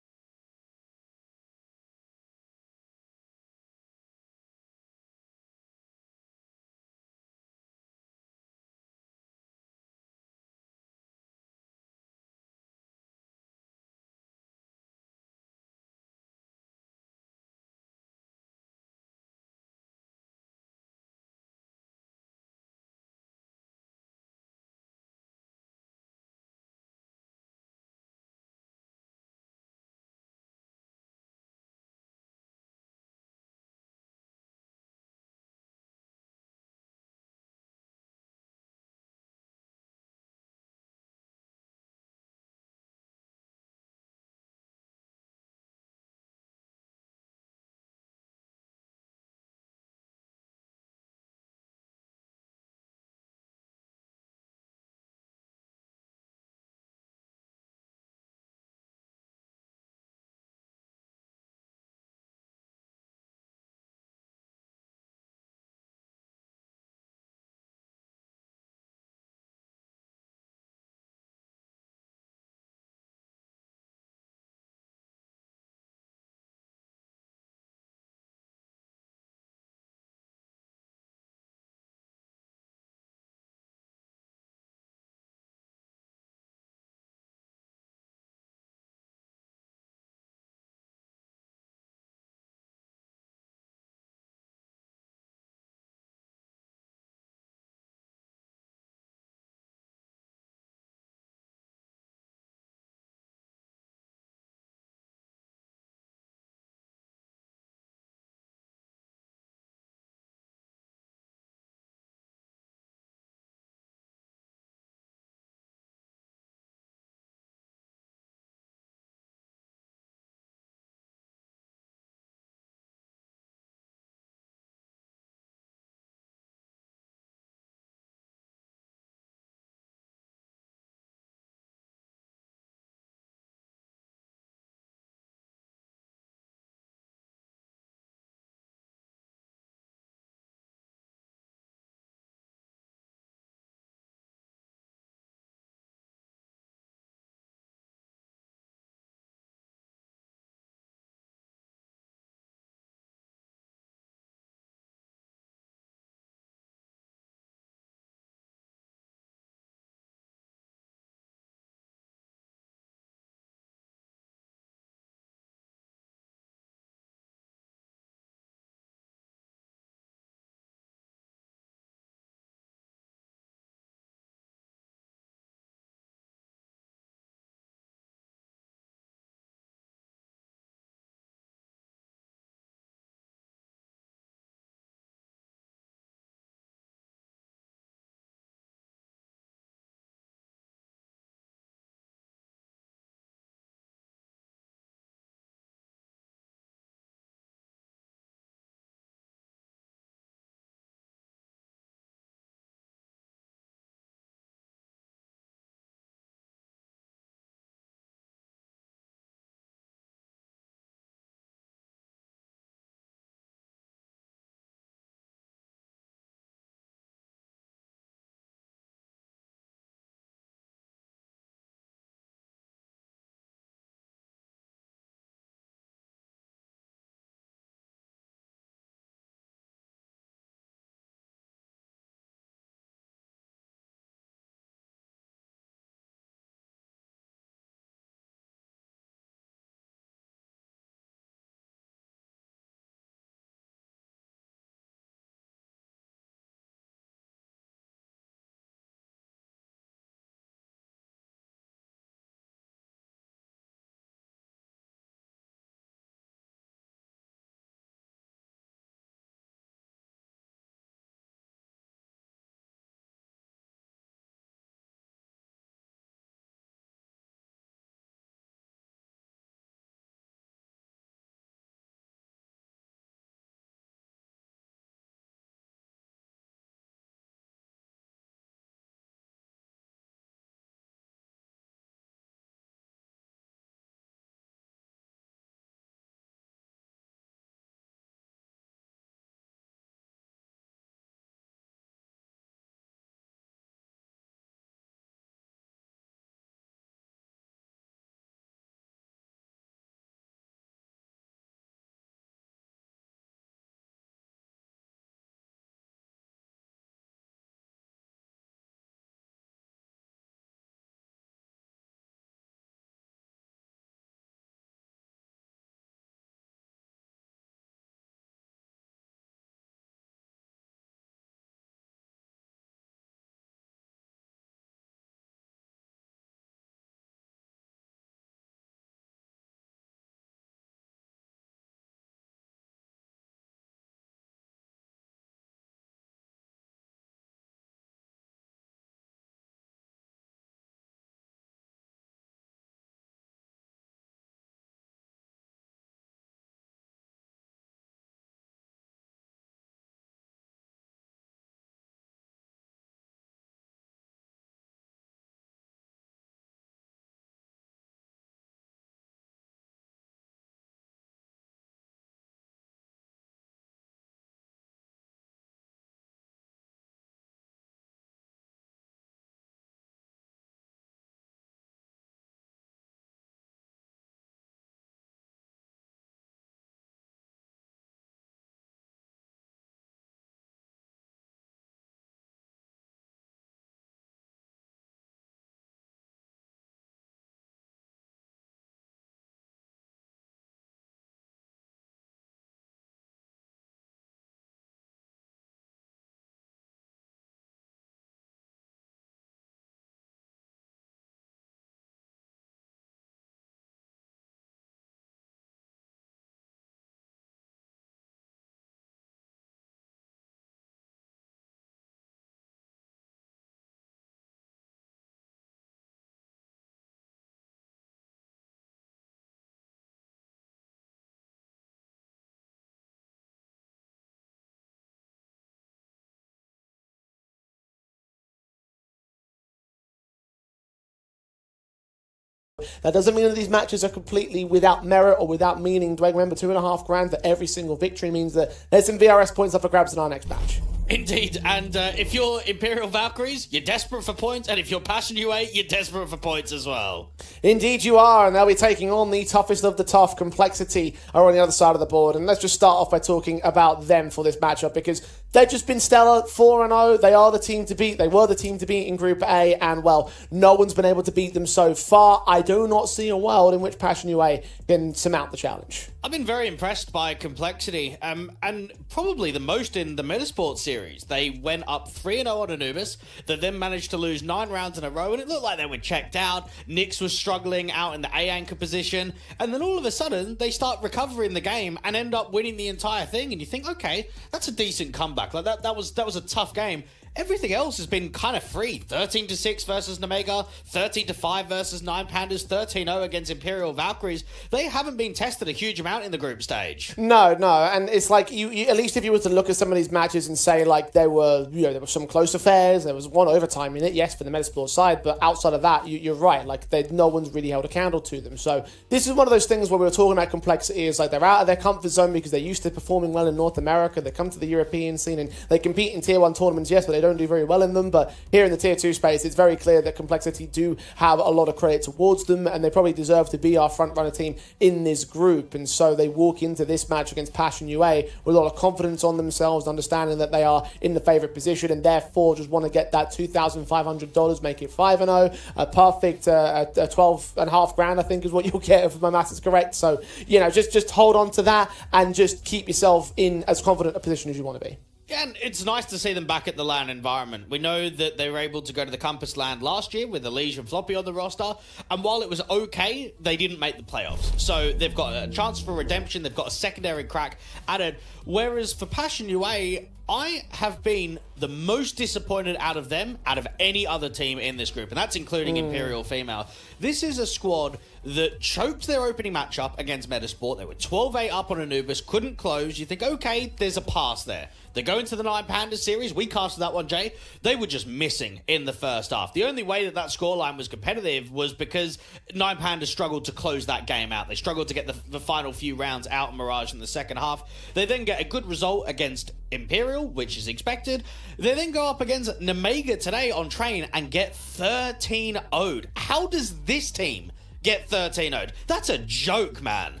Speaker 5: That doesn't mean that these matches are completely without merit or without meaning. Dwayne, remember, $2.5 grand for every single victory means that there's some VRS points up for grabs in our next match.
Speaker 4: Indeed, and if you're Imperial Valkyries, you're desperate for points, and if you're Passion UA, you're desperate for points as well.
Speaker 5: Indeed you are, and they'll be taking on the toughest of the tough. Complexity are on the other side of the board, and let's just start off by talking about them for this matchup, because they've just been stellar, 4-0, they are the team to beat, they were the team to beat in Group A, and well, no one's been able to beat them so far. I do not see a world in which Passion UA can surmount the challenge.
Speaker 4: I've been very impressed by Complexity, and probably the most in the Metasport series. They went up 3-0 on Anubis, that then managed to lose 9 rounds in a row, and it looked like they were checked out. Nyx was struggling out in the A anchor position, and then all of a sudden, they start recovering the game and end up winning the entire thing, and you think, okay, that's a decent comeback. Like that was a tough game. Everything else has been kind of free. 13-6 versus Nemiga, 13-5 versus 9 Pandas, 13-0 against Imperial Valkyries. They haven't been tested a huge amount in the group stage.
Speaker 5: No, and it's like you at least if you were to look at some of these matches and say like there were some close affairs, there was one overtime in it, yes, for the Metasport side, but outside of that, you're right. Like no one's really held a candle to them. So this is one of those things where we were talking about Complexity. Is like they're out of their comfort zone because they're used to performing well in North America. They come to the European scene and they compete in Tier 1 tournaments, yes, but they don't do very well in them. But here in the Tier 2 space, it's very clear that Complexity do have a lot of credit towards them, and they probably deserve to be our front runner team in this group. And so they walk into this match against Passion UA with a lot of confidence on themselves, understanding that they are in the favourite position, and therefore just want to get that $2,500, make it 5-0, a perfect 12.5 grand, I think is what you'll get if my maths is correct. So just hold on to that and just keep yourself in as confident a position as you want to be.
Speaker 4: Yeah, and it's nice to see them back at the LAN environment. We know that they were able to go to the Compass LAN last year with Elige and Floppy on the roster, and while it was okay, they didn't make the playoffs. So they've got a chance for redemption, they've got a secondary crack added, whereas for Passion UA, I have been the most disappointed out of them, out of any other team in this group, and that's including Imperial Female. This is a squad that choked their opening matchup against Metasport. They were 12-8 up on Anubis, couldn't close. You think, okay, there's a pass there. They go into the 9 Pandas series. We casted that one, Jay. They were just missing in the first half. The only way that scoreline was competitive was because 9 Pandas struggled to close that game out. They struggled to get the final few rounds out of Mirage in the second half. They then get a good result against Imperial, which is expected. They then go up against Nemiga today on Train and get 13-0'd. How does this team get 13-0'd? That's a joke, man.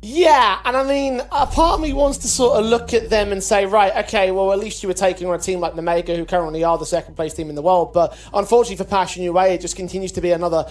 Speaker 5: Yeah, and I mean, a part of me wants to sort of look at them and say, right, okay, well, at least you were taking on a team like Nemiga, who currently are the second place team in the world. But unfortunately for Passion UA, it just continues to be another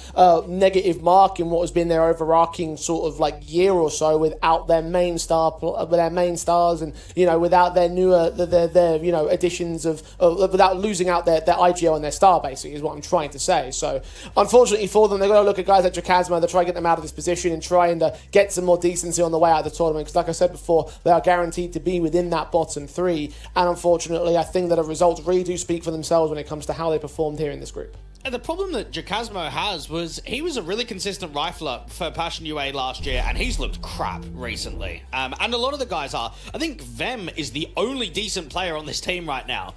Speaker 5: negative mark in what has been their overarching sort of like year or so without their main star, with their main stars, and without their newer, their additions of without losing out their IGL and their star, basically, is what I'm trying to say. So unfortunately for them, they've got to look at guys like Jacasmo to try and get them out of this position and trying to get some more decency on the way out of the tournament, because like I said before, they are guaranteed to be within that bottom 3, and unfortunately I think that the results really do speak for themselves when it comes to how they performed here in this group.
Speaker 4: And the problem that Jacasmo has was he was a really consistent rifler for Passion UA last year, and he's looked crap recently. And a lot of the guys are. I think Vem is the only decent player on this team right now.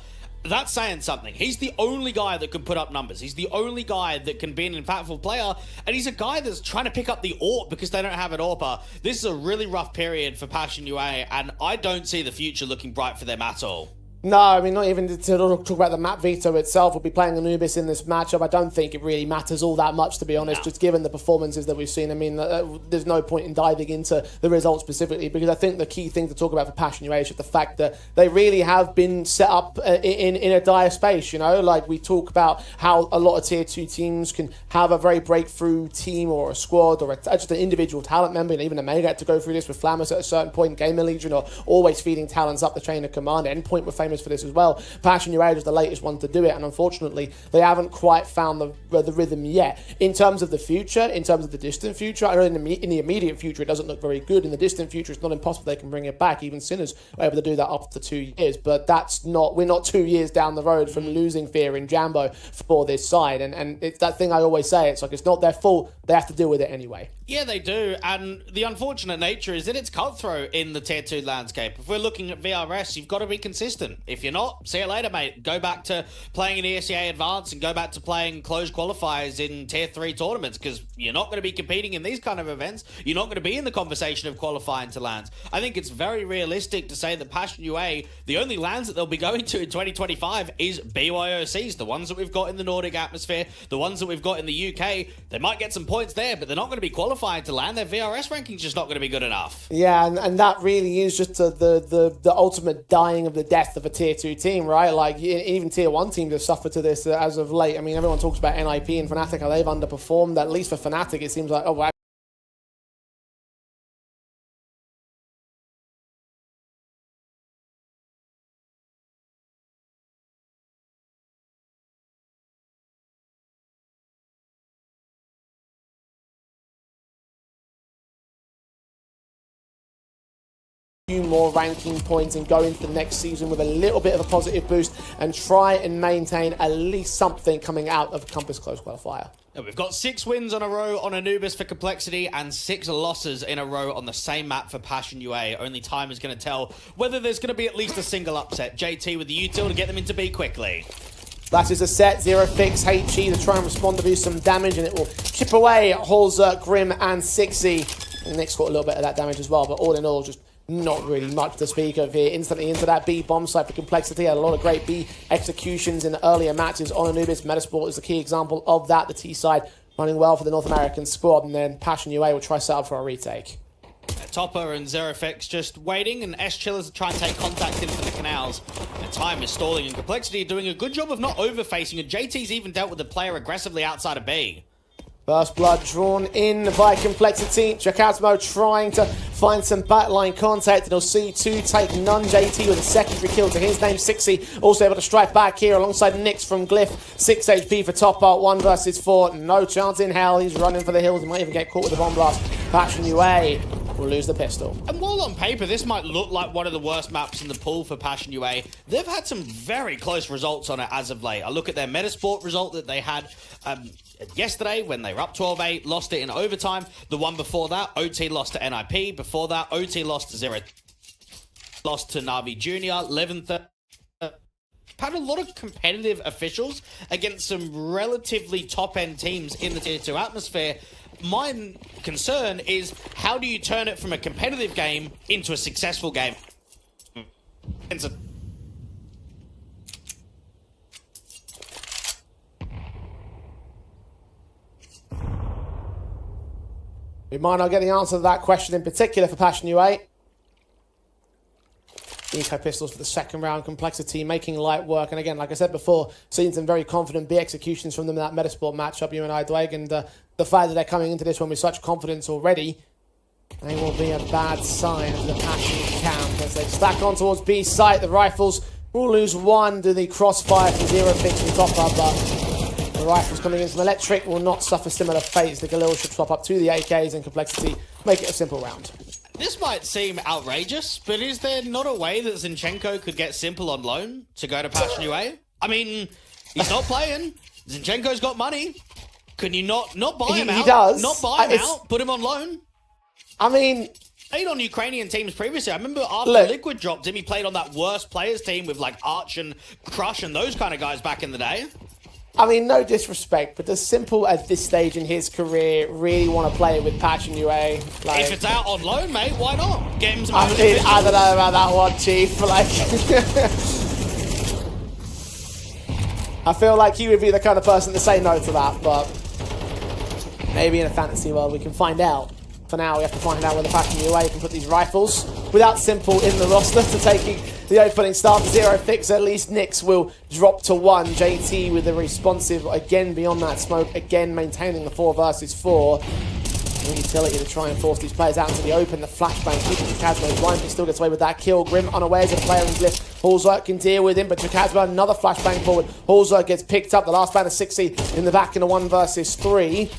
Speaker 4: That's saying something. He's the only guy that can put up numbers. He's the only guy that can be an impactful player, and he's a guy that's trying to pick up the AWP because they don't have an AWPer. This is a really rough period for Passion UA, and I don't see the future looking bright for them at all.
Speaker 5: No, I mean, not even to talk about the map veto itself. We'll be playing Anubis in this matchup. I don't think it really matters all that much, to be honest, just given the performances that we've seen. I mean, there's no point in diving into the results specifically, because I think the key thing to talk about for Passion UA is just the fact that they really have been set up in a dire space, Like, we talk about how a lot of Tier 2 teams can have a very breakthrough team or a squad or just an individual talent member, and even Nemiga had to go through this with Flamus at a certain point, Gamer Legion, or always feeding talents up the chain of command. Endpoint were famous for this as well. Passion UA is the latest one to do it, and unfortunately they haven't quite found the rhythm yet. In terms of the future, in terms of the distant future, I know in the immediate future it doesn't look very good. In the distant future, it's not impossible they can bring it back. Even Sinners were able to do that after 2 years, but we're not 2 years down the road from losing Fear in Jambo for this side, and it's that thing I always say, it's like it's not their fault, they have to deal with it anyway.
Speaker 4: Yeah, they do, and the unfortunate nature is that it's cutthroat in the Tier 2 landscape. If we're looking at VRS, you've got to be consistent. If you're not, see you later, mate. Go back to playing in ESEA Advanced and go back to playing closed qualifiers in Tier 3 tournaments, because you're not going to be competing in these kind of events. You're not going to be in the conversation of qualifying to LANs. I think it's very realistic to say that Passion UA, the only LANs that they'll be going to in 2025 is BYOCs, the ones that we've got in the Nordic atmosphere, the ones that we've got in the UK. They might get some points there, but they're not going to be qualifying to LAN. Their VRS ranking's just not going to be good enough.
Speaker 5: Yeah, and that really is just the ultimate dying of the death of a Tier 2 team, right? Like, even Tier 1 teams have suffered to this as of late. I mean, everyone talks about NIP and Fnatic, how they've underperformed. At least for Fnatic, it seems like, oh, wow. Few more ranking points and go into the next season with a little bit of a positive boost and try and maintain at least something coming out of Compass Close Qualifier.
Speaker 4: And we've got 6 wins on a row on Anubis for Complexity and 6 losses in a row on the same map for Passion UA. Only time is going to tell whether there's going to be at least a single upset. JT with the util to get them into B quickly.
Speaker 5: That is a set. Zero Fix, HE to try and respond to do some damage, and it will chip away at Holzer, Grim and Sixy. And Nick's got a little bit of that damage as well, but all in all, just not really much to speak of here. Instantly into that B bomb site for Complexity. Had a lot of great B executions in the earlier matches on Anubis. Metasport is the key example of that. The T side running well for the North American squad, and then Passion UA will try set up for a retake.
Speaker 4: Topper and Zerofix just waiting, and S-Chillers try and take contact in for the canals. And time is stalling, and Complexity are doing a good job of not over-facing, and JT's even dealt with the player aggressively outside of B.
Speaker 5: First blood drawn in by Complexity. Jacasmo trying to find some backline contact, and he'll see 2 take none. JT with a secondary kill to his name. Sixy also able to strike back here alongside Nix from Glyph. 6 HP for Topper, 1 versus 4. No chance in hell. He's running for the hills. He might even get caught with the bomb blast. Passion UA will lose the pistol.
Speaker 4: And while on paper this might look like one of the worst maps in the pool for Passion UA, they've had some very close results on it as of late. I look at their Metasport result that they had yesterday when they were up 12-8, lost it in overtime. The one before that, OT lost to NIP. Before that, OT lost to Zero, lost to Navi Jr. 11th. Had a lot of competitive officials against some relatively top-end teams in the Tier 2 atmosphere. My concern is, how do you turn it from a competitive game into a successful game?
Speaker 5: We might not get the answer to that question in particular for Passion UA. Eco pistols for the second round. Complexity making light work. And again, like I said before, seeing some very confident B executions from them in that Metasport matchup, you and I, Dwayne. And the fact that they're coming into this one with such confidence already, they will be a bad sign of the Passion camp as they stack on towards B site. The rifles will lose 1 to the crossfire from Zero Fix and Topper, but the rifles coming in from Electric will not suffer similar fates. The Galil should swap up to the AKs and Complexity, make it a simple round.
Speaker 4: This might seem outrageous, but is there not a way that Zinchenko could get Simple on loan to go to Passion UA? I mean, he's not playing. Zinchenko's got money. Can you not buy him out?
Speaker 5: He does.
Speaker 4: Not buy him out, put him on loan.
Speaker 5: I mean,
Speaker 4: played on Ukrainian teams previously. I remember after Liquid dropped him, he played on that worst players team with like Arch and Crush and those kind of guys back in the day.
Speaker 5: I mean, no disrespect, but does Simple at this stage in his career really want to play with Passion UA? Like,
Speaker 4: if it's out on loan, mate, why not? Get him some
Speaker 5: I don't know about that one, Chief. Like, I feel like he would be the kind of person to say no to that, but maybe in a fantasy world we can find out. For now, we have to find out whether Passion UA can put these rifles without Simple in the roster to taking the opening start. Zero Fix, at least Nix will drop to 1. JT with the responsive again beyond that smoke, again maintaining the 4 versus 4. Utility to try and force these players out into the open. The flashbang keeping Jacasmo blind, but still gets away with that kill. Grim unawares of the player in Glyph. Holzer can deal with him, but Jacasmo another flashbang forward. Holzer gets picked up. The last man of 60 in the back in a 1 versus 3.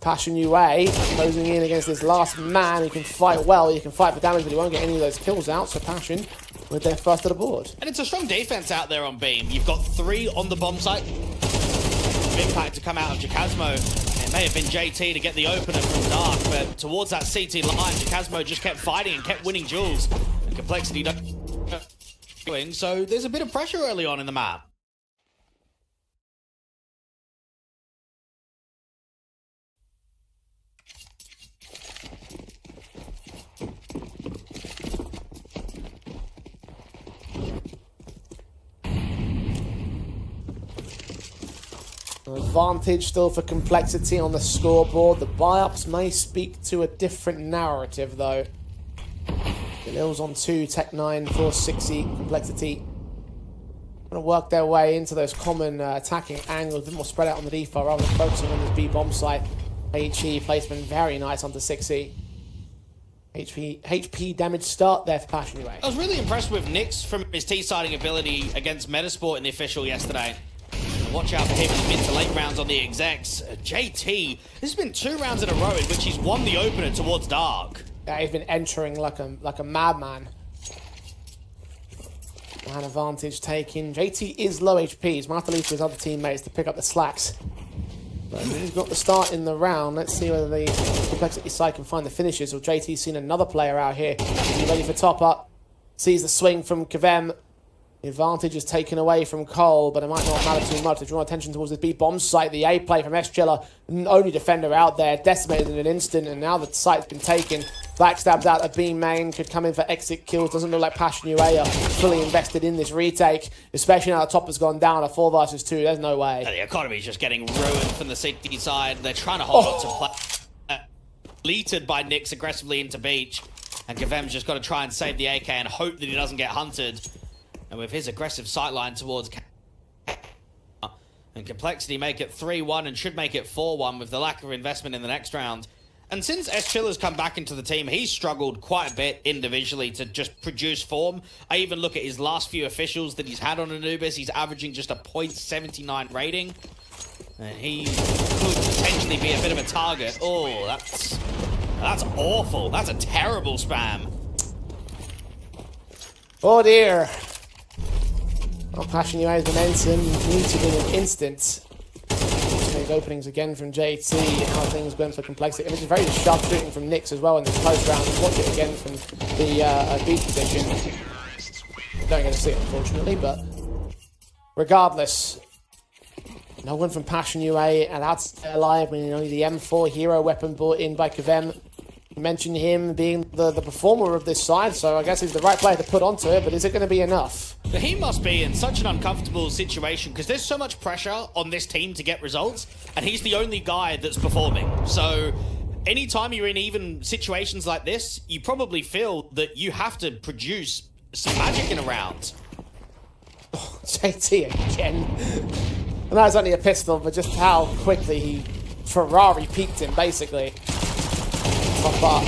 Speaker 5: Passion UA closing in against this last man who can fight well. He can fight for damage, but he won't get any of those kills out. So Passion with their first of the board.
Speaker 4: And it's a strong defense out there on Beam. You've got 3 on the bomb site. Impact to come out of Jacasmo. It may have been JT to get the opener from Dark, but towards that CT line, Jacasmo just kept fighting and kept winning duels. And Complexity so there's a bit of pressure early on in the map.
Speaker 5: Advantage still for Complexity on the scoreboard. The buy-ups may speak to a different narrative, though. Galil's on 2, Tech 9, 4, 6E, Complexity. Going to work their way into those common attacking angles, a bit more spread out on the default rather than focusing on this B-bomb site. HE placement very nice onto 6E. HP damage start there for Passion UA.
Speaker 4: I was really impressed with Nyx from his T-siding ability against Metasport in the official yesterday. Watch out for him in the mid to late rounds on the execs. JT, this has been 2 rounds in a row in which he's won the opener towards Dark.
Speaker 5: Yeah, he's been entering like a madman. Man advantage taken. JT is low HP. He's going to have to leave to his other teammates to pick up the slacks. But he's got the start in the round. Let's see whether the Complexity side can find the finishes. Or JT's seen another player out here. He's ready for top up. Sees the swing from Kavem. The advantage is taken away from Cole, but it might not matter too much. They draw attention towards this B-bomb site. The A play from YaLLa, only defender out there, decimated in an instant, and now the site's been taken. Backstabbed out a B main, could come in for exit kills. Doesn't look like Passion UA are fully invested in this retake, especially now the top has gone down, a 4 versus 2. There's no way.
Speaker 4: The economy's just getting ruined from the City side. They're trying to hold on to play. Leated by Nyx aggressively into Beach, and Kavem's just got to try and save the AK and hope that he doesn't get hunted. And with his aggressive sightline towards and Complexity make it 3-1 and should make it 4-1 with the lack of investment in the next round. And since YaLLa's come back into the team, he's struggled quite a bit individually to just produce form. I even look at his last few officials that he's had on Anubis. He's averaging just a .79 rating. And he could potentially be a bit of a target. Oh, that's awful. That's a terrible spam.
Speaker 5: Oh dear. Well, Passion UA's momentum muted in an instant. These openings again from JT, how things going for Complexity. And it's very sharp shooting from Nyx as well in this close round. Watch it again from the beat position. Don't get to see it, unfortunately, but regardless, no one from Passion UA, and that's alive. I mean, only the M4 hero weapon brought in by Kavem. You mentioned him being the performer of this side, so I guess he's the right player to put onto it, but is it going to be enough?
Speaker 4: He must be in such an uncomfortable situation because there's so much pressure on this team to get results, and he's the only guy that's performing. So anytime you're in even situations like this, you probably feel that you have to produce some magic in a round.
Speaker 5: Oh, JT again. And that was only a pistol, but just how quickly he Ferrari peaked him, basically. Top up.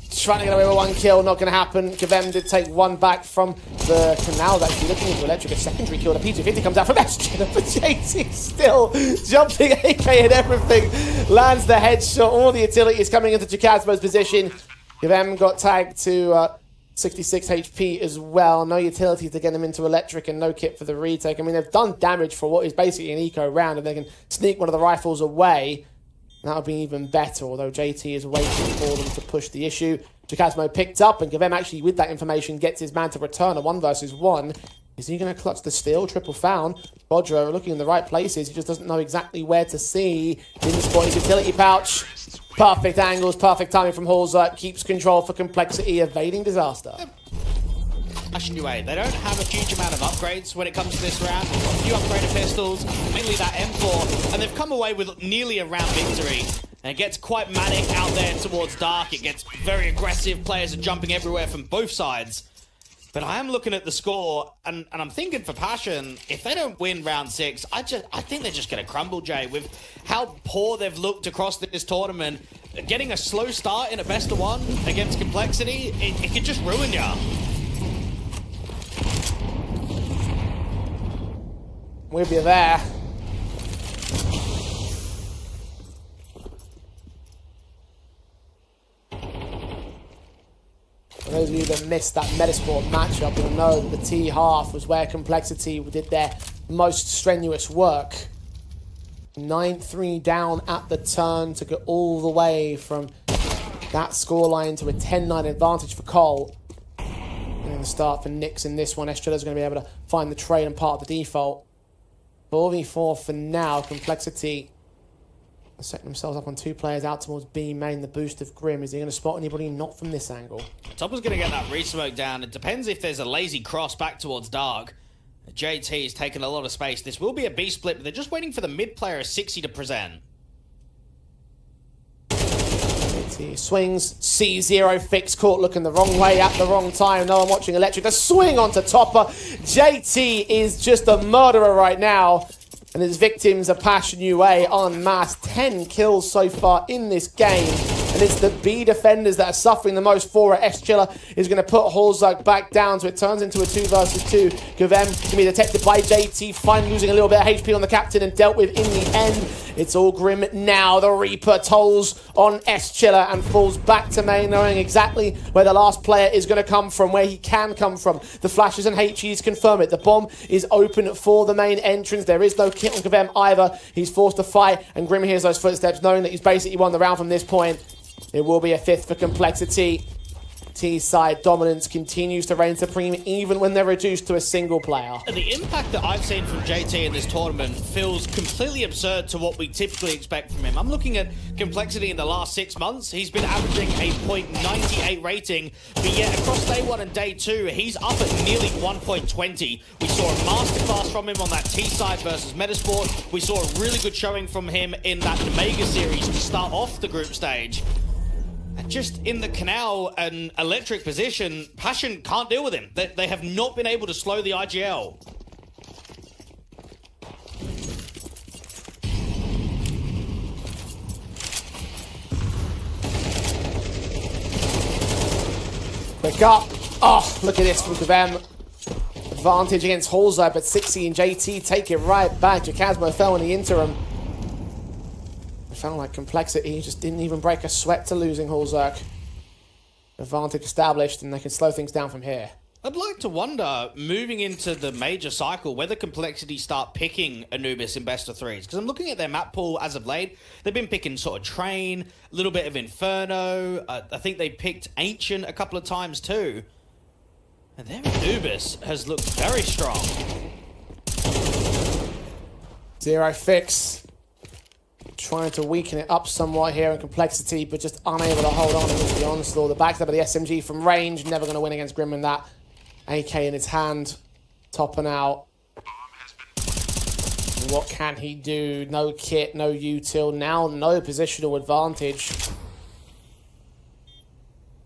Speaker 5: Trying to get away with 1 kill, not going to happen. Kavem did take 1 back from the canal. Actually looking into Electric, a secondary kill. The P250 comes out from Esgina, but JT still jumping AK and everything. Lands the headshot. All the utility is coming into Chikazmo's position. Kavem got tagged to 66 HP as well. No utility to get him into Electric and no kit for the retake. I mean, they've done damage for what is basically an eco round, and they can sneak one of the rifles away. That would be even better, although JT is waiting for them to push the issue. Chikazmo picked up, and Kavem actually, with that information, gets his man to return a 1 versus 1. Is he going to clutch the steal? Triple found. Bodro looking in the right places. He just doesn't know exactly where to see. Didn't spot his utility pouch. Perfect angles, perfect timing from Halzer. Keeps control for Complexity, evading disaster.
Speaker 4: Passion UA, they don't have a huge amount of upgrades when it comes to this round. They've got a few upgraded pistols, mainly that M4, and they've come away with nearly a round victory. And it gets quite manic out there towards Dark. It gets very aggressive. Players are jumping everywhere from both sides. But I am looking at the score, and I'm thinking for Passion, if they don't win round 6, I think they're just going to crumble, Jay. With how poor they've looked across this tournament, getting a slow start in a best of 1 against Complexity, it could just ruin ya.
Speaker 5: We'll be there. For those of you that missed that Metasport matchup, you'll know that the T half was where Complexity did their most strenuous work. 9-3 down at the turn, took it all the way from that scoreline to a 10-9 advantage for Cole. And the start for Nyx in this one. Estrella's going to be able to find the trade and part of the default. 4v4 for now. Complexity setting themselves up on 2 players out towards B main. The boost of Grim. Is he going to spot anybody? Not from this angle.
Speaker 4: Topper's going to get that re-smoke down. It depends if there's a lazy cross back towards Dark. JT is taking a lot of space. This will be a B split, but they're just waiting for the mid player 60 to present.
Speaker 5: JT swings. C0 fix caught looking the wrong way at the wrong time. No one watching Electric. The swing onto Topper. JT is just a murderer right now. And his victims are Passion UA en masse. 10 kills so far in this game. And it's the B defenders that are suffering the most for it. Estrealla is going to put Holzak back down, so it turns into a 2 versus 2. Gavem can be detected by JT, finally losing a little bit of HP on the captain and dealt with in the end. It's all Grim now. The Reaper tolls on Estrealla and falls back to main, knowing exactly where the last player is going to come from, where he can come from. The flashes and HEs confirm it. The bomb is open for the main entrance. There is no kit on Gavem either. He's forced to fight, and Grim hears those footsteps, knowing that he's basically won the round from this point. It will be a 5th for Complexity. T-side dominance continues to reign supreme even when they're reduced to a single player.
Speaker 4: The impact that I've seen from JT in this tournament feels completely absurd to what we typically expect from him. I'm looking at Complexity in the last 6 months. He's been averaging a .98 rating, but yet across day 1 and day 2, he's up at nearly 1.20. We saw a masterclass from him on that T-side versus Metasport. We saw a really good showing from him in that Nemiga series to start off the group stage. And just in the Canal and Electric position, Passion can't deal with him. They have not been able to slow the IGL.
Speaker 5: Quick up. Oh, look at this from Gavem. Advantage against Holzer, but 60 and JT take it right back. Jacasmo fell in the interim. It felt like Complexity just didn't even break a sweat to losing Holzerk. Advantage established, and they can slow things down from here.
Speaker 4: I'd like to wonder, moving into the major cycle, whether Complexity start picking Anubis in best of 3s. Because I'm looking at their map pool as of late. They've been picking sort of Train, a little bit of Inferno. I think they picked Ancient a couple of times too. And their Anubis has looked very strong.
Speaker 5: 0 fix. Trying to weaken it up somewhat here in Complexity, but just unable to hold on against the onslaught. The backstab of the SMG from range, never going to win against Grim in that. AK in his hand, topping out. What can he do? No kit, no util, now no positional advantage.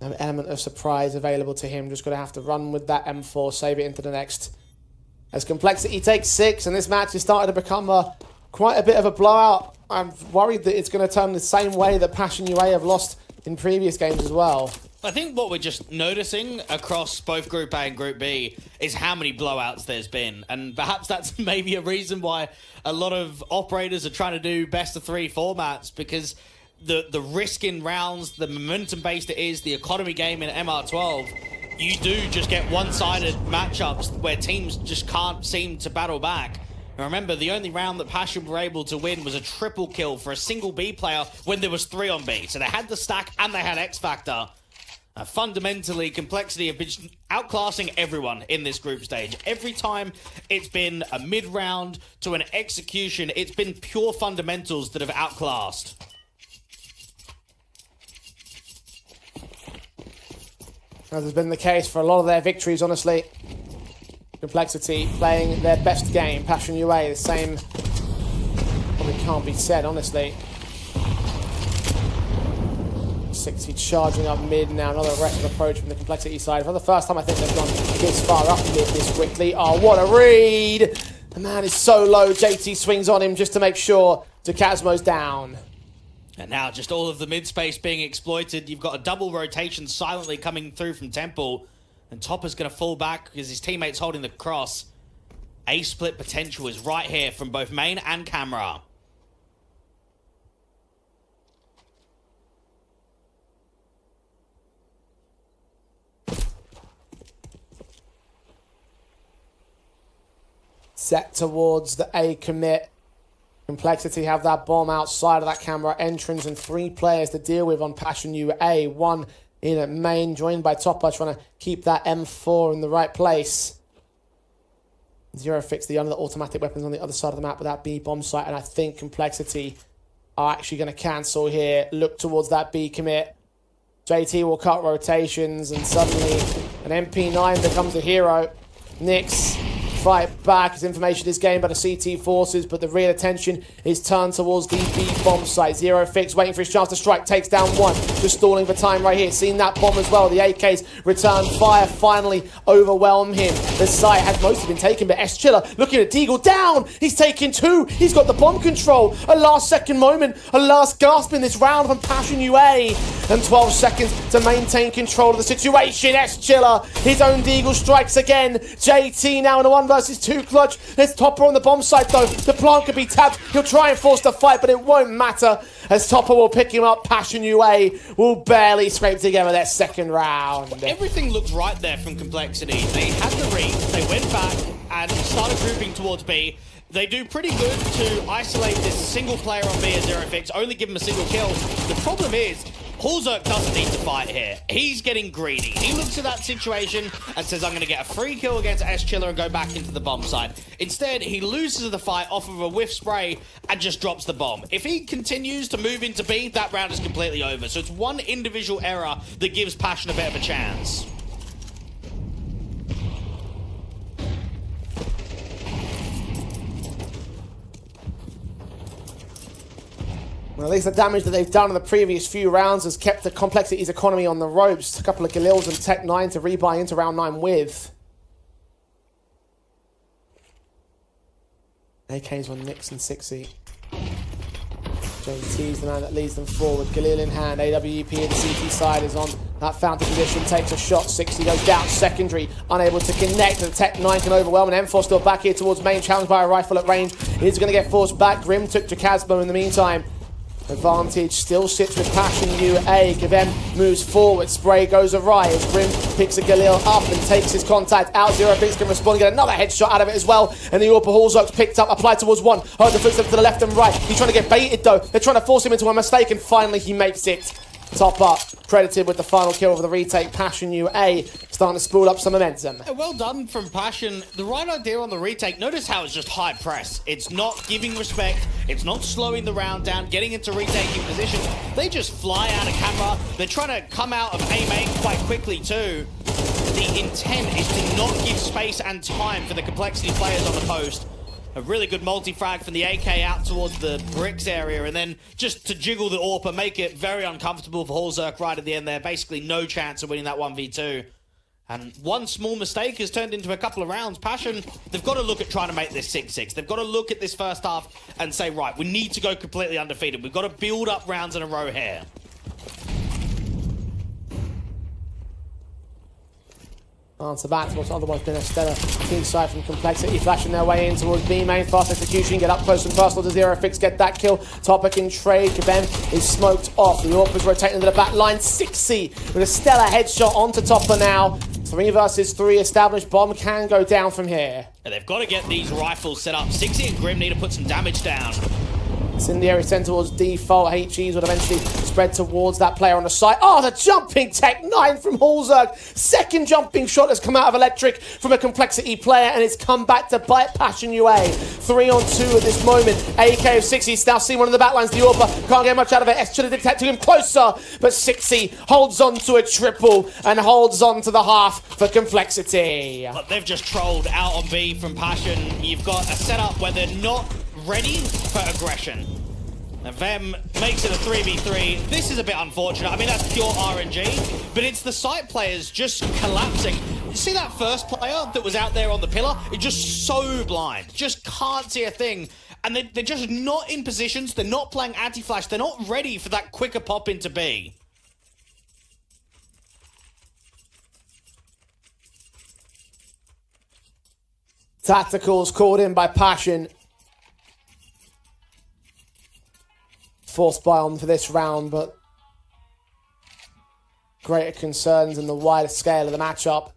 Speaker 5: No element of surprise available to him, just going to have to run with that M4, save it into the next. As Complexity takes 6, and this match is starting to become quite a bit of a blowout. I'm worried that it's going to turn the same way that Passion UA have lost in previous games as well.
Speaker 4: I think what we're just noticing across both Group A and Group B is how many blowouts there's been. And perhaps that's maybe a reason why a lot of operators are trying to do best of 3 formats, because the risk in rounds, the momentum-based it is, the economy game in MR12, you do just get one-sided matchups where teams just can't seem to battle back. Now remember, the only round that Passion were able to win was a triple kill for a single B player when there was 3 on B. So they had the stack and they had X Factor. Fundamentally, Complexity have been outclassing everyone in this group stage. Every time it's been a mid-round to an execution, it's been pure fundamentals that have outclassed.
Speaker 5: As has been the case for a lot of their victories, honestly. Complexity playing their best game. Passion UA, the same. Probably can't be said, honestly. 60 charging up mid now. Another aggressive approach from the Complexity side. For the first time, I think they've gone this far up mid this quickly. Oh, what a read! The man is so low. JT swings on him just to make sure Jacasmo's down.
Speaker 4: And now just all of the mid space being exploited. You've got a double rotation silently coming through from Temple. And Topper's going to fall back because his teammate's holding the cross. A split potential is right here from both main and camera.
Speaker 5: Set towards the A commit. Complexity have that bomb outside of that camera entrance and 3 players to deal with on Passion UA. 1 in at main, joined by Topper, trying to keep that M4 in the right place. Zero fix the other automatic weapons on the other side of the map with that B bomb site, and I think Complexity are actually going to cancel here. Look towards that B commit. JT will cut rotations, and suddenly an MP9 becomes a hero. Nyx fight back as information is gained by the CT forces, but the real attention is turned towards the B bomb site. Zero fix waiting for his chance to strike, takes down one, just stalling for time right here. Seen that bomb as well. The AK's return fire finally overwhelm him. The site has mostly been taken, but SChilla looking at Deagle down. He's taken two. He's got the bomb control. A last second moment, a last gasp in this round from Passion UA, and 12 seconds to maintain control of the situation. SChilla, his own Deagle strikes again. JT now in a 1v2 clutch. There's Topper on the bomb site though. The plant could be tapped. He'll try and force the fight, but it won't matter as Topper will pick him up. Passion UA will barely scrape together their second round.
Speaker 4: Everything looks right there from Complexity. They had the read, they went back and started grouping towards B. They do pretty good to isolate this single player on B as Zero Fix, only give him a single kill. The problem is, Hulzerk doesn't need to fight here. He's getting greedy. He looks at that situation and says, I'm going to get a free kill against SChilla and go back into the bomb site. Instead, he loses the fight off of a whiff spray and just drops the bomb. If he continues to move into B, that round is completely over. So it's one individual error that gives Passion a bit of a chance.
Speaker 5: Well, at least the damage that they've done in the previous few rounds has kept the Complexity's economy on the ropes. A couple of Galils and Tech 9 to rebuy into round 9 with. AK's on Nyx and Sixy. JT's the man that leads them forward. Galil in hand. AWEP in the CT side is on that fountain position. Takes a shot. 60 goes down. Secondary. Unable to connect. The Tech 9 can overwhelm. And M4 still back here towards main. Challenged by a rifle at range. He's going to get forced back. Grim took Jacasmo in the meantime. Advantage still sits with Passion UA. Gavem moves forward. Spray goes awry as Grim picks a Galil up and takes his contact out. Zero Fix can respond and get another headshot out of it as well. And the Orpa Hulzerk's picked up, applied towards one. Heard the footsteps to the left and right. He's trying to get baited though. They're trying to force him into a mistake, and finally he makes it. Top up, credited with the final kill of the retake. Passion UA starting to spool up some momentum.
Speaker 4: Well done from Passion. The right idea on the retake. Notice how it's just high press. It's not giving respect. It's not slowing the round down, getting into retaking position. They just fly out of camera. They're trying to come out of aim quite quickly too. The intent is to not give space and time for the Complexity players on the post. A really good multi-frag from the AK out towards the bricks area, and then just to jiggle the AWP, make it very uncomfortable for Hulzerk right at the end there. Basically no chance of winning that 1v2. And one small mistake has turned into a couple of rounds. Passion, they've got to look at trying to make this 6-6. They've got to look at this first half and say, right, we need to go completely undefeated. We've got to build up rounds in a row here.
Speaker 5: Answer back to what's otherwise been a stellar team side from Complexity, flashing their way in towards B main. Fast execution, get up close and personal to Zero Fix, get that kill. Topper can trade. Kabem is smoked off. The AWP is rotating to the back line. 60 with a stellar headshot onto Topper now. 3 versus 3 established. Bomb can go down from here.
Speaker 4: And they've got to get these rifles set up. 60 and Grim need to put some damage down.
Speaker 5: Incendiary sent towards default. HEs would eventually spread towards that player on the side. Oh, the jumping Tech 9 from Hulzerk. Second jumping shot has come out of Electric from a Complexity player, and it's come back to bite Passion UA. 3 on 2 at this moment. AK of 60 now seen one of the backlines. The AWP can't get much out of it. SChilla detecting him closer, but 60 holds on to a triple and holds on to the half for Complexity.
Speaker 4: But they've just trolled out on B from Passion. You've got a setup where they're not ready for aggression. Now Vem makes it a 3v3. This is a bit unfortunate. I mean, that's pure RNG, but it's the site players just collapsing. You see that first player that was out there on the pillar? It's just so blind. Just can't see a thing. And they're just not in positions. They're not playing anti-flash. They're not ready for that quicker pop into B.
Speaker 5: Tacticals called in by Passion. Forced buy on for this round, but greater concerns in the wider scale of the matchup.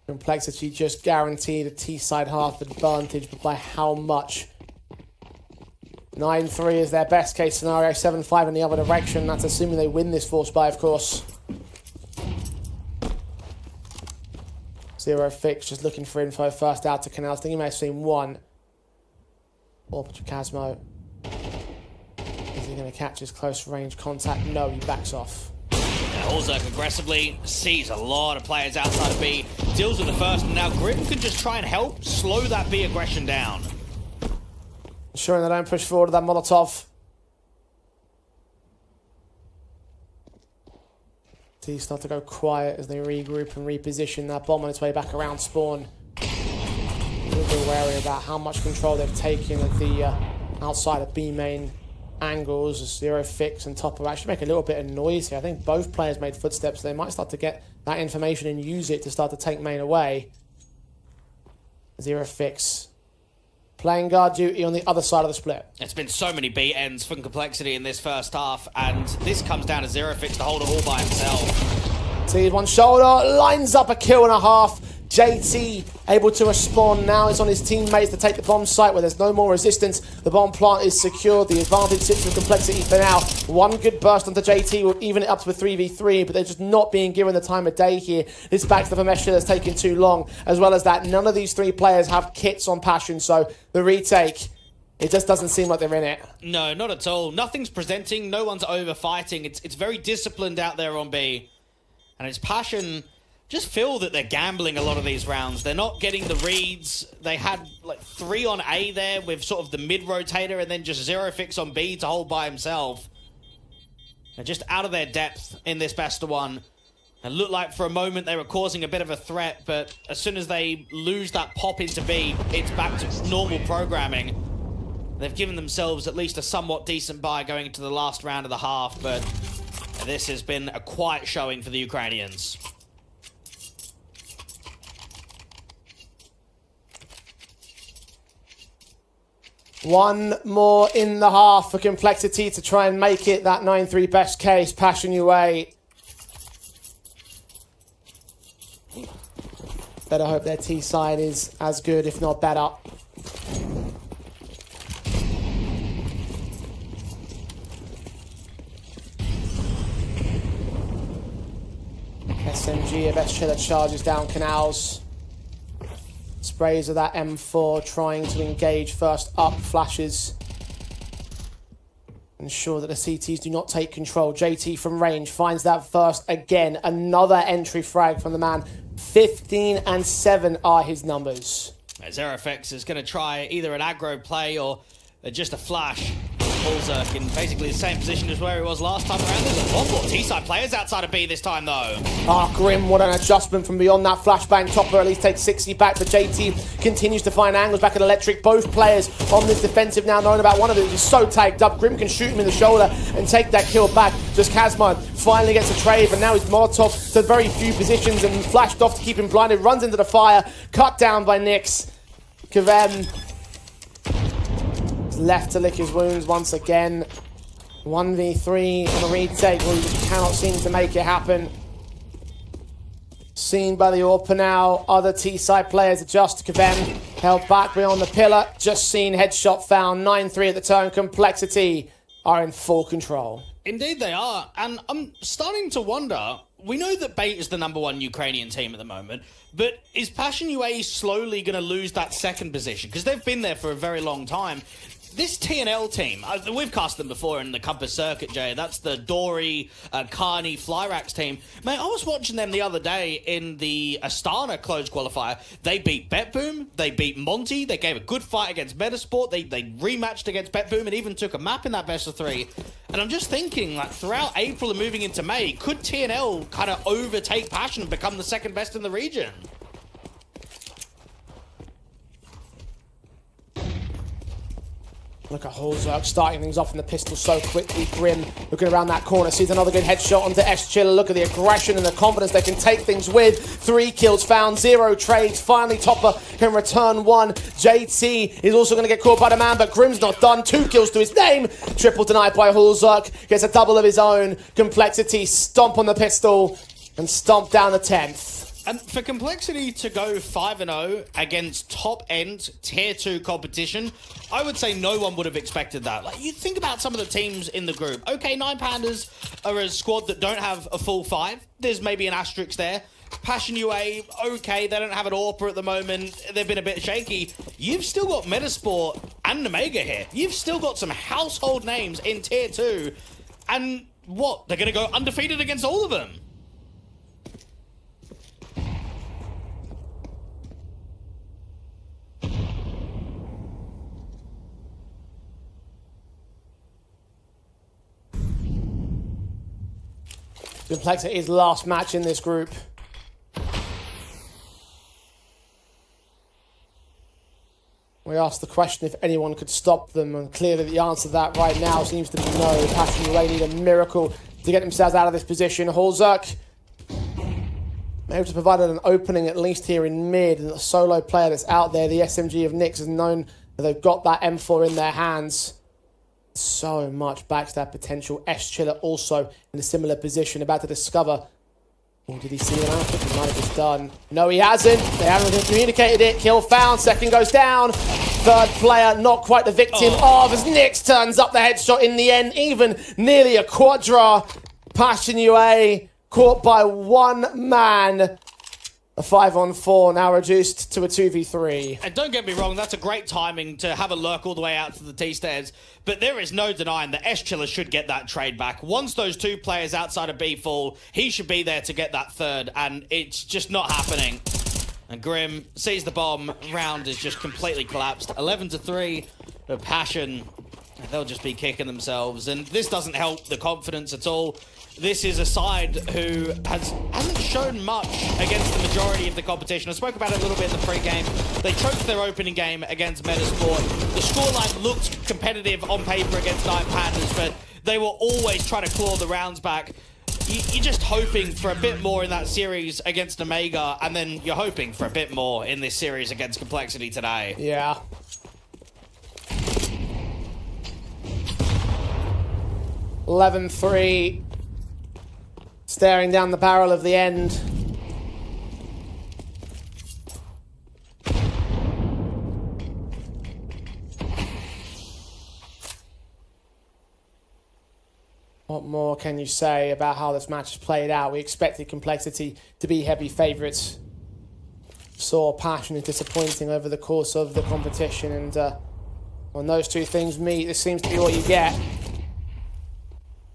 Speaker 5: Complexity just guaranteed a T-side half advantage, but by how much 9-3 is their best case scenario, 7-5 in the other direction. That's assuming they win this force buy, of course. Zero Fix just looking for info first out to Canals. I think he may have seen one. Or Chasmo. Is he going to catch his close range contact? No, he backs off.
Speaker 4: Holzerk aggressively sees a lot of players outside of B, deals with the first, and now Grim can just try and help slow that B aggression down.
Speaker 5: Ensuring they don't push forward with that Molotov. T start to go quiet as they regroup and reposition that bomb on its way back around spawn. A little bit wary about how much control they've taken at the outside of B main angles. Zero Fix and Topper actually make a little bit of noise here. I think both players made footsteps. So they might start to get that information and use it to start to take main away. Zero Fix playing guard duty on the other side of the split.
Speaker 4: It's been so many B ends from Complexity in this first half, and this comes down to Zero Fix to hold it all by himself.
Speaker 5: Sees one shoulder, lines up a kill and a half. JT able to respawn now. It's on his teammates to take the bomb site where there's no more resistance. The bomb plant is secured. The advantage sits with Complexity for now. One good burst onto JT will even it up to a 3v3, but they're just not being given the time of day here. This backstep of Mesh has taken too long. As well as that, none of these three players have kits on Passion, so the retake, it just doesn't seem like they're in it.
Speaker 4: No, not at all. Nothing's presenting. No one's over fighting. It's very disciplined out there on B. And it's Passion just feel that they're gambling a lot of these rounds. They're not getting the reads. They had like 3 on A there with sort of the mid-rotator and then just Zero Fix on B to hold by himself. They're just out of their depth in this best of one. It looked like for a moment they were causing a bit of a threat, but as soon as they lose that pop into B, it's back to normal programming. They've given themselves at least a somewhat decent buy going into the last round of the half, but this has been a quiet showing for the Ukrainians.
Speaker 5: One more in the half for Complexity to try and make it that 9-3 best case. Passion UA. Better hope their T side is as good, if not better. SMG, a best chiller charges down Canals. Sprays of that M4 trying to engage first up, flashes. Ensure that the CTs do not take control. JT from range finds that first again. Another entry frag from the man. 15 and 7 are his numbers.
Speaker 4: Zero Fix is going to try either an aggro play or just a flash. Holzerk in basically the same position as where he was last time around. There's a lot more T-side players outside of B this time, though.
Speaker 5: Grim, what an adjustment from beyond that flashbang. Topper at least takes 60 back, but JT continues to find angles back at Electric. Both players on this defensive now, knowing about one of them is so tagged up. Grim can shoot him in the shoulder and take that kill back. Just Kazmo finally gets a trade, but now he's Molotov to very few positions and flashed off to keep him blinded. Runs into the fire, cut down by Nyx. Kevem left to lick his wounds once again. 1v3 on the retake, where he just cannot seem to make it happen. Seen by the AWP now. Other T-side players adjust. Kevem held back beyond the pillar. Just seen headshot found. 9-3 at the turn. Complexity are in full control.
Speaker 4: Indeed they are. And I'm starting to wonder, we know that Bait is the #1 Ukrainian team at the moment, but is Passion UA slowly going to lose that second position? Because they've been there for a very long time. This TNL team, we've cast them before in the Compass Circuit, Jay. That's the Dory, Carney, Flyrax team. Mate, I was watching them the other day in the Astana closed qualifier. They beat BetBoom, they beat Monty, they gave a good fight against Metasport, they rematched against BetBoom and even took a map in that best of 3. And I'm just thinking, like, throughout April and moving into May, could TNL kind of overtake Passion and become the second best in the region?
Speaker 5: Look at Holzerk starting things off in the pistol so quickly. Grim looking around that corner, sees another good headshot onto S-Chiller. Look at the aggression and the confidence they can take things with. 3 kills found, 0 trades. Finally, Topper can return 1. JT is also going to get caught by the man, but Grim's not done. 2 kills to his name. Triple denied by Holzerk. Gets a double of his own. Complexity stomp on the pistol and stomp down the 10th.
Speaker 4: And for Complexity to go 5-0 against top-end Tier 2 competition, I would say no one would have expected that. Like, you think about some of the teams in the group. Okay, 9 Pandas are a squad that don't have a full 5. There's maybe an asterisk there. Passion UA, okay, they don't have an AWPer at the moment. They've been a bit shaky. You've still got Metasport and Nemiga here. You've still got some household names in Tier 2. And what? They're going to go undefeated against all of them.
Speaker 5: Complexity's last match in this group. We asked the question if anyone could stop them, and clearly the answer to that right now seems to be no. Passion UA need a miracle to get themselves out of this position. Holzerk maybe to provided an opening at least here in mid, and the solo player that's out there, the SMG of Nyx, has known that they've got that M4 in their hands. So much backstab potential. S-Chiller also in a similar position, about to discover. Oh, did he see him out? He might have just done. No, he hasn't. They haven't communicated it. Kill found. Second goes down. Third player not quite the victim of, as Nyx turns up the headshot in the end. Even nearly a quadra. Passion UA caught by one man. A 5-on-4 now reduced to a 2v3.
Speaker 4: And don't get me wrong, that's a great timing to have a lurk all the way out to the T-stairs, but there is no denying that S-Chiller should get that trade back. Once those 2 players outside of B fall, he should be there to get that third, and it's just not happening. And Grim sees the bomb, round is just completely collapsed. 11-3, the Passion, they'll just be kicking themselves, and this doesn't help the confidence at all. This is a side who hasn't shown much against the majority of the competition. I spoke about it a little bit in the pre-game. They choked their opening game against Metasport. The scoreline looked competitive on paper against 9 Pandas, but they were always trying to claw the rounds back. You're just hoping for a bit more in that series against Nemiga, and then you're hoping for a bit more in this series against Complexity today.
Speaker 5: Yeah. 11-3. Staring down the barrel of the end. What more can you say about how this match has played out? We expected Complexity to be heavy favourites. Saw Passion is disappointing over the course of the competition, and when those two things meet, this seems to be what you get.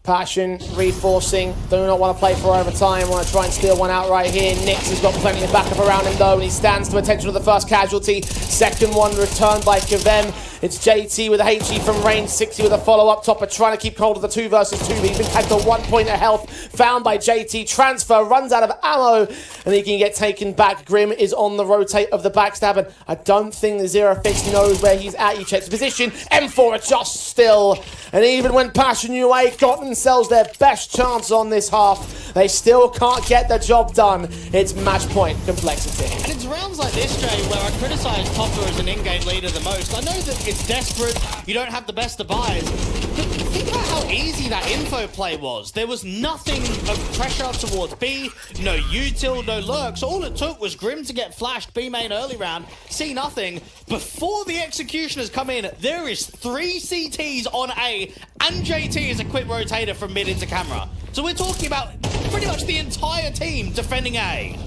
Speaker 5: Passion, reinforcing, do not want to play for overtime, want to try and steal one out right here. Nyx has got plenty of backup around him though, and he stands to attention of the first casualty. Second one returned by Kavem. It's JT with a HE from range, 60 with a follow-up. Topper trying to keep hold of the 2 versus 2. He's been tagged to 1 point of health, found by JT. Transfer, runs out of ammo, and he can get taken back. Grim is on the rotate of the backstab, and I don't think the Zero Fix knows where he's at. He checks the position. M4 adjusts still, and even when Passion UA got themselves their best chance on this half, they still can't get the job done. It's match point Complexity.
Speaker 4: And it's rounds like this, Jay, where I criticise Topper as an in-game leader the most. I know that it's desperate, you don't have the best of buys, but think about how easy that info play was. There was nothing of pressure towards B, no util, no lurks. All it took was Grim to get flashed B main early round, see nothing. Before the executioners come in, there is 3 CTs on A, and JT is a quick rotator from mid into camera. So we're talking about pretty much the entire team defending A.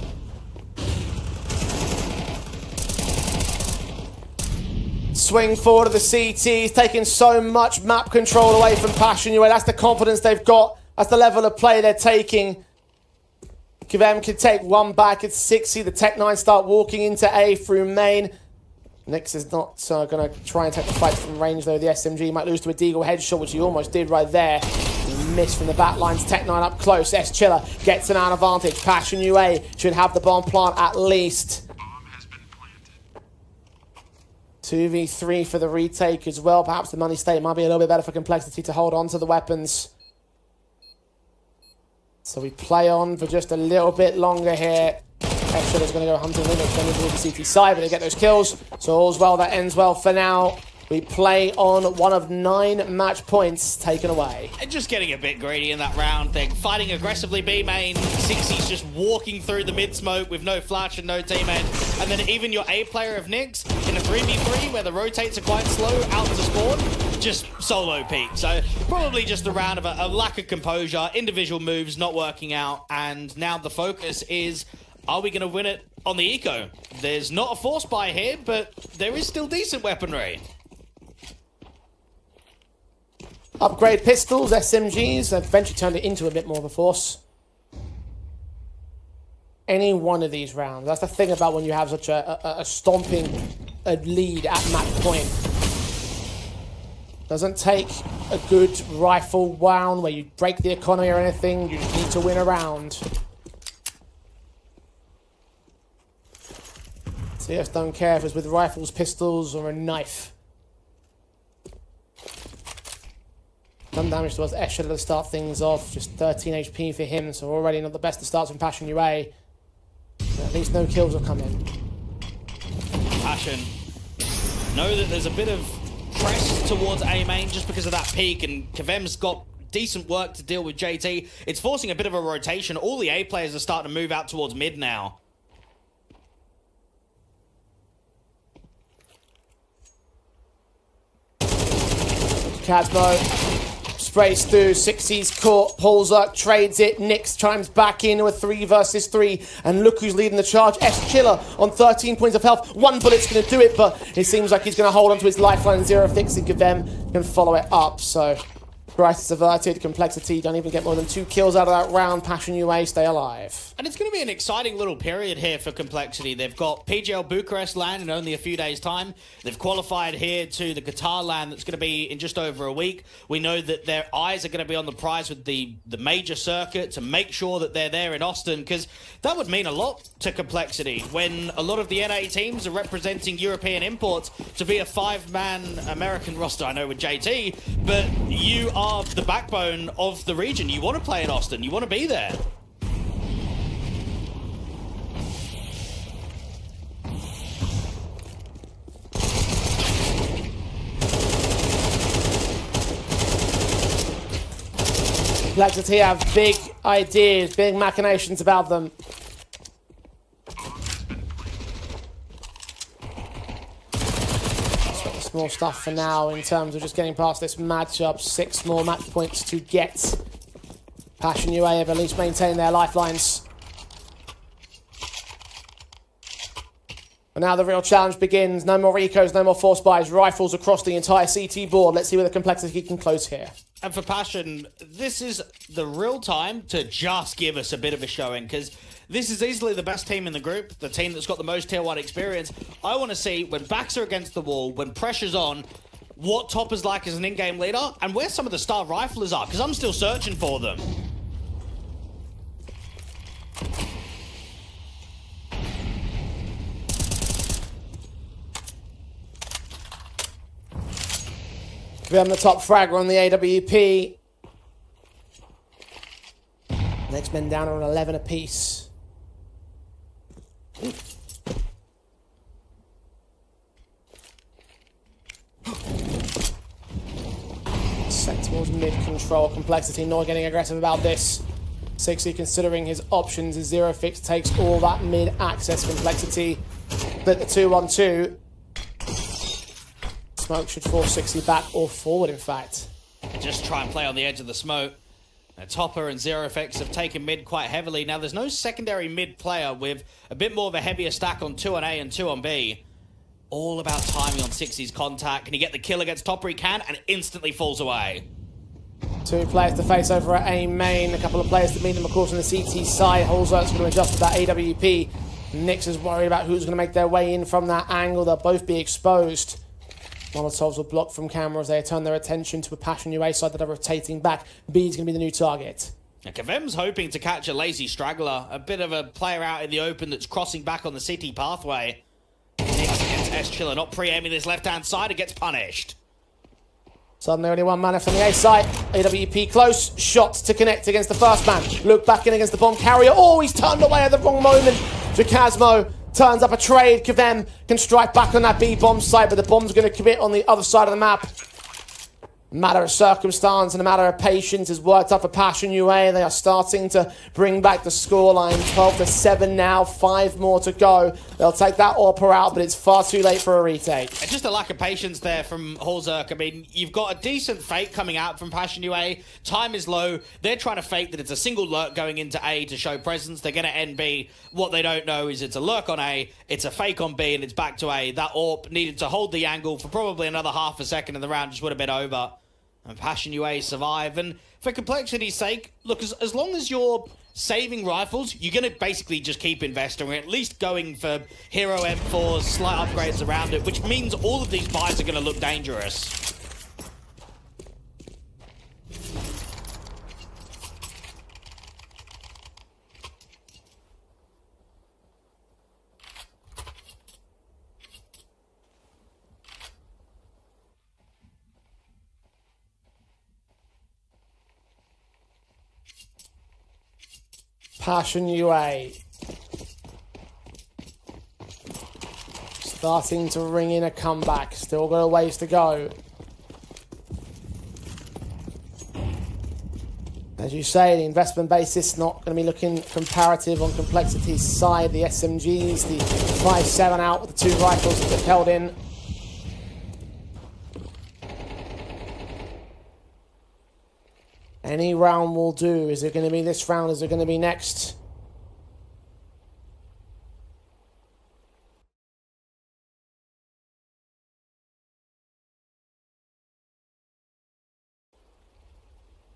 Speaker 5: Swing forward of the CTs, taking so much map control away from Passion UA. That's the confidence they've got. That's the level of play they're taking. Kavem can take one back at 60. The Tech-9 start walking into A through main. Nyx is not going to try and take the fight from range, though. The SMG might lose to a Deagle headshot, which he almost did right there. He missed from the back lines. Tech-9 up close. S-Chiller gets an advantage. Passion UA should have the bomb plant at least. 2v3 for the retake as well. Perhaps the money state might be a little bit better for Complexity to hold on to the weapons. So we play on for just a little bit longer here. S-Chiller's going to go hunting limits, going to the CT side, but they get those kills. So all's well, that ends well for now. We play on one of 9 match points taken away.
Speaker 4: And just getting a bit greedy in that round. They're fighting aggressively B main. 60's just walking through the mid smoke with no flash and no teammate. And then even your A player of Nyx in a 3v3 where the rotates are quite slow out to spawn, just solo peak. So probably just a round of a lack of composure, individual moves not working out. And now the focus is, are we going to win it on the eco? There's not a force buy here, but there is still decent weaponry.
Speaker 5: Upgrade pistols, SMGs, they've eventually turned it into a bit more of a force. Any one of these rounds. That's the thing about when you have such a stomping lead at match point. Doesn't take a good rifle round where you break the economy or anything. You just need to win a round. CS don't care if it's with rifles, pistols, or a knife. Some damage towards Escher to start things off. Just 13 HP for him, so already not the best of starts from Passion UA. But at least no kills will come in.
Speaker 4: Passion know that there's a bit of press towards A main just because of that peak, and Kavem's got decent work to deal with JT. It's forcing a bit of a rotation. All the A players are starting to move out towards mid now.
Speaker 5: Kazmo sprays through, 60's caught, pulls up, trades it, Nyx chimes back in with 3 versus 3, and look who's leading the charge. S-Chiller on 13 points of health. 1 bullet's going to do it, but it seems like he's going to hold onto his lifeline. Zero fixing Kavem can follow it up, so crisis averted. Complexity don't even get more than 2 kills out of that round. Passion UA stay alive.
Speaker 4: And it's going to be an exciting little period here for Complexity. They've got PGL Bucharest land in only a few days' time. They've qualified here to the Qatar land that's going to be in just over a week. We know that their eyes are going to be on the prize with the major circuit to make sure that they're there in Austin, because that would mean a lot to Complexity when a lot of the NA teams are representing European imports. To be a 5-man American roster, I know with JT, but you are the backbone of the region. You want to play in Austin. You want to be there.
Speaker 5: Complexity have big ideas, big machinations about them. Small stuff for now in terms of just getting past this matchup. 6 more match points to get. Passion UA have at least maintained their lifelines. But now the real challenge begins. No more ecos, no more force buys. Rifles across the entire CT board. Let's see where the Complexity can close here.
Speaker 4: And for Passion, this is the real time to just give us a bit of a showing, because this is easily the best team in the group, the team that's got the most Tier 1 experience. I want to see, when backs are against the wall, when pressure's on, what Top is like as an in-game leader, and where some of the star riflers are, because I'm still searching for them.
Speaker 5: We have the top fragger on the AWP. Next men down on 11 apiece. Set towards mid-control. Complexity not getting aggressive about this. 60 considering his options. His Zero Fix takes all that mid-access. Complexity split the 2-1-2. Smoke should force 60 back or forward, in fact.
Speaker 4: Just try and play on the edge of the smoke. Now, Topper and Zero Effects have taken mid quite heavily. Now, there's no secondary mid player with a bit more of a heavier stack on 2 on A and 2 on B. All about timing on 60's contact. Can he get the kill against Topper? He can, and instantly falls away.
Speaker 5: 2 players to face over at A main. A couple of players to meet them, of course, on the CT side. Holzert's going to adjust to that AWP. Nyx is worried about who's going to make their way in from that angle. They'll both be exposed. Molotovs will block from camera as they turn their attention to a Passion UA side that are rotating back. B's going to be the new target.
Speaker 4: Now, Kavem's hoping to catch a lazy straggler, a bit of a player out in the open that's crossing back on the city pathway. Nyx against S-Chiller, not pre-aiming this left-hand side, it gets punished.
Speaker 5: Suddenly only 1 man left on the A side. AWP close. Shot to connect against the first man. Look back in against the bomb carrier. Oh, he's turned away at the wrong moment. Jacasmo turns up a trade. Kavem can strike back on that B bomb site, but the bomb's going to commit on the other side of the map. A matter of circumstance and a matter of patience has worked out for Passion UA. They are starting to bring back the scoreline. 12-7 now, 5 more to go. They'll take that AWPer out, but it's far too late for a retake.
Speaker 4: Just a lack of patience there from Holzerk. I mean, you've got a decent fake coming out from Passion UA. Time is low. They're trying to fake that it's a single lurk going into A to show presence. They're going to end B. What they don't know is it's a lurk on A, it's a fake on B, and it's back to A. That AWP needed to hold the angle for probably another half a second, and the round just would have been over. And Passion UA survive. And for complexity's sake, look, as long as you're saving rifles, you're going to basically just keep investing, or at least going for hero M4s, slight upgrades around it, which means all of these buys are going to look dangerous.
Speaker 5: Passion UA starting to ring in a comeback. Still got a ways to go. As you say, the investment basis not going to be looking comparative on complexity's side. The SMGs, the 5.7 out with the 2 rifles that they've held in. Any round will do. Is it going to be this round? Is it going to be next?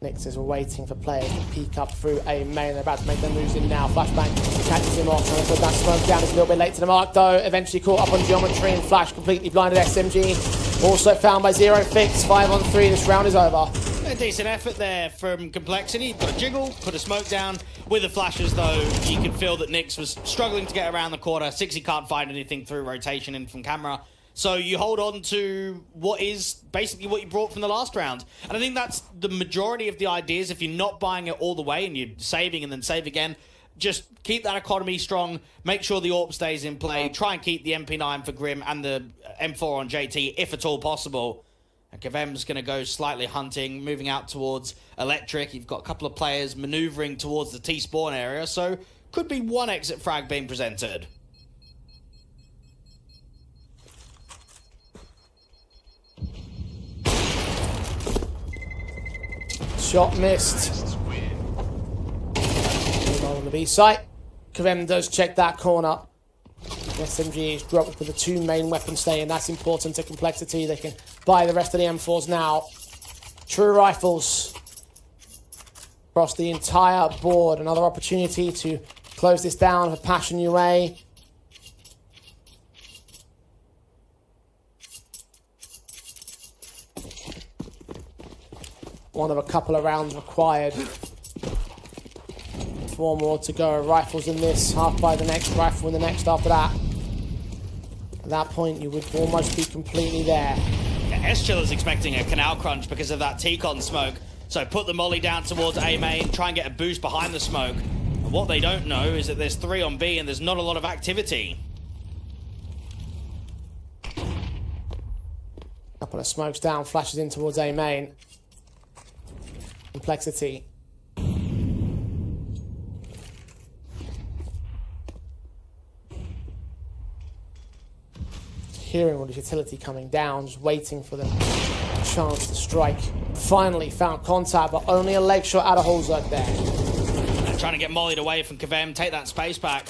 Speaker 5: Nix is waiting for players to peek up through A main. They're about to make their moves in now. Flashbang catches him off. Trying to put that smoke down. It's a little bit late to the mark though. Eventually caught up on geometry and Flash completely blinded SMG. Also found by Zero Fix. 5-on-3. This round is over.
Speaker 4: A decent effort there from Complexity. Got a jiggle, put a smoke down. With the flashes, though, you could feel that Nix was struggling to get around the corner. 60 can't find anything through rotation in from camera. So you hold on to what is basically what you brought from the last round. And I think that's the majority of the ideas. If you're not buying it all the way and you're saving and then save again, just keep that economy strong. Make sure the AWP stays in play. Try and keep the MP9 for Grim and the M4 on JT, if at all possible. And Kavem's going to go slightly hunting, moving out towards Electric. You've got a couple of players manoeuvring towards the T-spawn area, so could be one exit frag being presented.
Speaker 5: Shot missed. On the B site. Kavem does check that corner. The SMG is dropped with the 2 main weapons staying. That's important to Complexity. They can buy the rest of the M4s now. True rifles across the entire board. Another opportunity to close this down for Passion UA. One of a couple of rounds required. 4 more to go. Rifles in this, half by the next, rifle in the next after that. At that point, you would almost be completely there.
Speaker 4: Yeah, S-Chill is expecting a canal crunch because of that T-con smoke. So put the molly down towards A main, try and get a boost behind the smoke. And what they don't know is that there's 3 on B and there's not a lot of activity.
Speaker 5: Couple of smokes down, flashes in towards A main. Complexity. Hearing all the utility coming down, just waiting for the chance to strike. Finally found contact, but only a leg shot out of Holzerk there.
Speaker 4: And trying to get mollied away from Kavem, take that space back.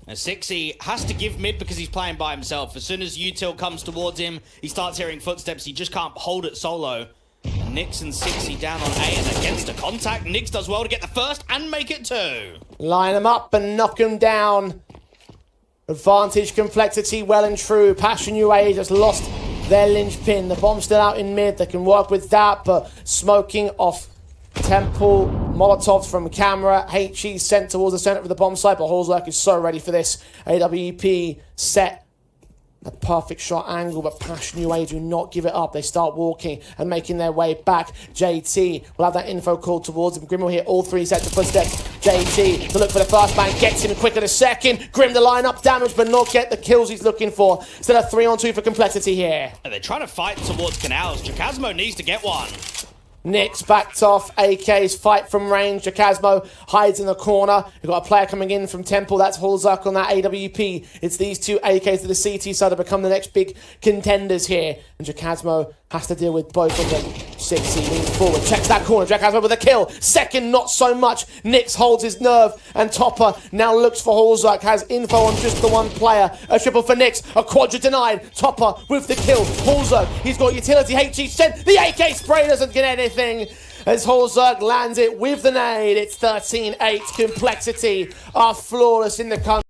Speaker 4: Now Sixy has to give mid because he's playing by himself. As soon as Util comes towards him, he starts hearing footsteps. He just can't hold it solo. And Nix and Sixy down on A and against a contact. Nix does well to get the first and make it 2.
Speaker 5: Line him up and knock him down. Advantage Complexity well and true. Passion UA just lost their linchpin. The bomb's still out in mid. They can work with that, but smoking off Temple. Molotovs from camera. HE sent towards the center of the bomb site, but Holzerk is so ready for this. AWP set A perfect shot angle, but Passion UA do not give it up. They start walking and making their way back. JT will have that info called towards him. Grim will hit all 3 sets of footsteps. JT to look for the first man, gets him quicker the second. Grim to line up damage, but not get the kills he's looking for. Still a 3-on-2 for Complexity here.
Speaker 4: And they're trying to fight towards Canals. Jacasmo needs to get one.
Speaker 5: Nyx backed off. AK's fight from range. Jacasmo hides in the corner. We've got a player coming in from Temple. That's Hulzuk on that AWP. It's these 2 AKs to the CT side to become the next big contenders here. And Jacasmo has to deal with both of them. 60 leans forward, checks that corner. Jacasmo with a kill. Second, not so much. Nyx holds his nerve. And Topper now looks for Hulzuk. Has info on just the one player. A triple for Nyx. A quadra denied. Topper with the kill. Hulzuk, he's got utility. HG sent. The AK spray doesn't get anything. As Hulzuk lands it with the nade. It's 13-8. Complexity are flawless in the country.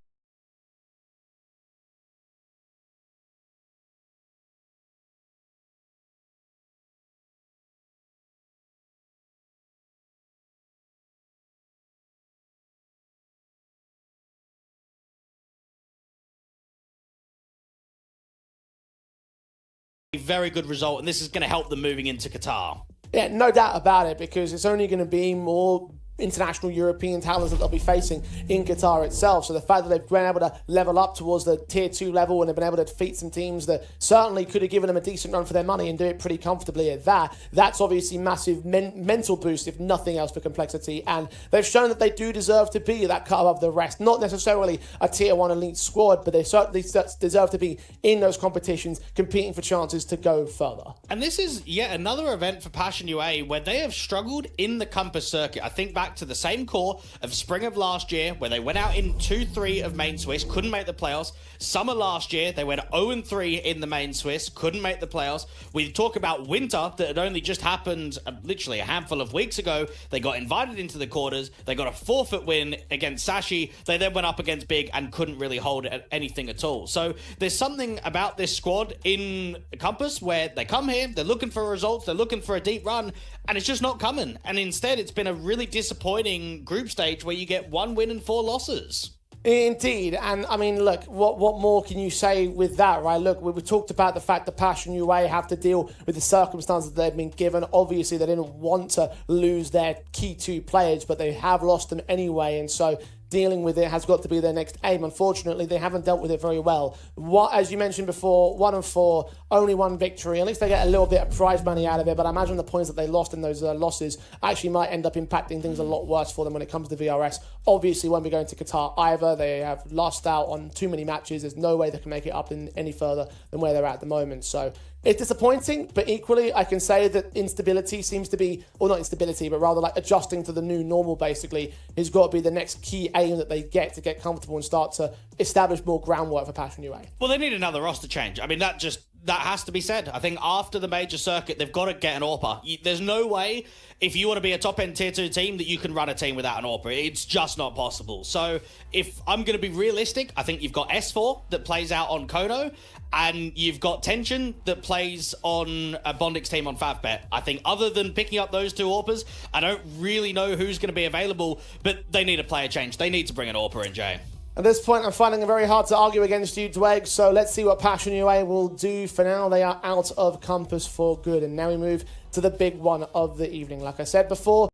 Speaker 4: A very good result, and this is going to help them moving into Qatar.
Speaker 5: Yeah, no doubt about it, because it's only going to be more international European talents that they'll be facing in Qatar itself. So the fact that they've been able to level up towards the tier 2 level and they've been able to defeat some teams that certainly could have given them a decent run for their money and do it pretty comfortably at that's obviously massive mental boost, if nothing else, for Complexity. And they've shown that they do deserve to be that cut above the rest. Not necessarily a tier 1 elite squad, but they certainly deserve to be in those competitions, competing for chances to go further.
Speaker 4: And this is yet another event for Passion UA where they have struggled in the Compass circuit. I think back to the same core of spring of last year where they went out in 2-3 of main Swiss, couldn't make the playoffs. Summer last year, they went 0-3 in the main Swiss, couldn't make the playoffs. We talk about winter that had only just happened literally a handful of weeks ago. They got invited into the quarters. They got a forfeit win against Sashi. They then went up against Big and couldn't really hold anything at all. So there's something about this squad in Compass where they come here, they're looking for results, they're looking for a deep run, and it's just not coming. And instead, it's been a really disappointing group stage where you get 1 win and 4 losses.
Speaker 5: Indeed, and I mean, look, what more can you say with that, right? Look, we talked about the fact that Passion UA have to deal with the circumstances that they've been given. Obviously, they didn't want to lose their key 2 players, but they have lost them anyway, and so dealing with it has got to be their next aim. Unfortunately, they haven't dealt with it very well. As you mentioned before, 1-4, only 1 victory. At least they get a little bit of prize money out of it, but I imagine the points that they lost in those losses actually might end up impacting things a lot worse for them when it comes to VRS. Obviously, won't be going to Qatar either. They have lost out on too many matches. There's no way they can make it up in any further than where they're at the moment. So it's disappointing, but equally, I can say that instability seems to be, or not instability, but rather like adjusting to the new normal, basically, has got to be the next key aim that they get to get comfortable and start to establish more groundwork for Passion UA.
Speaker 4: Well, they need another roster change. I mean, that has to be said. I think after the major circuit, they've got to get an AWPer. There's no way, if you want to be a top-end tier 2 team, that you can run a team without an AWPer. It's just not possible. So if I'm going to be realistic, I think you've got S4 that plays out on Kono, and you've got Tension that plays on a Bondix team on Favbet. I think other than picking up those 2 AWPers, I don't really know who's going to be available, but they need a player change. They need to bring an AWPer in, Jay.
Speaker 5: At this point, I'm finding it very hard to argue against you, Dweg, so let's see what Passion UA will do. For now, they are out of Compass for good, and now we move to the big one of the evening. Like I said before,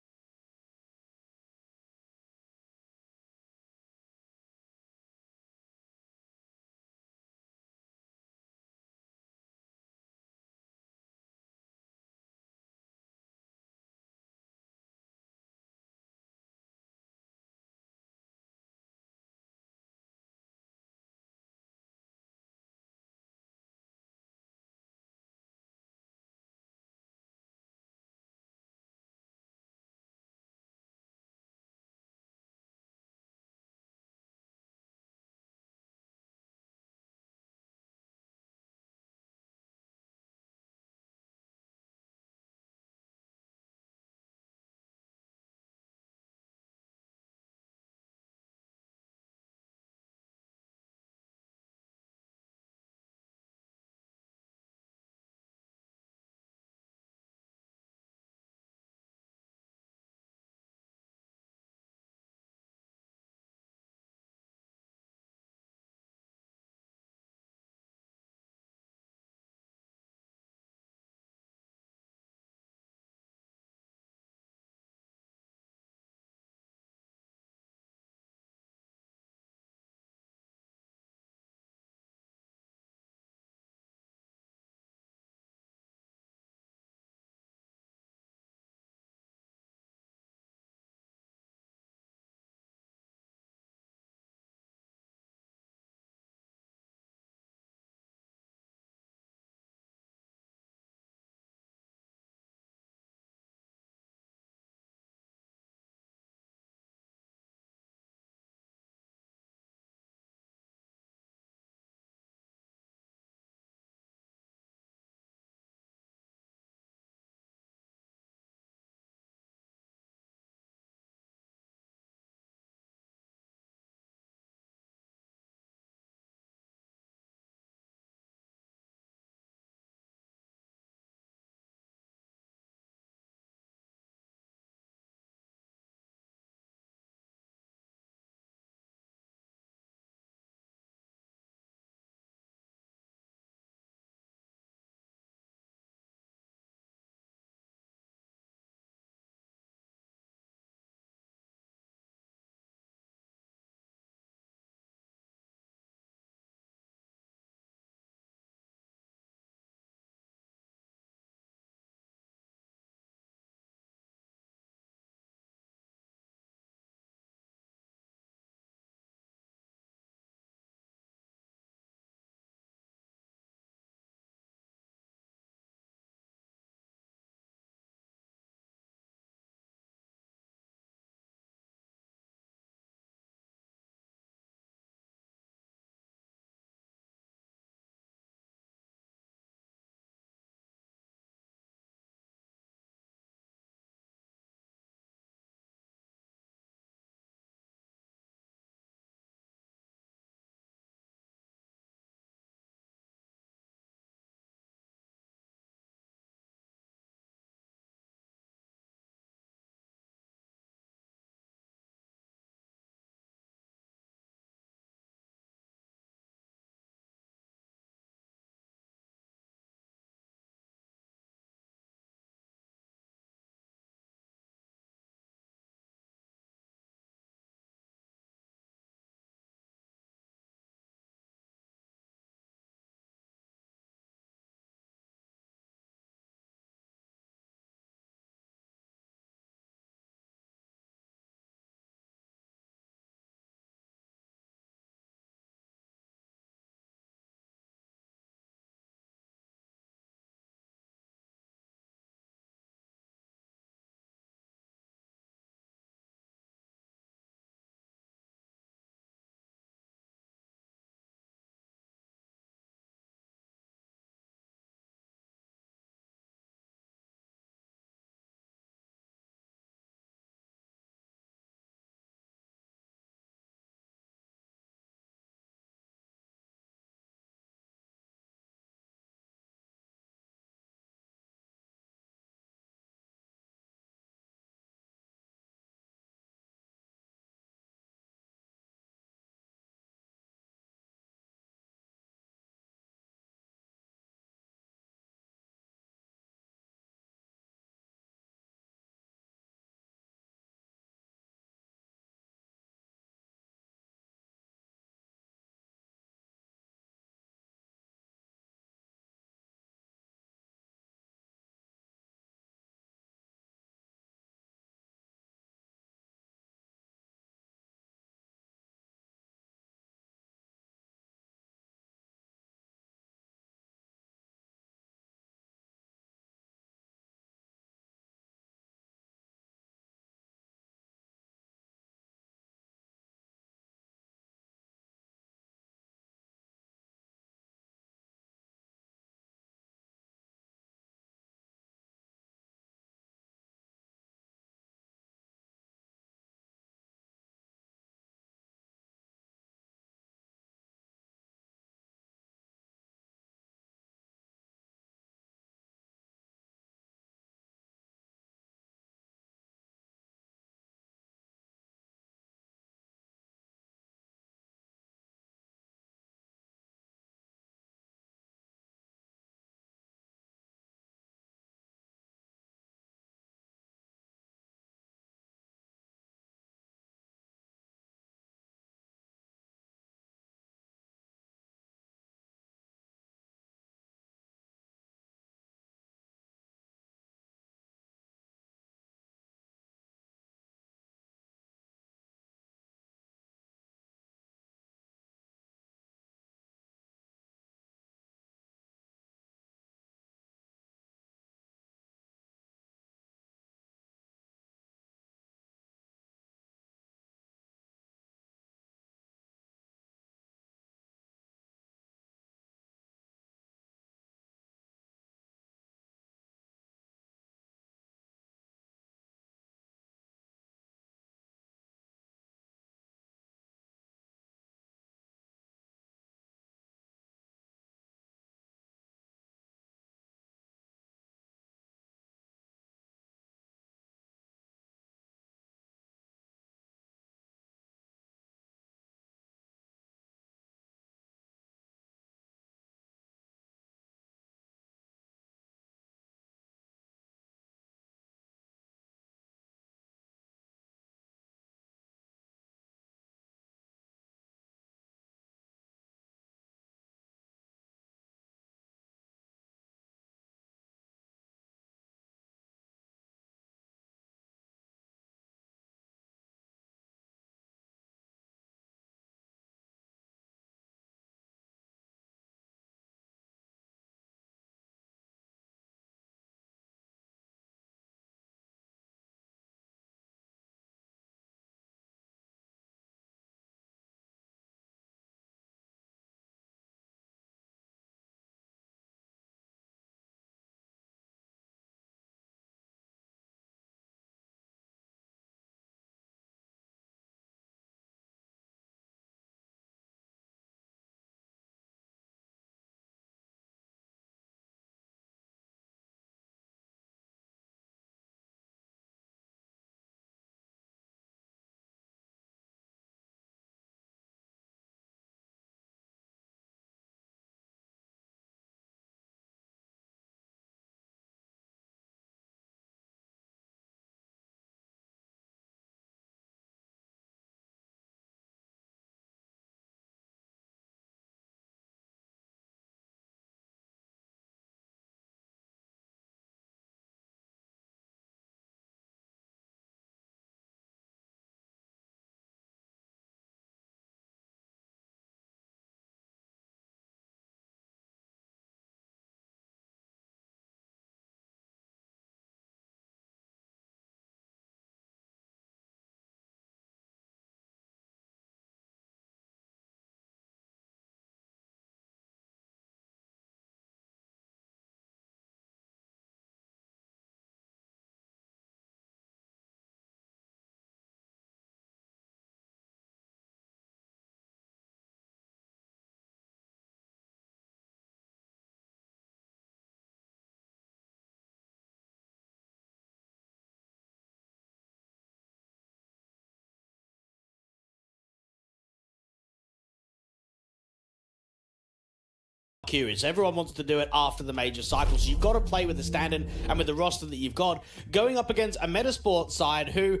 Speaker 4: Valkyries. Everyone wants to do it after the major cycle, so you've got to play with the stand-in and with the roster that you've got, going up against a Metasport side who...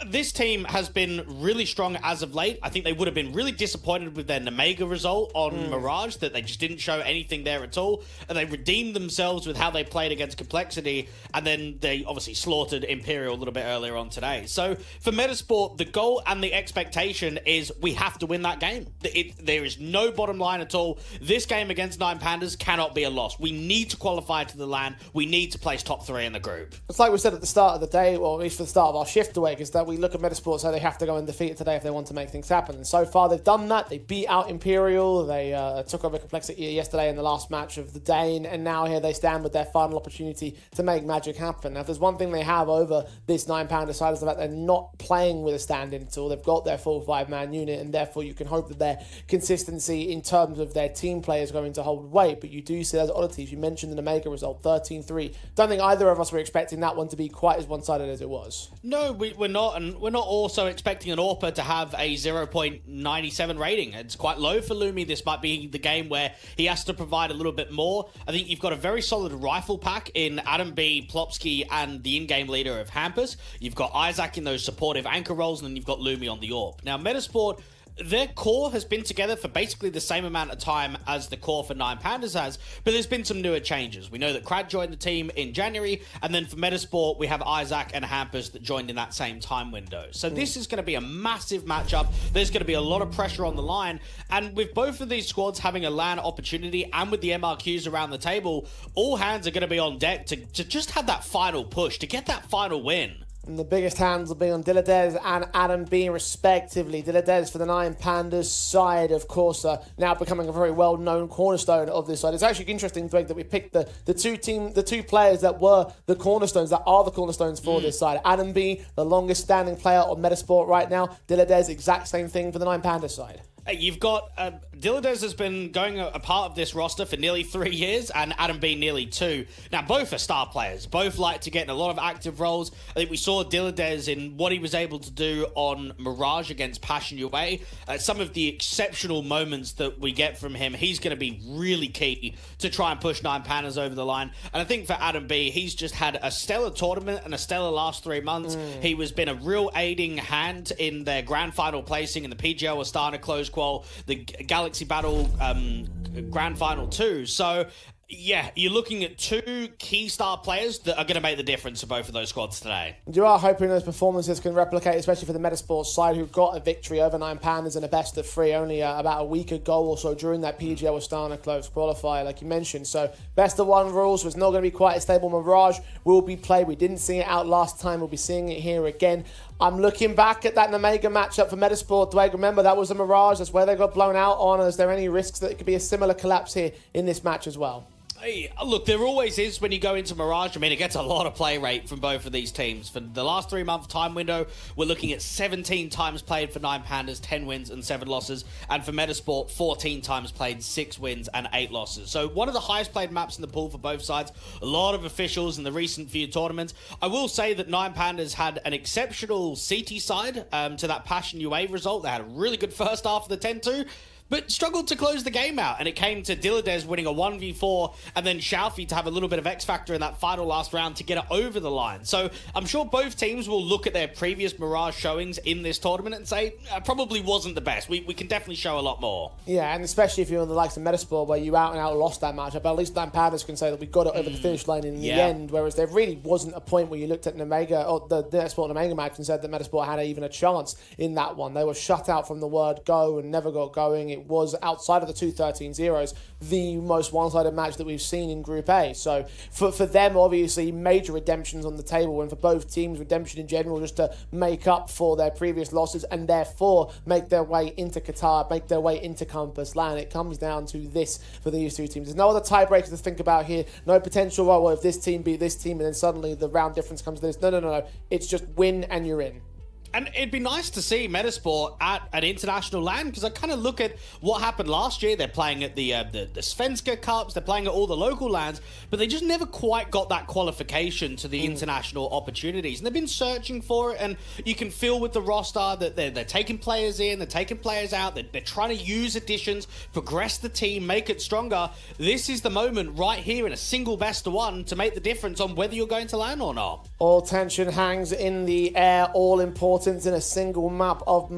Speaker 4: This team has been really strong as of late. I think they would have been really disappointed with their Nemiga result on Mirage, that they just didn't show anything there at all. And they redeemed themselves with how they played against Complexity, and then they obviously slaughtered Imperial a little bit earlier on today. So for Metasport, the goal and the expectation is we have to win that game. There is no bottom line at all. This game against 9 Pandas cannot be a loss. We need to qualify to the LAN. We need to place top 3 in the group.
Speaker 5: It's like we said at the start of the day, or at least for the start of our shift awake, is that we look at Metasport, so they have to go and defeat it today if they want to make things happen. And so far, they've done that. They beat out Imperial. They took over Complexity yesterday in the last match of the day, and now here they stand with their final opportunity to make magic happen. Now, if there's one thing they have over this 9 Pounder side is the fact they're not playing with a stand-in at all. They've got their full 5-man unit, and therefore you can hope that their consistency in terms of their team play is going to hold weight. But you do see those oddities. You mentioned the Nemiga result, 13-3. Don't think either of us were expecting that one to be quite as one-sided as it was.
Speaker 4: No, we're not, and we're not also expecting an AWPA to have a 0.97 rating. It's quite low for Lumi. This might be the game where he has to provide a little bit more. I think you've got a very solid rifle pack in Adam B, Plopsky, and the in-game leader of Hampus. You've got Isaac in those supportive anchor roles, and then you've got Lumi on the AWP. Now, Metasport, their core has been together for basically the same amount of time as the core for 9 Pandas has, but there's been some newer changes. We know that Crad joined the team in January, and then for Metasport, we have Isaac and Hampus that joined in that same time window. So this is going to be a massive matchup. There's going to be a lot of pressure on the line, and with both of these squads having a LAN opportunity and with the MRQs around the table, all hands are going to be on deck to just have that final push, to get that final win.
Speaker 5: And the biggest hands will be on Diladez and Adam B, respectively. Diladez for the 9 Pandas side, of course, now becoming a very well-known cornerstone of this side. It's actually interesting, Greg, that we picked the two players that were the cornerstones, that are the cornerstones for this side. Adam B, the longest-standing player on Metasport right now. Diladez, exact same thing for the 9 Pandas side.
Speaker 4: You've got Diladez has been going a part of this roster for nearly 3 years, and Adam B nearly 2. Now, both are star players. Both like to get in a lot of active roles. I think we saw Diladez in what he was able to do on Mirage against Passion UA. Some of the exceptional moments that we get from him, he's going to be really key to try and push 9 Pandas over the line. And I think for Adam B, he's just had a stellar tournament and a stellar last 3 months. He has been a real aiding hand in their grand final placing in the PGL Astana close qual, the Galaxy Battle Grand Final 2. So, yeah, you're looking at 2 key star players that are going to make the difference for both of those squads today.
Speaker 5: You are hoping those performances can replicate, especially for the Metasport side, who got a victory over 9 Pandas in a best of 3 only about a week ago or so during that PGL Astana close qualifier, like you mentioned. So, best of 1 rules was not going to be quite a stable. Mirage will be played. We didn't see it out last time. We'll be seeing it here again. I'm looking back at that Nemiga matchup for Metasport. Do I remember that was a Mirage? That's where they got blown out on. Is there any risks that it could be a similar collapse here in this match as well?
Speaker 4: Hey, look, there always is when you go into Mirage. I mean, it gets a lot of play rate from both of these teams. For the last 3-month time window, we're looking at 17 times played for 9 Pandas, 10 wins and 7 losses. And for Metasport, 14 times played, 6 wins and 8 losses. So one of the highest played maps in the pool for both sides. A lot of officials in the recent few tournaments. I will say that 9 Pandas had an exceptional CT side to that Passion UA result. They had a really good first half of the 10-2. but struggled to close the game out. And it came to Diladez winning a 1v4 and then Xiaofi to have a little bit of X factor in that final last round to get it over the line. So I'm sure both teams will look at their previous Mirage showings in this tournament and say, probably wasn't the best. We can definitely show a lot more.
Speaker 5: Yeah, and especially if you're on the likes of Metasport where you out and out lost that matchup, but at least Dan Pandas can say that we got it over the finish line in the end, whereas there really wasn't a point where you looked at Nemiga, or the Metasport Nemiga match, and said that Metasport had even a chance in that one. They were shut out from the word go and never got going. It was, outside of the 2-13-0s, the most one-sided match that we've seen in Group A. So for them, obviously, major redemptions on the table, and for both teams, redemption in general, just to make up for their previous losses and therefore make their way into Qatar, make their way into Compass Land. It comes down to this for these two teams. There's no other tiebreakers to think about here. No potential, well, if this team beat this team and then suddenly the round difference comes to this. No. It's just win and you're in.
Speaker 4: And it'd be nice to see Metasport at an international LAN, because I kind of look at what happened last year. They're playing at the Svenska Cups, they're playing at all the local LANs, but they just never quite got that qualification to the international opportunities. And they've been searching for it, and you can feel with the roster that they're taking players in, they're taking players out, they're trying to use additions, progress the team, make it stronger. This is the moment right here in a single best of one to make the difference on whether you're going to LAN or not.
Speaker 5: All tension hangs in the air, all importance in a single map of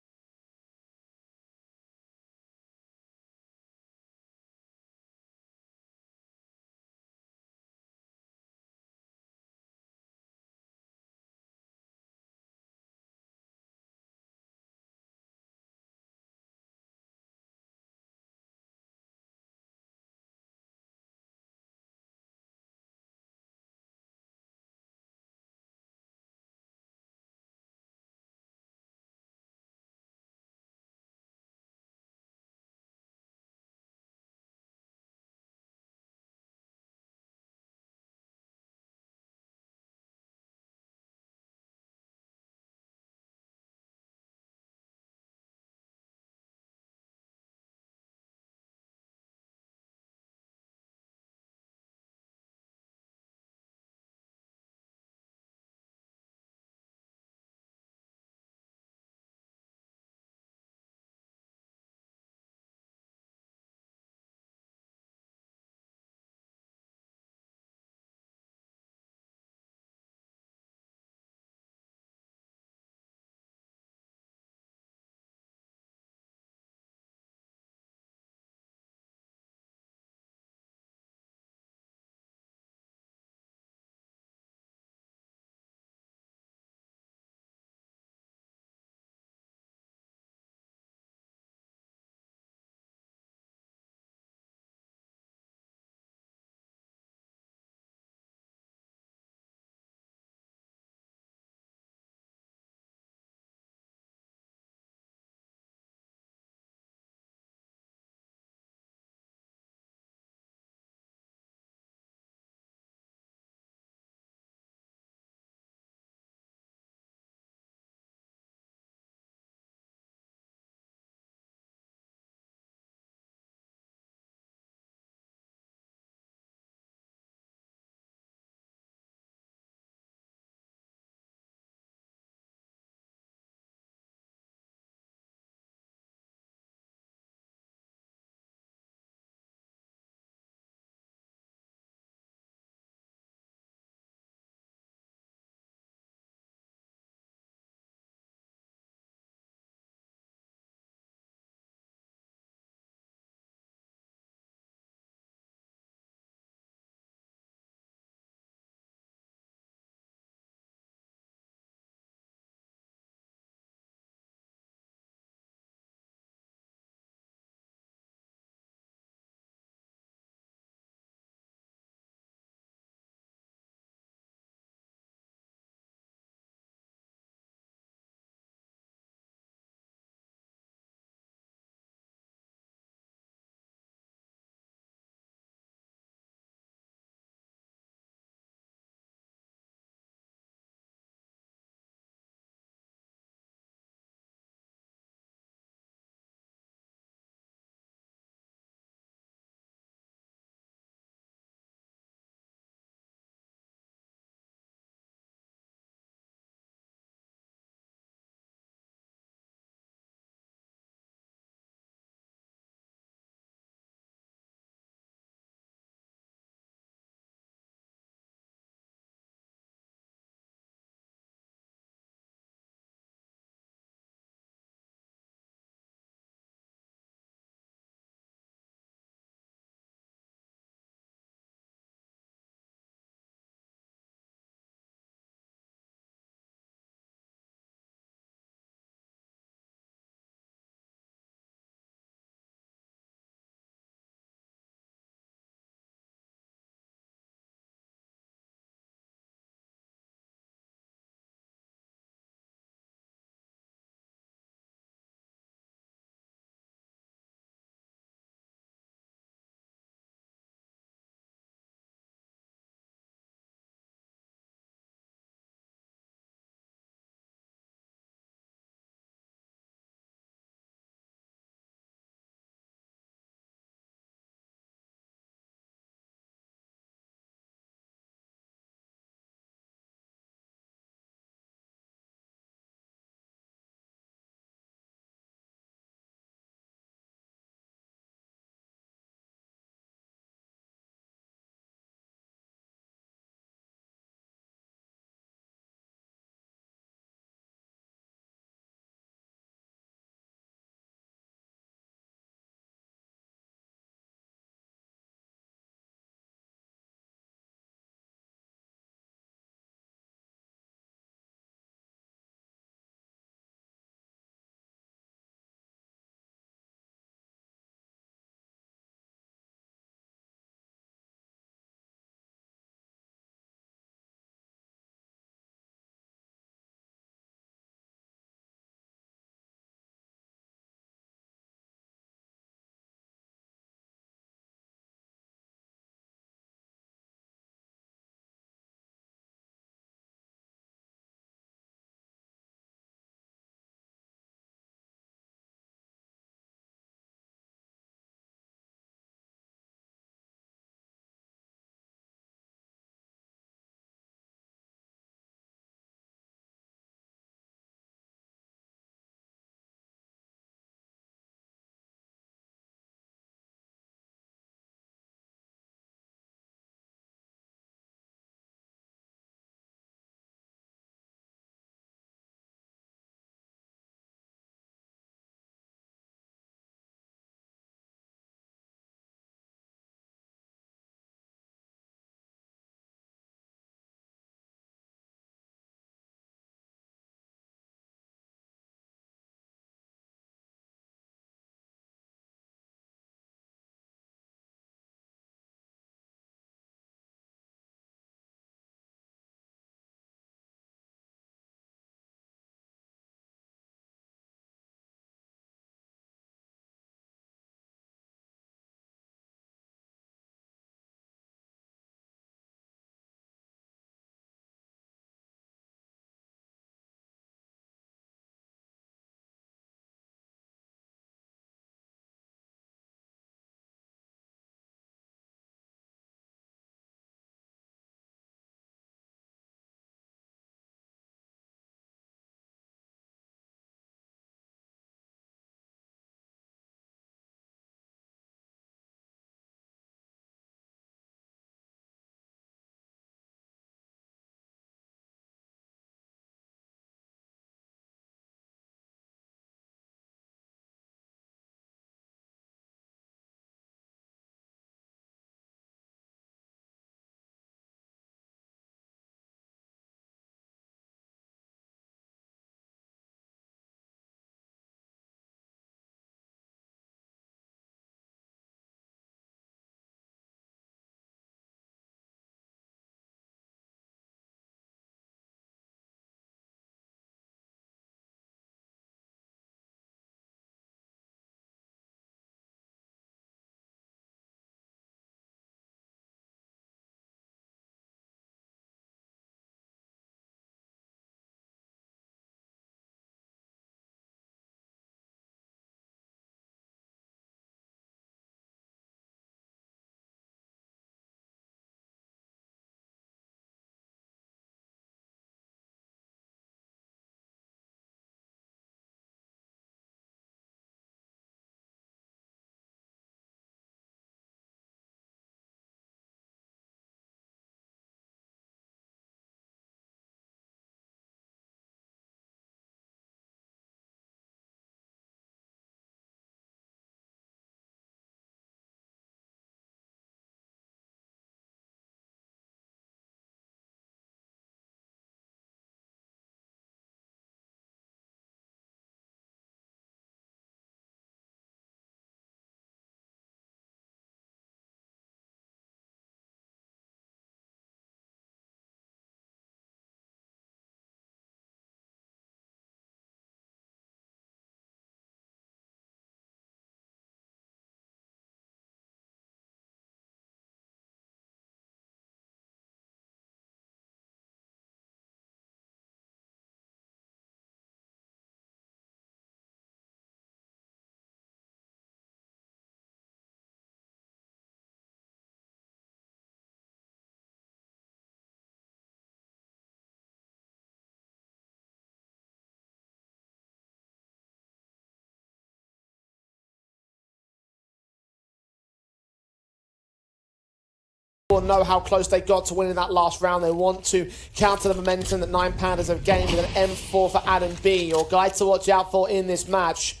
Speaker 5: sure know how close they got to winning that last round. They want to counter the momentum that 9 Pandas have gained with an M4 for Adam B. Your guy to watch out for in this match.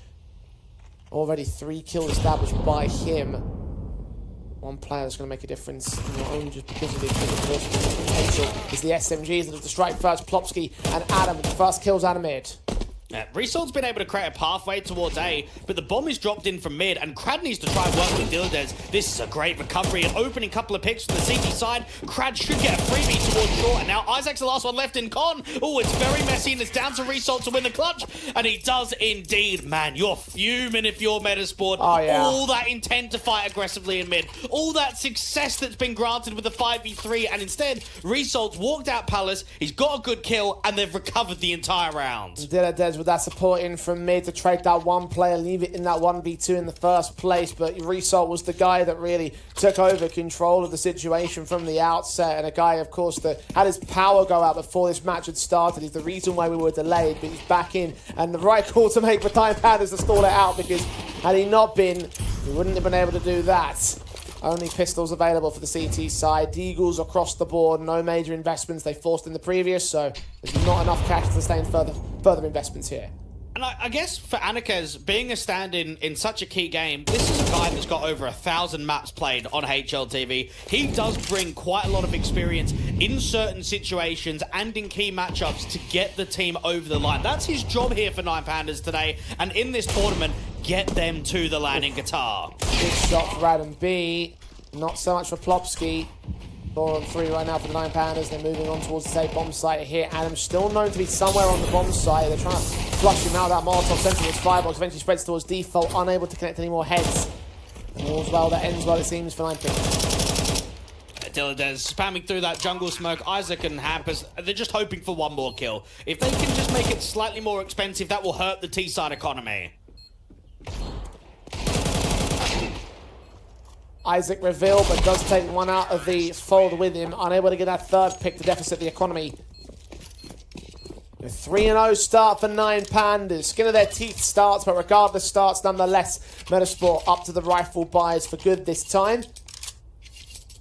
Speaker 5: Already 3 kills established by him. One player that's going to make a difference in your own just because of the potential is the SMGs that have to strike first. Plopsky and Adam with the first kills out of mid.
Speaker 4: Resolt's been able to create a pathway towards A, but the bomb is dropped in from mid, and Crad needs to try and work with Dildez. This is a great recovery, an opening couple of picks from the CT side. Crad should get a freebie towards short, and now Isaac's the last one left in con. Oh, it's very messy, and it's down to Resolt to win the clutch, and he does indeed. Man, you're fuming if you're Metasport.
Speaker 5: Oh, yeah.
Speaker 4: All that intent to fight aggressively in mid, all that success that's been granted with the 5v3, and instead, Resolt's walked out Palace, he's got a good kill, and they've recovered the entire round.
Speaker 5: Dildez with that support in from mid to trade that one player, leave it in that 1v2 in the first place, but Resolt was the guy that really took over control of the situation from the outset, and a guy, of course, that had his power go out before this match had started. He's the reason why we were delayed, but he's back in, and the right call to make for 9 Pandas to stall it out, because had he not been, he wouldn't have been able to do that. Only pistols available for the CT side. Deagles across the board. No major investments they forced in the previous, so there's not enough cash to sustain further investments here.
Speaker 4: And I guess for Anikez, being a stand-in in such a key game, this is a guy that's got over 1,000 maps played on HLTV. He does bring quite a lot of experience in certain situations and in key matchups to get the team over the line. That's his job here for 9 Pandas today, and in this tournament, get them to the land in Qatar.
Speaker 5: Big shot for Adam B. Not so much for Plopsky. 4-on-3 right now for the 9 Pandas. They're moving on towards the safe bomb site here. Adam's still known to be somewhere on the bomb site. They're trying to flush him out. That Molotov sent towards Firebox. Eventually spreads towards default. Unable to connect any more heads. And all's well that ends well, it seems, for 9 Pandas.
Speaker 4: Dildez spamming through that jungle smoke. Isaac and Hampus, they're just hoping for one more kill. If they can just make it slightly more expensive, that will hurt the T-side economy.
Speaker 5: Isaac revealed, but does take one out of the fold with him. Unable to get that third pick to deficit the economy. A 3-0 start for 9 Pandas. Skin of their teeth starts, but regardless starts nonetheless. Metasport up to the rifle buys for good this time.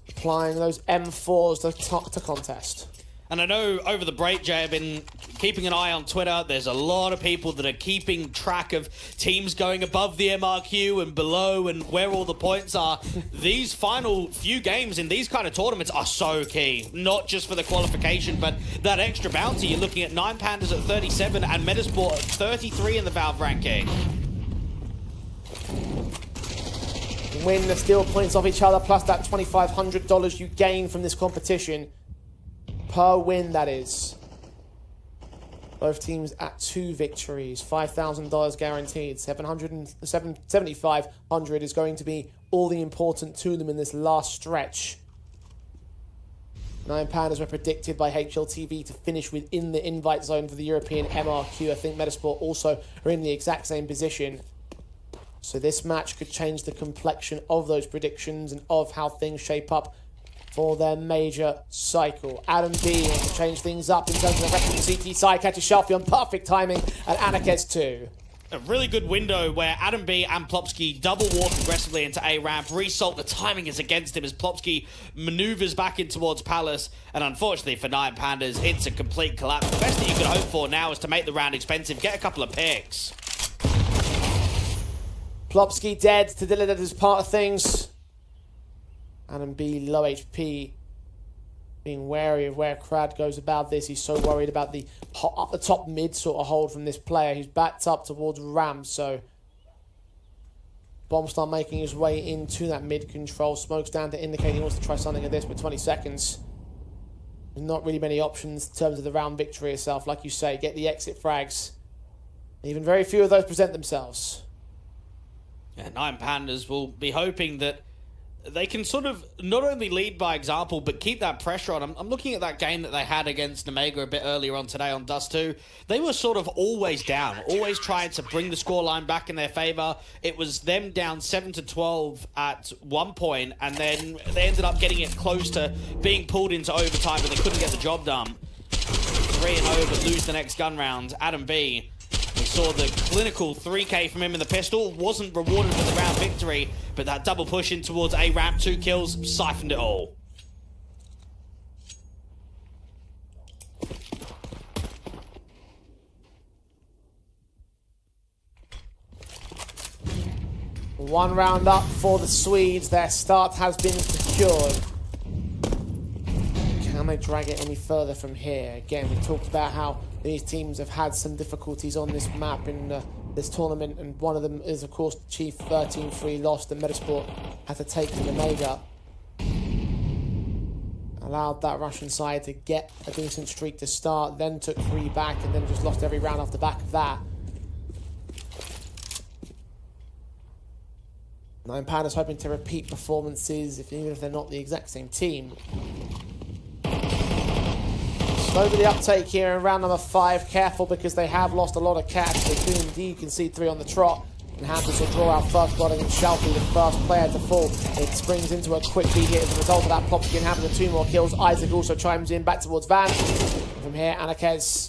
Speaker 5: Applying those M4s to contest.
Speaker 4: And I know over the break, Jay, I've been keeping an eye on Twitter. There's a lot of people that are keeping track of teams going above the MRQ and below and where all the points are. These final few games in these kind of tournaments are so key. Not just for the qualification, but that extra bounty. You're looking at 9 Pandas at 37 and Metasport at 33 in the Valve ranking.
Speaker 5: Win the steal points off each other, plus that $2,500 you gain from this competition. Per win, that is. Both teams at 2 victories. $5,000 guaranteed. $7,500 is going to be all the important to them in this last stretch. 9 Pandas were predicted by HLTV to finish within the invite zone for the European MRQ. I think Metasport also are in the exact same position. So this match could change the complexion of those predictions and of how things shape up for their major cycle. Adam B wants to change things up in terms of the rest of the CT side. Catches Shelfie on perfect timing, and Anikez too.
Speaker 4: A really good window where Adam B and Plopsky double walk aggressively into A ramp. Resolt, the timing is against him as Plopsky maneuvers back in towards Palace. And unfortunately for 9 Pandas, it's a complete collapse. The best that you can hope for now is to make the round expensive, get a couple of picks.
Speaker 5: Plopsky dead to Dillard as part of things. Adam B, low HP, being wary of where Crad goes about this. He's so worried about the up the top mid sort of hold from this player. He's backed up towards ramp, so Bombstar making his way into that mid control. Smokes down to indicate he wants to try something at this, but 20 seconds. There's not really many options in terms of the round victory itself. Like you say, get the exit frags. Even very few of those present themselves.
Speaker 4: Yeah, 9 Pandas will be hoping that they can sort of not only lead by example, but keep that pressure on. I'm looking at that game that they had against Nemiga a bit earlier on today on Dust 2. They were sort of always down, always trying to bring the scoreline back in their favor. It was them down 7-12 at one point, and then they ended up getting it close to being pulled into overtime, but they couldn't get the job done. 3-0, but lose the next gun round. Adam B, we saw the clinical 3K from him in the pistol, wasn't rewarded with the round victory, but that double push in towards A ramp, 2 kills, siphoned it all.
Speaker 5: One round up for the Swedes. Their start has been secured. Can they drag it any further from here? Again, we talked about how these teams have had some difficulties on this map in this tournament, and one of them is, of course, the Chief 13-3 loss that Metasport had to take to Nemiga. Allowed that Russian side to get a decent streak to start, then took 3 back, and then just lost every round off the back of that. Nine Pandas hoping to repeat performances, even if they're not the exact same team. Slow to the uptake here in round number 5. Careful, because they have lost a lot of cash. They do indeed concede 3 on the trot. And Hampus will draw out first blood against Shalfie, the first player to fall. It springs into a quick beat here as a result of that. Plopsky and Hampus with 2 more kills. Isaac also chimes in back towards Van. And from here, Anakez,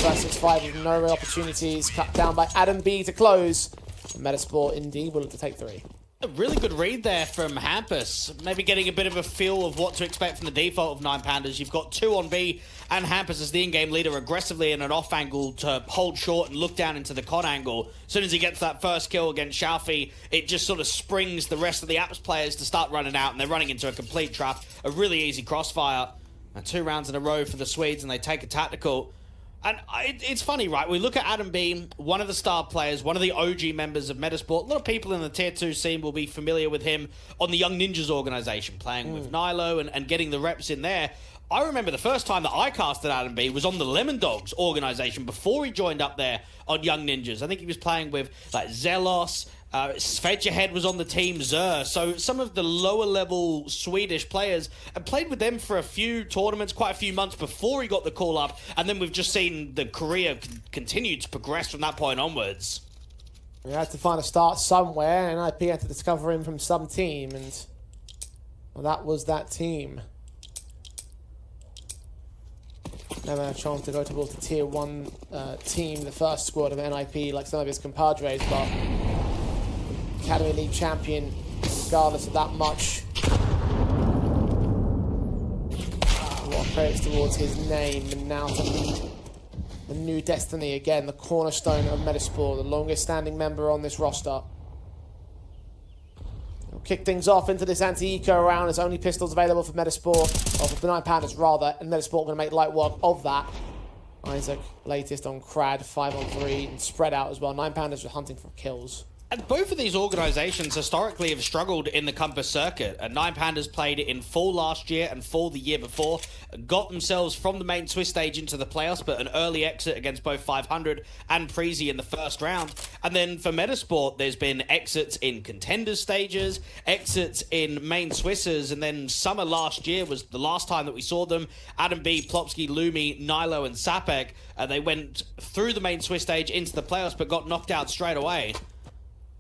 Speaker 5: first 6-5 with no real opportunities. Cut down by Adam B to close. And Metasport indeed will look to take 3.
Speaker 4: A really good read there from Hampus. Maybe getting a bit of a feel of what to expect from the default of Nine Pandas. You've got 2 on B, and Hampus as the in-game leader aggressively in an off angle to hold short and look down into the con angle. As soon as he gets that first kill against Shalfie, it just sort of springs the rest of the Apps players to start running out, and they're running into a complete trap. A really easy crossfire. And 2 rounds in a row for the Swedes, and they take a tactical. And it's funny, right? We look at Adam B, one of the star players, one of the OG members of Metasport. A lot of people in the Tier 2 scene will be familiar with him on the Young Ninjas organization, playing with Nilo and getting the reps in there. I remember the first time that I casted Adam B was on the Lemon Dogs organization before he joined up there on Young Ninjas. I think he was playing with like Zelos, Svedjahed was on the team, Zur. So some of the lower level Swedish players, and played with them for a few tournaments, quite a few months before he got the call up. And then we've just seen the career continue to progress from that point onwards.
Speaker 5: We had to find a start somewhere, and IP had to discover him from some team, and well, that was that team. Never had a chance to go towards the Tier 1 team, the first squad of NIP, like some of his compadres, but Academy League champion, regardless of that much. What credits towards his name, and now to lead the new destiny again, the cornerstone of Metasport, the longest standing member on this roster. We'll kick things off into this anti-eco round. It's only pistols available for Metasport, or for the Nine Pandas rather, and Metasport going to make light work of that. Isaac, latest on Crad, 5 on 3, and spread out as well. Nine Pandas are hunting for kills.
Speaker 4: And both of these organizations historically have struggled in the Compass circuit. And Nine Pandas played in Fall last year and Fall the year before. Got themselves from the main Swiss stage into the playoffs, but an early exit against both 500 and Preezy in the first round. And then for Metasport, there's been exits in contenders stages, exits in main Swissers, and then summer last year was the last time that we saw them. Adam B, Plopsky, Lumi, Nilo, and Sapek. They went through the main Swiss stage into the playoffs, but got knocked out straight away.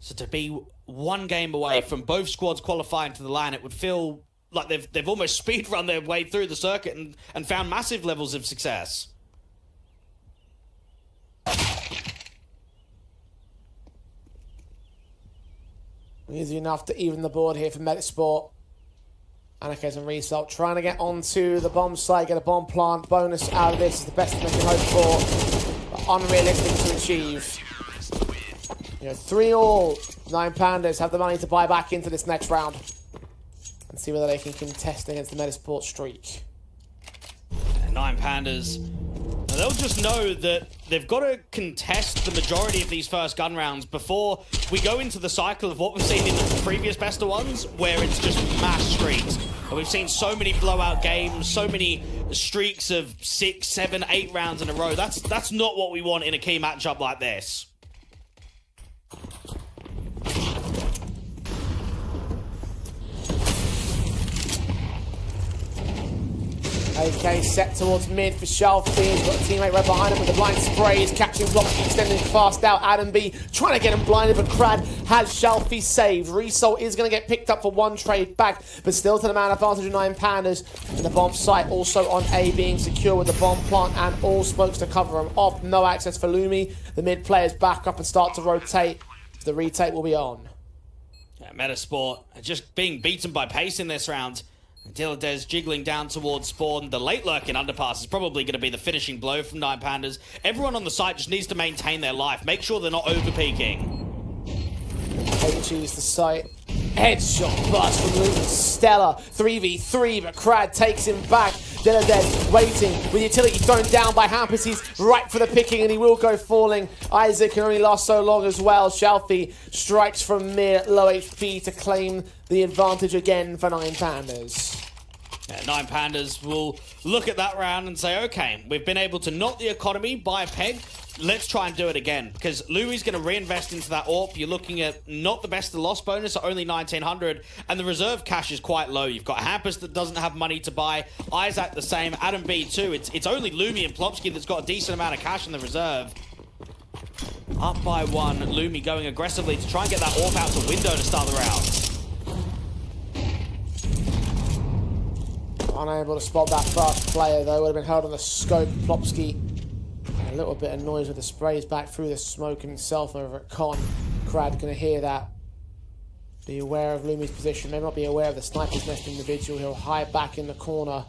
Speaker 4: So to be 1 game away from both squads qualifying to the line, it would feel like they've almost speedrun their way through the circuit and found massive levels of success.
Speaker 5: Easy enough to even the board here for Metasport. Anakez and Result trying to get onto the bomb site, get a bomb plant bonus out of this is the best they can hope for, but unrealistic to achieve. 3-all. Nine Pandas have the money to buy back into this next round and see whether they can contest against the Metasport streak.
Speaker 4: And Nine Pandas, they'll just know that they've got to contest the majority of these first gun rounds before we go into the cycle of what we've seen in the previous best of ones, where it's just mass streaks. And we've seen so many blowout games, so many streaks of 6, 7, 8 rounds in a row. That's not what we want in a key matchup like this.
Speaker 5: AK set towards mid for Shalfie. He's got a teammate right behind him with the blind sprays. Catching blocks, extending fast out. Adam B trying to get him blinded, but Crad has Shalfie saved. Result is going to get picked up for 1 trade back, but still to the man advantage of Nine Pandas. And the bomb site also on A being secure with the bomb plant and all smokes to cover him off. No access for Lumi. The mid players back up and start to rotate. The retake will be on.
Speaker 4: Yeah, Metasport just being beaten by pace in this round. Diladez jiggling down towards spawn. The late lurking underpass is probably going to be the finishing blow from Nine Pandas. Everyone on the site just needs to maintain their life. Make sure they're not over-peaking.
Speaker 5: choose the site. Headshot burst from Lumen. Stellar 3v3, but Crad takes him back. Dead waiting with utility thrown down by Hampus. He's right for the picking and he will go falling. Isaac can only last so long as well. Shalfie strikes from mid, low HP to claim the advantage again for 9 Pandas.
Speaker 4: Yeah, 9 Pandas will look at that round and say, okay, we've been able to knock the economy by a peg. Let's try and do it again, because Louis going to reinvest into that AWP. You're looking at not the best of the loss bonus, at only 1900, and the reserve cash is quite low. You've got Hampus that doesn't have money to buy, Isaac the same, Adam B too. It's only Lumi and Plopsky that's got a decent amount of cash in the reserve. Up by 1, Lumi going aggressively to try and get that AWP out the window to start the round.
Speaker 5: Unable to spot that first player though, would have been held on the scope. Plopsky, a little bit of noise with the sprays back through the smoke himself over at Con. Crad gonna hear that. Be aware of Lumi's position, maybe not be aware of the sniper's nest individual. He'll hide back in the corner.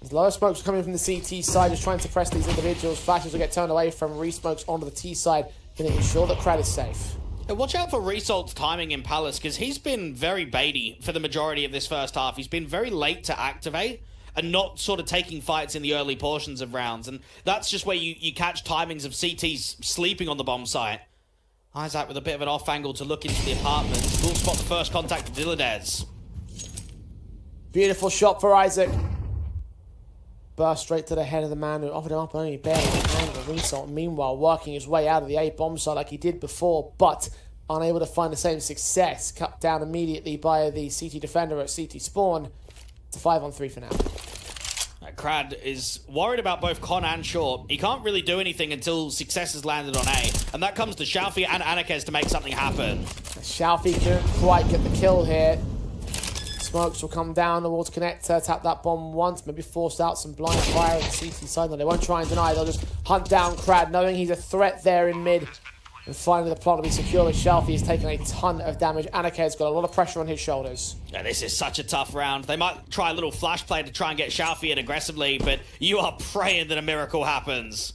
Speaker 5: There's lower smokes coming from the CT side, just trying to suppress these individuals. Flashes will get turned away from re-smokes onto the T side, gonna ensure that Crad is safe.
Speaker 4: Watch out for Resalt's timing in Palace, because he's been very baity for the majority of this first half. He's been very late to activate and not sort of taking fights in the early portions of rounds. And that's just where you catch timings of CTs sleeping on the bomb site. Isaac with a bit of an off angle to look into the apartment. Will spot the first contact of Diladez.
Speaker 5: Beautiful shot for Isaac. Burst straight to the head of the man who offered him up only barely an angle. Result, meanwhile, working his way out of the A bomb site like he did before, but unable to find the same success. Cut down immediately by the CT defender at CT spawn. It's a 5-on-3 for now.
Speaker 4: Crad is worried about both Con and Short. He can't really do anything until success has landed on A, and that comes to Shalfie and Anakez to make something happen.
Speaker 5: Shalfie couldn't quite get the kill here. Smokes will come down towards connector, tap that bomb once, maybe force out some blind fire at the CT side. No, they won't try and deny, they'll just hunt down Crad, knowing he's a threat there in mid. And finally the plot will be secure as Shalfie has taken a ton of damage. Anakez's got a lot of pressure on his shoulders.
Speaker 4: Yeah, this is such a tough round. They might try a little flash play to try and get Shalfie in aggressively, but you are praying that a miracle happens.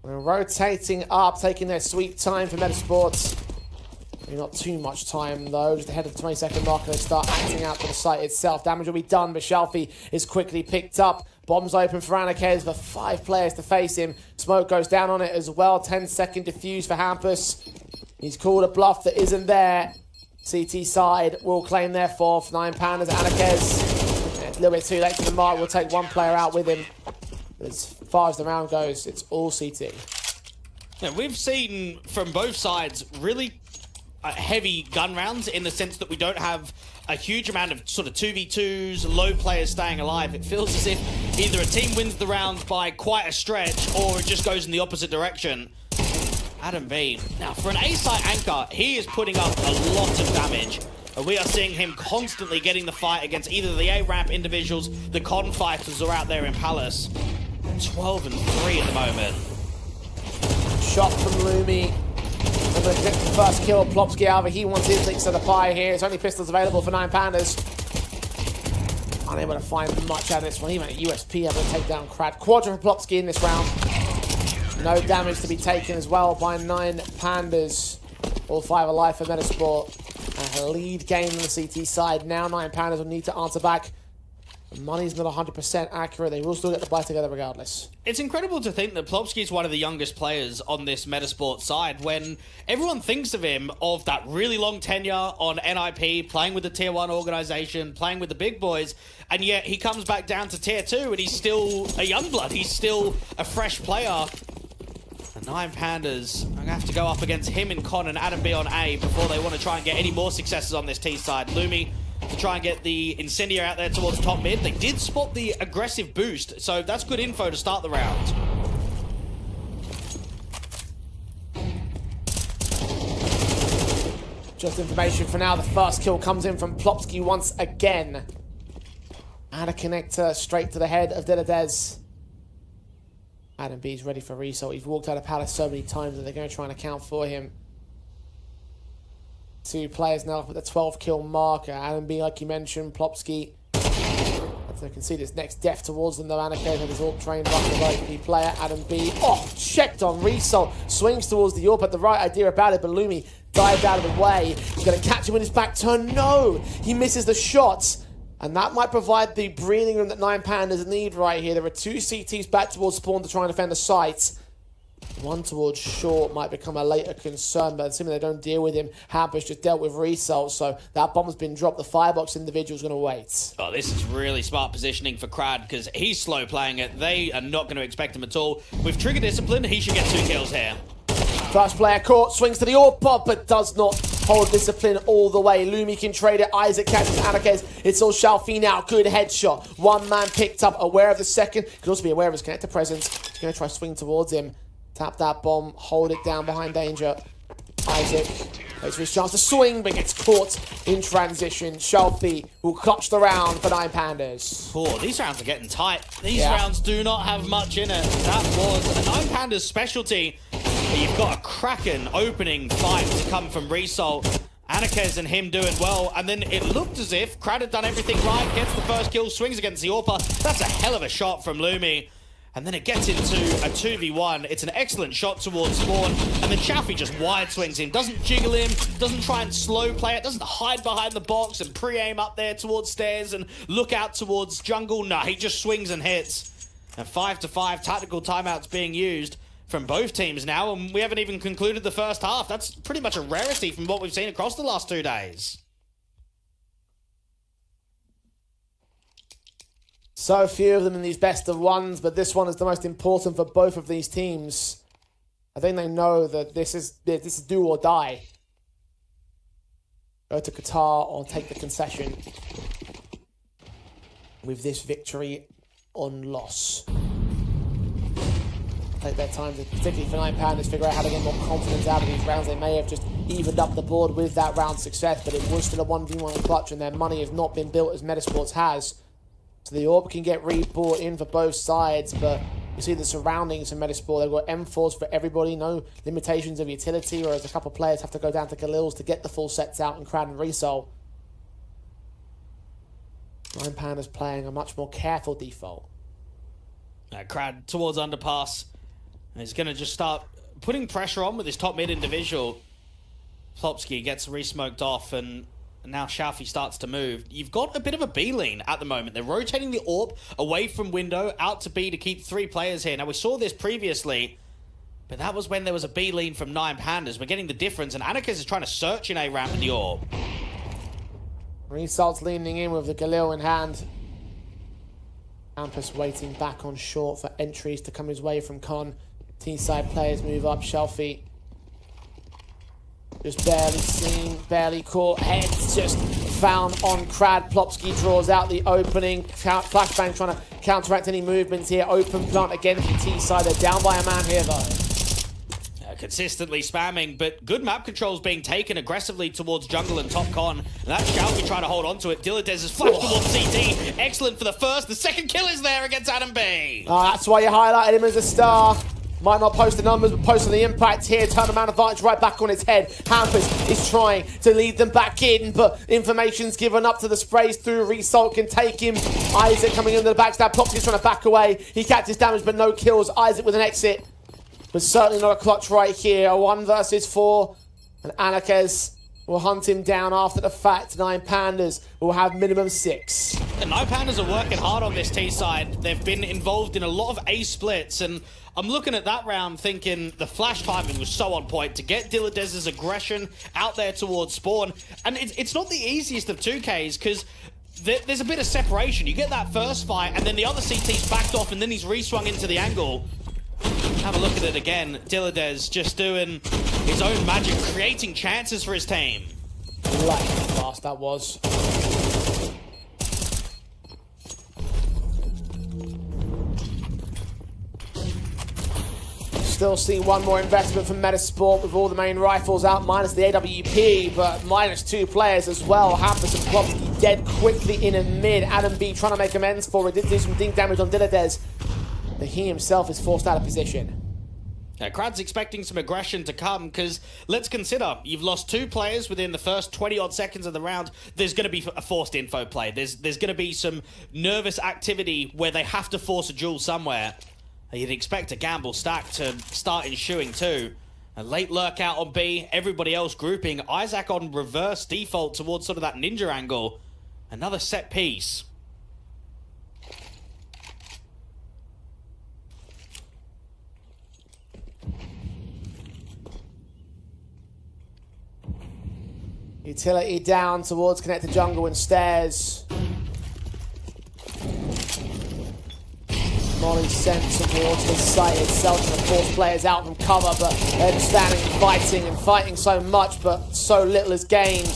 Speaker 5: We're rotating up, taking their sweet time for Metasports. Maybe not too much time though, just ahead of the 20-second marker. They start acting out for the site itself. Damage will be done, but Shalfie is quickly picked up. Bombs open for Anakez, but 5 players to face him. Smoke goes down on it as well. 10-second defuse for Hampus. He's called a bluff that isn't there. CT side will claim their 4th. 9 Pandas. Anakez, it's a little bit too late to the mark. We'll take 1 player out with him. As far as the round goes, it's all CT.
Speaker 4: Yeah, we've seen from both sides really heavy gun rounds in the sense that we don't have a huge amount of sort of 2v2s, low players staying alive. It feels as if either a team wins the round by quite a stretch or it just goes in the opposite direction. Adam B. Now, for an A-site anchor, he is putting up a lot of damage. We are seeing him constantly getting the fight against either the A-ramp individuals, the con fighters are out there in Palace. 12-3 at the moment.
Speaker 5: Shot from Lumi. I'm going to get the first kill. Plopsky out, but he wants his links to the pie here. It's only pistols available for 9 Pandas. Unable to find much out of this one. Even a USP able to take down Crad. Quadra for Plopsky in this round. No damage to be taken as well by 9 Pandas. All 5 alive for Metasport. A lead game on the CT side. Now 9 Pandas will need to answer back. The money's not 100% accurate. They will still get the buy together regardless. It's
Speaker 4: incredible to think that Plopsky is one of the youngest players on this Metasport side when everyone thinks of him of that really long tenure on NIP, playing with the Tier 1 organization, playing with the big boys, and yet he comes back down to Tier 2 and he's still a young blood. He's still a fresh player. The 9 Pandas are going to have to go up against him and Con and Adam B on A before they want to try and get any more successes on this T side. Lumi to try and get the Incendiary out there towards top mid. They did spot the aggressive boost, so that's good info to start the round.
Speaker 5: Just information for now. The first kill comes in from Plopsky once again. And a connector straight to the head of Diladez. Adam B's ready for result. He's walked out of Palace so many times that they're going to try and account for him. 2 players now up at the 12 kill marker. Adam B, like you mentioned, Plopsky. That's So you can see this next death towards them, though. Anarcade with his AWP train, right the key player, Adam B. Oh, checked on Result. Swings towards the AWP, had the right idea about it, but Lumi dived out of the way. He's going to catch him in his back turn. No! He misses the shot. And that might provide the breathing room that 9 Pandas need right here. There are 2 CTs back towards spawn to try and defend the site. One towards short might become a later concern, but assuming they don't deal with him, Hampus just dealt with Result, so that bomb's been dropped. The firebox individual's going to wait.
Speaker 4: Oh, this is really smart positioning for Crad, because he's slow playing it. They are not going to expect him at all. With Trigger Discipline, he should get 2 kills here.
Speaker 5: First player caught, swings to the AWP pod, but does not hold Discipline all the way. Lumi can trade it. Isaac catches Anarchez. It's all Shalfi now. Good headshot. One man picked up, aware of the second. Could also be aware of his connector presence. He's going to try to swing towards him. Tap that bomb. Hold it down behind danger. Isaac waits for his chance to swing, but gets caught in transition. Shalfi will clutch the round for 9 Pandas.
Speaker 4: Oh, these rounds are getting tight. These rounds do not have much in it. That was a 9 Pandas specialty. You've got a cracking opening fight to come from Result. Anarchez and him doing well, and then it looked as if Crad had done everything right, gets the first kill, swings against the AWPer. That's a hell of a shot from Lumi. And then it gets into a 2v1. It's an excellent shot towards spawn, and then Chaffee just wide swings him, doesn't jiggle him, doesn't try and slow play it, doesn't hide behind the box and pre-aim up there towards stairs and look out towards jungle. No, he just swings and hits. And 5-5 tactical timeouts being used from both teams now, and we haven't even concluded the first half. That's pretty much a rarity from what we've seen across the last 2 days.
Speaker 5: So few of them in these best of ones, but this one is the most important for both of these teams. I think they know that this is do or die. Go to Qatar or take the concession with this victory on loss. Take their time, particularly for 9 Pandas, figure out how to get more confidence out of these rounds. They may have just evened up the board with that round success, but it was still a 1v1 clutch, and their money has not been built as Metasports has. So the AWP can get rebought in for both sides, but you see the surroundings of Metasport. They've got M4s for everybody, no limitations of utility, whereas a couple of players have to go down to Khalil's to get the full sets out in Crad and Resol. 9 Pandas playing a much more careful default.
Speaker 4: Crad towards underpass. He's going to just start putting pressure on with his top mid individual. Plopsky gets re-smoked off, and now Shalfi starts to move. You've got a bit of a B lean at the moment. They're rotating the AWP away from window, out to B to keep 3 players here. Now, we saw this previously, but that was when there was a B lean from 9 Pandas. We're getting the difference, and Anarchez is trying to search in A ramp with the AWP.
Speaker 5: Results leaning in with the Galil in hand. Campus waiting back on short for entries to come his way from Con. T-side players move up. Shelfie just barely seen, barely caught. Heads just found on Crad. Plopsky draws out the opening. Flashbang trying to counteract any movements here. Open plant again from T-side. They're down by a man here though.
Speaker 4: Consistently spamming, but good map controls being taken aggressively towards jungle and top con. And that's Shalfi trying to hold on to it. Dilladez is flashed towards CT. Excellent for the first. The second kill is there against Adam B.
Speaker 5: That's why you highlighted him as a star. Might not post the numbers, but posting the impact here. Turn the man advantage right back on its head. Hampus is trying to lead them back in, but information's given up to the sprays through. Result can take him. Isaac coming into the backstab. Plopsky's trying to back away. He catches damage, but no kills. Isaac with an exit. But certainly not a clutch right here. A 1 versus 4. And Anarchez will hunt him down after the fact. 9 Pandas will have minimum 6.
Speaker 4: The 9 Pandas are working hard on this T side. They've been involved in a lot of A splits, and I'm looking at that round thinking the flash timing was so on point to get Dilladez's aggression out there towards spawn. And it's not the easiest of 2Ks, because there's a bit of separation. You get that first fight, and then the other CT's backed off, and then he's re-swung into the angle. Have a look at it again. Dilladez just doing his own magic, creating chances for his team.
Speaker 5: Like how fast that was. Still see one more investment from Metasport with all the main rifles out, minus the AWP, but minus 2 players as well. Hampus and Plopsky dead quickly in a mid. Adam B trying to make amends for it. Did do some dink damage on Dilladez. But he himself is forced out of position.
Speaker 4: Crad's expecting some aggression to come because let's consider you've lost 2 players within the first 20-odd seconds of the round. There's going to be a forced info play. There's going to be some nervous activity where they have to force a duel somewhere. You'd expect a gamble stack to start ensuing too. A late lurk out on B, everybody else grouping. Isaac on reverse default towards sort of that ninja angle. Another set piece.
Speaker 5: Utility down towards connected jungle and stairs. Molly sent towards the site itself to force players out from cover, but they're just standing and fighting so much, but so little is gained.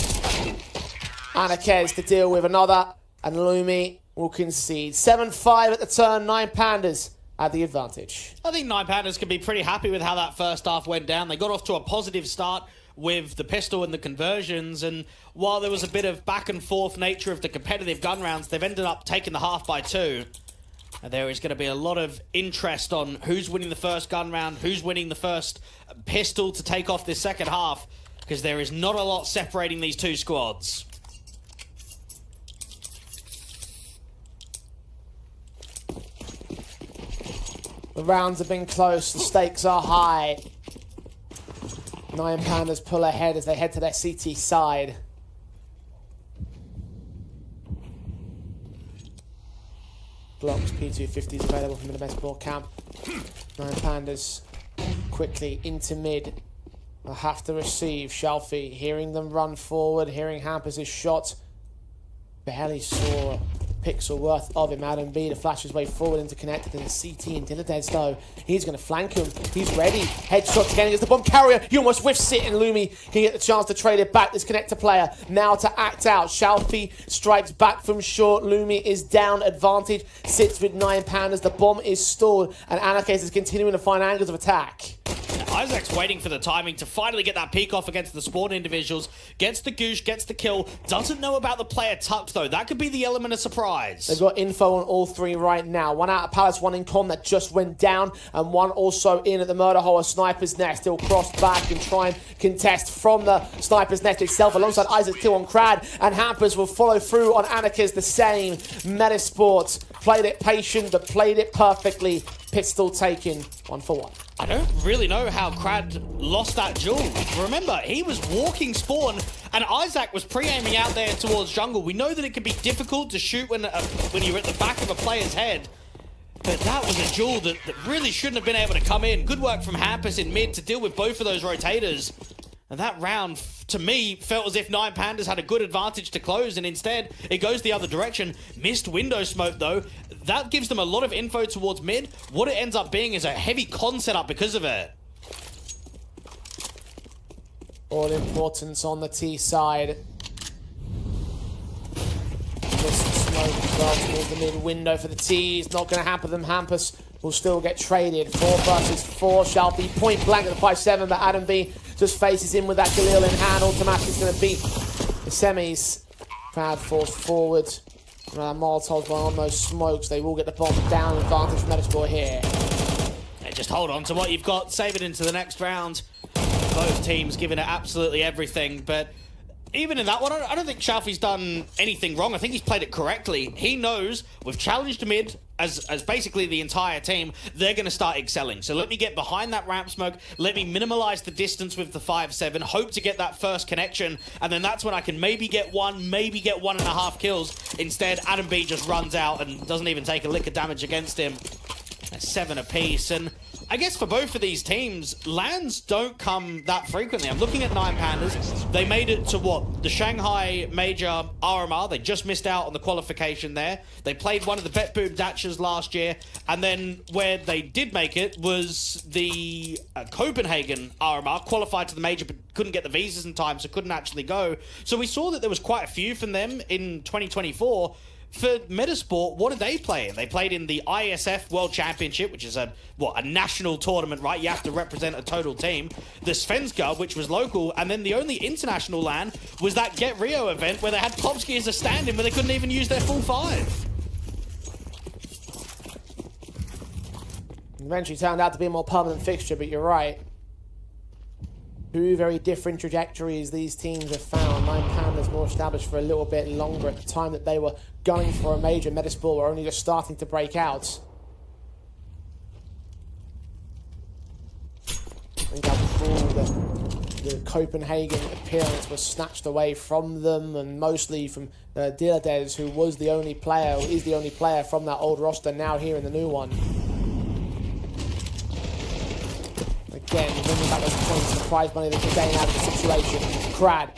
Speaker 5: Anakez to deal with another, and Lumi will concede. 7-5 at the turn, 9 Pandas at the advantage.
Speaker 4: I think 9 Pandas can be pretty happy with how that first half went down. They got off to a positive start with the pistol and the conversions, and while there was a bit of back and forth nature of the competitive gun rounds, they've ended up taking the half by 2. And there is going to be a lot of interest on who's winning the first gun round, who's winning the first pistol to take off this second half, because there is not a lot separating these 2 squads.
Speaker 5: The rounds have been close, the stakes are high. 9 Pandas pull ahead as they head to their CT side. Blocks, P250 is available from the best ball camp. 9 Pandas quickly into mid. They'll have to receive. Shalfie hearing them run forward, hearing Hampus' shot. Barely saw a pixel worth of him. Adam B to flash his way forward into connected in the CT, and Dilladez though, he's going to flank him. He's ready. Headshot again against the bomb carrier. He almost whiffs it, and Lumi can get the chance to trade it back. This connector player now to act out. Shalfie strikes back from short. Lumi is down. Advantage sits with 9 Pandas. The bomb is stalled, and Anarchist is continuing to find angles of attack.
Speaker 4: Isaac's waiting for the timing to finally get that peek off against the spawn individuals. Gets the goosh, gets the kill. Doesn't know about the player tucked though. That could be the element of surprise.
Speaker 5: They've got info on all 3 right now. 1 out of Palace, 1 in Com that just went down, and 1 also in at the murder hole of Sniper's Nest. He'll cross back and try and contest from the Sniper's Nest itself alongside Isaac still on Crad, and Hampers will follow through on Anarchist the same. Metasport played it patient but played it perfectly. Pistol taken 1 for 1.
Speaker 4: I don't really know how Crad lost that duel. Remember, he was walking spawn, and Isaac was pre-aiming out there towards jungle. We know that it can be difficult to shoot when you're at the back of a player's head, but that was a duel that really shouldn't have been able to come in. Good work from Hampus in mid to deal with both of those rotators. And that round, to me, felt as if 9 Pandas had a good advantage to close, and instead, it goes the other direction. Missed window smoke, though. That gives them a lot of info towards mid. What it ends up being is a heavy con setup because of it.
Speaker 5: All importance on the T side. Missed smoke as well towards the mid window for the T's. Not going to happen them. Hampus will still get traded. 4 versus 4 shall be point blank at the 5-7, but Adam B just faces in with that Galil in hand. Automatic's going to beat the semis. Crowd falls forward. Molotov's one on those smokes. They will get the bomb down. Advantage from Metasport here.
Speaker 4: Yeah, just hold on to what you've got. Save it into the next round. Both teams giving it absolutely everything, but even in that one, I don't think Shalfie's done anything wrong. I think he's played it correctly. He knows we've challenged mid as basically the entire team. They're going to start excelling. So let me get behind that ramp smoke. Let me minimize the distance with the 5-7. Hope to get that first connection. And then that's when I can maybe get 1, maybe get 1.5 kills. Instead, Adam B just runs out and doesn't even take a lick of damage against him. That's 7 apiece. And I guess for both of these teams, lands don't come that frequently. I'm looking at 9 Pandas. They made it to what? The Shanghai Major RMR. They just missed out on the qualification there. They played one of the Bet Boom Datchas last year. And then where they did make it was the Copenhagen RMR. Qualified to the Major but couldn't get the visas in time, so couldn't actually go. So we saw that there was quite a few from them in 2024. For Metasport, what did they play in? They played in the ISF World Championship, which is a national tournament, right? You have to represent a total team. The Svenska, which was local, and then the only international LAN was that Get Rio event where they had Popsky as a stand-in where they couldn't even use their full 5.
Speaker 5: Eventually turned out to be a more permanent fixture, but you're right. Two very different trajectories these teams have found. Nine Pandas more established for a little bit longer. At the time that they were going for a major, Metasport were only just starting to break out. I think the Copenhagen appearance was snatched away from them, and mostly from YaLLa, who was the only player, or is the only player from that old roster now here in the new one. Again, bringing back those points and prize money they can gain out of the situation. Krad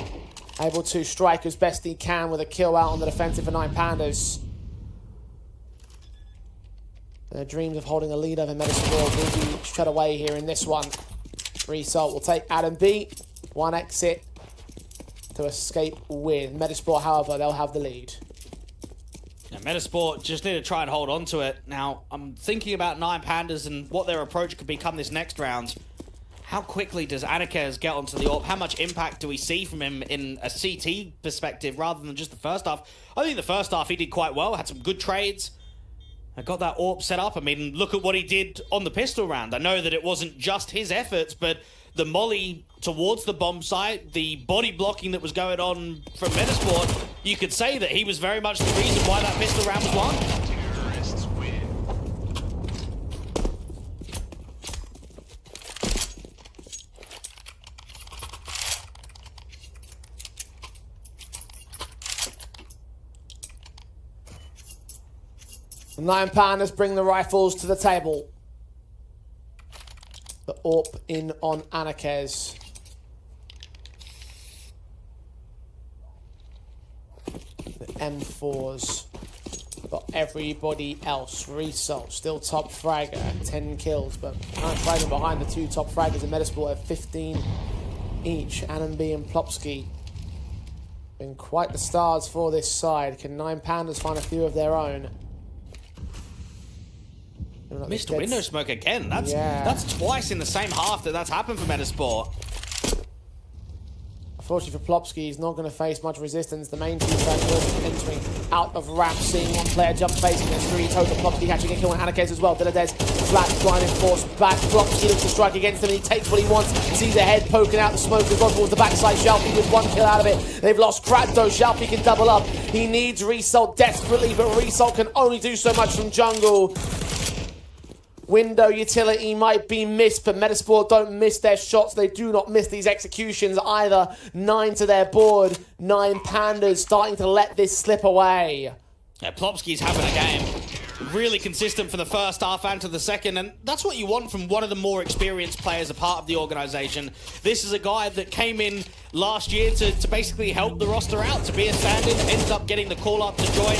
Speaker 5: able to strike as best he can with a kill out on the defensive for Nine Pandas. Their dreams of holding a lead over Metasport will be shut away here in this one. Result will take Adam B. One exit to escape with. Metasport, however, they'll have the lead.
Speaker 4: Now, Metasport just need to try and hold on to it. Now, I'm thinking about Nine Pandas and what their approach could become this next round. How quickly does Anakez get onto the AWP? How much impact do we see from him in a CT perspective rather than just the first half? I think the first half he did quite well, had some good trades. I got that AWP set up. I mean, look at what he did on the pistol round. I know that it wasn't just his efforts, but the molly towards the bomb site, the body blocking that was going on from Metasport, you could say that he was very much the reason why that pistol round was won.
Speaker 3: Terrorists win.
Speaker 5: The Nine Pandas bring the rifles to the table. The AWP in on Anakez. The M4s. Got everybody else. Result, still top fragger, 10 kills, but fragging behind the two top fraggers in Metasport at 15 each. Ananbi and Plopsky. Been quite the stars for this side. Can Nine Pandas find a few of their own?
Speaker 4: Missed a window smoke again. That's twice in the same half that's happened for Metasport.
Speaker 5: Unfortunately for Plopsky, he's not going to face much resistance. The main two fans will be entering out of ramp, seeing one player jump facing. There's three total. Plopsky catching a kill on Anakez as well. YaLLa flat trying to force back. Plopsky looks to strike against him and he takes what he wants. Sees a head poking out the smoke as well towards the backside. YaLLa with one kill out of it. They've lost Krad though. YaLLa can double up. He needs Result desperately, but Result can only do so much from jungle. Window utility might be missed, but Metasport don't miss their shots. They do not miss these executions either. 9 to their board. Nine Pandas starting to let this slip away.
Speaker 4: Yeah, Plopsky's having a game. Really consistent for the first half and to the second, and that's what you want from one of the more experienced players, a part of the organization. This is a guy that came in last year to basically help the roster out, to be a stand-in, ended up getting the call-up to join,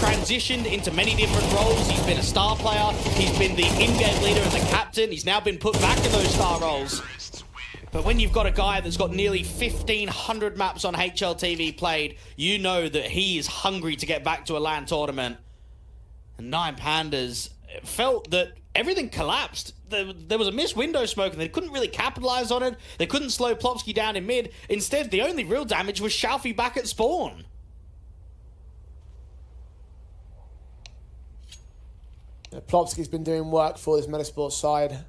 Speaker 4: transitioned into many different roles. He's been a star player, he's been the in-game leader as a captain, he's now been put back in those star roles. But when you've got a guy that's got nearly 1,500 maps on HLTV played, you know that he is hungry to get back to a LAN tournament. And Nine Pandas felt that everything collapsed. There was a missed window smoke and they couldn't really capitalize on it. They couldn't slow Plopsky down in mid. Instead, the only real damage was YaLLa back at spawn.
Speaker 5: Plopsky's been doing work for this Metasport side.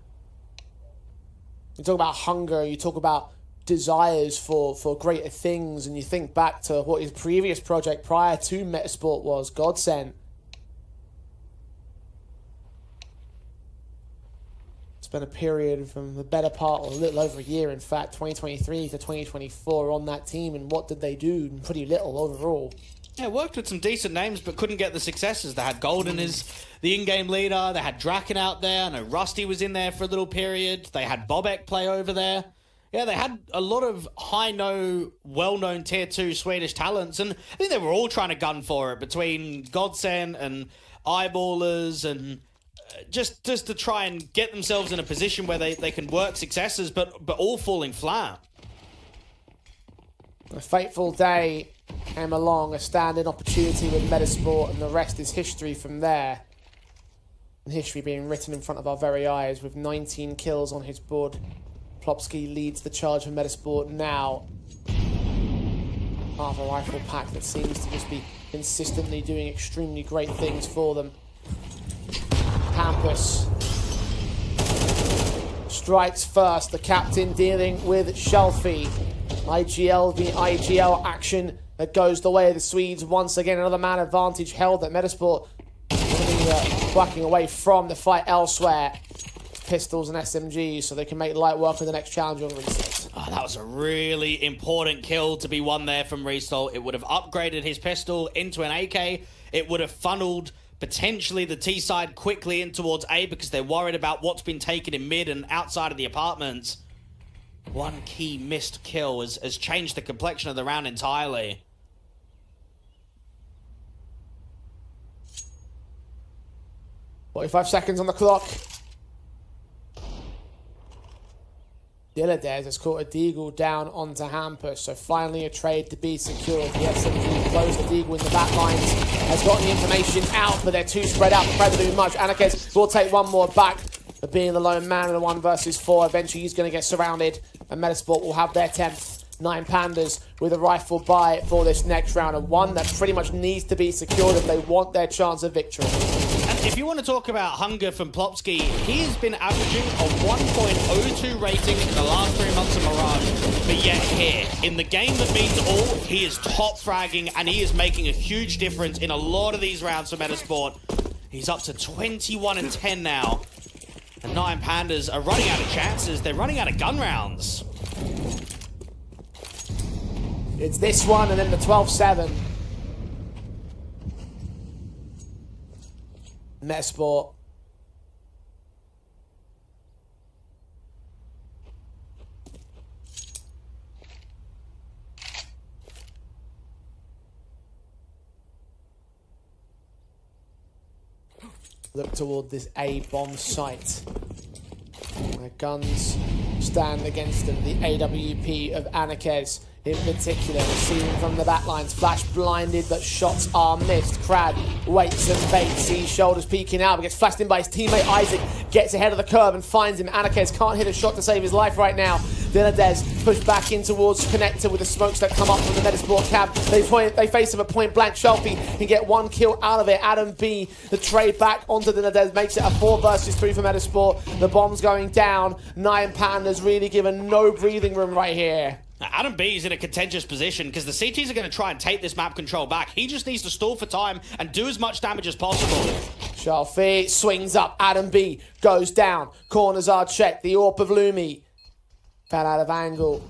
Speaker 5: You talk about hunger, you talk about desires for greater things, and you think back to what his previous project prior to Metasport was, Godsent. Spent a period from the better part, or a little over a year, in fact, 2023 to 2024 on that team, and what did they do? Pretty little overall.
Speaker 4: Yeah, worked with some decent names, but couldn't get the successes. They had Golden as the in-game leader. They had Draken out there. I know Rusty was in there for a little period. They had Bobek play over there. Yeah, they had a lot of well-known Tier 2 Swedish talents, and I think they were all trying to gun for it between Godsent and Eyeballers and just to try and get themselves in a position where they can work successes, but all falling flat.
Speaker 5: A fateful day came along, a stand-in opportunity with Metasport, and the rest is history from there. And history being written in front of our very eyes with 19 kills on his board. Plopsky leads the charge for Metasport now. Part of a rifle pack that seems to just be consistently doing extremely great things for them. Campus strikes first. The captain dealing with Shelfie. IGL v IGL action that goes the way of the Swedes once again. Another man advantage held that Metasport backing away from the fight elsewhere. Pistols and SMGs so they can make light work of the next challenge on Reset.
Speaker 4: Oh, that was a really important kill to be won there from Restall. It would have upgraded his pistol into an AK. It would have funneled potentially the T side quickly in towards A because they're worried about what's been taken in mid and outside of the apartments. One key missed kill has changed the complexion of the round entirely.
Speaker 5: .45 seconds on the clock. YaLLa has caught a Deagle down onto Hampus, so finally a trade to be secured. The SMG closed the Deagle in the back lines, has gotten the information out, but they're too spread out to do much. Anarchez will take one more back, but being the lone man in a 1 versus 4, eventually he's going to get surrounded, and Metasport will have their 10th. 9 Pandas with a rifle buy for this next round, and one that pretty much needs to be secured if they want their chance of victory.
Speaker 4: And if you want to talk about hunger from Plopsky, he has been averaging a 1.02 rating in the last 3 months of Mirage. But yet here, in the game that means all, he is top fragging and he is making a huge difference in a lot of these rounds for Metasport. He's up to 21 and 10 now. And 9 Pandas are running out of chances. They're running out of gun rounds.
Speaker 5: It's this one and then the 12-7. Metasport. Look toward this A bomb site. Their guns stand against them. The AWP of Anarchez in particular, receiving from the backlines, flash blinded, but shots are missed. Crad waits and baits, sees shoulders peeking out, but gets flashed in by his teammate Isaac, gets ahead of the curve and finds him. Anarchez can't hit a shot to save his life right now. YaLLa pushed back in towards Connector with the smokes that come up from the Metasport cab. They face him at point blank. Shelfie can get one kill out of it. Adam B, the trade back onto YaLLa, makes it a 4 versus 3 for Metasport. The bomb's going down. 9 Pandas really given no breathing room right here.
Speaker 4: Now, Adam B is in a contentious position because the CTs are going to try and take this map control back. He just needs to stall for time and do as much damage as possible.
Speaker 5: Shelfie swings up. Adam B goes down. Corners are checked. The AWP of Lumi fell out of angle.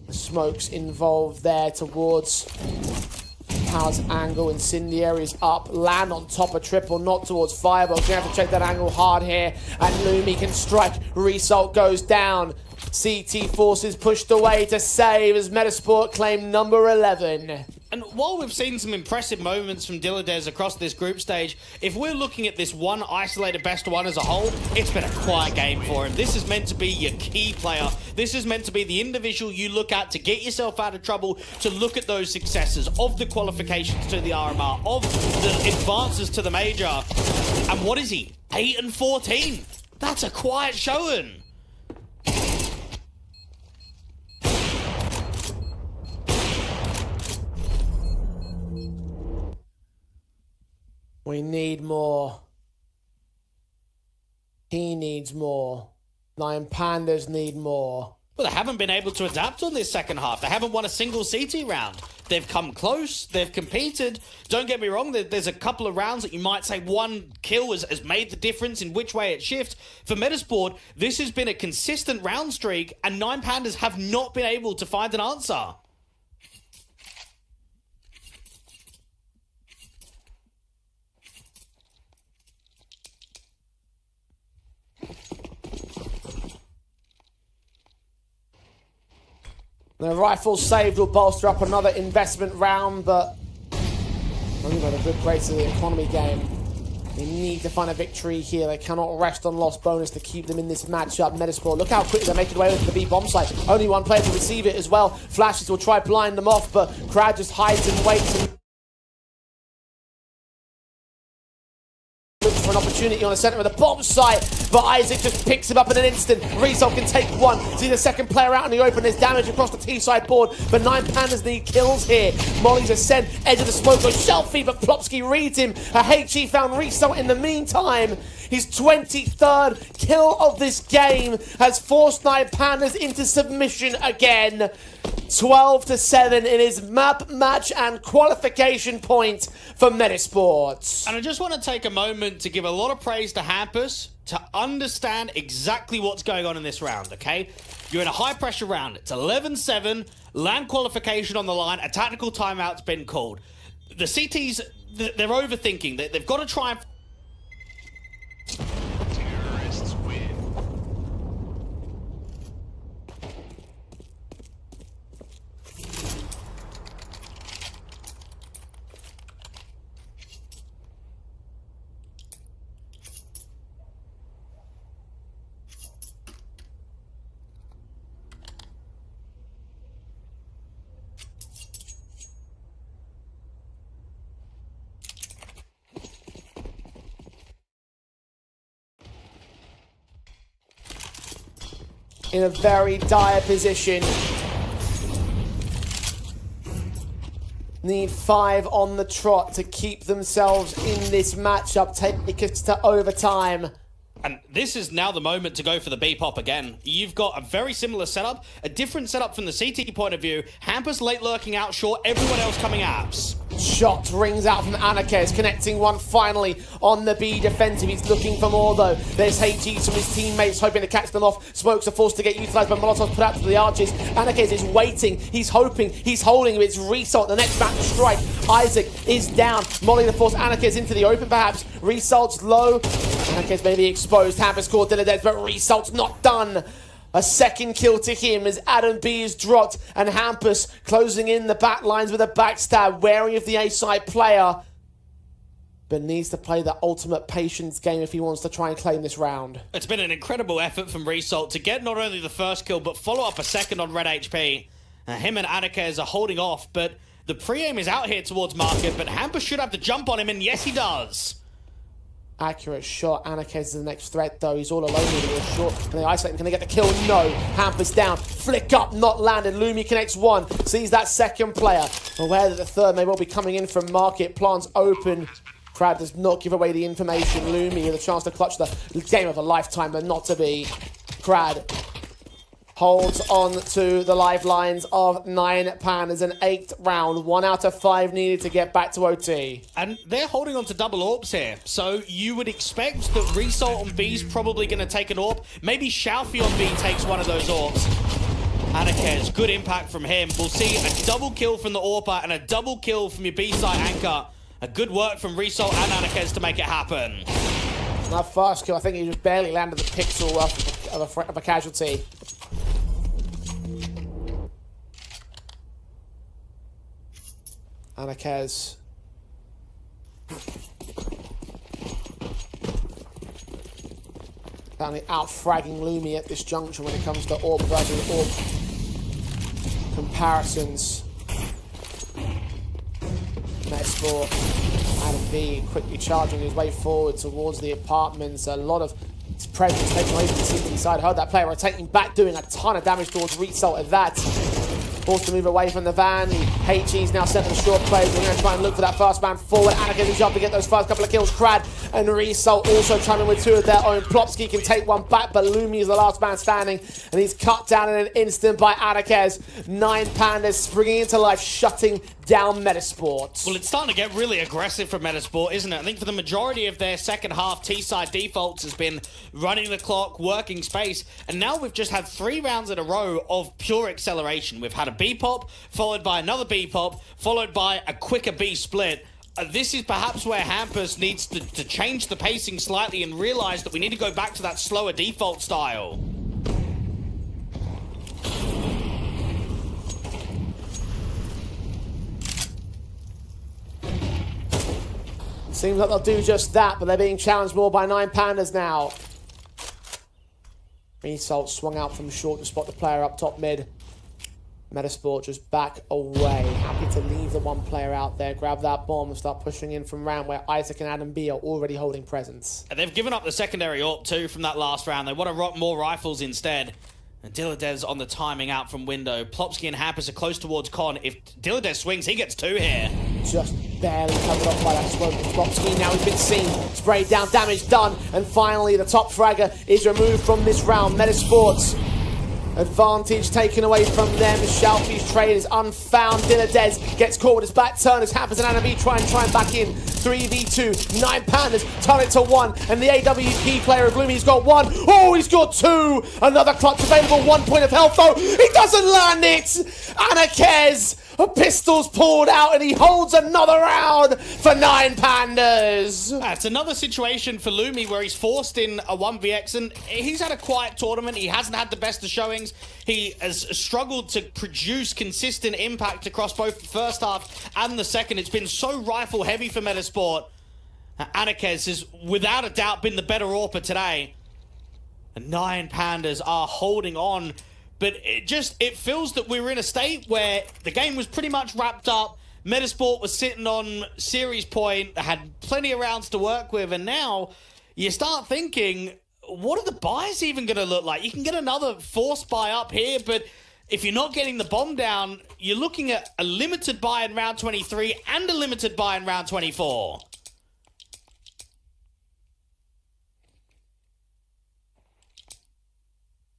Speaker 5: The smokes involved there towards Powers angle. Incendiaries up. Land on top of triple. Not towards Fireball. Gonna have to check that angle hard here. And Lumi can strike. Result goes down. CT forces pushed away to save as Metasport claim number 11.
Speaker 4: And while we've seen some impressive moments from YaLLa across this group stage, if we're looking at this one isolated best one as a whole, it's been a quiet game for him. This is meant to be your key player. This is meant to be the individual you look at to get yourself out of trouble, to look at those successes of the qualifications to the RMR, of the advances to the major. And what is he? 8 and 14. That's a quiet showing.
Speaker 5: We need more. He needs more. 9 Pandas need more.
Speaker 4: Well, they haven't been able to adapt on this second half. They haven't won a single CT round. They've come close. They've competed. Don't get me wrong. There's a couple of rounds that you might say one kill has made the difference in which way it shifts. For Metasport, this has been a consistent round streak, and 9 Pandas have not been able to find an answer.
Speaker 5: The rifle saved will bolster up another investment round, but only got a good grace of the economy game. They need to find a victory here. They cannot rest on lost bonus to keep them in this matchup. Metasport, look how quickly they're making way with the B bomb site. Only one player to receive it as well. Flashes will try blind them off, but Crowd just hides and waits and looks for an opportunity on the center of the bomb site, but Isaac just picks him up in an instant. Result can take one. See the second player out in the open. There's damage across the T-side board, but 9 Pandas need kills here. Molly's ascent, edge of the smoke goes Shelfie, but Plopsky reads him. A HE found Result in the meantime. His 23rd kill of this game has forced 9 Pandas into submission again. 12-7 in his map, match, and qualification point for Metasports.
Speaker 4: And I just want to take a moment to give a lot of praise to Hampus to understand exactly what's going on in this round, okay? You're in a high-pressure round. It's 11-7, land qualification on the line, a tactical timeout's been called. The CTs, they're overthinking. They've got to try and...
Speaker 3: Terrorists win.
Speaker 5: In a very dire position. Need 5 on the trot to keep themselves in this matchup, take us to overtime.
Speaker 4: And this is now the moment to go for the B-pop again. You've got a very similar setup, a different setup from the CT point of view. Hampus late lurking out short, everyone else coming apps.
Speaker 5: Shot rings out from Anarchez, connecting one finally on the B defensive. He's looking for more though. There's HGs from his teammates hoping to catch them off. Smokes are forced to get utilised, but Molotov's put out to the arches. Anarchez is waiting, he's hoping, he's holding. It's Result, the next man to strike. Isaac is down. Molly to force Anarchez into the open perhaps. Result's low. Anarchez may be exposed. Hampus caught Dilladead, but Result's not done. A second kill to him as Adam B is dropped, and Hampus closing in the back lines with a backstab, wary of the A-side player, but needs to play the ultimate patience game if he wants to try and claim this round.
Speaker 4: It's been an incredible effort from Result to get not only the first kill, but follow up a second on Red HP. Him and Anarchez are holding off, but the pre-aim is out here towards Market, but Hampus should have the jump on him, and yes, he does.
Speaker 5: Accurate shot. Anarchez is the next threat, though. He's all alone with a short. Can they isolate him? Can they get the kill? No. Hampus down. Flick up, not landed. Lumi connects one. Sees that second player. Aware that the third may well be coming in from Market. Plans open. Crowd does not give away the information. Lumi with a chance to clutch the game of a lifetime, but not to be. Crad holds on to the lifelines of 9 Pandas. An 8th round. 1 out of 5 needed to get back to OT.
Speaker 4: And they're holding on to double AWPs here. So you would expect that Result on B's probably going to take an AWP. Maybe Shalfie on B takes one of those AWPs. Anarchez, good impact from him. We'll see a double kill from the AWPer and a double kill from your B-side anchor. A good work from Result and Anarchez to make it happen.
Speaker 5: That first kill, I think he just barely landed the pixel of a casualty. Anarchez. Apparently out-fragging Lumi at this juncture when it comes to AWP versus AWP comparisons. Metasport, Adam B quickly charging his way forward towards the apartments. A lot of presence taken away from the CT side. Heard that player rotating back, doing a ton of damage towards Result at that. Forced to move away from the van. The HE's now sent them short plays. We're going to try and look for that first man forward. Anarchez is up to get those first couple of kills. Crad and Result also chiming with 2 of their own. Plopsky can take one back, but Lumi is the last man standing, and he's cut down in an instant by Anarchez. 9 Pandas springing into life, shutting down Metasport.
Speaker 4: Well, it's starting to get really aggressive for Metasport, isn't it? I think for the majority of their second half, T-side defaults has been running the clock, working space, and now we've just had 3 rounds in a row of pure acceleration. We've had a B-pop, followed by another B-pop, followed by a quicker B split. This is perhaps where Hampus needs to change the pacing slightly and realize that we need to go back to that slower default style.
Speaker 5: Seems like they'll do just that, but they're being challenged more by 9 Pandas now. Result swung out from short to spot the player up top mid. Metasport just back away, happy to leave the one player out there, grab that bomb and start pushing in from round where Isaac and Adam B are already holding presence.
Speaker 4: And they've given up the secondary AWP too from that last round. They want to rock more rifles instead. And Dilladez on the timing out from window. Plopsky and Hampus are close towards Con. If Dilladez swings, he gets 2 here.
Speaker 5: Just barely covered off by that smoke with Plopsky. Now he's been seen, sprayed down, damage done. And finally the top fragger is removed from this round. Metasports. Advantage taken away from them. Shalfie's trade is unfound. Dilladez gets caught with his back turn as Hampus and Anna B try and back in. 3v2. 9 Pandas turn it to 1. And the AWP player of Gloomy, he's got 1. Oh, he's got 2. Another clutch available. 1 point of health though. He doesn't land it. Anakez. A pistol's pulled out and he holds another round for 9 Pandas.
Speaker 4: It's another situation for Lumi where he's forced in a 1vx and he's had a quiet tournament. He hasn't had the best of showings. He has struggled to produce consistent impact across both the first half and the second. It's been so rifle heavy for Metasport. Anakez has without a doubt been the better AWPer today. And 9 Pandas are holding on. But it feels that we were in a state where the game was pretty much wrapped up. Metasport was sitting on series point, had plenty of rounds to work with, and now you start thinking, what are the buys even going to look like? You can get another force buy up here, but if you're not getting the bomb down, you're looking at a limited buy in round 23 and a limited buy in round 24.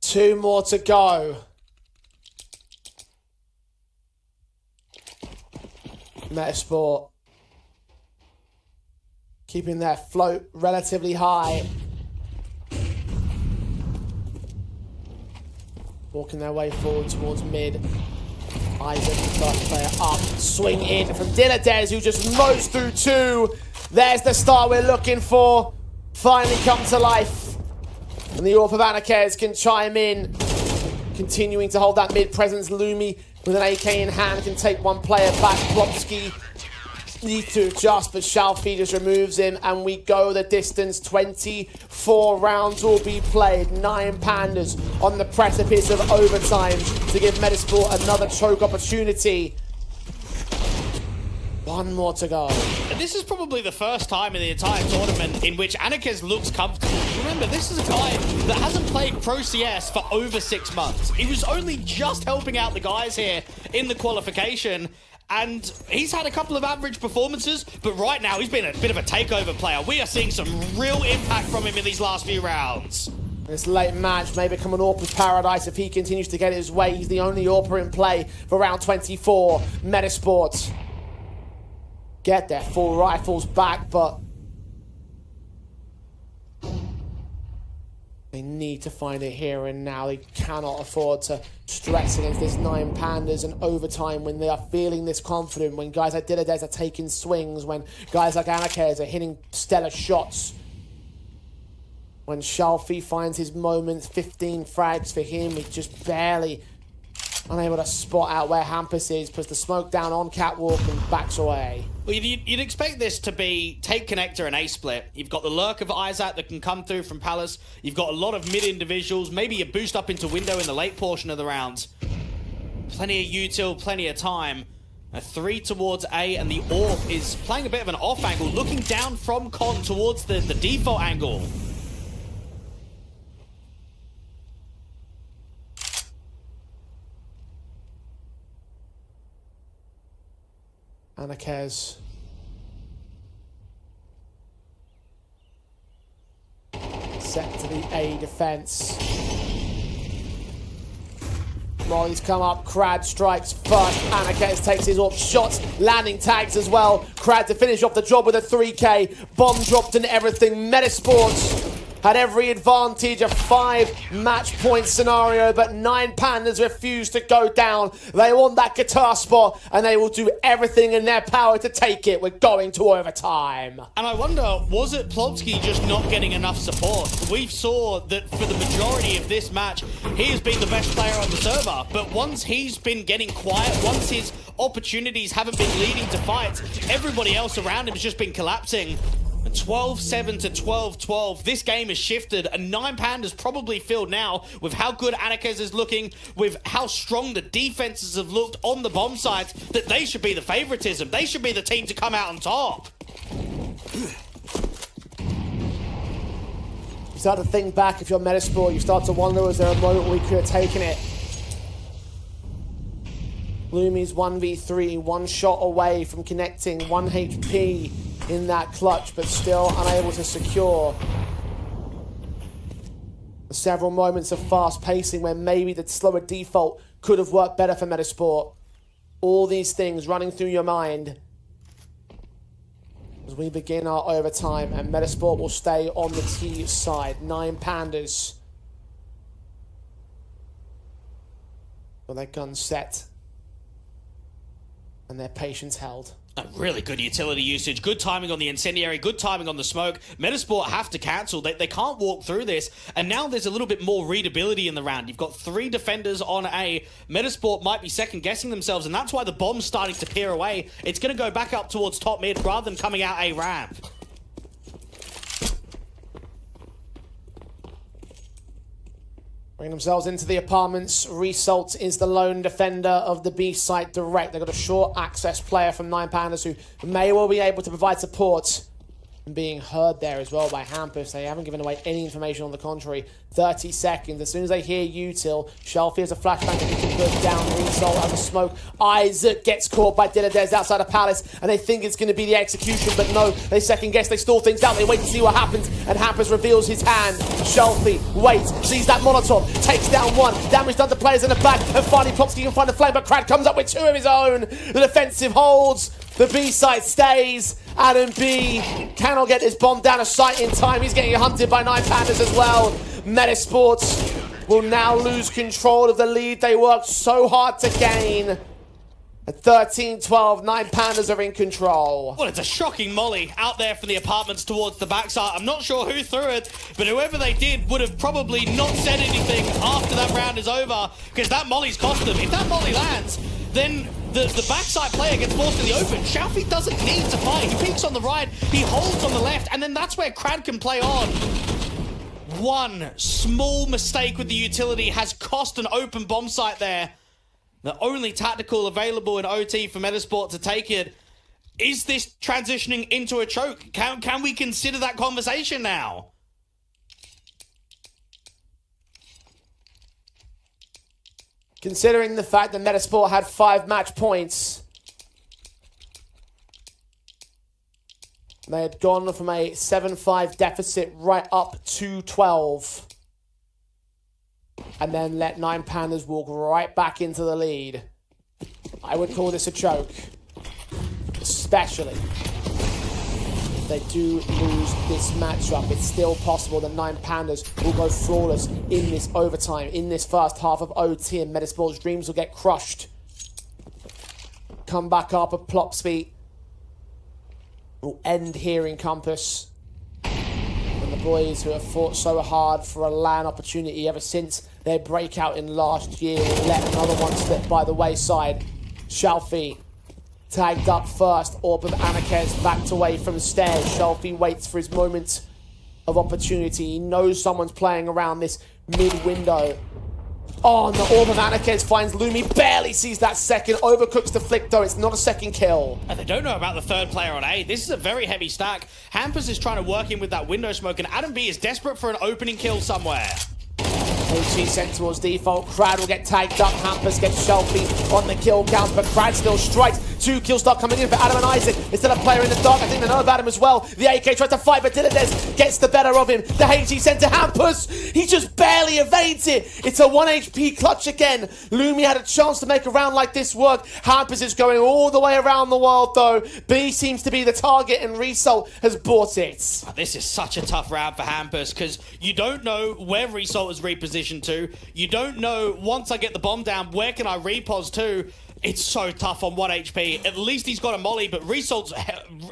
Speaker 5: Two more to go. Metasport keeping their float relatively high. Walking their way forward towards mid. Isaac, first player up. Swing in from Dilladez, who just mows through 2. There's the start we're looking for. Finally come to life. And the AWP of Anakez can chime in. Continuing to hold that mid presence. Lumi with an AK in hand can take 1 player back. Plopsky needs to adjust, but Shalfie just removes him. And we go the distance. 24 rounds will be played. 9 Pandas on the precipice of overtime to give Metasport another choke opportunity. 1 more to go.
Speaker 4: This is probably the first time in the entire tournament in which Anakez looks comfortable. Remember, this is a guy that hasn't played Pro CS for over 6 months. He was only just helping out the guys here in the qualification, and he's had a couple of average performances, but right now he's been a bit of a takeover player. We are seeing some real impact from him in these last few rounds.
Speaker 5: This late match may become an AWPer's paradise if he continues to get his way. He's the only AWPer in play for round 24. Metasport get their full rifles back, but they need to find it here and now. They cannot afford to stress against this 9 Pandas and overtime when they are feeling this confident, when guys like Dilladez are taking swings, when guys like Anakez are hitting stellar shots. When Shalfie finds his moments, 15 frags for him, he's just barely unable to spot out where Hampus is, puts the smoke down on catwalk and backs away.
Speaker 4: Well, you'd expect this to be take connector and A split. You've got the lurk of Isaac that can come through from Palace. You've got a lot of mid individuals, maybe a boost up into window in the late portion of the round. Plenty of util, plenty of time. A 3 towards A, and the AWP is playing a bit of an off angle, looking down from Con towards the default angle.
Speaker 5: Anakez set to the A defense. Molly's come up, Krad strikes first. Anakez takes his AWP shots, landing tags as well. Krad to finish off the job with a 3K. Bomb dropped and everything. Metasports had every advantage, a 5 match point scenario, but 9 Pandas refuse to go down. They want that Qatar spot, and they will do everything in their power to take it. We're going to overtime.
Speaker 4: And I wonder, was it Plopsky just not getting enough support? We saw that for the majority of this match, he has been the best player on the server, but once he's been getting quiet, once his opportunities haven't been leading to fights, everybody else around him has just been collapsing. And 12-7 to 12-12. This game has shifted, and 9 Pandas probably feel now with how good Anarchez is looking, with how strong the defenses have looked on the bomb sites, that they should be the favoritism. They should be the team to come out on top.
Speaker 5: You start to think back, if you're Metasport, you start to wonder, was there a moment we could have taken it? Lumi's 1v3, one shot away from connecting, 1 HP in that clutch, but still unable to secure. Several moments of fast pacing where maybe the slower default could have worked better for Metasport. All these things running through your mind as we begin our overtime, and Metasport will stay on the T side. 9 Pandas with their guns set and their patience held.
Speaker 4: A really good utility usage, good timing on the incendiary, good timing on the smoke. Metasport have to cancel. They can't walk through this, and now there's a little bit more readability in the round. You've got 3 defenders on A. Metasport might be second-guessing themselves, and that's why the bomb's starting to peer away. It's going to go back up towards top mid rather than coming out A ramp.
Speaker 5: Bring themselves into the apartments. Result is the lone defender of the B site direct. They've got a short access player from 9 Pandas who may well be able to provide support. And being heard there as well by Hampus. They haven't given away any information on the contrary. 30 seconds. As soon as they hear Util, Shelfie has a flashbang that he can put down. Result has a smoke. Isaac gets caught by Dilladez outside of Palace, and they think it's going to be the execution, but no, they second guess, they stall things out, they wait to see what happens, and Hampus reveals his hand. Shelfie waits, sees that Molotov, takes down 1, damage done to players in the back, and finally Plopsky can find the flame, but Crad comes up with 2 of his own. The defensive holds, the B site stays. Adam B cannot get this bomb down a sight in time. He's getting hunted by 9 Pandas as well. Metasports will now lose control of the lead they worked so hard to gain. At 13-12, 9 Pandas are in control.
Speaker 4: Well, it's a shocking molly out there from the apartments towards the backside. I'm not sure who threw it, but whoever they did would have probably not said anything after that round is over, because that molly's cost them. If that molly lands, then the backside player gets forced to the open. Shelfie doesn't need to fight. He peeks on the right, he holds on the left, and then that's where Crad can play on. One small mistake with the utility has cost an open bomb site there. The only tactical available in OT for Metasport to take it. Is this transitioning into a choke? Can we consider that conversation now?
Speaker 5: Considering the fact that Metasport had 5 match points, they had gone from a 7-5 deficit right up to 12. And then let 9 Pandas walk right back into the lead. I would call this a choke. Especially if they do lose this matchup. It's still possible that 9 Pandas will go flawless in this overtime, in this first half of OT, and Metasport's dreams will get crushed. Come back up at Plopsby. Will end here in Compass. And the boys who have fought so hard for a LAN opportunity ever since their breakout in last year will let another one slip by the wayside. Shelfie tagged up first. Orb of Anarchez backed away from stairs. Shelfie waits for his moment of opportunity. He knows someone's playing around this mid-window. Oh, and the Orb of Anarchez finds Lumi. Barely sees that second. Overcooks the flick, though. It's not a second kill.
Speaker 4: And they don't know about the third player on A. This is a very heavy stack. Hampus is trying to work in with that window smoke, and Adam B is desperate for an opening kill somewhere.
Speaker 5: HG sent towards default. Crad will get tagged up. Hampus gets Shelfie on the kill count, but Crad still strikes. 2 kills start coming in for Adam and Isaac. Instead of player in the dark, I think they know about him as well. The AK tries to fight, but Dilladez gets the better of him. The HG sent to Hampus. He just barely evades it. It's a 1 HP clutch again. Lumi had a chance to make a round like this work. Hampus is going all the way around the world, though. B seems to be the target, and Result has bought it.
Speaker 4: This is such a tough round for Hampus, because you don't know where Result is repositioned to. You don't know, once I get the bomb down, where can I repos to? It's so tough on 1 HP. At least he's got a molly, but Result's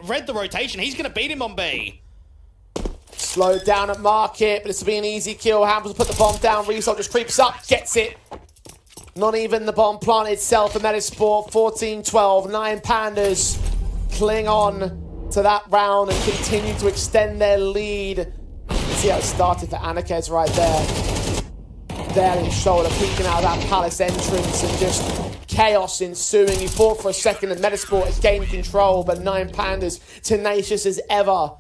Speaker 4: read the rotation. He's going to beat him on B.
Speaker 5: Slowed down at market, but this will be an easy kill. Hampus will put the bomb down. Result just creeps up, gets it. Not even the bomb plant itself for Metasport. 14-12, 9 Pandas cling on. to that round and continue to extend their lead. See how it started for Anarchez right there. There in his shoulder, peeking out of that palace entrance, and just chaos ensuing. He fought for a second and Metasport has gained control, but Nine Pandas, tenacious as ever.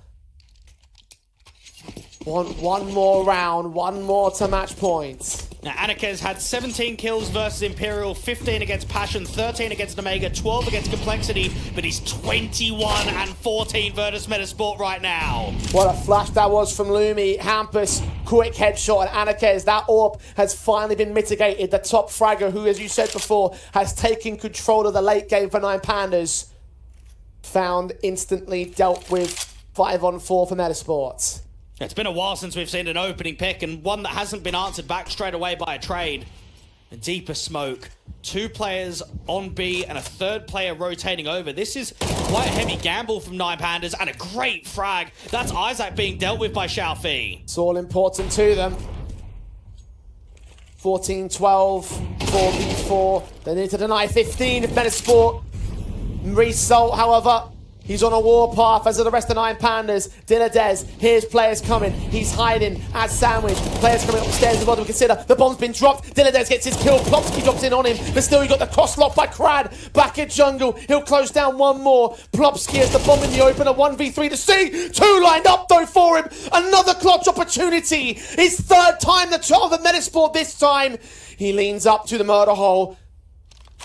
Speaker 5: Want one more round, one more to match point.
Speaker 4: Now, Anarchez had 17 kills versus Imperial, 15 against Passion, 13 against Nemiga, 12 against Complexity, but he's 21 and 14 versus Metasport right now.
Speaker 5: What a flash that was from Lumi. Hampus, quick headshot, and Anarchez. That AWP has finally been mitigated. The top fragger, who, as you said before, has taken control of the late game for Nine Pandas, found instantly, dealt with 5-on-4 for Metasport.
Speaker 4: It's been a while since we've seen an opening pick, and one that hasn't been answered back straight away by a trade. A deeper smoke, 2 players on B and a 3rd player rotating over. This is quite a heavy gamble from Nine Pandas, and a great frag. That's Isaac being dealt with by Xiaofi.
Speaker 5: It's all important to them. 14-12, 4v4. They need to deny 15 if Metasport. Result, however, he's on a warpath, as are the rest of Nine Pandas. Diladez, here's players coming. He's hiding as Sandwich. Players coming upstairs as well to consider. The bomb's been dropped. Diladez gets his kill. Plopsky drops in on him, but still he got the cross lock by Crad. Back at jungle. He'll close down one more. Plopsky has the bomb in the open. A 1v3 to C. 2 lined up though for him. Another clutch opportunity. His 3rd time the child of Metasport this time. He leans up to the murder hole.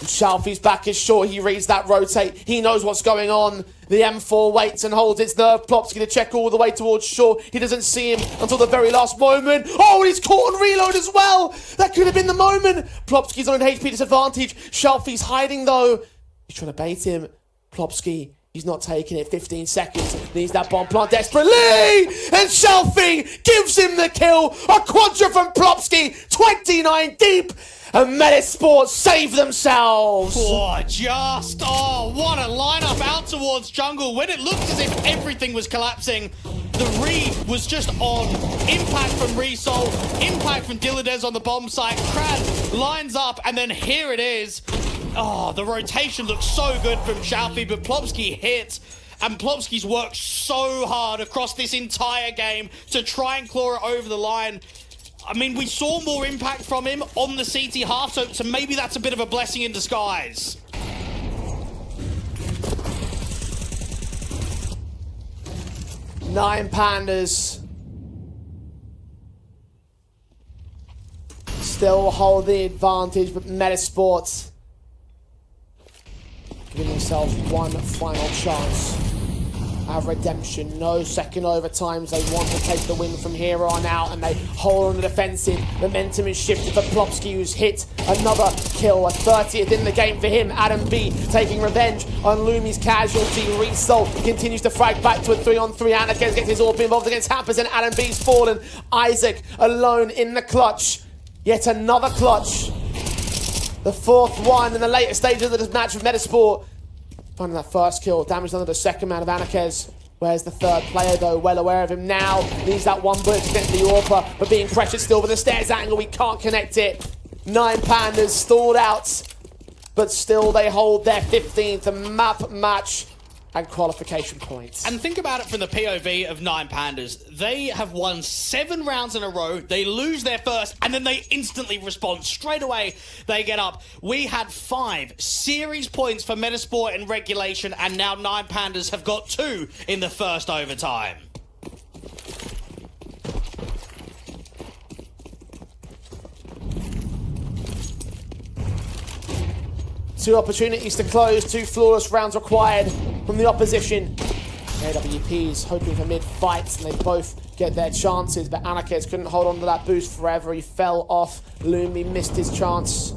Speaker 5: And Xiaofi's back is short. He reads that rotate. He knows what's going on. The M4 waits and holds its nerve. Plopsky to check all the way towards shore. He doesn't see him until the very last moment. Oh, and he's caught on reload as well. That could have been the moment. Plopsky's on an HP disadvantage. Xiaofi's hiding though. He's trying to bait him. Plopsky, he's not taking it. 15 seconds. Needs that bomb plant desperately. And Xiaofi gives him the kill. A quadra from Plopsky. 29 deep. And Metasport save themselves!
Speaker 4: Oh, what a lineup out towards jungle. When it looked as if everything was collapsing, the read was just on. Impact from Resol, impact from Diladez on the bomb site. Crad lines up, and then here it is. Oh, the rotation looks so good from Xiaofi, but Plopsky hits. And Plopsky's worked so hard across this entire game to try and claw it over the line. I mean, we saw more impact from him on the CT half, so maybe that's a bit of a blessing in disguise.
Speaker 5: Nine Pandas still hold the advantage, but Metasport giving themselves one final chance of redemption. No second overtimes. They want to take the win from here on out, and they hold on the defensive. Momentum is shifted for Plopsky, who's hit another kill, a 30th in the game for him. Adam B taking revenge on Lumi's casualty. Resol continues to frag back to a 3-on-3. Anarchez gets his AWP involved against Hampers, and Adam B's fallen. Isaac alone in the clutch. Yet another clutch. The 4th one in the later stages of this match with Metasport. Finding that first kill, damage under the second man of Anarchez. Where's the 3rd player though? Well aware of him now. Needs that one bullet to get the AWP, but being pressured still with the stairs angle. We can't connect it. Nine Pandas stalled out, but still they hold their 15th map match and qualification points.
Speaker 4: And think about it from the POV of Nine Pandas. They have won 7 rounds in a row. They lose their first, and then they instantly respond. Straight away, they get up. We had 5 series points for Metasport in regulation, and now Nine Pandas have got 2 in the first overtime.
Speaker 5: Two opportunities to close, 2 flawless rounds required from the opposition. AWP's hoping for mid-fights, and they both get their chances, but Anarchez couldn't hold on to that boost forever. He fell off. Lumi missed his chance.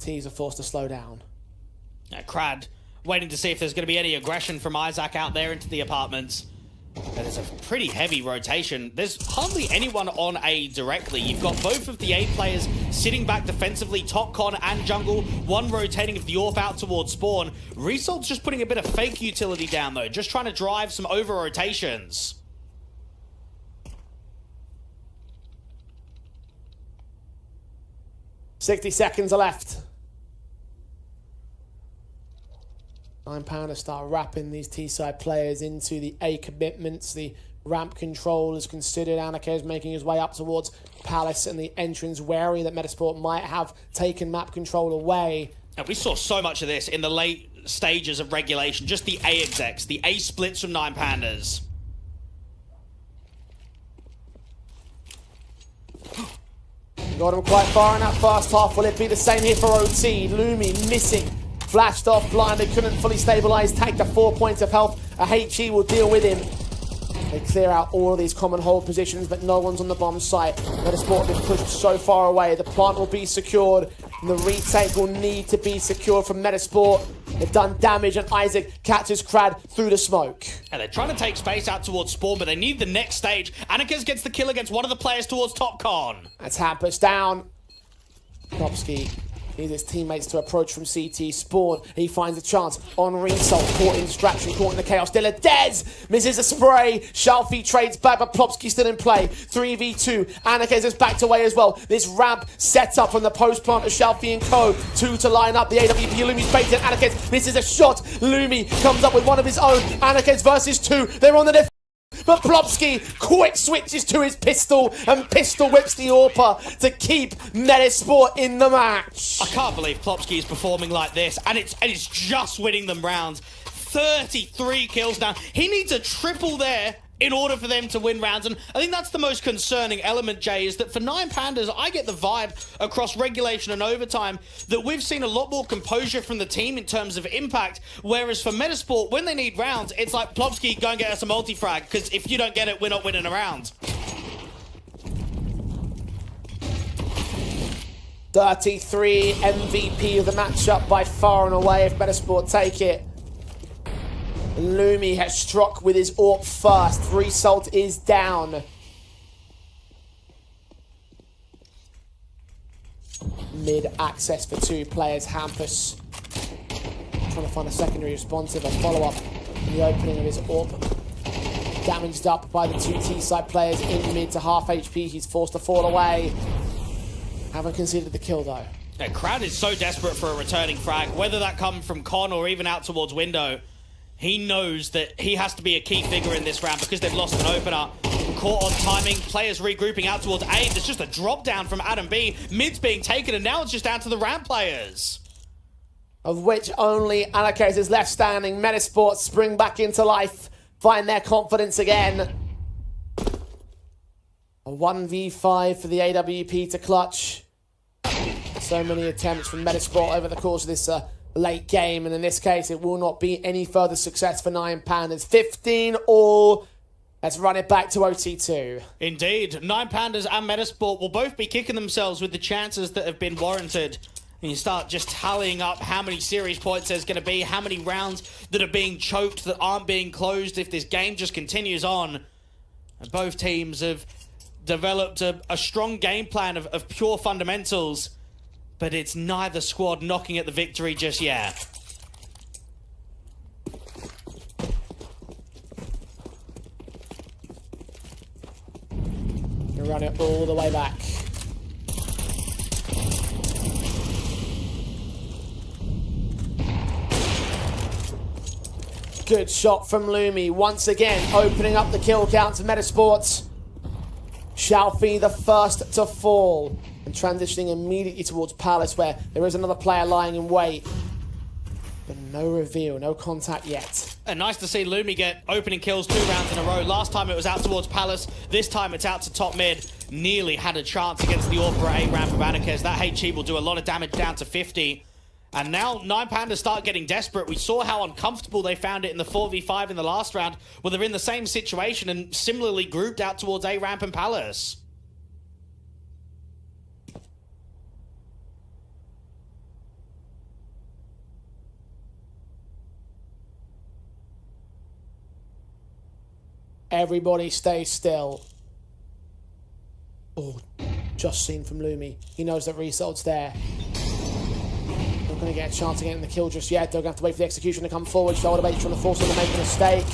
Speaker 5: Teams are forced to slow down.
Speaker 4: Crad waiting to see if there's going to be any aggression from Isaac out there into the apartments. That is a pretty heavy rotation. There's hardly anyone on A directly. You've got both of the A players sitting back defensively, top con and jungle, one rotating of the AWP out towards spawn. Resol's just putting a bit of fake utility down though, just trying to drive some over rotations.
Speaker 5: "60 seconds are left. Pandas start wrapping these T-side players into the A commitments. The ramp control is considered. Anarke is making his way up towards Palace and the entrance, wary that Metasport might have taken map control away.
Speaker 4: And we saw so much of this in the late stages of regulation. Just the A execs, the A splits from Pandas.
Speaker 5: Got him quite far in that first half. Will it be the same here for OT? Lumi missing. Flashed off, blinded, couldn't fully stabilize. Tagged to 4 points of health. A HE will deal with him. They clear out all of these common hold positions, but no one's on the bomb site. Metasport have been pushed so far away. The plant will be secured, and the retake will need to be secured from Metasport. They've done damage, and Isaac catches Crad through the smoke.
Speaker 4: And they're trying to take space out towards Spawn, but they need the next stage. Anarkes gets the kill against one of the players towards TopCon.
Speaker 5: That's Hampus down. Kopsky needs his teammates to approach from CT. Spawn, he finds a chance on Result. Caught in distraction, caught in the chaos. Still a Dez misses a spray. Shalfie trades back, but Plopsky still in play. 3v2. Anarkes has backed away as well. This ramp set up from the post plant of Shalfie and co. 2 to line up. The AWP Lumi's baited. Anarkes misses a shot. Lumi comes up with one of his own. Anarkes versus 2. They're on the defense. But Plopsky quick switches to his pistol and pistol whips the AWP to keep Metasport in the match.
Speaker 4: I can't believe Plopsky is performing like this, and it's just winning them rounds. 33 kills now. He needs a triple there in order for them to win rounds, and I think that's the most concerning element, Jay, is that for Pandas, I get the vibe across regulation and overtime that we've seen a lot more composure from the team in terms of impact, whereas for Metasport, when they need rounds, it's like, Plopsky, go and get us a multi-frag, because if you don't get it, we're not winning a round.
Speaker 5: 33 MVP of the matchup by far and away if Metasport take it. Lumi has struck with his AWP first. Result is down. Mid access for 2 players. Hampus trying to find a secondary responsive. A follow-up in the opening of his AWP. Damaged up by the 2 T-side players in mid to half HP. He's forced to fall away. Haven't conceded the kill though.
Speaker 4: The crowd is so desperate for a returning frag, whether that comes from Con or even out towards Window. He knows that he has to be a key figure in this round because they've lost an opener. Caught on timing, players regrouping out towards A. There's just a drop down from Adam B. Mid's being taken, and now it's just down to the ramp players.
Speaker 5: Of which only Anarkes is left standing. Metasport spring back into life, find their confidence again. A 1v5 for the AWP to clutch. So many attempts from Metasport over the course of this late game, and in this case it will not be any further success for Pandas. 15 all. Let's run it back to OT2.
Speaker 4: Indeed, Pandas and Metasport will both be kicking themselves with the chances that have been warranted. And you start just tallying up how many series points there's going to be, how many rounds that are being choked, that aren't being closed if this game just continues on. And both teams have developed a strong game plan of pure fundamentals, but it's neither squad knocking at the victory just yet.
Speaker 5: You run it all the way back. Good shot from Lumi. Once again, opening up the kill count to Metasports. Shalfie the first to fall. And transitioning immediately towards Palace, where there is another player lying in wait. But no reveal, no contact yet.
Speaker 4: And nice to see Lumi get opening kills 2 rounds in a row. Last time it was out towards Palace. This time it's out to top mid. Nearly had a chance against the AWP A ramp of Anarkes. That HE will do a lot of damage down to 50. And now Pandas start getting desperate. We saw how uncomfortable they found it in the 4v5 in the last round, where they're in the same situation and similarly grouped out towards A ramp and Palace.
Speaker 5: Everybody stay still. Oh, just seen from Lumi. He knows that Result's there. Not going to get a chance to get in the kill just yet. They're going to have to wait for the execution to come forward. Shoulder bait trying to force him to make a mistake.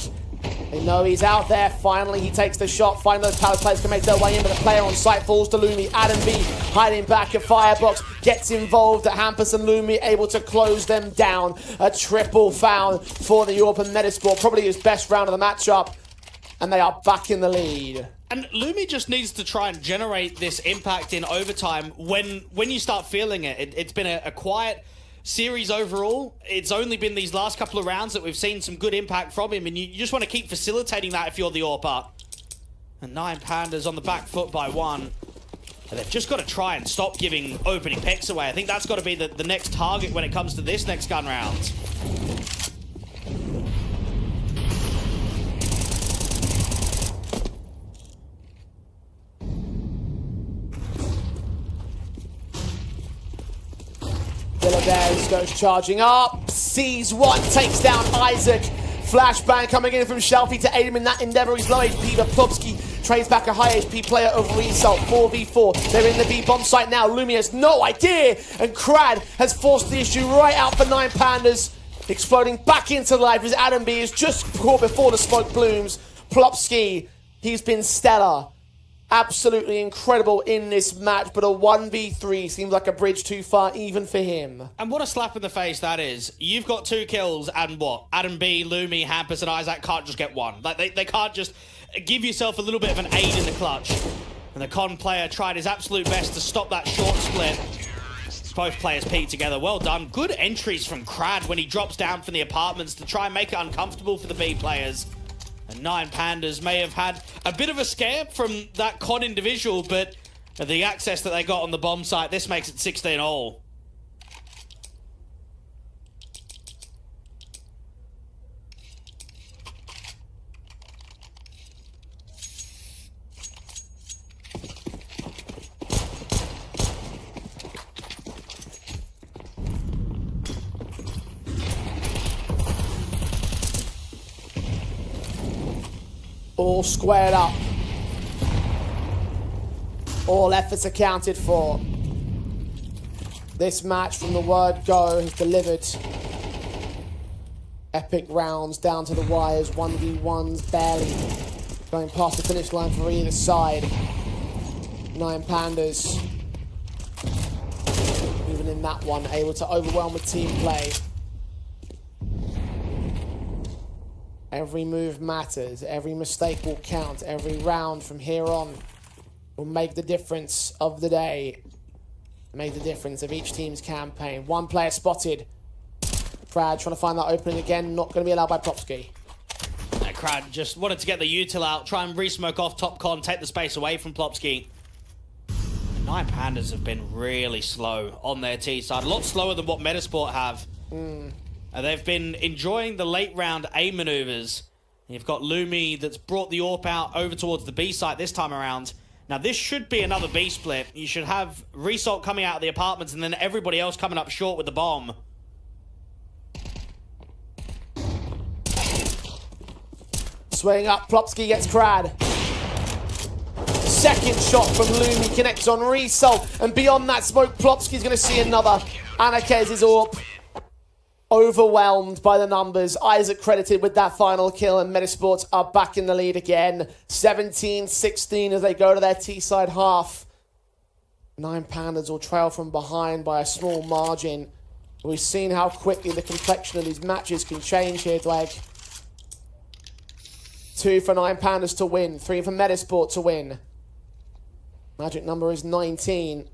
Speaker 5: They know he's out there. Finally, he takes the shot. Finally, those Palace players can make their way in, but the player on site falls to Lumi. Adam B hiding back at Firebox. gets involved. Hampus and Lumi able to close them down. A triple foul for the Europe and Metasport, probably his best round of the matchup. And they are back in the lead.
Speaker 4: And Lumi just needs to try and generate this impact in overtime when you start feeling it. It's been a quiet series overall. It's only been these last couple of rounds that we've seen some good impact from him, and you just want to keep facilitating that if you're the AWPer. And 9 Pandas on the back foot by 1. And they've just got to try and stop giving opening picks away. I think that's got to be the next target when it comes to this next gun round.
Speaker 5: Villadez goes charging up, sees one, takes down Isaac. Flashbang coming in from Shelfie to aid him in that endeavor. He's low HP, but Plopsky trades back a high HP player over Result. 4v4. They're in the B bomb site now. Lumi has no idea, and Crad has forced the issue right out for 9 Pandas. Exploding back into life as Adam B is just caught before the smoke blooms. Plopsky, he's been stellar. Absolutely incredible in this match, but a 1v3 seems like a bridge too far even for him.
Speaker 4: And what a slap in the face that is. You've got 2 kills and what? Adam B, Lumi, Hampus and Isaac can't just get 1. Like they can't just give yourself a little bit of an aid in the clutch. And the Con player tried his absolute best to stop that short split. Both players peaked together. Well done. Good entries from Crad when he drops down from the apartments to try and make it uncomfortable for the B players. And 9 Pandas may have had a bit of a scare from that Con individual, but the access that they got on the bomb site, this makes it 16-all.
Speaker 5: All squared up. All efforts accounted for. This match from the word go has delivered. Epic rounds down to the wires. 1v1s barely going past the finish line for either side. 9 Pandas, even in that one, able to overwhelm with team play. Every move matters, every mistake will count, every round from here on will make the difference of the day, make the difference of each team's campaign. 1 player spotted. Crad trying to find that opening again, not going to be allowed by Plopsky.
Speaker 4: Crad just wanted to get the util out, try and re-smoke off top Con, take the space away from Plopsky. 9 Pandas have been really slow on their T side, a lot slower than what Metasport have. They've been enjoying the late round A maneuvers. You've got Lumi that's brought the AWP out over towards the B site this time around. Now this should be another B split. You should have Result coming out of the apartments and then everybody else coming up short with the bomb.
Speaker 5: Swaying up, Plopsky gets Crad. Second shot from Lumi connects on Result, and beyond that smoke, Plopsky's going to see another. Anakez's AWP. Overwhelmed by the numbers. Isaac credited with that final kill, and Metasports are back in the lead again. 17-16 as they go to their T-side half. 9 Pandas will trail from behind by a small margin. We've seen how quickly the complexion of these matches can change here, Dweg. 2 for 9 Pandas to win, 3 for Metasport to win. Magic number is 19.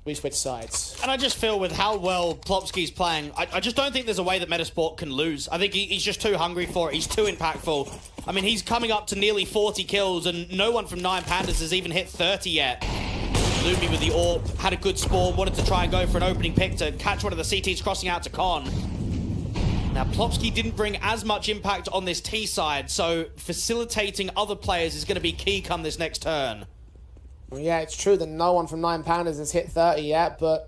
Speaker 5: We switch sides.
Speaker 4: And I just feel with how well Plopsky's playing, I just don't think there's a way that Metasport can lose. I think he's just too hungry for it. He's too impactful. I mean, he's coming up to nearly 40 kills, and no one from 9 Pandas has even hit 30 yet. Lumi with the AWP, had a good spawn, wanted to try and go for an opening pick to catch one of the CTs crossing out to Con. Now, Plopsky didn't bring as much impact on this T side, so facilitating other players is going to be key come this next turn.
Speaker 5: Well, yeah, it's true that no one from 9 Pandas has hit 30 yet, but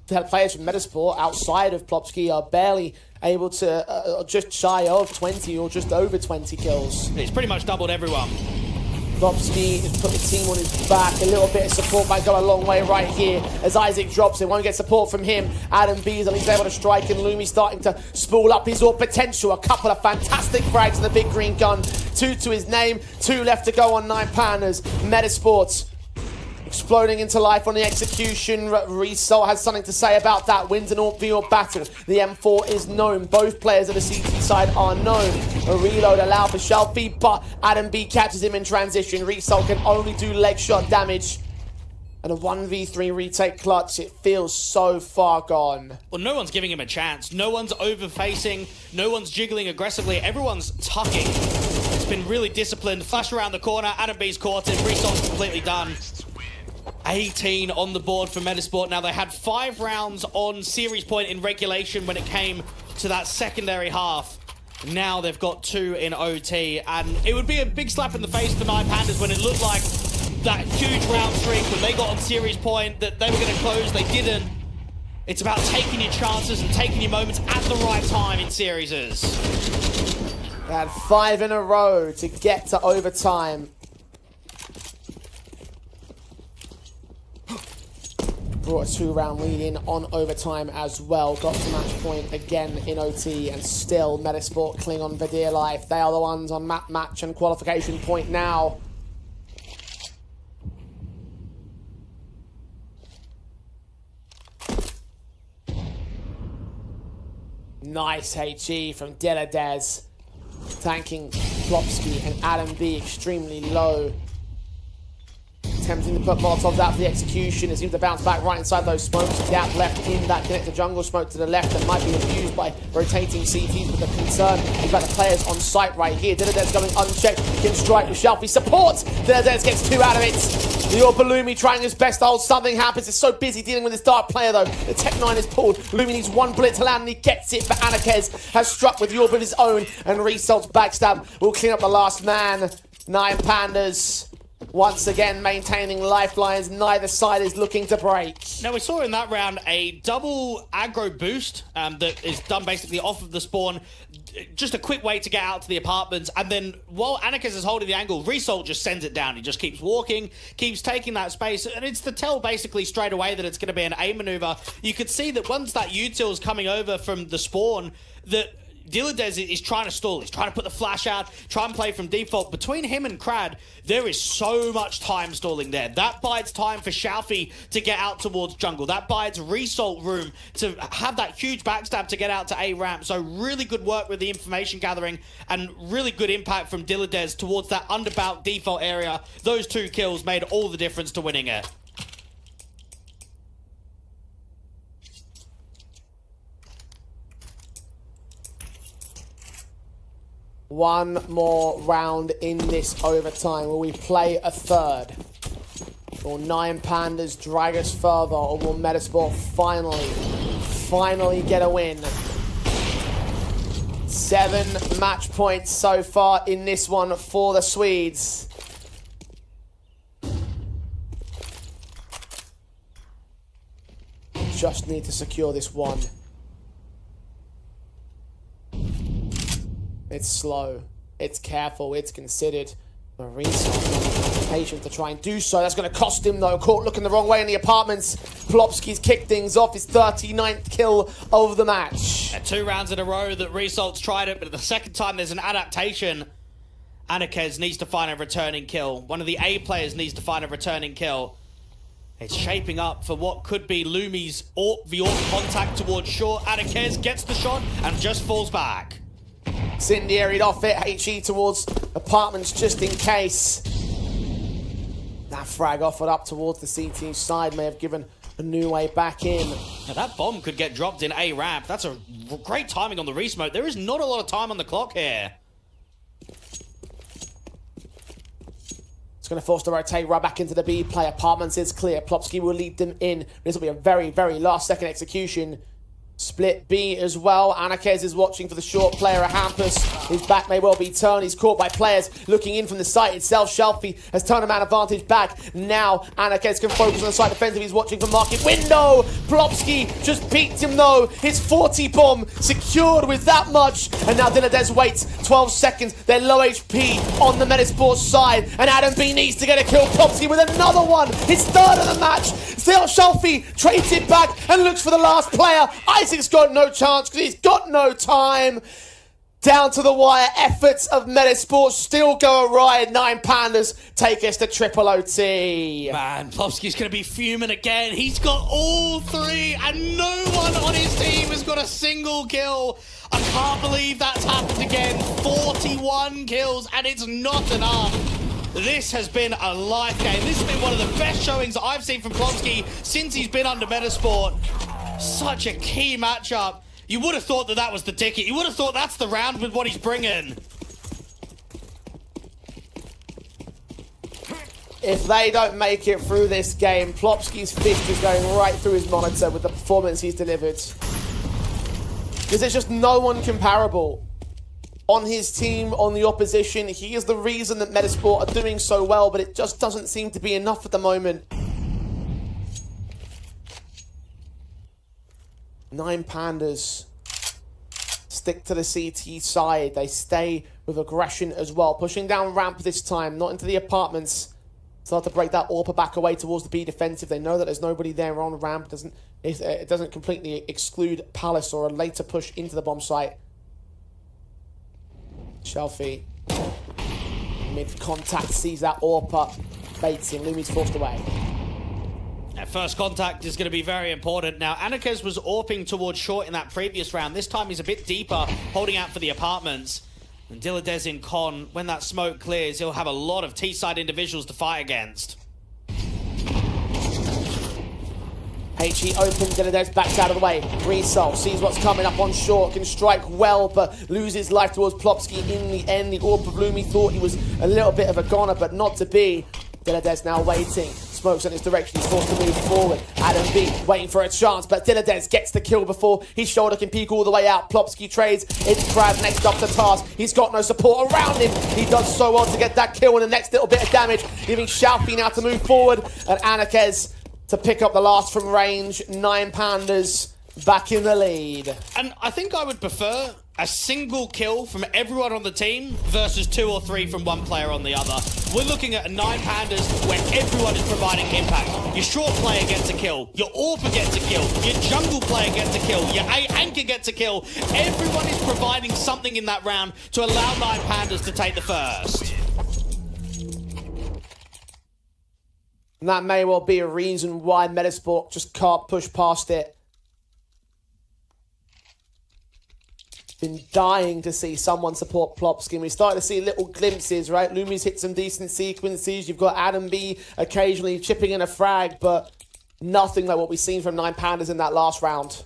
Speaker 5: players from Metasport outside of Plopsky are barely able to just shy of 20 or just over 20 kills.
Speaker 4: It's pretty much doubled everyone.
Speaker 5: Plopsky has put the team on his back. A little bit of support might go a long way right here as Isaac drops. They won't get support from him. Adam B is at least able to strike, and Lumi starting to spool up his AWP potential. A couple of fantastic frags in the big green gun. 2 to his name, 2 left to go on 9 Pandas. Metasports exploding into life on the execution. Result has something to say about that. Wins an all-field battle. The M4 is known. Both players of the CT side are known. A reload allowed for Shelby, but Adam B catches him in transition. Result can only do leg shot damage. And a 1v3 retake clutch, it feels so far gone.
Speaker 4: Well, no one's giving him a chance. No one's over-facing. No one's jiggling aggressively. Everyone's tucking. It's been really disciplined. Flash around the corner. Adam B's caught it. Resol's completely done. 18 on the board for Metasport. Now, they had 5 rounds on series point in regulation when it came to that secondary half. Now they've got 2 in OT. And it would be a big slap in the face for 9 Pandas when it looked like that huge round streak when they got on series point that they were going to close. They didn't. It's about taking your chances and taking your moments at the right time in series.
Speaker 5: They had 5 in a row to get to overtime. Brought a 2-round lead in on overtime as well. Got to match point again in OT, and still Metasport cling on for dear life. They are the ones on map match and qualification point now. Nice HE from Deladez, tanking Plopsky and Adam B extremely low. Attempting to put Molotovs out for the execution. It seems to bounce back right inside those smokes. Gap left in that connector jungle smoke to the left that might be abused by rotating CTs, but the concern is about the players on site right here. Deladez going unchecked. He can strike with Shelby. Supports! Deladez gets 2 out of it. The Lumi trying his best to hold something happens. It's so busy dealing with this dark player though. The Tech 9 is pulled. Lumi needs 1 bullet to land and he gets it, but Anakez has struck with Yorb of his own, and Result's backstab will clean up the last man. 9 Pandas once again maintaining lifelines. Neither side is looking to break.
Speaker 4: Now, we saw in that round a double aggro boost that is done basically off of the spawn. Just a quick way to get out to the apartments, and then while Anakez is holding the angle, Result just sends it down. He just keeps walking, keeps taking that space, and it's to tell basically straight away that it's going to be an A maneuver. You could see that once that util is coming over from the spawn, that Deladez is trying to stall. He's trying to put the flash out, try and play from default. Between him and Crad, there is so much time stalling there. That bides time for Shalfie to get out towards jungle. That bides Result room to have that huge backstab to get out to A ramp. So really good work with the information gathering and really good impact from Deladez towards that underbout default area. Those 2 kills made all the difference to winning it.
Speaker 5: One more round in this overtime. Will we play a third? Will 9 Pandas drag us further, or will Metasport finally get a win? 7 match points so far in this one for the Swedes. Just need to secure this one. It's slow, it's careful, it's considered. Maurice patient to try and do so. That's going to cost him though. Caught looking the wrong way in the apartments. Plopsky's kicked things off. His 39th kill of the match.
Speaker 4: 2 rounds in a row that Result's tried it, but the second time there's an adaptation. Anakez needs to find a returning kill. One of the A players needs to find a returning kill. It's shaping up for what could be Lumi's the AWP contact towards short. Anakez gets the shot and just falls back.
Speaker 5: Incendiaried off it, HE towards apartments just in case. That frag offered up towards the CT side may have given a new way back in.
Speaker 4: Now that bomb could get dropped in A ramp. That's a great timing on the resmoke. There is not a lot of time on the clock here.
Speaker 5: It's going to force the rotate right back into the B play. Apartments is clear. Plopsky will lead them in. This will be a very, very last second execution. Split B as well. Anakez is watching for the short player, a Hampus. His back may well be turned. He's caught by players looking in from the site itself. Shelfie has turned a man advantage back. Now Anakez can focus on the site defensive. He's watching for market window. Plopsky just beats him though. His 40 bomb secured with that much. And now Deladez waits 12 seconds. They're low HP on the Metasport side. And Adam B needs to get a kill. Plopsky with another one. His 3rd of the match. Still Shelfie trades it back and looks for the last player. Isaac's got no chance because he's got no time. Down to the wire, efforts of Metasports still go awry. 9 Pandas take us to triple OT.
Speaker 4: Man, Plopsky's going to be fuming again. He's got all 3 and no one on his team has got a single kill. I can't believe that's happened again. 41 kills and it's not enough. This has been a life game. This has been one of the best showings that I've seen from Plopsky since he's been under Metasport. Such a key matchup. You would have thought that was the ticket. You would have thought that's the round with what he's bringing.
Speaker 5: If they don't make it through this game, Plopsky's fist is going right through his monitor with the performance he's delivered. Because there's just no one comparable on his team, on the opposition. He is the reason that Metasport are doing so well, but it just doesn't seem to be enough at the moment. 9 Pandas stick to the CT side. They stay with aggression as well. Pushing down ramp this time, not into the apartments. Start to break that AWP back away towards the B defensive. They know that there's nobody there on ramp. It doesn't completely exclude Palace or a later push into the bomb site. Shelfie, mid-contact, sees that AWP. Baits him. Lumi's forced away.
Speaker 4: First contact is going to be very important. Now, Anarkes was AWPing towards short in that previous round. This time he's a bit deeper, holding out for the apartments. And Dilladez in con, when that smoke clears, he'll have a lot of T-side individuals to fight against.
Speaker 5: HE open, Dilladez backs out of the way. Resol sees what's coming up on short, can strike well, but loses life towards Plopsky in the end. The AWP of Lumi thought he was a little bit of a goner, but not to be. Dilladez now waiting. Smokes in his direction, he's forced to move forward. Adam B waiting for a chance, but Dilladez gets the kill before his shoulder can peek all the way out. Plopsky trades, it's Crab next up to task. He's got no support around him. He does so well to get that kill and the next little bit of damage, giving Shalfie now to move forward, and Anarkes to pick up the last from range. 9 Pandas back in the lead.
Speaker 4: And I think I would prefer a single kill from everyone on the team versus 2 or 3 from one player on the other. We're looking at 9 Pandas where everyone is providing impact. Your short player gets a kill, your AWPer gets a kill, your jungle player gets a kill, your anchor gets a kill. Everyone is providing something in that round to allow 9 Pandas to take the first.
Speaker 5: And that may well be a reason why Metasport just can't push past it. Been dying to see someone support Plopsky. We started to see little glimpses, right? Lumi's hit some decent sequences. You've got Adam B occasionally chipping in a frag, but nothing like what we've seen from 9 Pandas in that last round.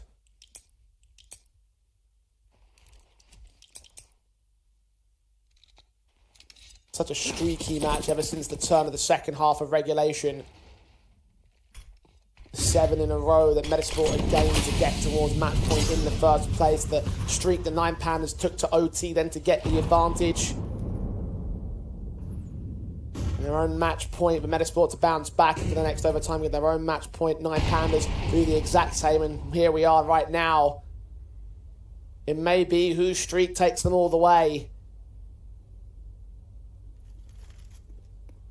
Speaker 5: Such a streaky match ever since the turn of the second half of regulation. 7 in a row that Metasport had gained to get towards match point in the first place. The streak the 9 Pandas took to OT then to get the advantage. And their own match point, but Metasport to bounce back into the next overtime with their own match point. 9 Pandas do the exact same, and here we are right now. It may be whose streak takes them all the way.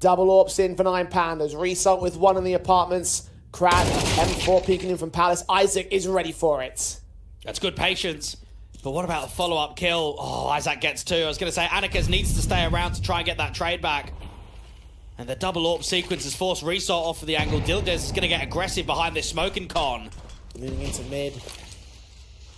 Speaker 5: Double AWPs in for 9 Pandas. Result with 1 in the apartments. Crab, M4 peeking in from Palace. Isaac is ready for it.
Speaker 4: That's good patience. But what about the follow-up kill? Oh, Isaac gets 2. I was going to say, Anarkes needs to stay around to try and get that trade back. And the double AWP sequence has forced Resort off of the angle. Dilladez is going to get aggressive behind this smoking con.
Speaker 5: Moving into mid.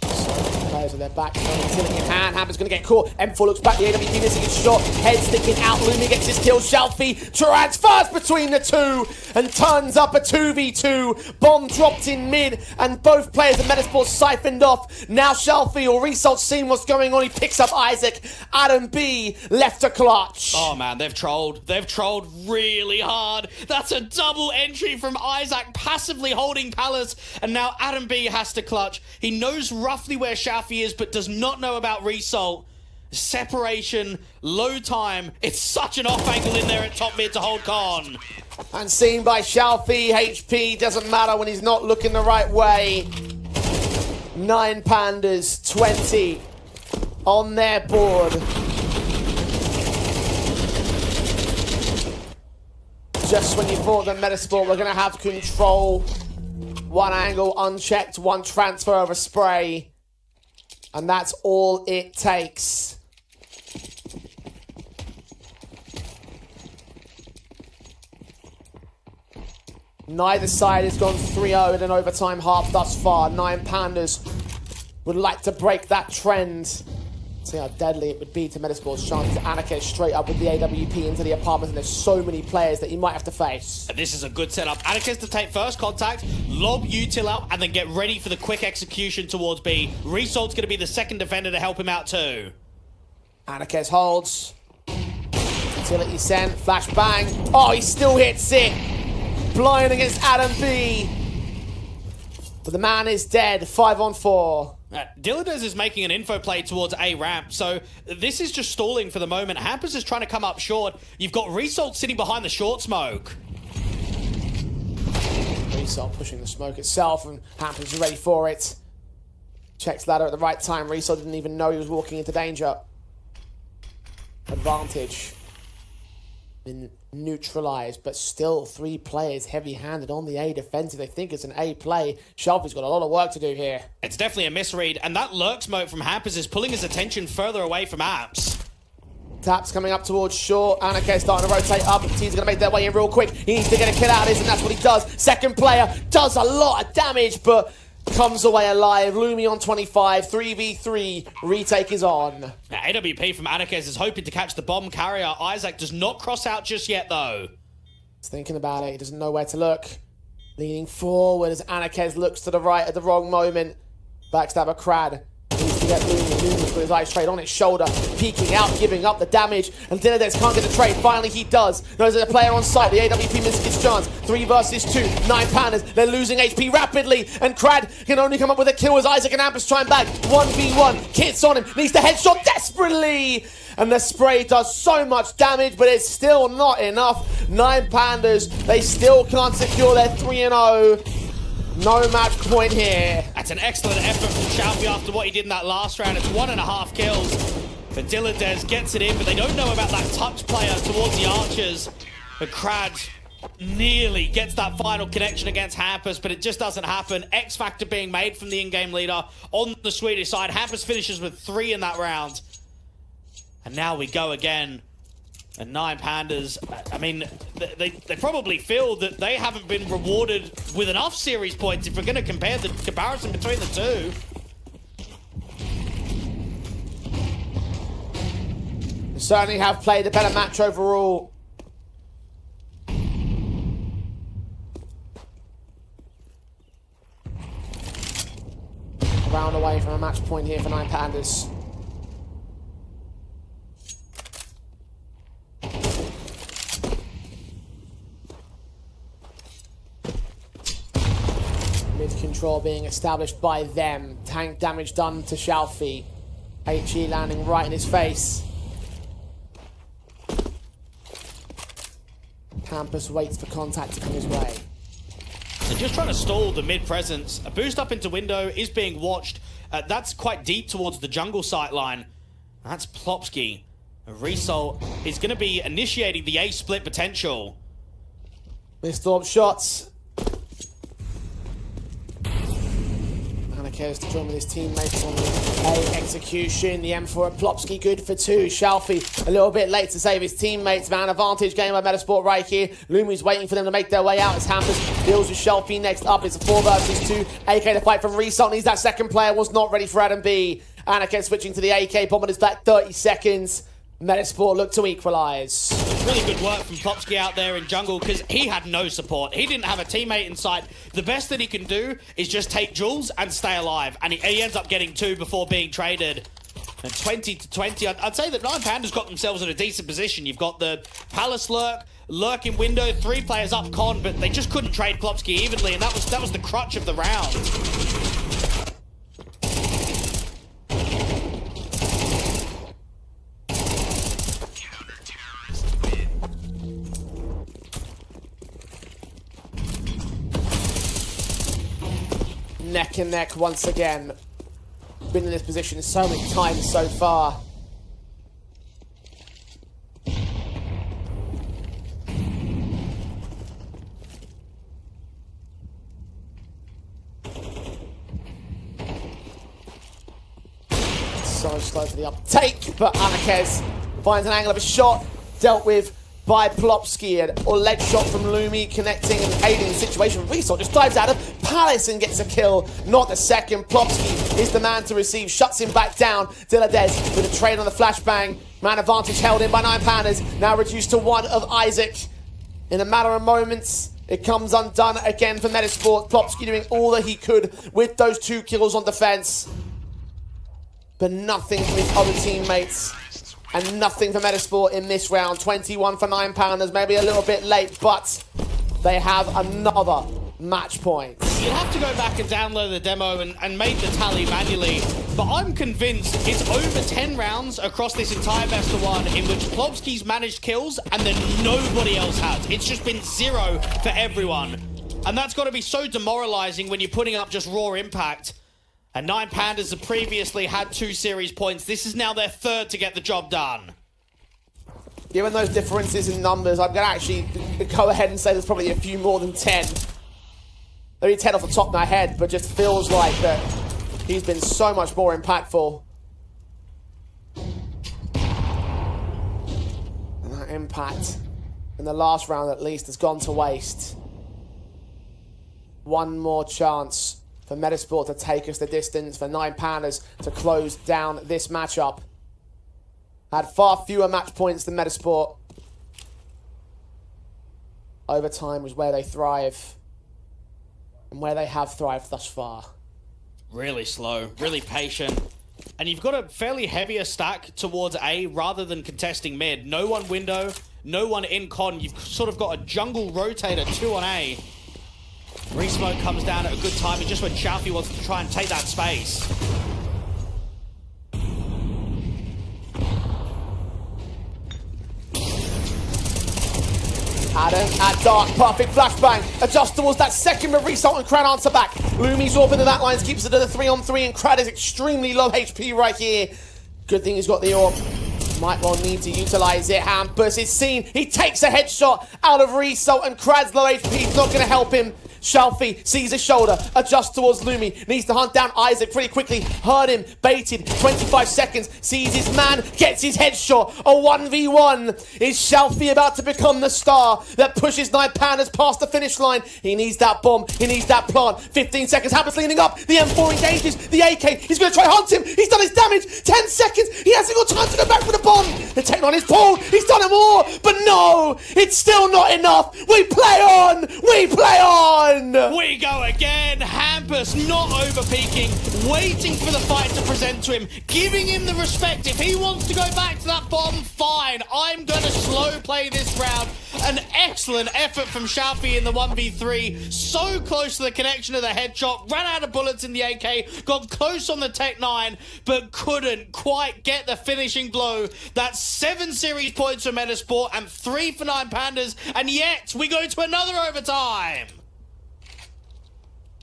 Speaker 5: Players with their back, tilting in hand. Hammer's going to get caught. M4 looks back. The AWP missing his shot. Head sticking out. Lumi gets his kill. Shelfie transfers between the two and turns up a 2v2. Bomb dropped in mid, and both players of Metasport siphoned off. Now Shelfie or Result seeing what's going on. He picks up Isaac. Adam B left to clutch.
Speaker 4: Oh man, they've trolled. They've trolled really hard. That's a double entry from Isaac, passively holding Palace, and now Adam B has to clutch. He knows roughly where Shelfie is, but does not know about Result. Separation, low time. It's such an off angle in there at top mid to hold con.
Speaker 5: And seen by Shelfie, HP doesn't matter when he's not looking the right way. 9 Pandas, 20 on their board. Just when you thought that Metasport were going to have control. 1 angle unchecked, 1 transfer of a spray. And that's all it takes. Neither side has gone 3-0 in an overtime half thus far. 9 Pandas would like to break that trend. See how deadly it would be to Metasport's chances. Anarchist straight up with the AWP into the apartment, and there's so many players that you might have to face.
Speaker 4: And this is a good setup. Anarchist to take first contact, lob util out, and then get ready for the quick execution towards B. Resalt's going to be the second defender to help him out too.
Speaker 5: Anarchist holds. Utility sent, flash bang. Oh, he still hits it. Blind against Adam B. But the man is dead, 5-on-4.
Speaker 4: Dilladez is making an info play towards A ramp, so this is just stalling for the moment. Hampers is trying to come up short. You've got Resalt sitting behind the short smoke.
Speaker 5: Resalt pushing the smoke itself, and Hampers is ready for it. Checks ladder at the right time. Resalt didn't even know he was walking into danger. Advantage. Been neutralized, but still 3 players heavy-handed on the A defensive. They think it's an A play. Shelby's got a lot of work to do here.
Speaker 4: It's definitely a misread, and that lurk smoke from Hampers is pulling his attention further away from Apps.
Speaker 5: Taps coming up towards short. Anarchist starting to rotate up. Teams are going to make their way in real quick. He needs to get a kill out of this, and that's what he does. Second player does a lot of damage, but comes away alive. Lumi on 25, 3v3. Retake is on.
Speaker 4: Now, AWP from Anarchist is hoping to catch the bomb carrier. Isaac does not cross out just yet, though.
Speaker 5: He's thinking about it. He doesn't know where to look. Leaning forward as Anarchist looks to the right at the wrong moment. Backstabber Crad. Needs to get Lumi. Lumi's got his eyes straight on his shoulder. Peeking out, giving up the damage. And Dilladez can't get the trade. Finally, he does. Knows there's a player on site. The AWP misses his chance. 3 versus 2. 9 Pandas. They're losing HP rapidly. And Crad can only come up with a kill as Isaac and Ampus try and back. 1v1. Kits on him. Needs to headshot desperately. And the spray does so much damage, but it's still not enough. 9 Pandas. They still can't secure their 3-0. No match point here.
Speaker 4: That's an excellent effort from Shelby after what he did in that last round. It's 1.5 kills. But Dilladez gets it in, but they don't know about that touch player towards the Archers. But Crad nearly gets that final connection against Hampus, but it just doesn't happen. X Factor being made from the in-game leader on the Swedish side. Hampus finishes with 3 in that round. And now we go again. And 9 Pandas, I mean, they probably feel that they haven't been rewarded with enough series points if we're going to compare the comparison between the two.
Speaker 5: They certainly have played a better match overall. A round away from a match point here for 9 Pandas. Mid-control being established by them. Tank damage done to Shalfi. HE landing right in his face. Campus waits for contact to come his way.
Speaker 4: They're just trying to stall the mid-presence. A boost up into window is being watched. That's quite deep towards the jungle sight line. That's Plopsky. Result is going to be initiating the A split potential.
Speaker 5: Missed all shots. Cares to join with his teammates on the A execution. The M4 at Plopsky, good for 2. Shalfi a little bit late to save his teammates. Man advantage game by Metasport right here. Lumi's waiting for them to make their way out as Hampus deals with Shalfi. Next up, it's a 4 versus 2. AK to fight from Result. Needs that second player. Was not ready for Adam B. Anakin switching to the AK. Bomb on his back, 30 seconds. Metasport look to equalise.
Speaker 4: Really good work from Plopsky out there in jungle because he had no support. He didn't have a teammate in sight. The best that he can do is just take Jules and stay alive. And he ends up getting 2 before being traded. And 20-20, I'd say that 9 Pandas got themselves in a decent position. You've got the Palace lurk in window, 3 players up con, but they just couldn't trade Plopsky evenly, and that was the crutch of the round.
Speaker 5: Neck and neck once again. Been in this position so many times so far. So slow for the uptake, but Anakez finds an angle of a shot, dealt with by Plopsky, or leg shot from Lumi, connecting and aiding the situation. Resort just dives out of Palace and gets a kill, not the second. Plopsky is the man to receive, shuts him back down. Diladez with a trade on the flashbang. Man advantage held in by 9 Pandas, now reduced to 1 of Isaac. In a matter of moments, it comes undone again for Metasport. Plopsky doing all that he could with those 2 kills on defense. But nothing from his other teammates. And nothing for Metasport in this round. 21 for 9 Pandas, maybe a little bit late, but they have another match point.
Speaker 4: You have to go back and download the demo and make the tally manually, but I'm convinced it's over 10 rounds across this entire best of 1 in which Plopsky's managed kills and then nobody else has. It's just been 0 for everyone. And that's got to be so demoralizing when you're putting up just raw impact. And 9 Pandas have previously had 2 series points. This is now their 3rd to get the job done.
Speaker 5: Given those differences in numbers, I'm going to actually go ahead and say there's probably a few more than 10. Maybe 10 off the top of my head, but just feels like that he's been so much more impactful. And that impact in the last round at least has gone to waste. One more chance for Metasport to take us the distance, for 9 Pandas to close down this matchup. Had far fewer match points than Metasport. Overtime was where they thrive, and where they have thrived thus far.
Speaker 4: Really slow, really patient. And you've got a fairly heavier stack towards A rather than contesting mid. No one window, no one in con. You've sort of got a jungle rotator 2 on A. Resmoke comes down at a good time, just when Chalfie wants to try and take that space.
Speaker 5: Adam at dark, perfect flashbang. Adjustables, that second with Result and Crad answer back. Lumi's open in that lines, keeps it to the 3-on-3, and Crad is extremely low HP right here. Good thing he's got the orb. Might well need to utilize it. Hampus is seen. He takes a headshot out of Result, and Crad's low HP is not going to help him. Shalfie sees his shoulder, adjusts towards Lumi, needs to hunt down Isaac pretty quickly, heard him, baited, 25 seconds, sees his man, gets his headshot, a 1v1. Is Shalfie about to become the star that pushes 9 Pandas past the finish line? He needs that bomb, he needs that plant, 15 seconds, Hampus leaning up, the M4 engages, the AK, he's going to try hunt him, he's done his damage, 10 seconds, he hasn't got time to go back for the bomb, the Technon is pulled, he's done it more, but no, it's still not enough, we play on, we play on!
Speaker 4: We go again. Hampus not over-peaking, waiting for the fight to present to him, giving him the respect. If he wants to go back to that bomb, fine. I'm going to slow play this round. An excellent effort from Shalfie in the 1v3. So close to the connection of the headshot. Ran out of bullets in the AK. Got close on the Tech 9, but couldn't quite get the finishing blow. That's 7 series points for Metasport and 3 for 9 Pandas. And yet, we go to another overtime.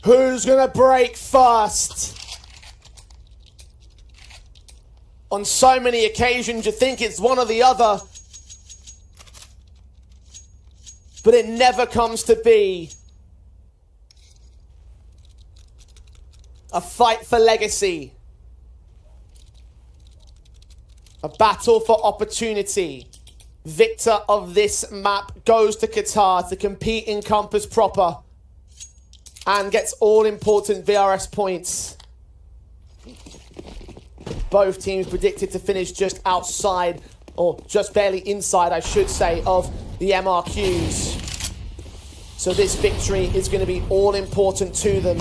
Speaker 5: Who's gonna break first? On so many occasions you think it's one or the other, but it never comes to be. A fight for legacy. A battle for opportunity. Victor of this map goes to Qatar to compete in Compass proper. And gets all-important VRS points. Both teams predicted to finish just outside, or just barely inside, I should say, of the MRQs. So this victory is going to be all-important to them.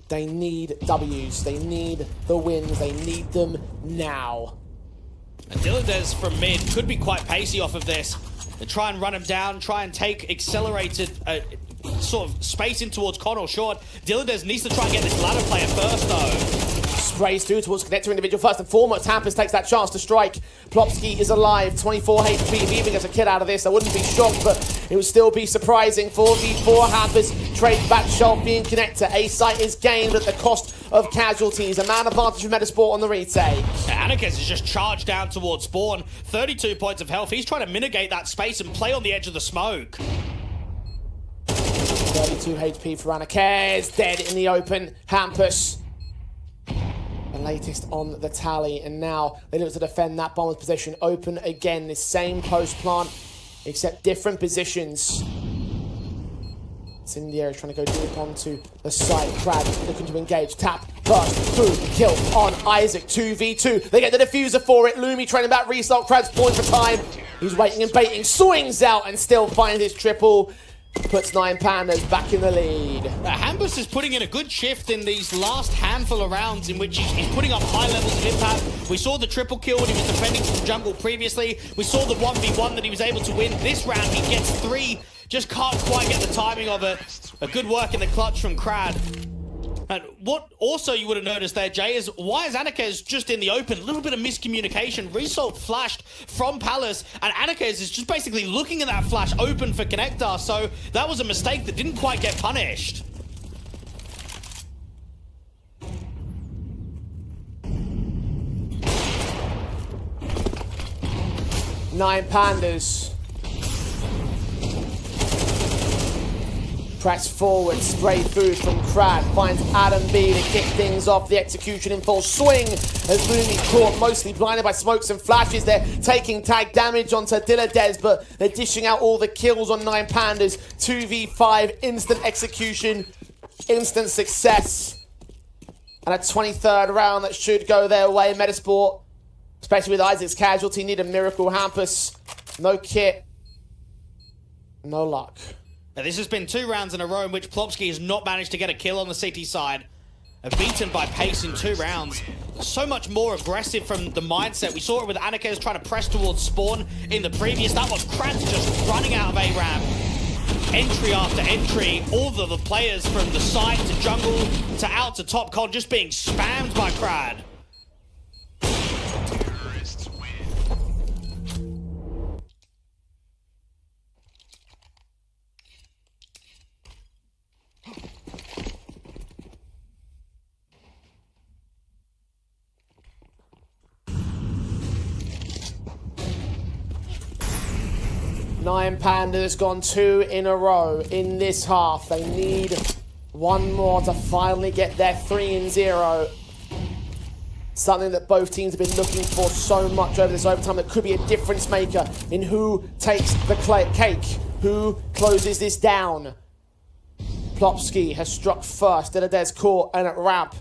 Speaker 5: They need W's. They need the wins. They need them now.
Speaker 4: And Diladez from mid could be quite pacey off of this. They try and run him down, try and take accelerated sort of space in towards Con or short. Diladez needs to try and get this ladder player first, though.
Speaker 5: Sprays through towards Connector individual first and foremost. Hampus takes that chance to strike. Plopsky is alive, 24 HP. If he even gets a kid out of this, I wouldn't be shocked, but it would still be surprising. 4v4 Hampus trades back Shelby and Connector. A site is gained at the cost of casualties. A man advantage for Metasport on the retake.
Speaker 4: Anakez is just charged down towards spawn. 32 points of health. He's trying to mitigate that space and play on the edge of the smoke.
Speaker 5: 32 HP for Anarchez, dead in the open. Hampus, the latest on the tally, and now they look to defend that bomber's position. Open again, the same post plant, except different positions. India is trying to go deep onto the side. Crad looking to engage. Tap, burst, boom, kill on Isaac. 2v2. They get the diffuser for it. Lumi training back. Result. Krad's pulling for time. He's waiting and baiting. Swings out and still finds his triple. Puts 9 Pandas back in the lead.
Speaker 4: Hampus is putting in a good shift in these last handful of rounds in which he's putting up high levels of impact. We saw the triple kill when he was defending from jungle previously. We saw the 1v1 that he was able to win. This round he gets 3. Just can't quite get the timing of it. A good work in the clutch from Krad. And what also you would have noticed there, Jay, is why is Anarchez just in the open? A little bit of miscommunication. Result flashed from Palace, and Anarchez is just basically looking at that flash open for Connector. So that was a mistake that didn't quite get punished.
Speaker 5: Nine Pandas. Press forward, spray food from Krad, finds Adam B to kick things off. The execution in full swing as Lumi caught, mostly blinded by smokes and flashes. They're taking tag damage onto Diladez, but they're dishing out all the kills on 9 Pandas. 2v5, instant execution, instant success. And a 23rd round that should go their way. Metasport, especially with Isaac's casualty, need a miracle. Hampus, no kit, no luck.
Speaker 4: Now, this has been 2 rounds in a row in which Plopsky has not managed to get a kill on the CT side. Beaten by pace in 2 rounds. So much more aggressive from the mindset. We saw it with Anarchez trying to press towards spawn in the previous. That was Kratz just running out of A-Ramp. Entry after entry. All of the players from the side to jungle to out to top con just being spammed by Krad.
Speaker 3: Terrorists win.
Speaker 5: 9 Pandas gone 2 in a row in this half. They need 1 more to finally get their 3-0. Something that both teams have been looking for so much over this overtime that could be a difference maker in who takes the cake, who closes this down. Plopsky has struck first, Diladez caught, and at ramp.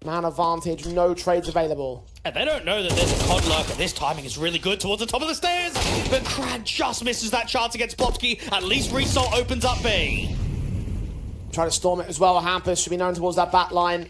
Speaker 5: Man advantage, no trades available.
Speaker 4: And they don't know that there's a COD lurker. This timing is really good towards the top of the stairs. But Krad just misses that chance against Plopsky. At least Result opens up B.
Speaker 5: Try to storm it as well. Hampus should be known towards that back line.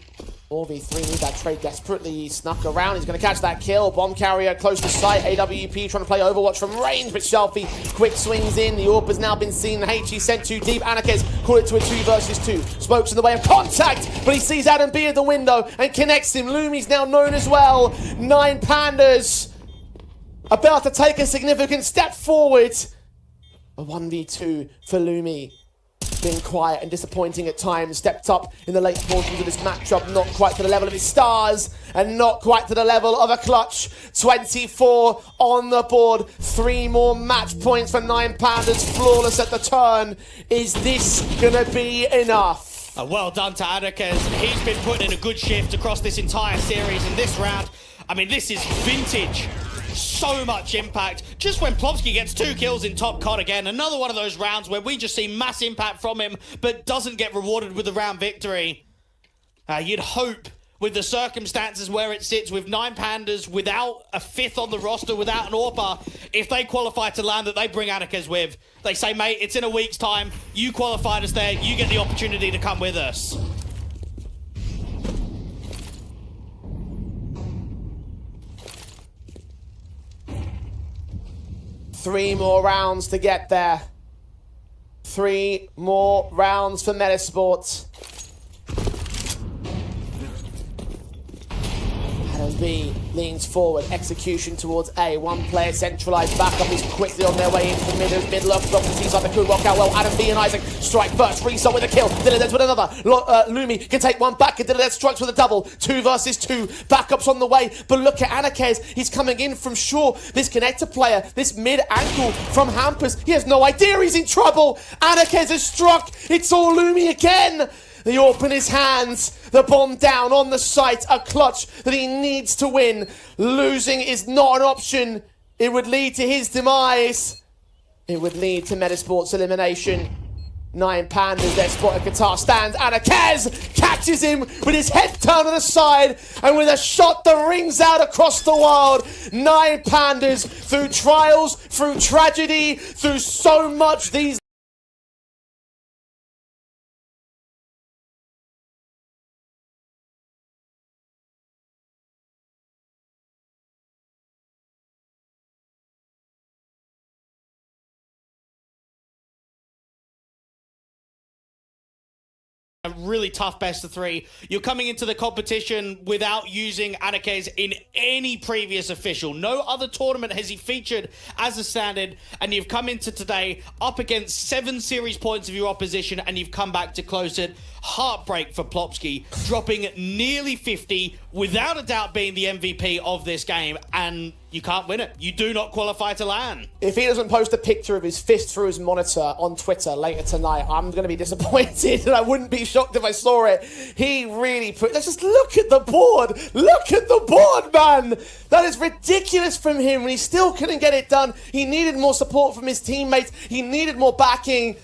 Speaker 5: 4v3 need that trade desperately. Snuck around. He's going to catch that kill. Bomb carrier close to sight. AWP trying to play Overwatch from range, but Shelfie quick swings in. The AWP has now been seen. The HE sent too deep. Anarchez call it to a 2 versus 2. Smokes in the way of contact, but he sees Adam B at the window and connects him. Lumi's now known as well. 9 Pandas about to take a significant step forward. A 1v2 for Lumi. Being quiet and disappointing at times, stepped up in the late portions of this matchup, not quite to the level of his stars, and not quite to the level of a clutch. 24 on the board, 3 more match points for 9 Pandas, flawless at the turn. Is this gonna be enough?
Speaker 4: Well done to Anarchez. He's been putting in a good shift across this entire series in this round. I mean, this is vintage. So much impact. Just when Plopsky gets 2 kills in top COD again, another one of those rounds where we just see mass impact from him, but doesn't get rewarded with the round victory. You'd hope, with the circumstances where it sits, with 9 Pandas without a 5th on the roster, without an AWPer, if they qualify to land, that they bring Anarchez with. They say, mate, it's in a week's time. You qualified us there. You get the opportunity to come with us.
Speaker 5: Three more rounds to get there. 3 more rounds for Metasport. And B leans forward, execution towards A. One player centralized, backup is quickly on their way into the mid lurk. The teams like that could work out well. Adam B and Isaac strike first, Reset with a kill. Dilladex with another. Lumi can take one back, and Dilladex strikes with a double. 2 versus 2. Backups on the way, but look at Anakez. He's coming in from shore. This connector player, this mid ankle from Hampers. He has no idea he's in trouble. Anakez has struck. It's all Lumi again. The AWP in his hands, the bomb down on the site, a clutch that he needs to win. Losing is not an option. It would lead to his demise. It would lead to Metasport's elimination. 9 Pandas, their spot at Qatar stands. Anakez catches him with his head turned on the side, and with a shot that rings out across the world. 9 Pandas, through trials, through tragedy, through so much these
Speaker 4: a really tough best of 3. You're coming into the competition without using Anakez in any previous official. No other tournament has he featured as a standard, and you've come into today up against 7 series points of your opposition, and you've come back to close it. Heartbreak for Plopsky, dropping nearly 50, without a doubt being the MVP of this game, and you can't win it. You do not qualify to LAN.
Speaker 5: If he doesn't post a picture of his fist through his monitor on Twitter later tonight, I'm going to be disappointed, and I wouldn't be shocked if I saw it. He really put... Let's just look at the board. Look at the board, man. That is ridiculous from him, and he still couldn't get it done. He needed more support from his teammates. He needed more backing.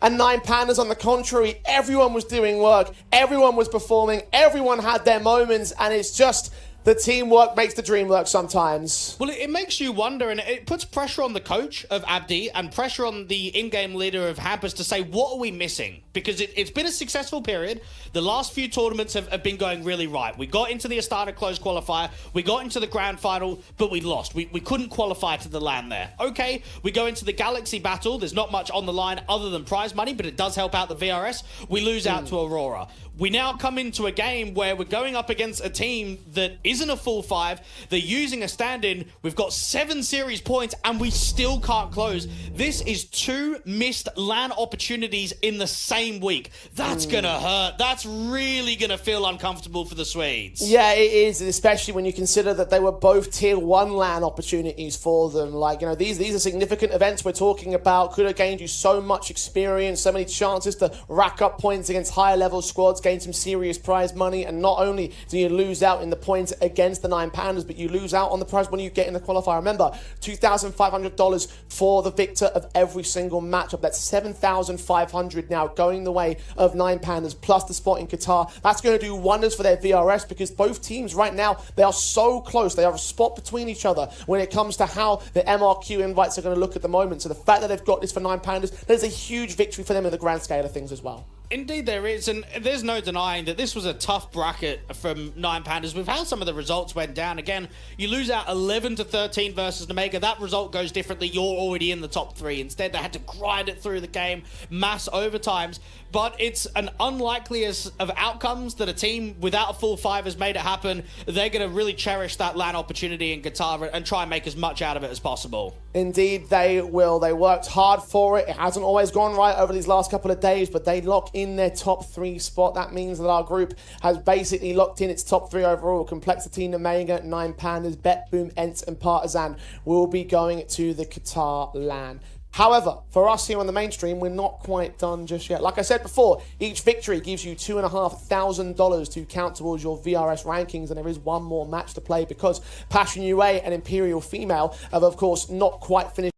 Speaker 5: And 9 Pandas, on the contrary, everyone was doing work. Everyone was performing. Everyone had their moments, and it's just... the teamwork makes the dream work sometimes.
Speaker 4: Well, it makes you wonder, and it puts pressure on the coach of Abdi and pressure on the in-game leader of Hampers to say, what are we missing? Because it's been a successful period. The last few tournaments have been going really right. We got into the Astana closed qualifier. We got into the grand final, but we lost. We couldn't qualify to the LAN there. Okay, we go into the Galaxy battle. There's not much on the line other than prize money, but it does help out the VRS. We lose out to Aurora. We now come into a game where we're going up against a team that isn't a full 5. They're using a stand-in. We've got 7 series points, and we still can't close. This is 2 missed LAN opportunities in the same week. That's gonna hurt. That's really gonna feel uncomfortable for the Swedes.
Speaker 5: Yeah, it is, especially when you consider that they were both tier 1 LAN opportunities for them. Like, you know, these are significant events we're talking about. Could have gained you so much experience, so many chances to rack up points against higher level squads, gain some serious prize money, and not only do you lose out in the points against the 9 Pandas, but you lose out on the prize money you get in the qualifier. Remember, $2,500 for the victor of every single matchup. That's $7,500 now going the way of 9 Pandas, plus the spot in Qatar. That's going to do wonders for their VRS, because both teams right now, they are so close. They are a spot between each other when it comes to how the MRQ invites are going to look at the moment. So the fact that they've got this for 9 Pandas, there's a huge victory for them in the grand scale of things as well.
Speaker 4: Indeed there is, and there's no denying that this was a tough bracket from 9 Pandas with how some of the results went down. Again, you lose out 11-13 versus Nemiga. That result goes differently. You're already in the top 3. Instead, they had to grind it through the game, mass overtimes. But it's an unlikeliest of outcomes that a team without a full 5 has made it happen. They're going to really cherish that LAN opportunity in Qatar and try and make as much out of it as possible.
Speaker 5: Indeed, they will. They worked hard for it. It hasn't always gone right over these last couple of days, but they lock in their top 3 spot. That means that our group has basically locked in its top 3 overall. Complexity, Nemiga, 9 Pandas, Bet, Boom, Ents, and Partizan will be going to the Qatar LAN. However, for us here on the mainstream, we're not quite done just yet. Like I said before, each victory gives you $2,500 to count towards your VRS rankings, and there is one more match to play because Passion UA and Imperial Female have, of course, not quite finished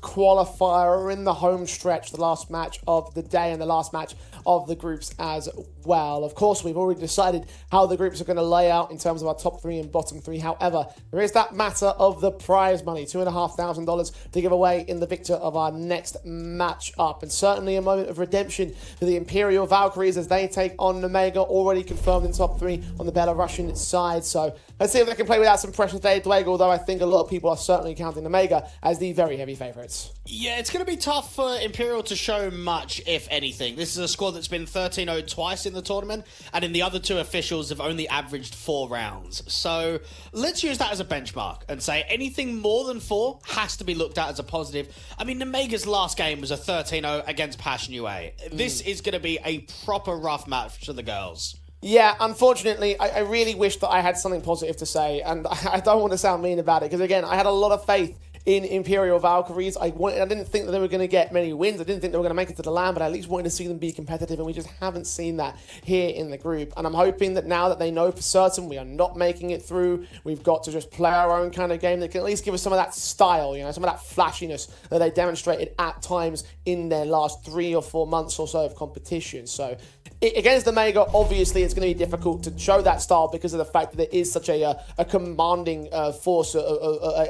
Speaker 5: qualifier are in the home stretch, the last match of the day and the last match of the groups as well. Of course, we've already decided how the groups are going to lay out in terms of our top 3 and bottom 3. However, there is that matter of the prize money, $2,500 to give away in the victor of our next match up. And certainly a moment of redemption for the Imperial Valkyries as they take on Nemiga, already confirmed in top 3 on the Belarusian side. So let's see if they can play without some pressure today, Dwayne, although I think a lot of people are certainly counting Nemiga as the very heavy favourites.
Speaker 4: Yeah, it's going to be tough for Imperial to show much, if anything. This is a squad that's been 13-0 twice in the tournament, and in the other 2 officials have only averaged 4 rounds. So let's use that as a benchmark and say anything more than 4 has to be looked at as a positive. I mean, Nemiga's last game was a 13-0 against Passion UA. This is going to be a proper rough match for the girls.
Speaker 5: Yeah, unfortunately, I really wish that I had something positive to say, and I don't want to sound mean about it, because again, I had a lot of faith in Imperial Valkyries. I didn't think that they were going to get many wins. I didn't think they were going to make it to the LAN, but I at least wanted to see them be competitive, and we just haven't seen that here in the group. And I'm hoping that now that they know for certain we are not making it through, we've got to just play our own kind of game that can at least give us some of that style, you know, some of that flashiness that they demonstrated at times in their last 3 or 4 months or so of competition. So against the Nemiga, obviously, it's going to be difficult to show that style because of the fact that there is such a commanding force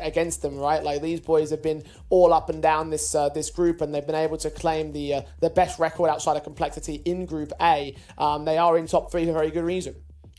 Speaker 5: against them, right? Like, these boys have been all up and down this group, and they've been able to claim the best record outside of complexity in Group A. They are in top 3 for a very good reason.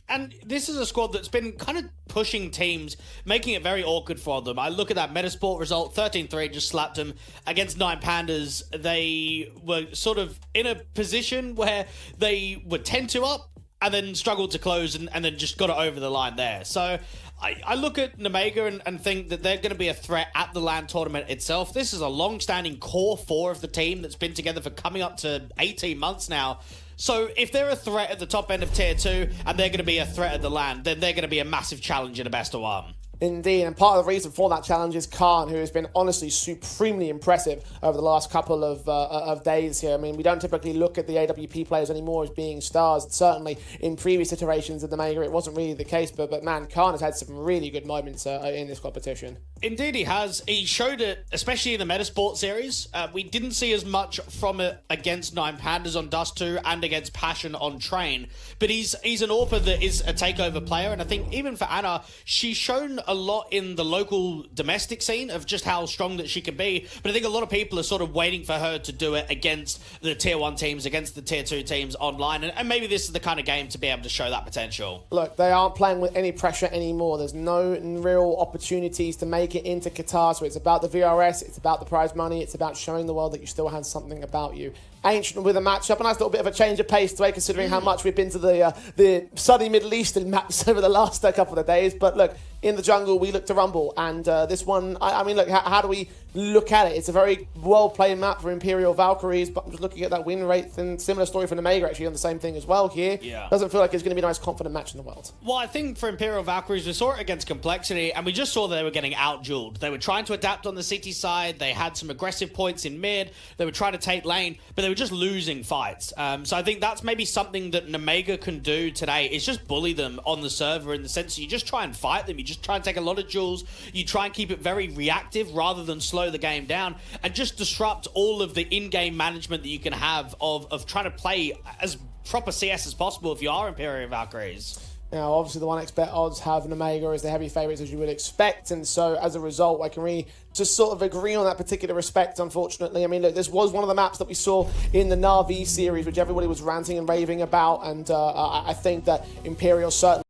Speaker 4: And this is a squad that's been kind of pushing teams, making it very awkward for them. I look at that Metasport result, 13-3, just slapped them against 9 Pandas. They were sort of in a position where they were 10-2 up and then struggled to close and then just got it over the line there. So I look at Nemiga and think that they're going to be a threat at the LAN tournament itself. This is a long-standing core 4 of the team that's been together for coming up to 18 months now. So if they're a threat at the top end of Tier 2 and they're going to be a threat at the LAN, then they're going to be a massive challenge in a best of 1.
Speaker 5: Indeed, and part of the reason for that challenge is Khan, who has been honestly supremely impressive over the last couple of days here. I mean, we don't typically look at the AWP players anymore as being stars. Certainly, in previous iterations of the Nemiga, it wasn't really the case, but man, Khan has had some really good moments in this competition.
Speaker 4: Indeed, he has. He showed it, especially in the Metasport series. We didn't see as much from it against 9 Pandas on Dust 2 and against Passion on Train, but he's an AWP that is a takeover player, and I think even for Anna, she's shown a lot in the local domestic scene of just how strong that she can be, but I think a lot of people are sort of waiting for her to do it against the Tier 1 teams, against the Tier 2 teams online, and maybe this is the kind of game to be able to show that potential.
Speaker 5: Look, they aren't playing with any pressure anymore. There's no real opportunities to make it into Qatar, so it's about the VRS, it's about the prize money, it's about showing the world that you still have something about you. Ancient with a matchup, a nice little bit of a change of pace today, considering how much we've been to the sunny Middle Eastern maps over the last couple of days. But look, in the jungle, we look to rumble, and this one, I mean, look, how do we look at it? It's a very well-played map for Imperial Valkyries, but I'm just looking at that win rate, and similar story for Nemiga, actually, on the same thing as well here.
Speaker 4: Yeah.
Speaker 5: Doesn't feel like it's going to be the most confident match in the world.
Speaker 4: Well, I think for Imperial Valkyries, we saw it against Complexity, and we just saw that they were getting out-dueled. They were trying to adapt on the CT side, they had some aggressive points in mid, they were trying to take lane, but they were just losing fights. So I think that's maybe something that Nemiga can do today, is just bully them on the server, in the sense that you just try and fight them, you just try and take a lot of duels, you try and keep it very reactive rather than slow the game down, and just disrupt all of the in-game management that you can have of trying to play as proper CS as possible if you are Imperial Valkyries.
Speaker 5: Now, obviously, the 1xBet odds have Nemiga as the heavy favourites, as you would expect, and so, as a result, I can really just sort of agree on that particular respect, unfortunately. I mean, look, this was one of the maps that we saw in the Na'Vi series, which everybody was ranting and raving about, and I think that Imperial certainly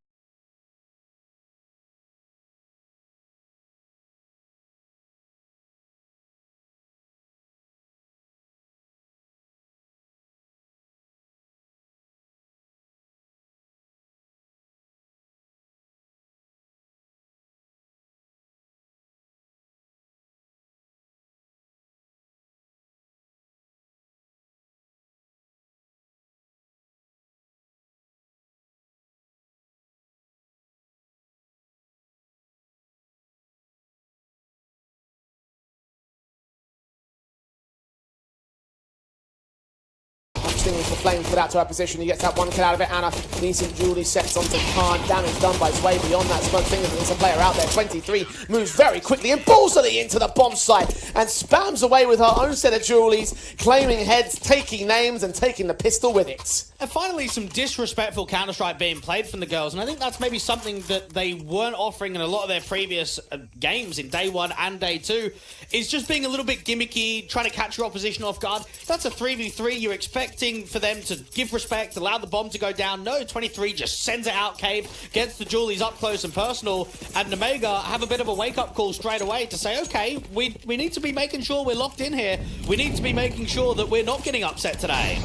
Speaker 5: extinguish the flames, put out to her position. He gets that one kill out of it. Anna, decent Julie sets onto Khan. Damage done, but it's way beyond that. Smoke fingers, there's a player out there. 23 moves very quickly and ballsily into the bomb site and spams away with her own set of Julies, claiming heads, taking names, and taking the pistol with it.
Speaker 4: And finally, some disrespectful Counter-Strike being played from the girls, and I think that's maybe something that they weren't offering in a lot of their previous games in day 1 and day 2, is just being a little bit gimmicky, trying to catch your opposition off guard. That's a 3v3. You're expecting for them to give respect, allow the bomb to go down. No, 23 just sends it out cave, gets the Julies up close and personal, and Nemiga have a bit of a wake-up call straight away to say, okay, we need to be making sure we're locked in here. We need to be making sure that we're not getting upset today.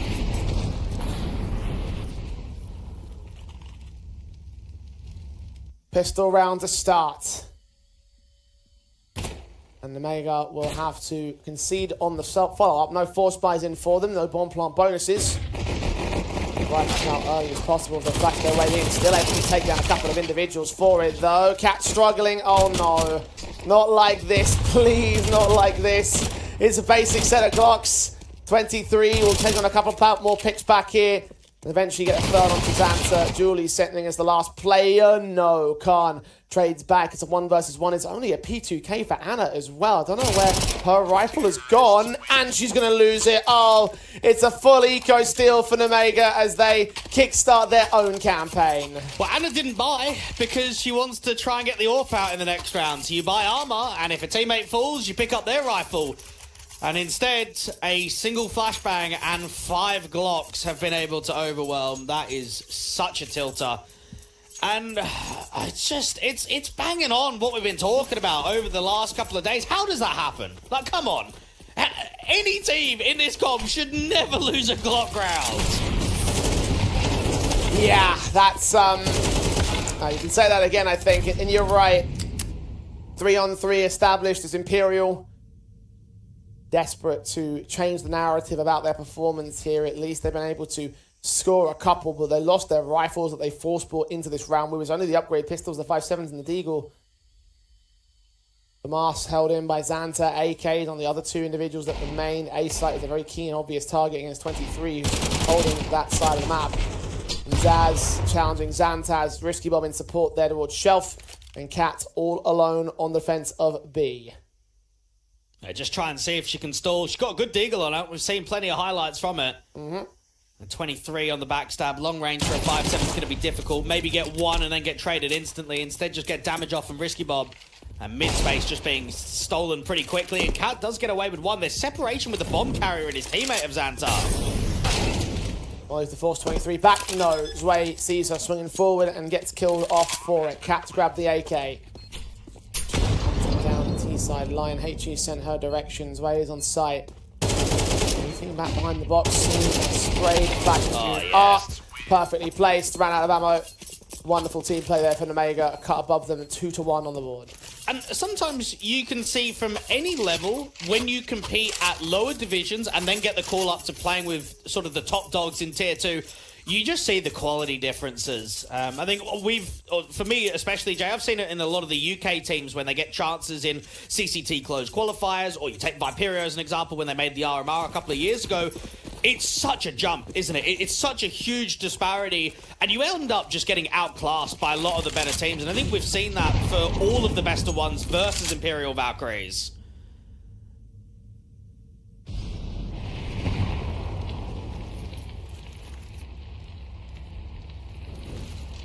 Speaker 5: Pistol round to start. And Nemiga will have to concede on the follow-up. No force buys in for them, no bomb plant bonuses. Right now, early as possible, they'll flash their way in. Still able to take down a couple of individuals for it, though. Cat struggling. Oh, no. Not like this. Please, not like this. It's a basic set of Glocks. 23 will take on a couple more picks back here. And eventually get a third onto Xanta. Julie settling as the last player. No, Khan trades back. It's a 1 versus 1. It's only a P2K for Anna as well. I don't know where her rifle has gone. And she's going to lose it. Oh, it's a full eco steal for Nemiga as they kickstart their own campaign.
Speaker 4: Well, Anna didn't buy because she wants to try and get the AWP out in the next round. So you buy armor, and if a teammate falls, you pick up their rifle. And instead, a single flashbang and 5 Glocks have been able to overwhelm. That is such a tilter. And it's banging on what we've been talking about over the last couple of days. How does that happen? Like, come on. Any team in this comp should never lose a Glock round.
Speaker 5: Yeah, that's, you can say that again, I think. And you're right. 3-on-3 established as Imperial. Desperate to change the narrative about their performance here. At least they've been able to score a couple, but they lost their rifles that they force brought into this round. It was only the upgrade pistols, the 5.7s and the Deagle. The mask held in by Xanta, AK'd on the other 2 individuals that remain. A site is a very key and obvious target against 23, holding that side of the map. And Zaz challenging Xanta's Risky Bomb in support there towards Shelf, and Cat all alone on the defense of B.
Speaker 4: Just try and see if she can stall. She's got a good deagle on it. We've seen plenty of highlights from it. And 23 on the backstab. Long range for a 5.7 is going to be difficult. Maybe get 1 and then get traded instantly. Instead, just get damage off from Risky Bob. And mid-space just being stolen pretty quickly. And Cat does get away with 1. There's separation with the bomb carrier and his teammate of Xanta.
Speaker 5: Well, is the force 23 back? No. Zwei sees her swinging forward and gets killed off for it. Cat's grabbed the AK. Down the T-side line. HE sent her directions. Zwei is on site. Anything back behind the box. Sprayed. Back. Perfectly placed. Ran out of ammo. Wonderful team play there for Nemiga. A cut above them. 2-1 on the board.
Speaker 4: And sometimes you can see from any level when you compete at lower divisions and then get the call up to playing with sort of the top dogs in tier 2, you just see the quality differences. I think for me especially, Jay, I've seen it in a lot of the UK teams when they get chances in CCT closed qualifiers, or you take Viperio as an example when they made the RMR a couple of years ago. It's such a jump, isn't it? It's such a huge disparity, and you end up just getting outclassed by a lot of the better teams, and I think we've seen that for all of the best of ones versus Imperial Valkyries.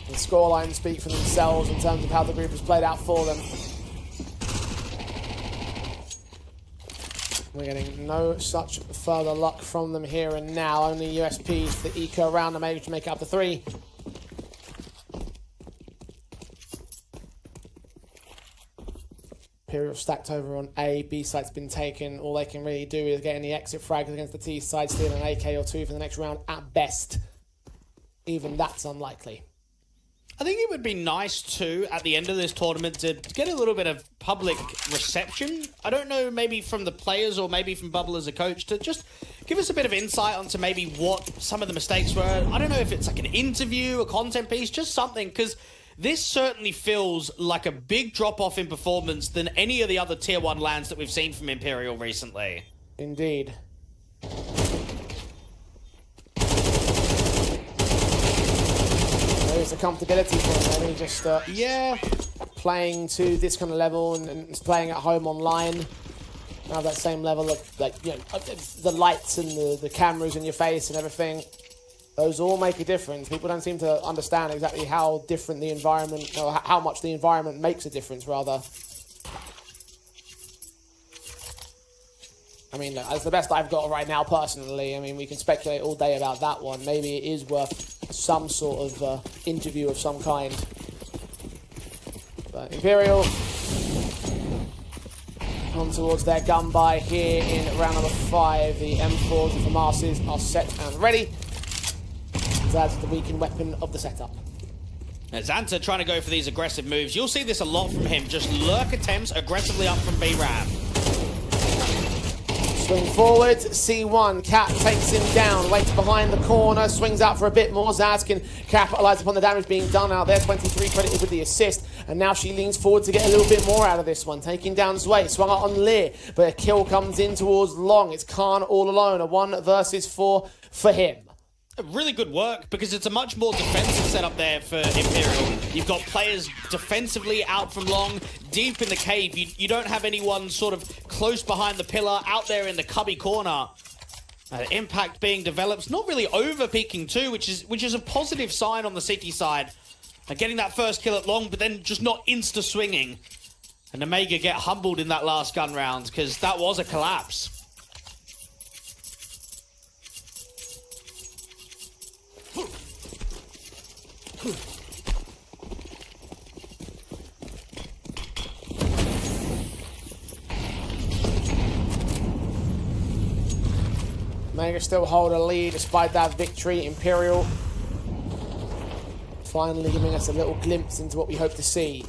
Speaker 5: The scorelines speak for themselves in terms of how the group has played out for them. We're getting no such further luck from them here and now. Only USPs, the eco round, are able to make it up to 3. Imperial stacked over on A. B site's been taken. All they can really do is get any exit frags against the T side, steal an AK or 2 for the next round at best. Even that's unlikely.
Speaker 4: I think it would be nice too at the end of this tournament to get a little bit of public reception. I don't know, maybe from the players or maybe from Bubble as a coach, to just give us a bit of insight onto maybe what some of the mistakes were. I don't know if it's like an interview, a content piece, just something, because this certainly feels like a big drop-off in performance than any of the other Tier 1 lands that we've seen from Imperial recently.
Speaker 5: Indeed. comfortability for him. He just
Speaker 4: Yeah.
Speaker 5: playing to this kind of level and playing at home online. Now that same level of, like, you know, the lights and the cameras in your face and everything. Those all make a difference. People don't seem to understand exactly how different the environment, or how much the environment makes a difference, rather. I mean, that's the best I've got right now, personally. I mean, we can speculate all day about that one. Maybe it is worth some sort of interview of some kind. But Imperial on towards their gun buy here in round number 5. The M4s and FAMASs are set and ready. That's the weakened weapon of the setup.
Speaker 4: Now, Xanta trying to go for these aggressive moves. You'll see this a lot from him. Just lurk attempts aggressively up from B-Ram.
Speaker 5: Swing forward, C1, Cap takes him down, waits behind the corner, swings out for a bit more. Zaz can capitalise upon the damage being done out there. 23 credited with the assist, and now she leans forward to get a little bit more out of this one. Taking down Zway, swung out on Lear, but a kill comes in towards Long. It's Khan all alone, a 1 versus 4 for him.
Speaker 4: Really good work, because it's a much more defensive setup there for Imperial. You've got players defensively out from Long, deep in the cave. You don't have anyone sort of close behind the pillar, out there in the cubby corner. Impact being developed, not really over-peaking too, which is a positive sign on the City side. Getting that first kill at Long, but then just not insta-swinging. And Nemiga get humbled in that last gun round, because that was a collapse.
Speaker 5: Nemiga still hold a lead despite that victory. Imperial finally giving us a little glimpse into what we hope to see.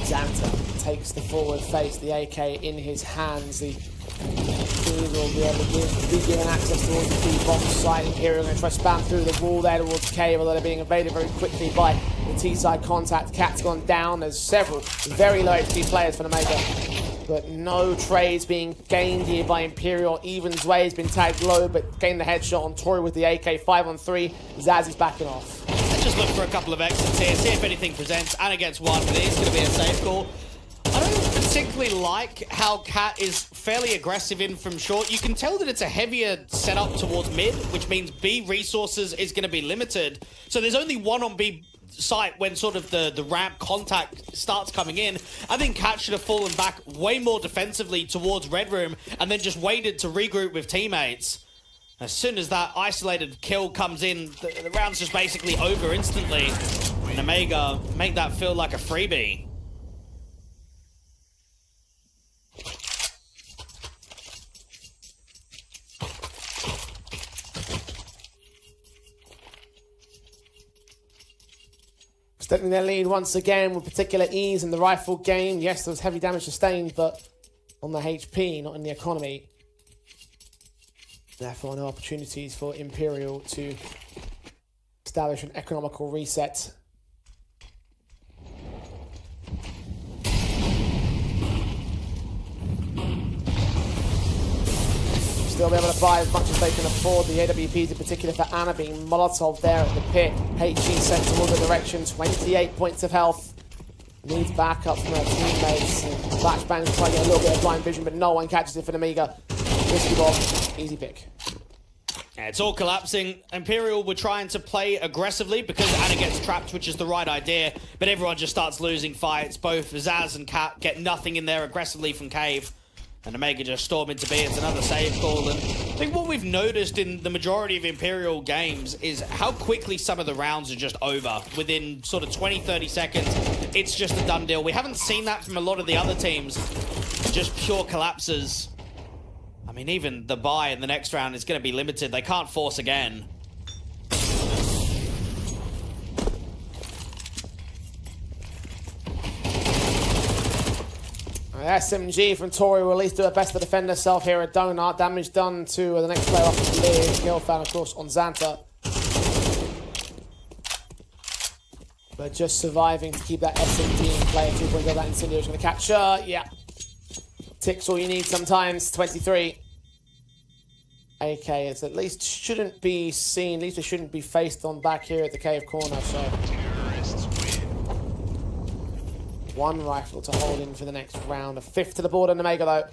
Speaker 5: Xanta takes the forward face, the AK in his hands. The will be able to be given access towards the B-bomb site. Imperial going to try to spam through the wall there towards cave, although they're being evaded very quickly by the T-side contact. Cat's gone down. There's several very low HP players for Nemiga, but no trades being gained here by Imperial. Even Zway has been tagged low, but gained the headshot on Tori with the AK. 5 on 3. Zaz is backing off.
Speaker 4: Let's just look for a couple of exits here, see if anything presents, and against one, but it is going to be a safe call. I don't particularly like how Cat is fairly aggressive in from short. You can tell that it's a heavier setup towards mid, which means B resources is going to be limited. So there's only one on B site when sort of the ramp contact starts coming in. I think Cat should have fallen back way more defensively towards Red Room and then just waited to regroup with teammates. As soon as that isolated kill comes in, the round's just basically over instantly. And Nemiga make that feel like a freebie.
Speaker 5: Extending their lead once again with particular ease in the rifle game. Yes, there was heavy damage sustained, but on the HP, not in the economy. Therefore, no opportunities for Imperial to establish an economical reset. Still be able to buy as much as they can afford. The AWPs in particular for Anna being Molotov there at the pit. HG sent towards the direction. 28 points of health. Needs backup from her teammates. Flashbang's trying to get a little bit of blind vision, but no one catches it for Nemiga. Risky bomb. Easy pick.
Speaker 4: Yeah, it's all collapsing. Imperial were trying to play aggressively because Anna gets trapped, which is the right idea, but everyone just starts losing fights. Both Zaz and Cat get nothing in there aggressively from Cave. And Nemiga just storm into B. It's another save call. And I think what we've noticed in the majority of Imperial games is how quickly some of the rounds are just over. Within sort of 20-30 seconds, it's just a done deal. We haven't seen that from a lot of the other teams. Just pure collapses. I mean, even the buy in the next round is going to be limited. They can't force again.
Speaker 5: SMG from Tori will at least do her best to defend herself here at Donut. Damage done to the next player off the lead. Kill found, of course, on Xanta. But just surviving to keep that SMG in play. 2.0, that Incendio is going to catch her. Yeah. Ticks all you need sometimes. 23. AK is at least shouldn't be seen, at least it shouldn't be faced on back here at the cave corner, so
Speaker 3: Terrorists win.
Speaker 5: one rifle to hold in for the next round. A fifth to the board, and Nemiga though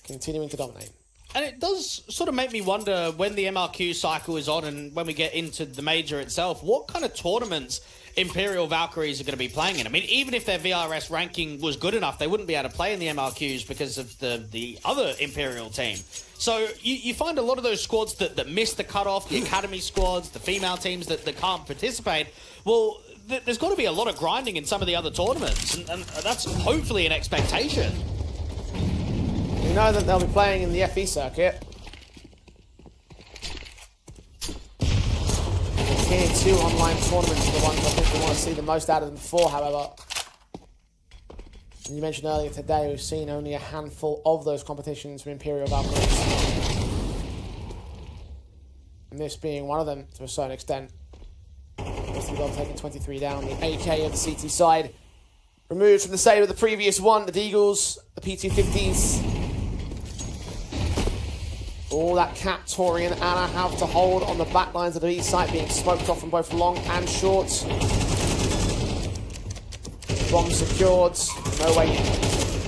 Speaker 5: continuing to dominate.
Speaker 4: And it does sort of make me wonder when the MRQ cycle is on and when we get into the major itself, what kind of tournaments Imperial Valkyries are going to be playing in. I mean, even if their VRS ranking was good enough, they wouldn't be able to play in the MRQs because of the other Imperial team. So you find a lot of those squads that miss the cutoff, the academy squads, the female teams that can't participate. Well, there's got to be a lot of grinding in some of the other tournaments, and that's hopefully an expectation.
Speaker 5: We know that they'll be playing in the FE circuit. The Tier 2 online tournaments are the ones I think we want to see the most out of them before, however. And you mentioned earlier today, we've seen only a handful of those competitions from Imperial Valkyries. And this being one of them to a certain extent. Well taking 23 down, the AK of the CT side. Removed from the save of the previous one, the Deagles, the P250s. All that Cat, Tori and Anna have to hold on the back lines of the B site, being smoked off from both long and short. Bomb secured, no way in.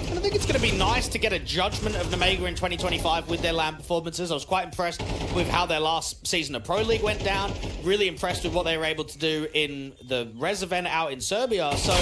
Speaker 4: And I think it's going to be nice to get a judgment of Nemiga in 2025 with their LAN performances. I was quite impressed with how their last season of Pro League went down. Really impressed with what they were able to do in the Res event out in Serbia. So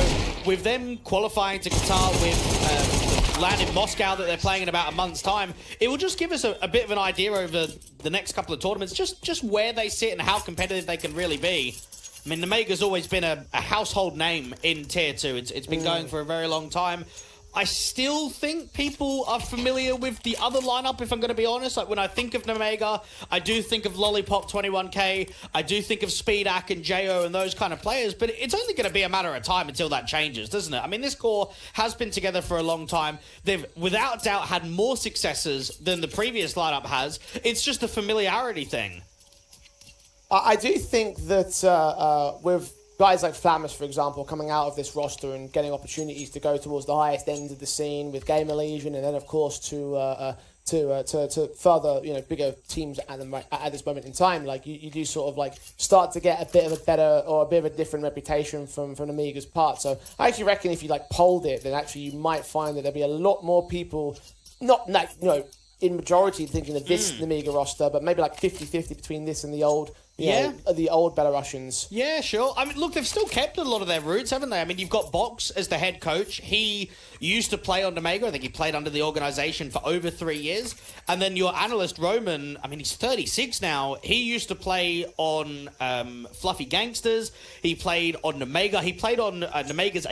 Speaker 4: with them qualifying to Qatar with LAN in Moscow that they're playing in about a month's time, it will just give us a bit of an idea over the next couple of tournaments, just where they sit and how competitive they can really be. I mean, Nemiga's always been a household name in Tier 2. It's been going for a very long time. I still think people are familiar with the other lineup, if I'm going to be honest. Like, when I think of Nemiga, I do think of Lollipop 21K. I do think of Speedak and Jo and those kind of players, but it's only going to be a matter of time until that changes, doesn't it? I mean, this core has been together for a long time. They've, without doubt, had more successes than the previous lineup has. It's just a familiarity thing.
Speaker 5: I do think that with guys like Flamus, for example, coming out of this roster and getting opportunities to go towards the highest ends of the scene with Gamer Legion, and then of course to further, you know, bigger teams at this moment in time, like you do sort of like start to get a bit of a better or a bit of a different reputation from Nemiga's part. So I actually reckon if you like polled it, then actually you might find that there'd be a lot more people, not like, you know, in majority thinking of this Nemiga roster, but maybe like 50-50 between this and the old, the old Belarusians.
Speaker 4: Yeah, sure. I mean, look, they've still kept a lot of their roots, haven't they? I mean, you've got Box as the head coach. He used to play on Nemiga. I think he played under the organization for over 3 years. And then your analyst, Roman, I mean, he's 36 now. He used to play on Fluffy Gangsters. He played on Nemiga. He played on Nemiga's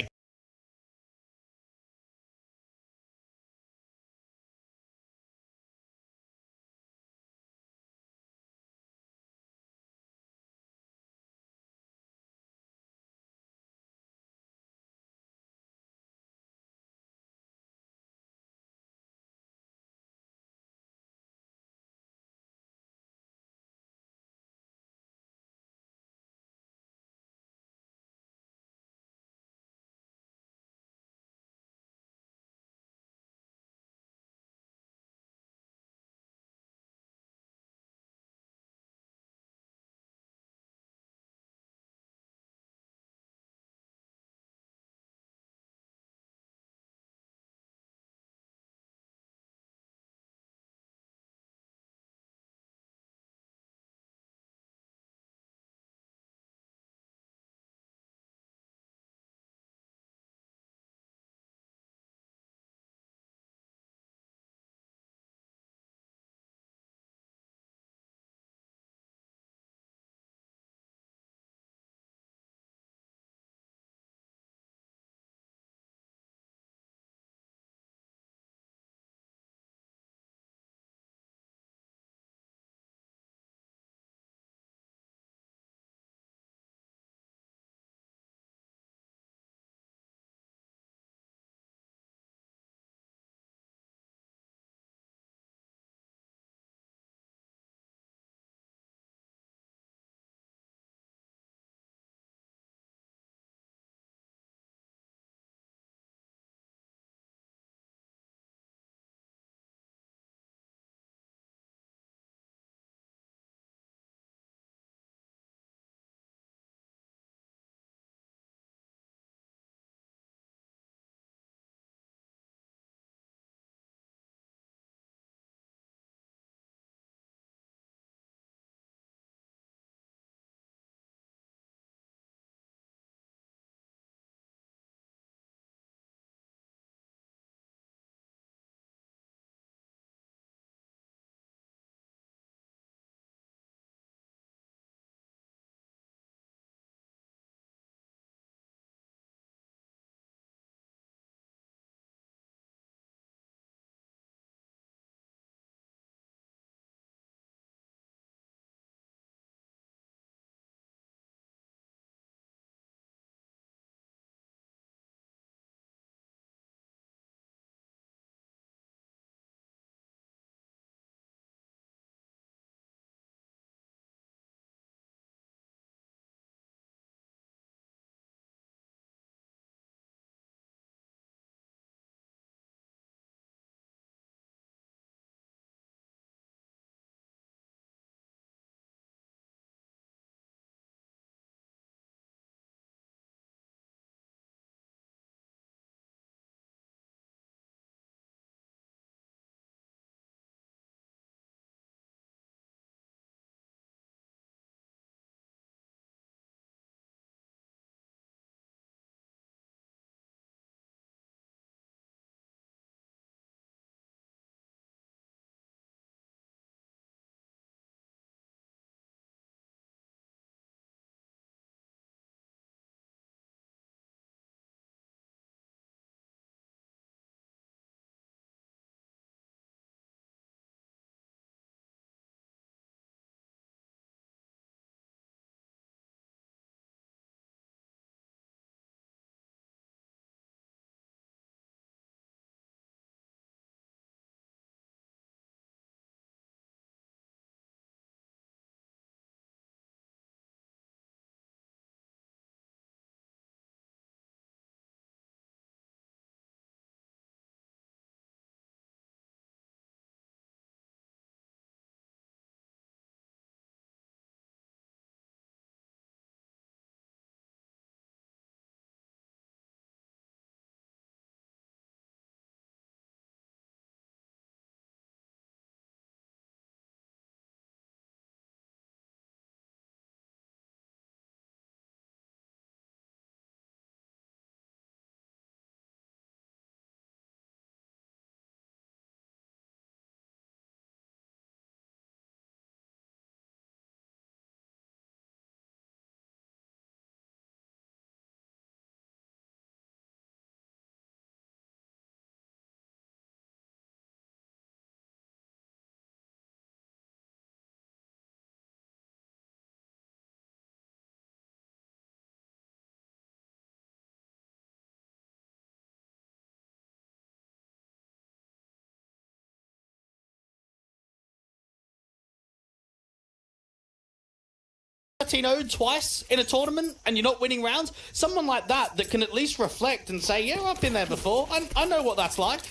Speaker 4: 13-0 twice in a tournament and you're not winning rounds, someone like that can at least reflect and say, yeah, I've been there before. I know what that's like.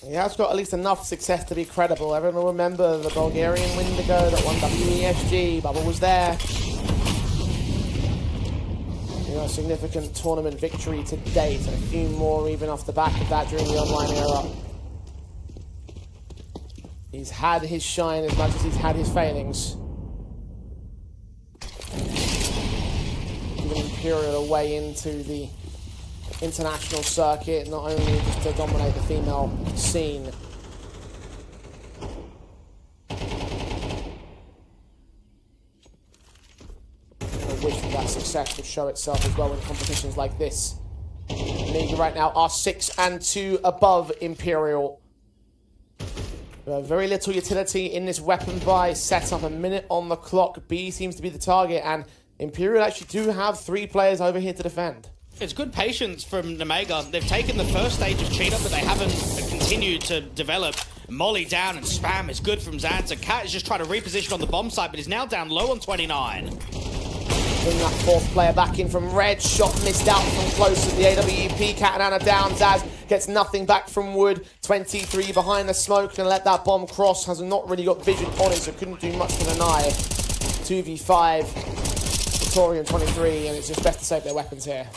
Speaker 5: He has got at least enough success to be credible. Everyone will remember the Bulgarian Windigo that won WESG. Bubble was there. You know, a significant tournament victory to date, and a few more even off the back of that during the online era. He's had his shine as much as he's had his failings. Giving Imperial a way into the international circuit, not only just to dominate the female scene. I wish that success would show itself as well in competitions like this. Nemiga right now are 6-2 above Imperial. Very little utility in this weapon buy. Set up a minute on the clock. B seems to be the target, and Imperial actually do have 3 players over here to defend.
Speaker 4: It's good patience from Nemiga. They've taken the first stage of cheat up, but they haven't continued to develop. Molly down and spam is good from Zanza. Cat is just trying to reposition on the bomb site, but is now down low on 29.
Speaker 5: Bring that 4th player back in from Red. Shot missed out from close at the AWP. Cat and Anna down. Zaz gets nothing back from Wood. 23 behind the smoke. Gonna let that bomb cross. Has not really got vision on it, so couldn't do much with an eye. 2v5. Victorian 23, and it's just best to save their weapons here.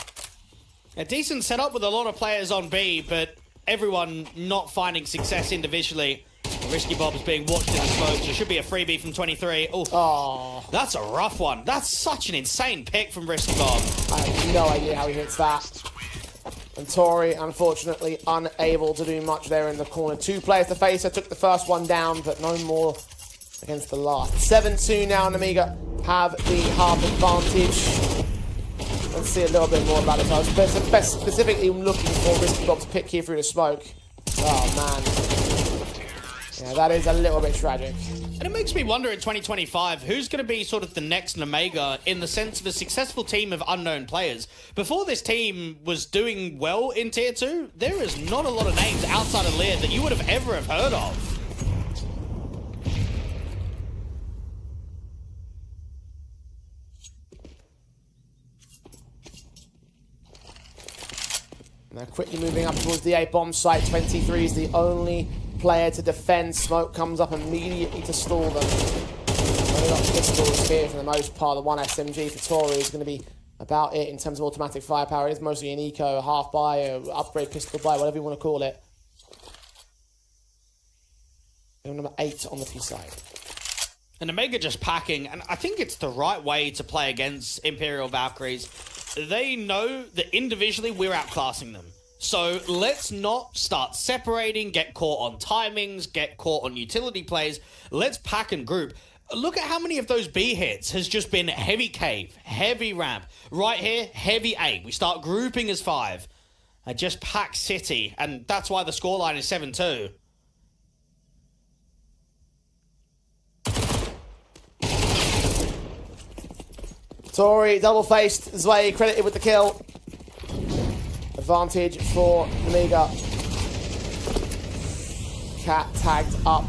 Speaker 4: A decent setup with a lot of players on B, but everyone not finding success individually. Risky Bob's being watched in the smoke, so it should be a freebie from 23. Oh, that's a rough one. That's such an insane pick from Risky Bob.
Speaker 5: I have no idea how he hits that. And Tori, unfortunately, unable to do much there in the corner. 2 players to face her, took the first one down, but no more against the last. 7-2 now, Nemiga have the half advantage. Let's see a little bit more about it. I was specifically looking for Risky Bob's pick here through the smoke. Oh, man. Yeah, that is a little bit tragic.
Speaker 4: And it makes me wonder in 2025, who's going to be sort of the next Nemiga in the sense of a successful team of unknown players. Before this team was doing well in Tier 2, there is not a lot of names outside of Lear that you would have ever have heard of.
Speaker 5: Now quickly moving up towards the A bomb site. 23 is the only player to defend. Smoke comes up immediately to stall them. Only got pistols here for the most part. The 1 SMG for Tori is going to be about it in terms of automatic firepower. It is mostly an eco, half buy, upgrade pistol buy, whatever you want to call it. And number 8 on the T side.
Speaker 4: And Nemiga just packing, and I think it's the right way to play against Imperial Valkyries. They know that individually we're outclassing them. So let's not start separating, get caught on timings, get caught on utility plays. Let's pack and group. Look at how many of those B hits has just been heavy cave, heavy ramp. Right here, heavy A. We start grouping as 5. I just pack City, and that's why the scoreline is 7-2.
Speaker 5: Tori double-faced Zwei credited with the kill. Advantage for Nemiga. Cat tagged up.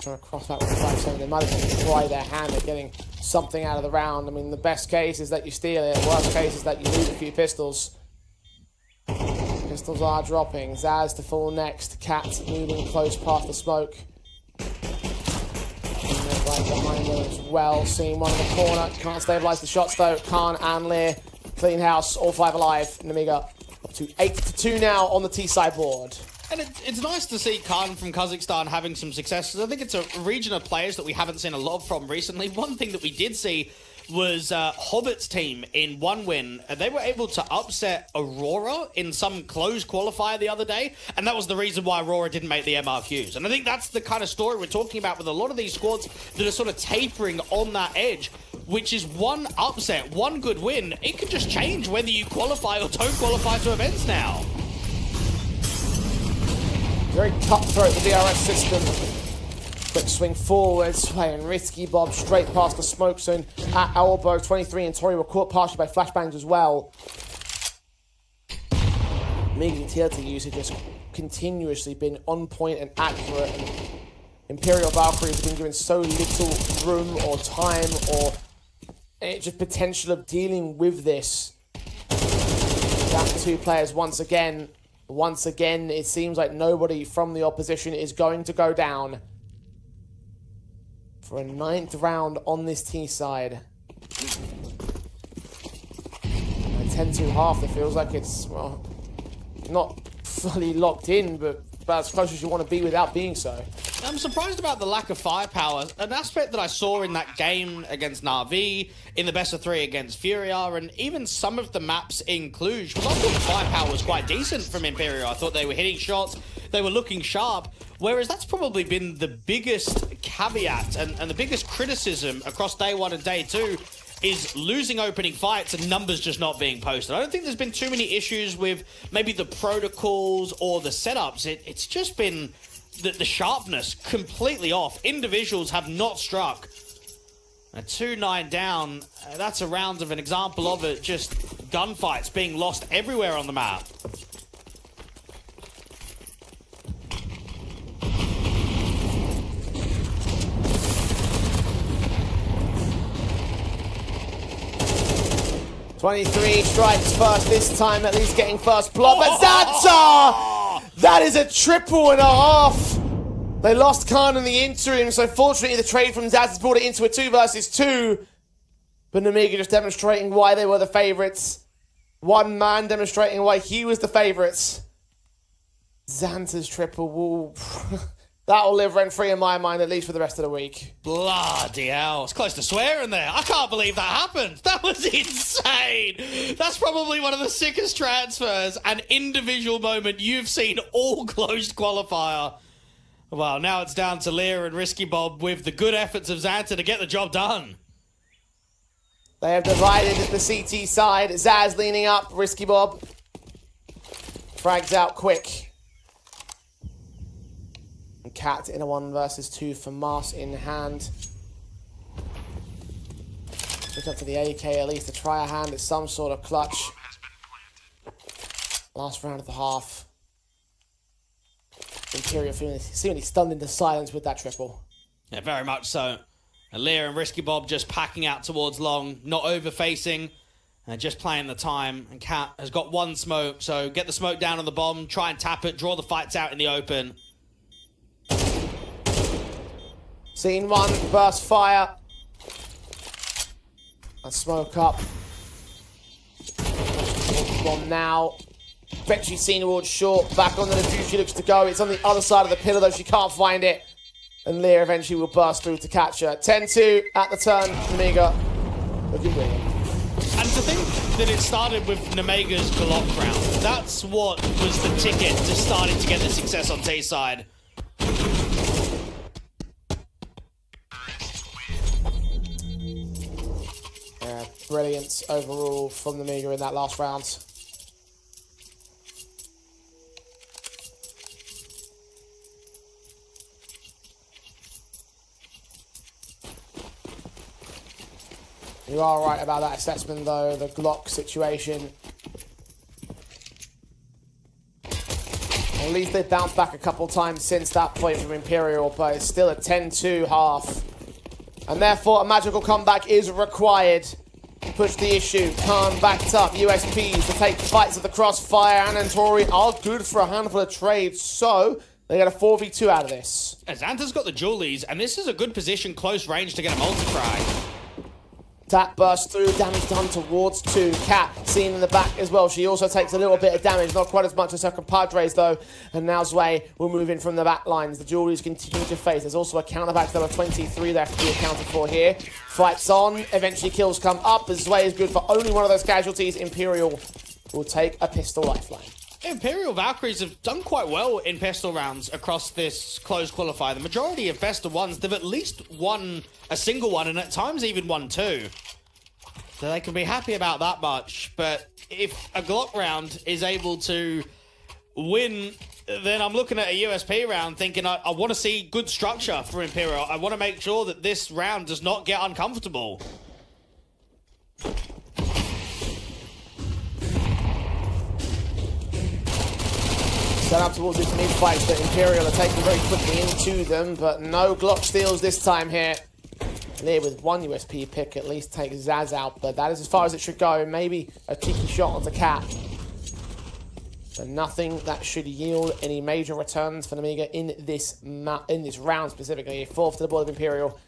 Speaker 5: Trying to cross that with the 5-7. They might have tried their hand at getting something out of the round. I mean, the best case is that you steal it. Worst case is that you lose a few pistols. Pistols are dropping. Zaz to fall next. Cat moving close past the smoke. Right behind them as well. Seeing one in the corner. Can't stabilise the shots though. Khan and Lear. Clean house. All 5 alive. Nemiga up to 8-2 now on the T-side board.
Speaker 4: And it's nice to see Khan from Kazakhstan having some success, because I think it's a region of players that we haven't seen a lot from recently. One thing that we did see was Hobbit's team in one win. They were able to upset Aurora in some closed qualifier the other day, and that was the reason why Aurora didn't make the MRQs. And I think that's the kind of story we're talking about with a lot of these squads that are sort of tapering on that edge, which is one upset, one good win. It could just change whether you qualify or don't qualify to events now.
Speaker 5: Very cutthroat, the DRS system. Quick swing forwards, playing Risky Bob straight past the smoke zone at elbow. 23 and Tori were caught partially by flashbangs as well. Nemiga's utility usage has continuously been on point and accurate. And Imperial Valkyries have been given so little room or time or just potential of dealing with this. Down to 2 players once again. Once again, it seems like nobody from the opposition is going to go down for a 9th round on this T side. A 10-2 half, it feels like it's, well, not fully locked in, but about as close as you want to be without being so.
Speaker 4: I'm surprised about the lack of firepower. An aspect that I saw in that game against Na'Vi, in the best of 3 against Furia, and even some of the maps in Cluj, because I thought the firepower was quite decent from Imperial. I thought they were hitting shots, they were looking sharp, whereas that's probably been the biggest caveat and the biggest criticism across day 1 and day 2 is losing opening fights and numbers just not being posted. I don't think there's been too many issues with maybe the protocols or the setups. It's just been the sharpness completely off. Individuals have not struck. A 2-9 down, that's a round of an example of it. Just gunfights being lost everywhere on the map.
Speaker 5: "23 strikes first this time, at least getting first blood, but Zanta! That is a 3.5. They lost Khan in the interim, so fortunately the trade from Zaz has brought it into a 2 versus 2. But Nemiga just demonstrating why they were the favourites. One man demonstrating why he was the favourites. Xanta's triple will... That'll live rent-free in my mind, at least for the rest of the week.
Speaker 4: Bloody hell. It's close to swearing there. I can't believe that happened. That was insane. That's probably one of the sickest transfers and individual moment you've seen all closed qualifier. Well, now it's down to Lear and Risky Bob with the good efforts of Xanta to get the job done.
Speaker 5: They have divided the CT side. Zaz leaning up. Risky Bob frags out quick. And Cat in a 1 versus 2 for Mars in hand. Switch up to the AK at least to try a hand at some sort of clutch. Last round of the half. Imperial seemingly stunned into silence with that triple.
Speaker 4: Yeah, very much so. Lear and Risky Bob just packing out towards long, not over-facing, and just playing the time. And Cat has got 1 smoke, so get the smoke down on the bomb, try and tap it, draw the fights out in the open.
Speaker 5: Scene 1, burst fire. And smoke up. Bomb now. Bet she's seen towards short. Back on the defuse she looks to go. It's on the other side of the pillar though. She can't find it. And Lear eventually will burst through to catch her. 10-2 at the turn. Nemiga looking brilliant.
Speaker 4: And to think that it started with Nemiga's Glock round. That's what was the ticket to starting to get the success on T-side.
Speaker 5: Brilliance overall from Nemiga in that last round. You are right about that assessment though, the Glock situation. At least they've bounced back a couple times since that point from Imperial, but it's still a 10-2 half. And therefore a magical comeback is required. Push the issue. Khan backed up. USPs to take fights at the crossfire. And Antori are good for a handful of trades. So they get a 4v2 out of this.
Speaker 4: Xanta's got the Julies, and this is a good position, close range to get a multi-frag.
Speaker 5: Tap burst through. Damage done towards 2. Cat seen in the back as well. She also takes a little bit of damage. Not quite as much as her compadres though. And now Zwei will move in from the back lines. The Julies continue to face. There's also a counterback number 23 that has to be accounted for here. Fights on. Eventually kills come up. As Zwei is good for only one of those casualties. Imperial will take a pistol lifeline.
Speaker 4: Imperial Valkyries have done quite well in pistol rounds across this closed qualifier. The majority of best of ones, they've at least won a single one and at times even won 2. So they can be happy about that much. But if a Glock round is able to win, then I'm looking at a USP round thinking I want to see good structure for Imperial. I want to make sure that this round does not get uncomfortable.
Speaker 5: Set up towards this mid-fight that Imperial are taking very quickly into them, but no Glock steals this time here. Lear with one USP pick at least takes Zaz out, but that is as far as it should go. Maybe a cheeky shot onto Cat. But nothing that should yield any major returns for Nemiga in this round specifically. Fourth to the board of Imperial.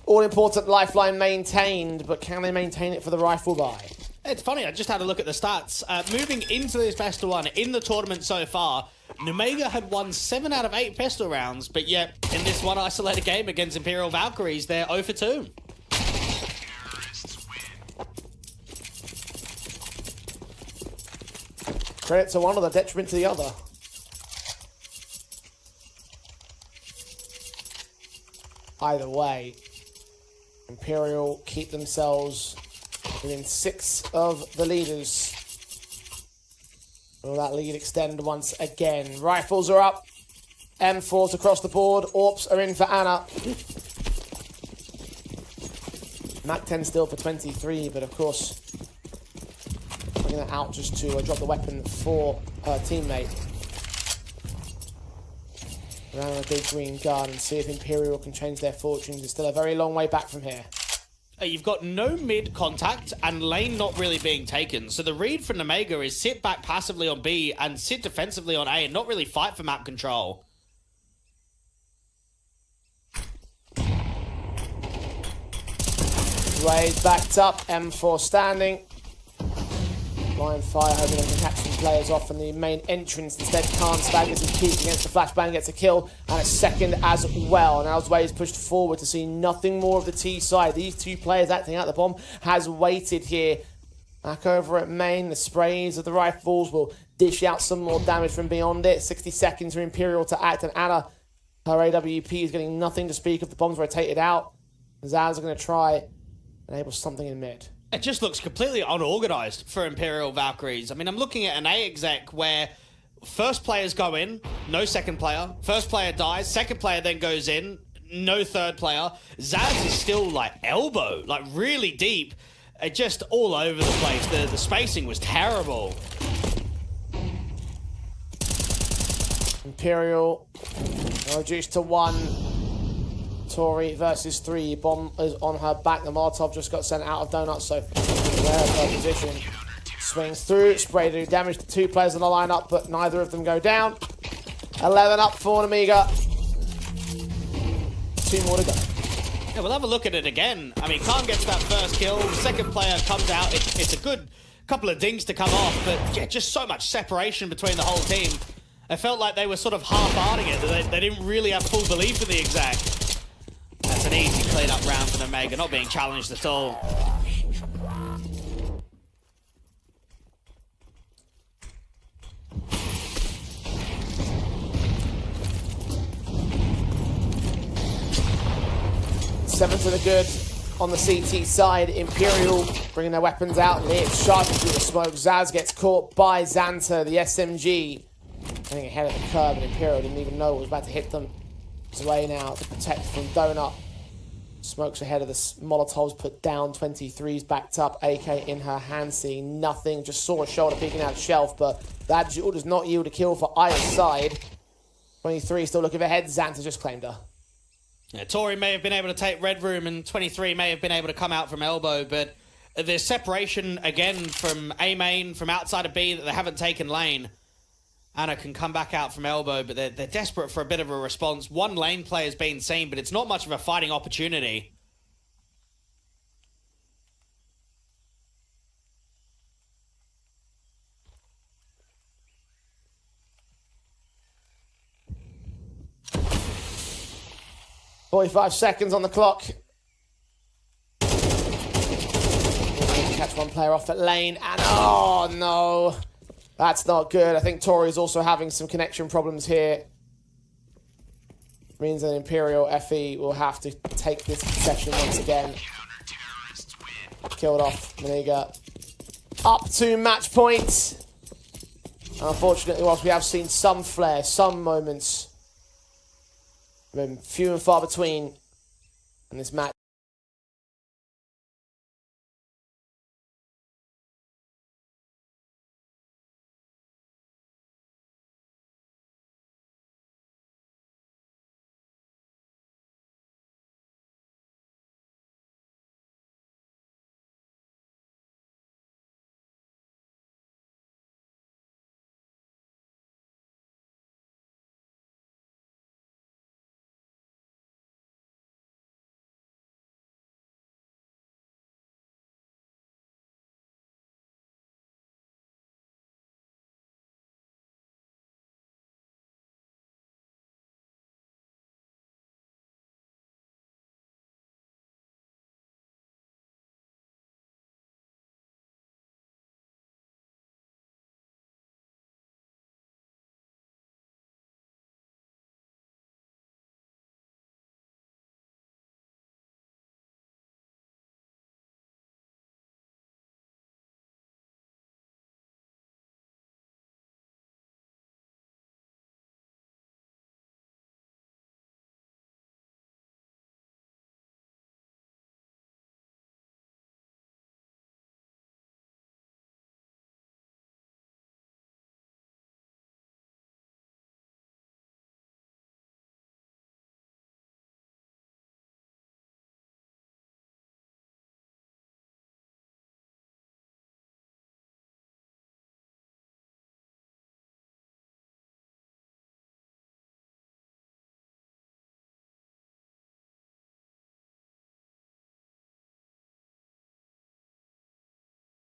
Speaker 5: All-important lifeline maintained, but can they maintain it for the rifle buy?
Speaker 4: It's funny, I just had a look at the stats. Moving into this best of one in the tournament so far, Nemiga had won 7 out of 8 pistol rounds, but yet in this one isolated game against Imperial Valkyries, they're 0 for 2.
Speaker 5: Credit to one or the detriment to the other. Either way, Imperial keep themselves within 6 of the leaders. Will that lead extend once again? Rifles are up. M4s across the board. AWPs are in for Anna. Mac 10 still for 23, but of course, bringing that out just to drop the weapon for her teammate. Around a big green gun and see if Imperial can change their fortunes. It's still a very long way back from here.
Speaker 4: You've got no mid contact and lane not really being taken. So the read for Nemiga is sit back passively on B and sit defensively on A and not really fight for map control.
Speaker 5: Raid backed up, M4 standing. Blind fire, hoping they can catch some players off from the main entrance. Instead, can't. Spag gets his peak against the flashbang, gets a kill, and a second as well. Now Zway is pushed forward to see nothing more of the T side. These two players acting out the bomb has waited here. Back over at main, the sprays of the rifles will dish out some more damage from beyond it. 60 seconds for Imperial to act, and Anna, her AWP is getting nothing to speak of. The bombs rotated out. Zaz are going to try and enable something in mid.
Speaker 4: It just looks completely unorganized for Imperial Valkyries. I mean, I'm looking at an A exec where first players go in, no second player. First player dies, second player then goes in, no third player. Zaz is still like elbow, like really deep. Just all over the place. The spacing was terrible.
Speaker 5: Imperial reduced to 1. Tori versus 3. Bomb is on her back. The Molotov just got sent out of Donuts, so aware of her position. Swings through. Spray to do damage to 2 players in the lineup, but neither of them go down. 11 up for Nemiga. 2 more to go.
Speaker 4: Yeah, we'll have a look at it again. I mean, Khan gets that first kill. Second player comes out. It's a good couple of dings to come off, but yeah, just so much separation between the whole team. I felt like they were sort of half-hearting it. They didn't really have full belief in the exec. That's an easy clean-up round for Nemiga, not being challenged at all.
Speaker 5: Seven to the good on the CT side. Imperial bringing their weapons out. It's sharp through the smoke. Zaz gets caught by Xanta, the SMG. Getting ahead of the curve, and Imperial didn't even know what was about to hit them. Zway now to protect from Donut. Smokes ahead of the Molotovs put down. 23's backed up. AK in her hand, seeing nothing. Just saw a shoulder peeking out of shelf, but that duel does not yield a kill for either side. 23 still looking ahead. Xanta just claimed her.
Speaker 4: Yeah, Tori may have been able to take Red Room, and 23 may have been able to come out from elbow, but there's separation again from A main, from outside of B that they haven't taken lane. Anna can come back out from elbow, but they're desperate for a bit of a response. One lane player's been seen, but it's not much of a fighting opportunity.
Speaker 5: .45 seconds on the clock. Catch one player off at lane, and oh no. That's not good. I think Tori's also having some connection problems here. Means that Imperial FE will have to take this session once again. Killed off Nemiga. Up to match point. Unfortunately, whilst we have seen some flair, some moments, few and far between in this match.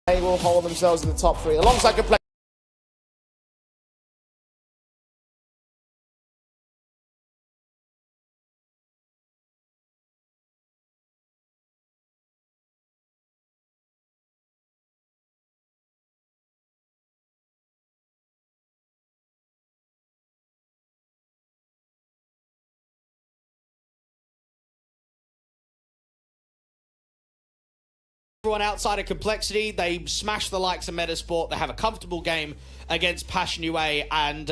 Speaker 5: They will hold themselves in the top 3 alongside Complexity.
Speaker 4: Everyone outside of Complexity, they smash the likes of Metasport. They have a comfortable game against Passion UA, and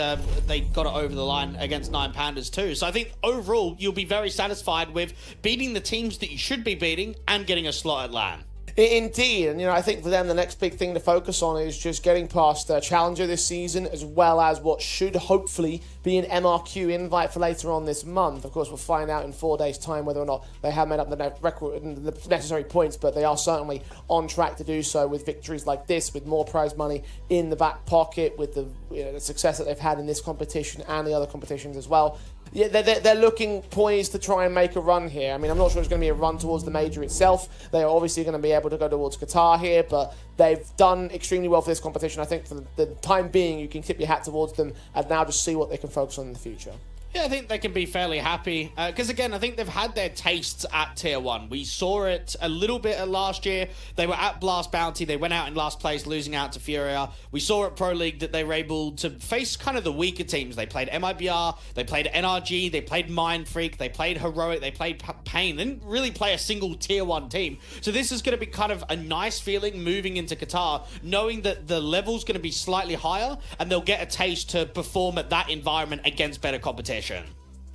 Speaker 4: they got it over the line against 9 Pandas too. So I think overall, you'll be very satisfied with beating the teams that you should be beating and getting a slot at LAN.
Speaker 5: Indeed, and I think for them the next big thing to focus on is just getting past Challenger this season, as well as what should hopefully be an MRQ invite for later on this month. Of course, we'll find out in 4 days' time whether or not they have made up the record, the necessary points, but they are certainly on track to do so with victories like this, with more prize money in the back pocket, with the success that they've had in this competition and the other competitions as well. Yeah, they're looking poised to try and make a run here. I mean, I'm not sure it's going to be a run towards the major itself. They are obviously going to be able to go towards Qatar here, but they've done extremely well for this competition. I think for the time being, you can tip your hat towards them and now just see what they can focus on in the future.
Speaker 4: Yeah, I think they can be fairly happy. Because, again, I think they've had their tastes at Tier 1. We saw it a little bit last year. They were at Blast Bounty. They went out in last place, losing out to Furia. We saw at Pro League that they were able to face kind of the weaker teams. They played MIBR, they played NRG, they played Mind Freak, they played Heroic, they played Pain. They didn't really play a single Tier 1 team. So this is going to be kind of a nice feeling moving into Qatar, knowing that the level's going to be slightly higher, and they'll get a taste to perform at that environment against better competition.
Speaker 5: They've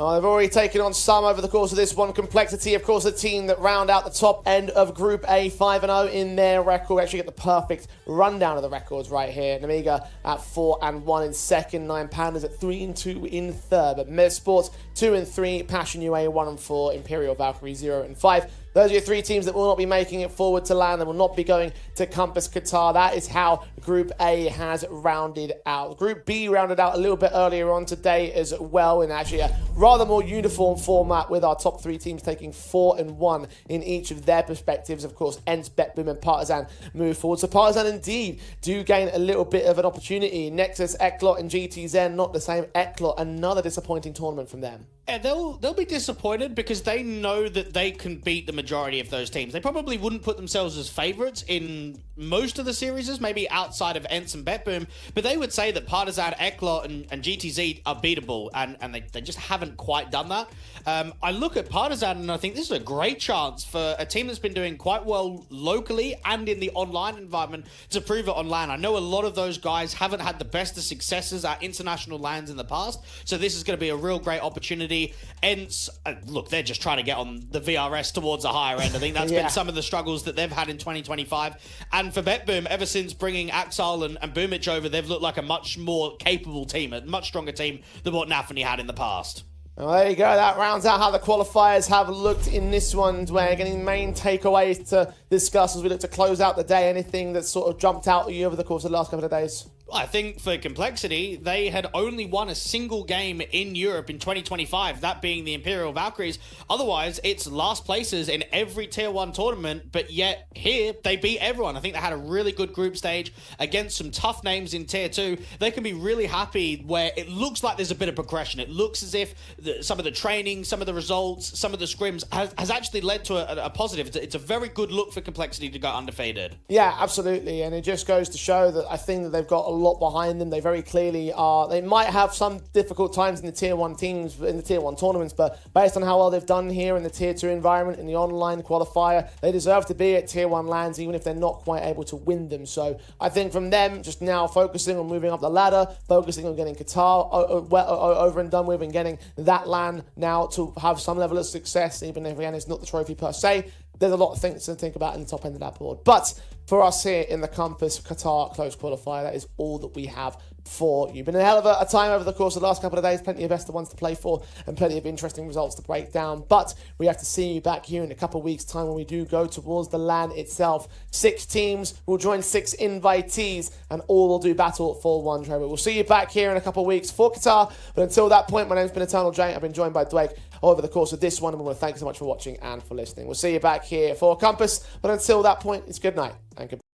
Speaker 5: already taken on some over the course of this one. Complexity, of course, a team that round out the top end of Group A, 5-0 in their record. We actually get the perfect rundown of the records right here. Nemiga at 4-1 in second, 9 Pandas at 3-2 in third. But Metasports 2-3, Passion UA 1-4, Imperial Valkyries 0-5. Those are your 3 teams that will not be making it forward to LAN. They will not be going to Compass Qatar. That is how Group A has rounded out. Group B rounded out a little bit earlier on today as well, in actually a rather more uniform format, with our top 3 teams taking 4-1 in each of their perspectives. Of course, Ents, BetBoom and Partizan move forward. So Partizan indeed do gain a little bit of an opportunity. Nexus, Eklot and GTZ, not the same. Eklot, another disappointing tournament from them.
Speaker 4: Yeah, they'll be disappointed because they know that they can beat the majority of those teams. They probably wouldn't put themselves as favourites in most of the series, maybe outside of Ents and BetBoom, but they would say that Partizan, Eklot and GTZ are beatable, and they just haven't quite done that. I look at Partizan and I think this is a great chance for a team that's been doing quite well locally and in the online environment to prove it on LAN. I know a lot of those guys haven't had the best of successes at international LANs in the past, so this is going to be a real great opportunity. Ents, look, they're just trying to get on the VRS towards a higher end. I think that's been some of the struggles that they've had in 2025. And for BetBoom, ever since bringing Axel and Boomich over, they've looked like a much more capable team, a much stronger team than what Nafany had in the past.
Speaker 5: Well, there you go. That rounds out how the qualifiers have looked in this one. We're getting main takeaways to discuss as we look to close out the day. Anything that sort of jumped out at you over the course of the last couple of days?
Speaker 4: I think for Complexity, they had only won a single game in Europe in 2025, that being the Imperial Valkyries. Otherwise, it's last places in every Tier 1 tournament, but yet here, they beat everyone. I think they had a really good group stage against some tough names in Tier 2. They can be really happy where it looks like there's a bit of progression. It looks as if some of the training, some of the results, some of the scrims has actually led to a positive. It's a very good look for Complexity to go undefeated.
Speaker 5: Yeah, absolutely. And it just goes to show that I think that they've got a lot behind them. They very clearly are. They might have some difficult times in the Tier 1 teams, in the Tier 1 tournaments, but based on how well they've done here in the Tier 2 environment, in the online qualifier, they deserve to be at Tier 1 lands, even if they're not quite able to win them. So I think from them, just now focusing on moving up the ladder, focusing on getting Qatar over and done with, and getting that land now to have some level of success, even if, again, it's not the trophy per se. There's a lot of things to think about in the top end of that board. But for us here in the Compass Qatar close qualifier, that is all that we have for you. Been a hell of a time over the course of the last couple of days. Plenty of best of ones to play for and plenty of interesting results to break down. But we have to see you back here in a couple of weeks' time when we do go towards the LAN itself. 6 teams will join 6 invitees and all will do battle for 1 trophy. We'll see you back here in a couple of weeks for Qatar. But until that point, my name's been Eternal J. I've been joined by Dwayne over the course of this one, and we want to thank you so much for watching and for listening. We'll see you back here for Compass. But until that point, it's good night and goodbye.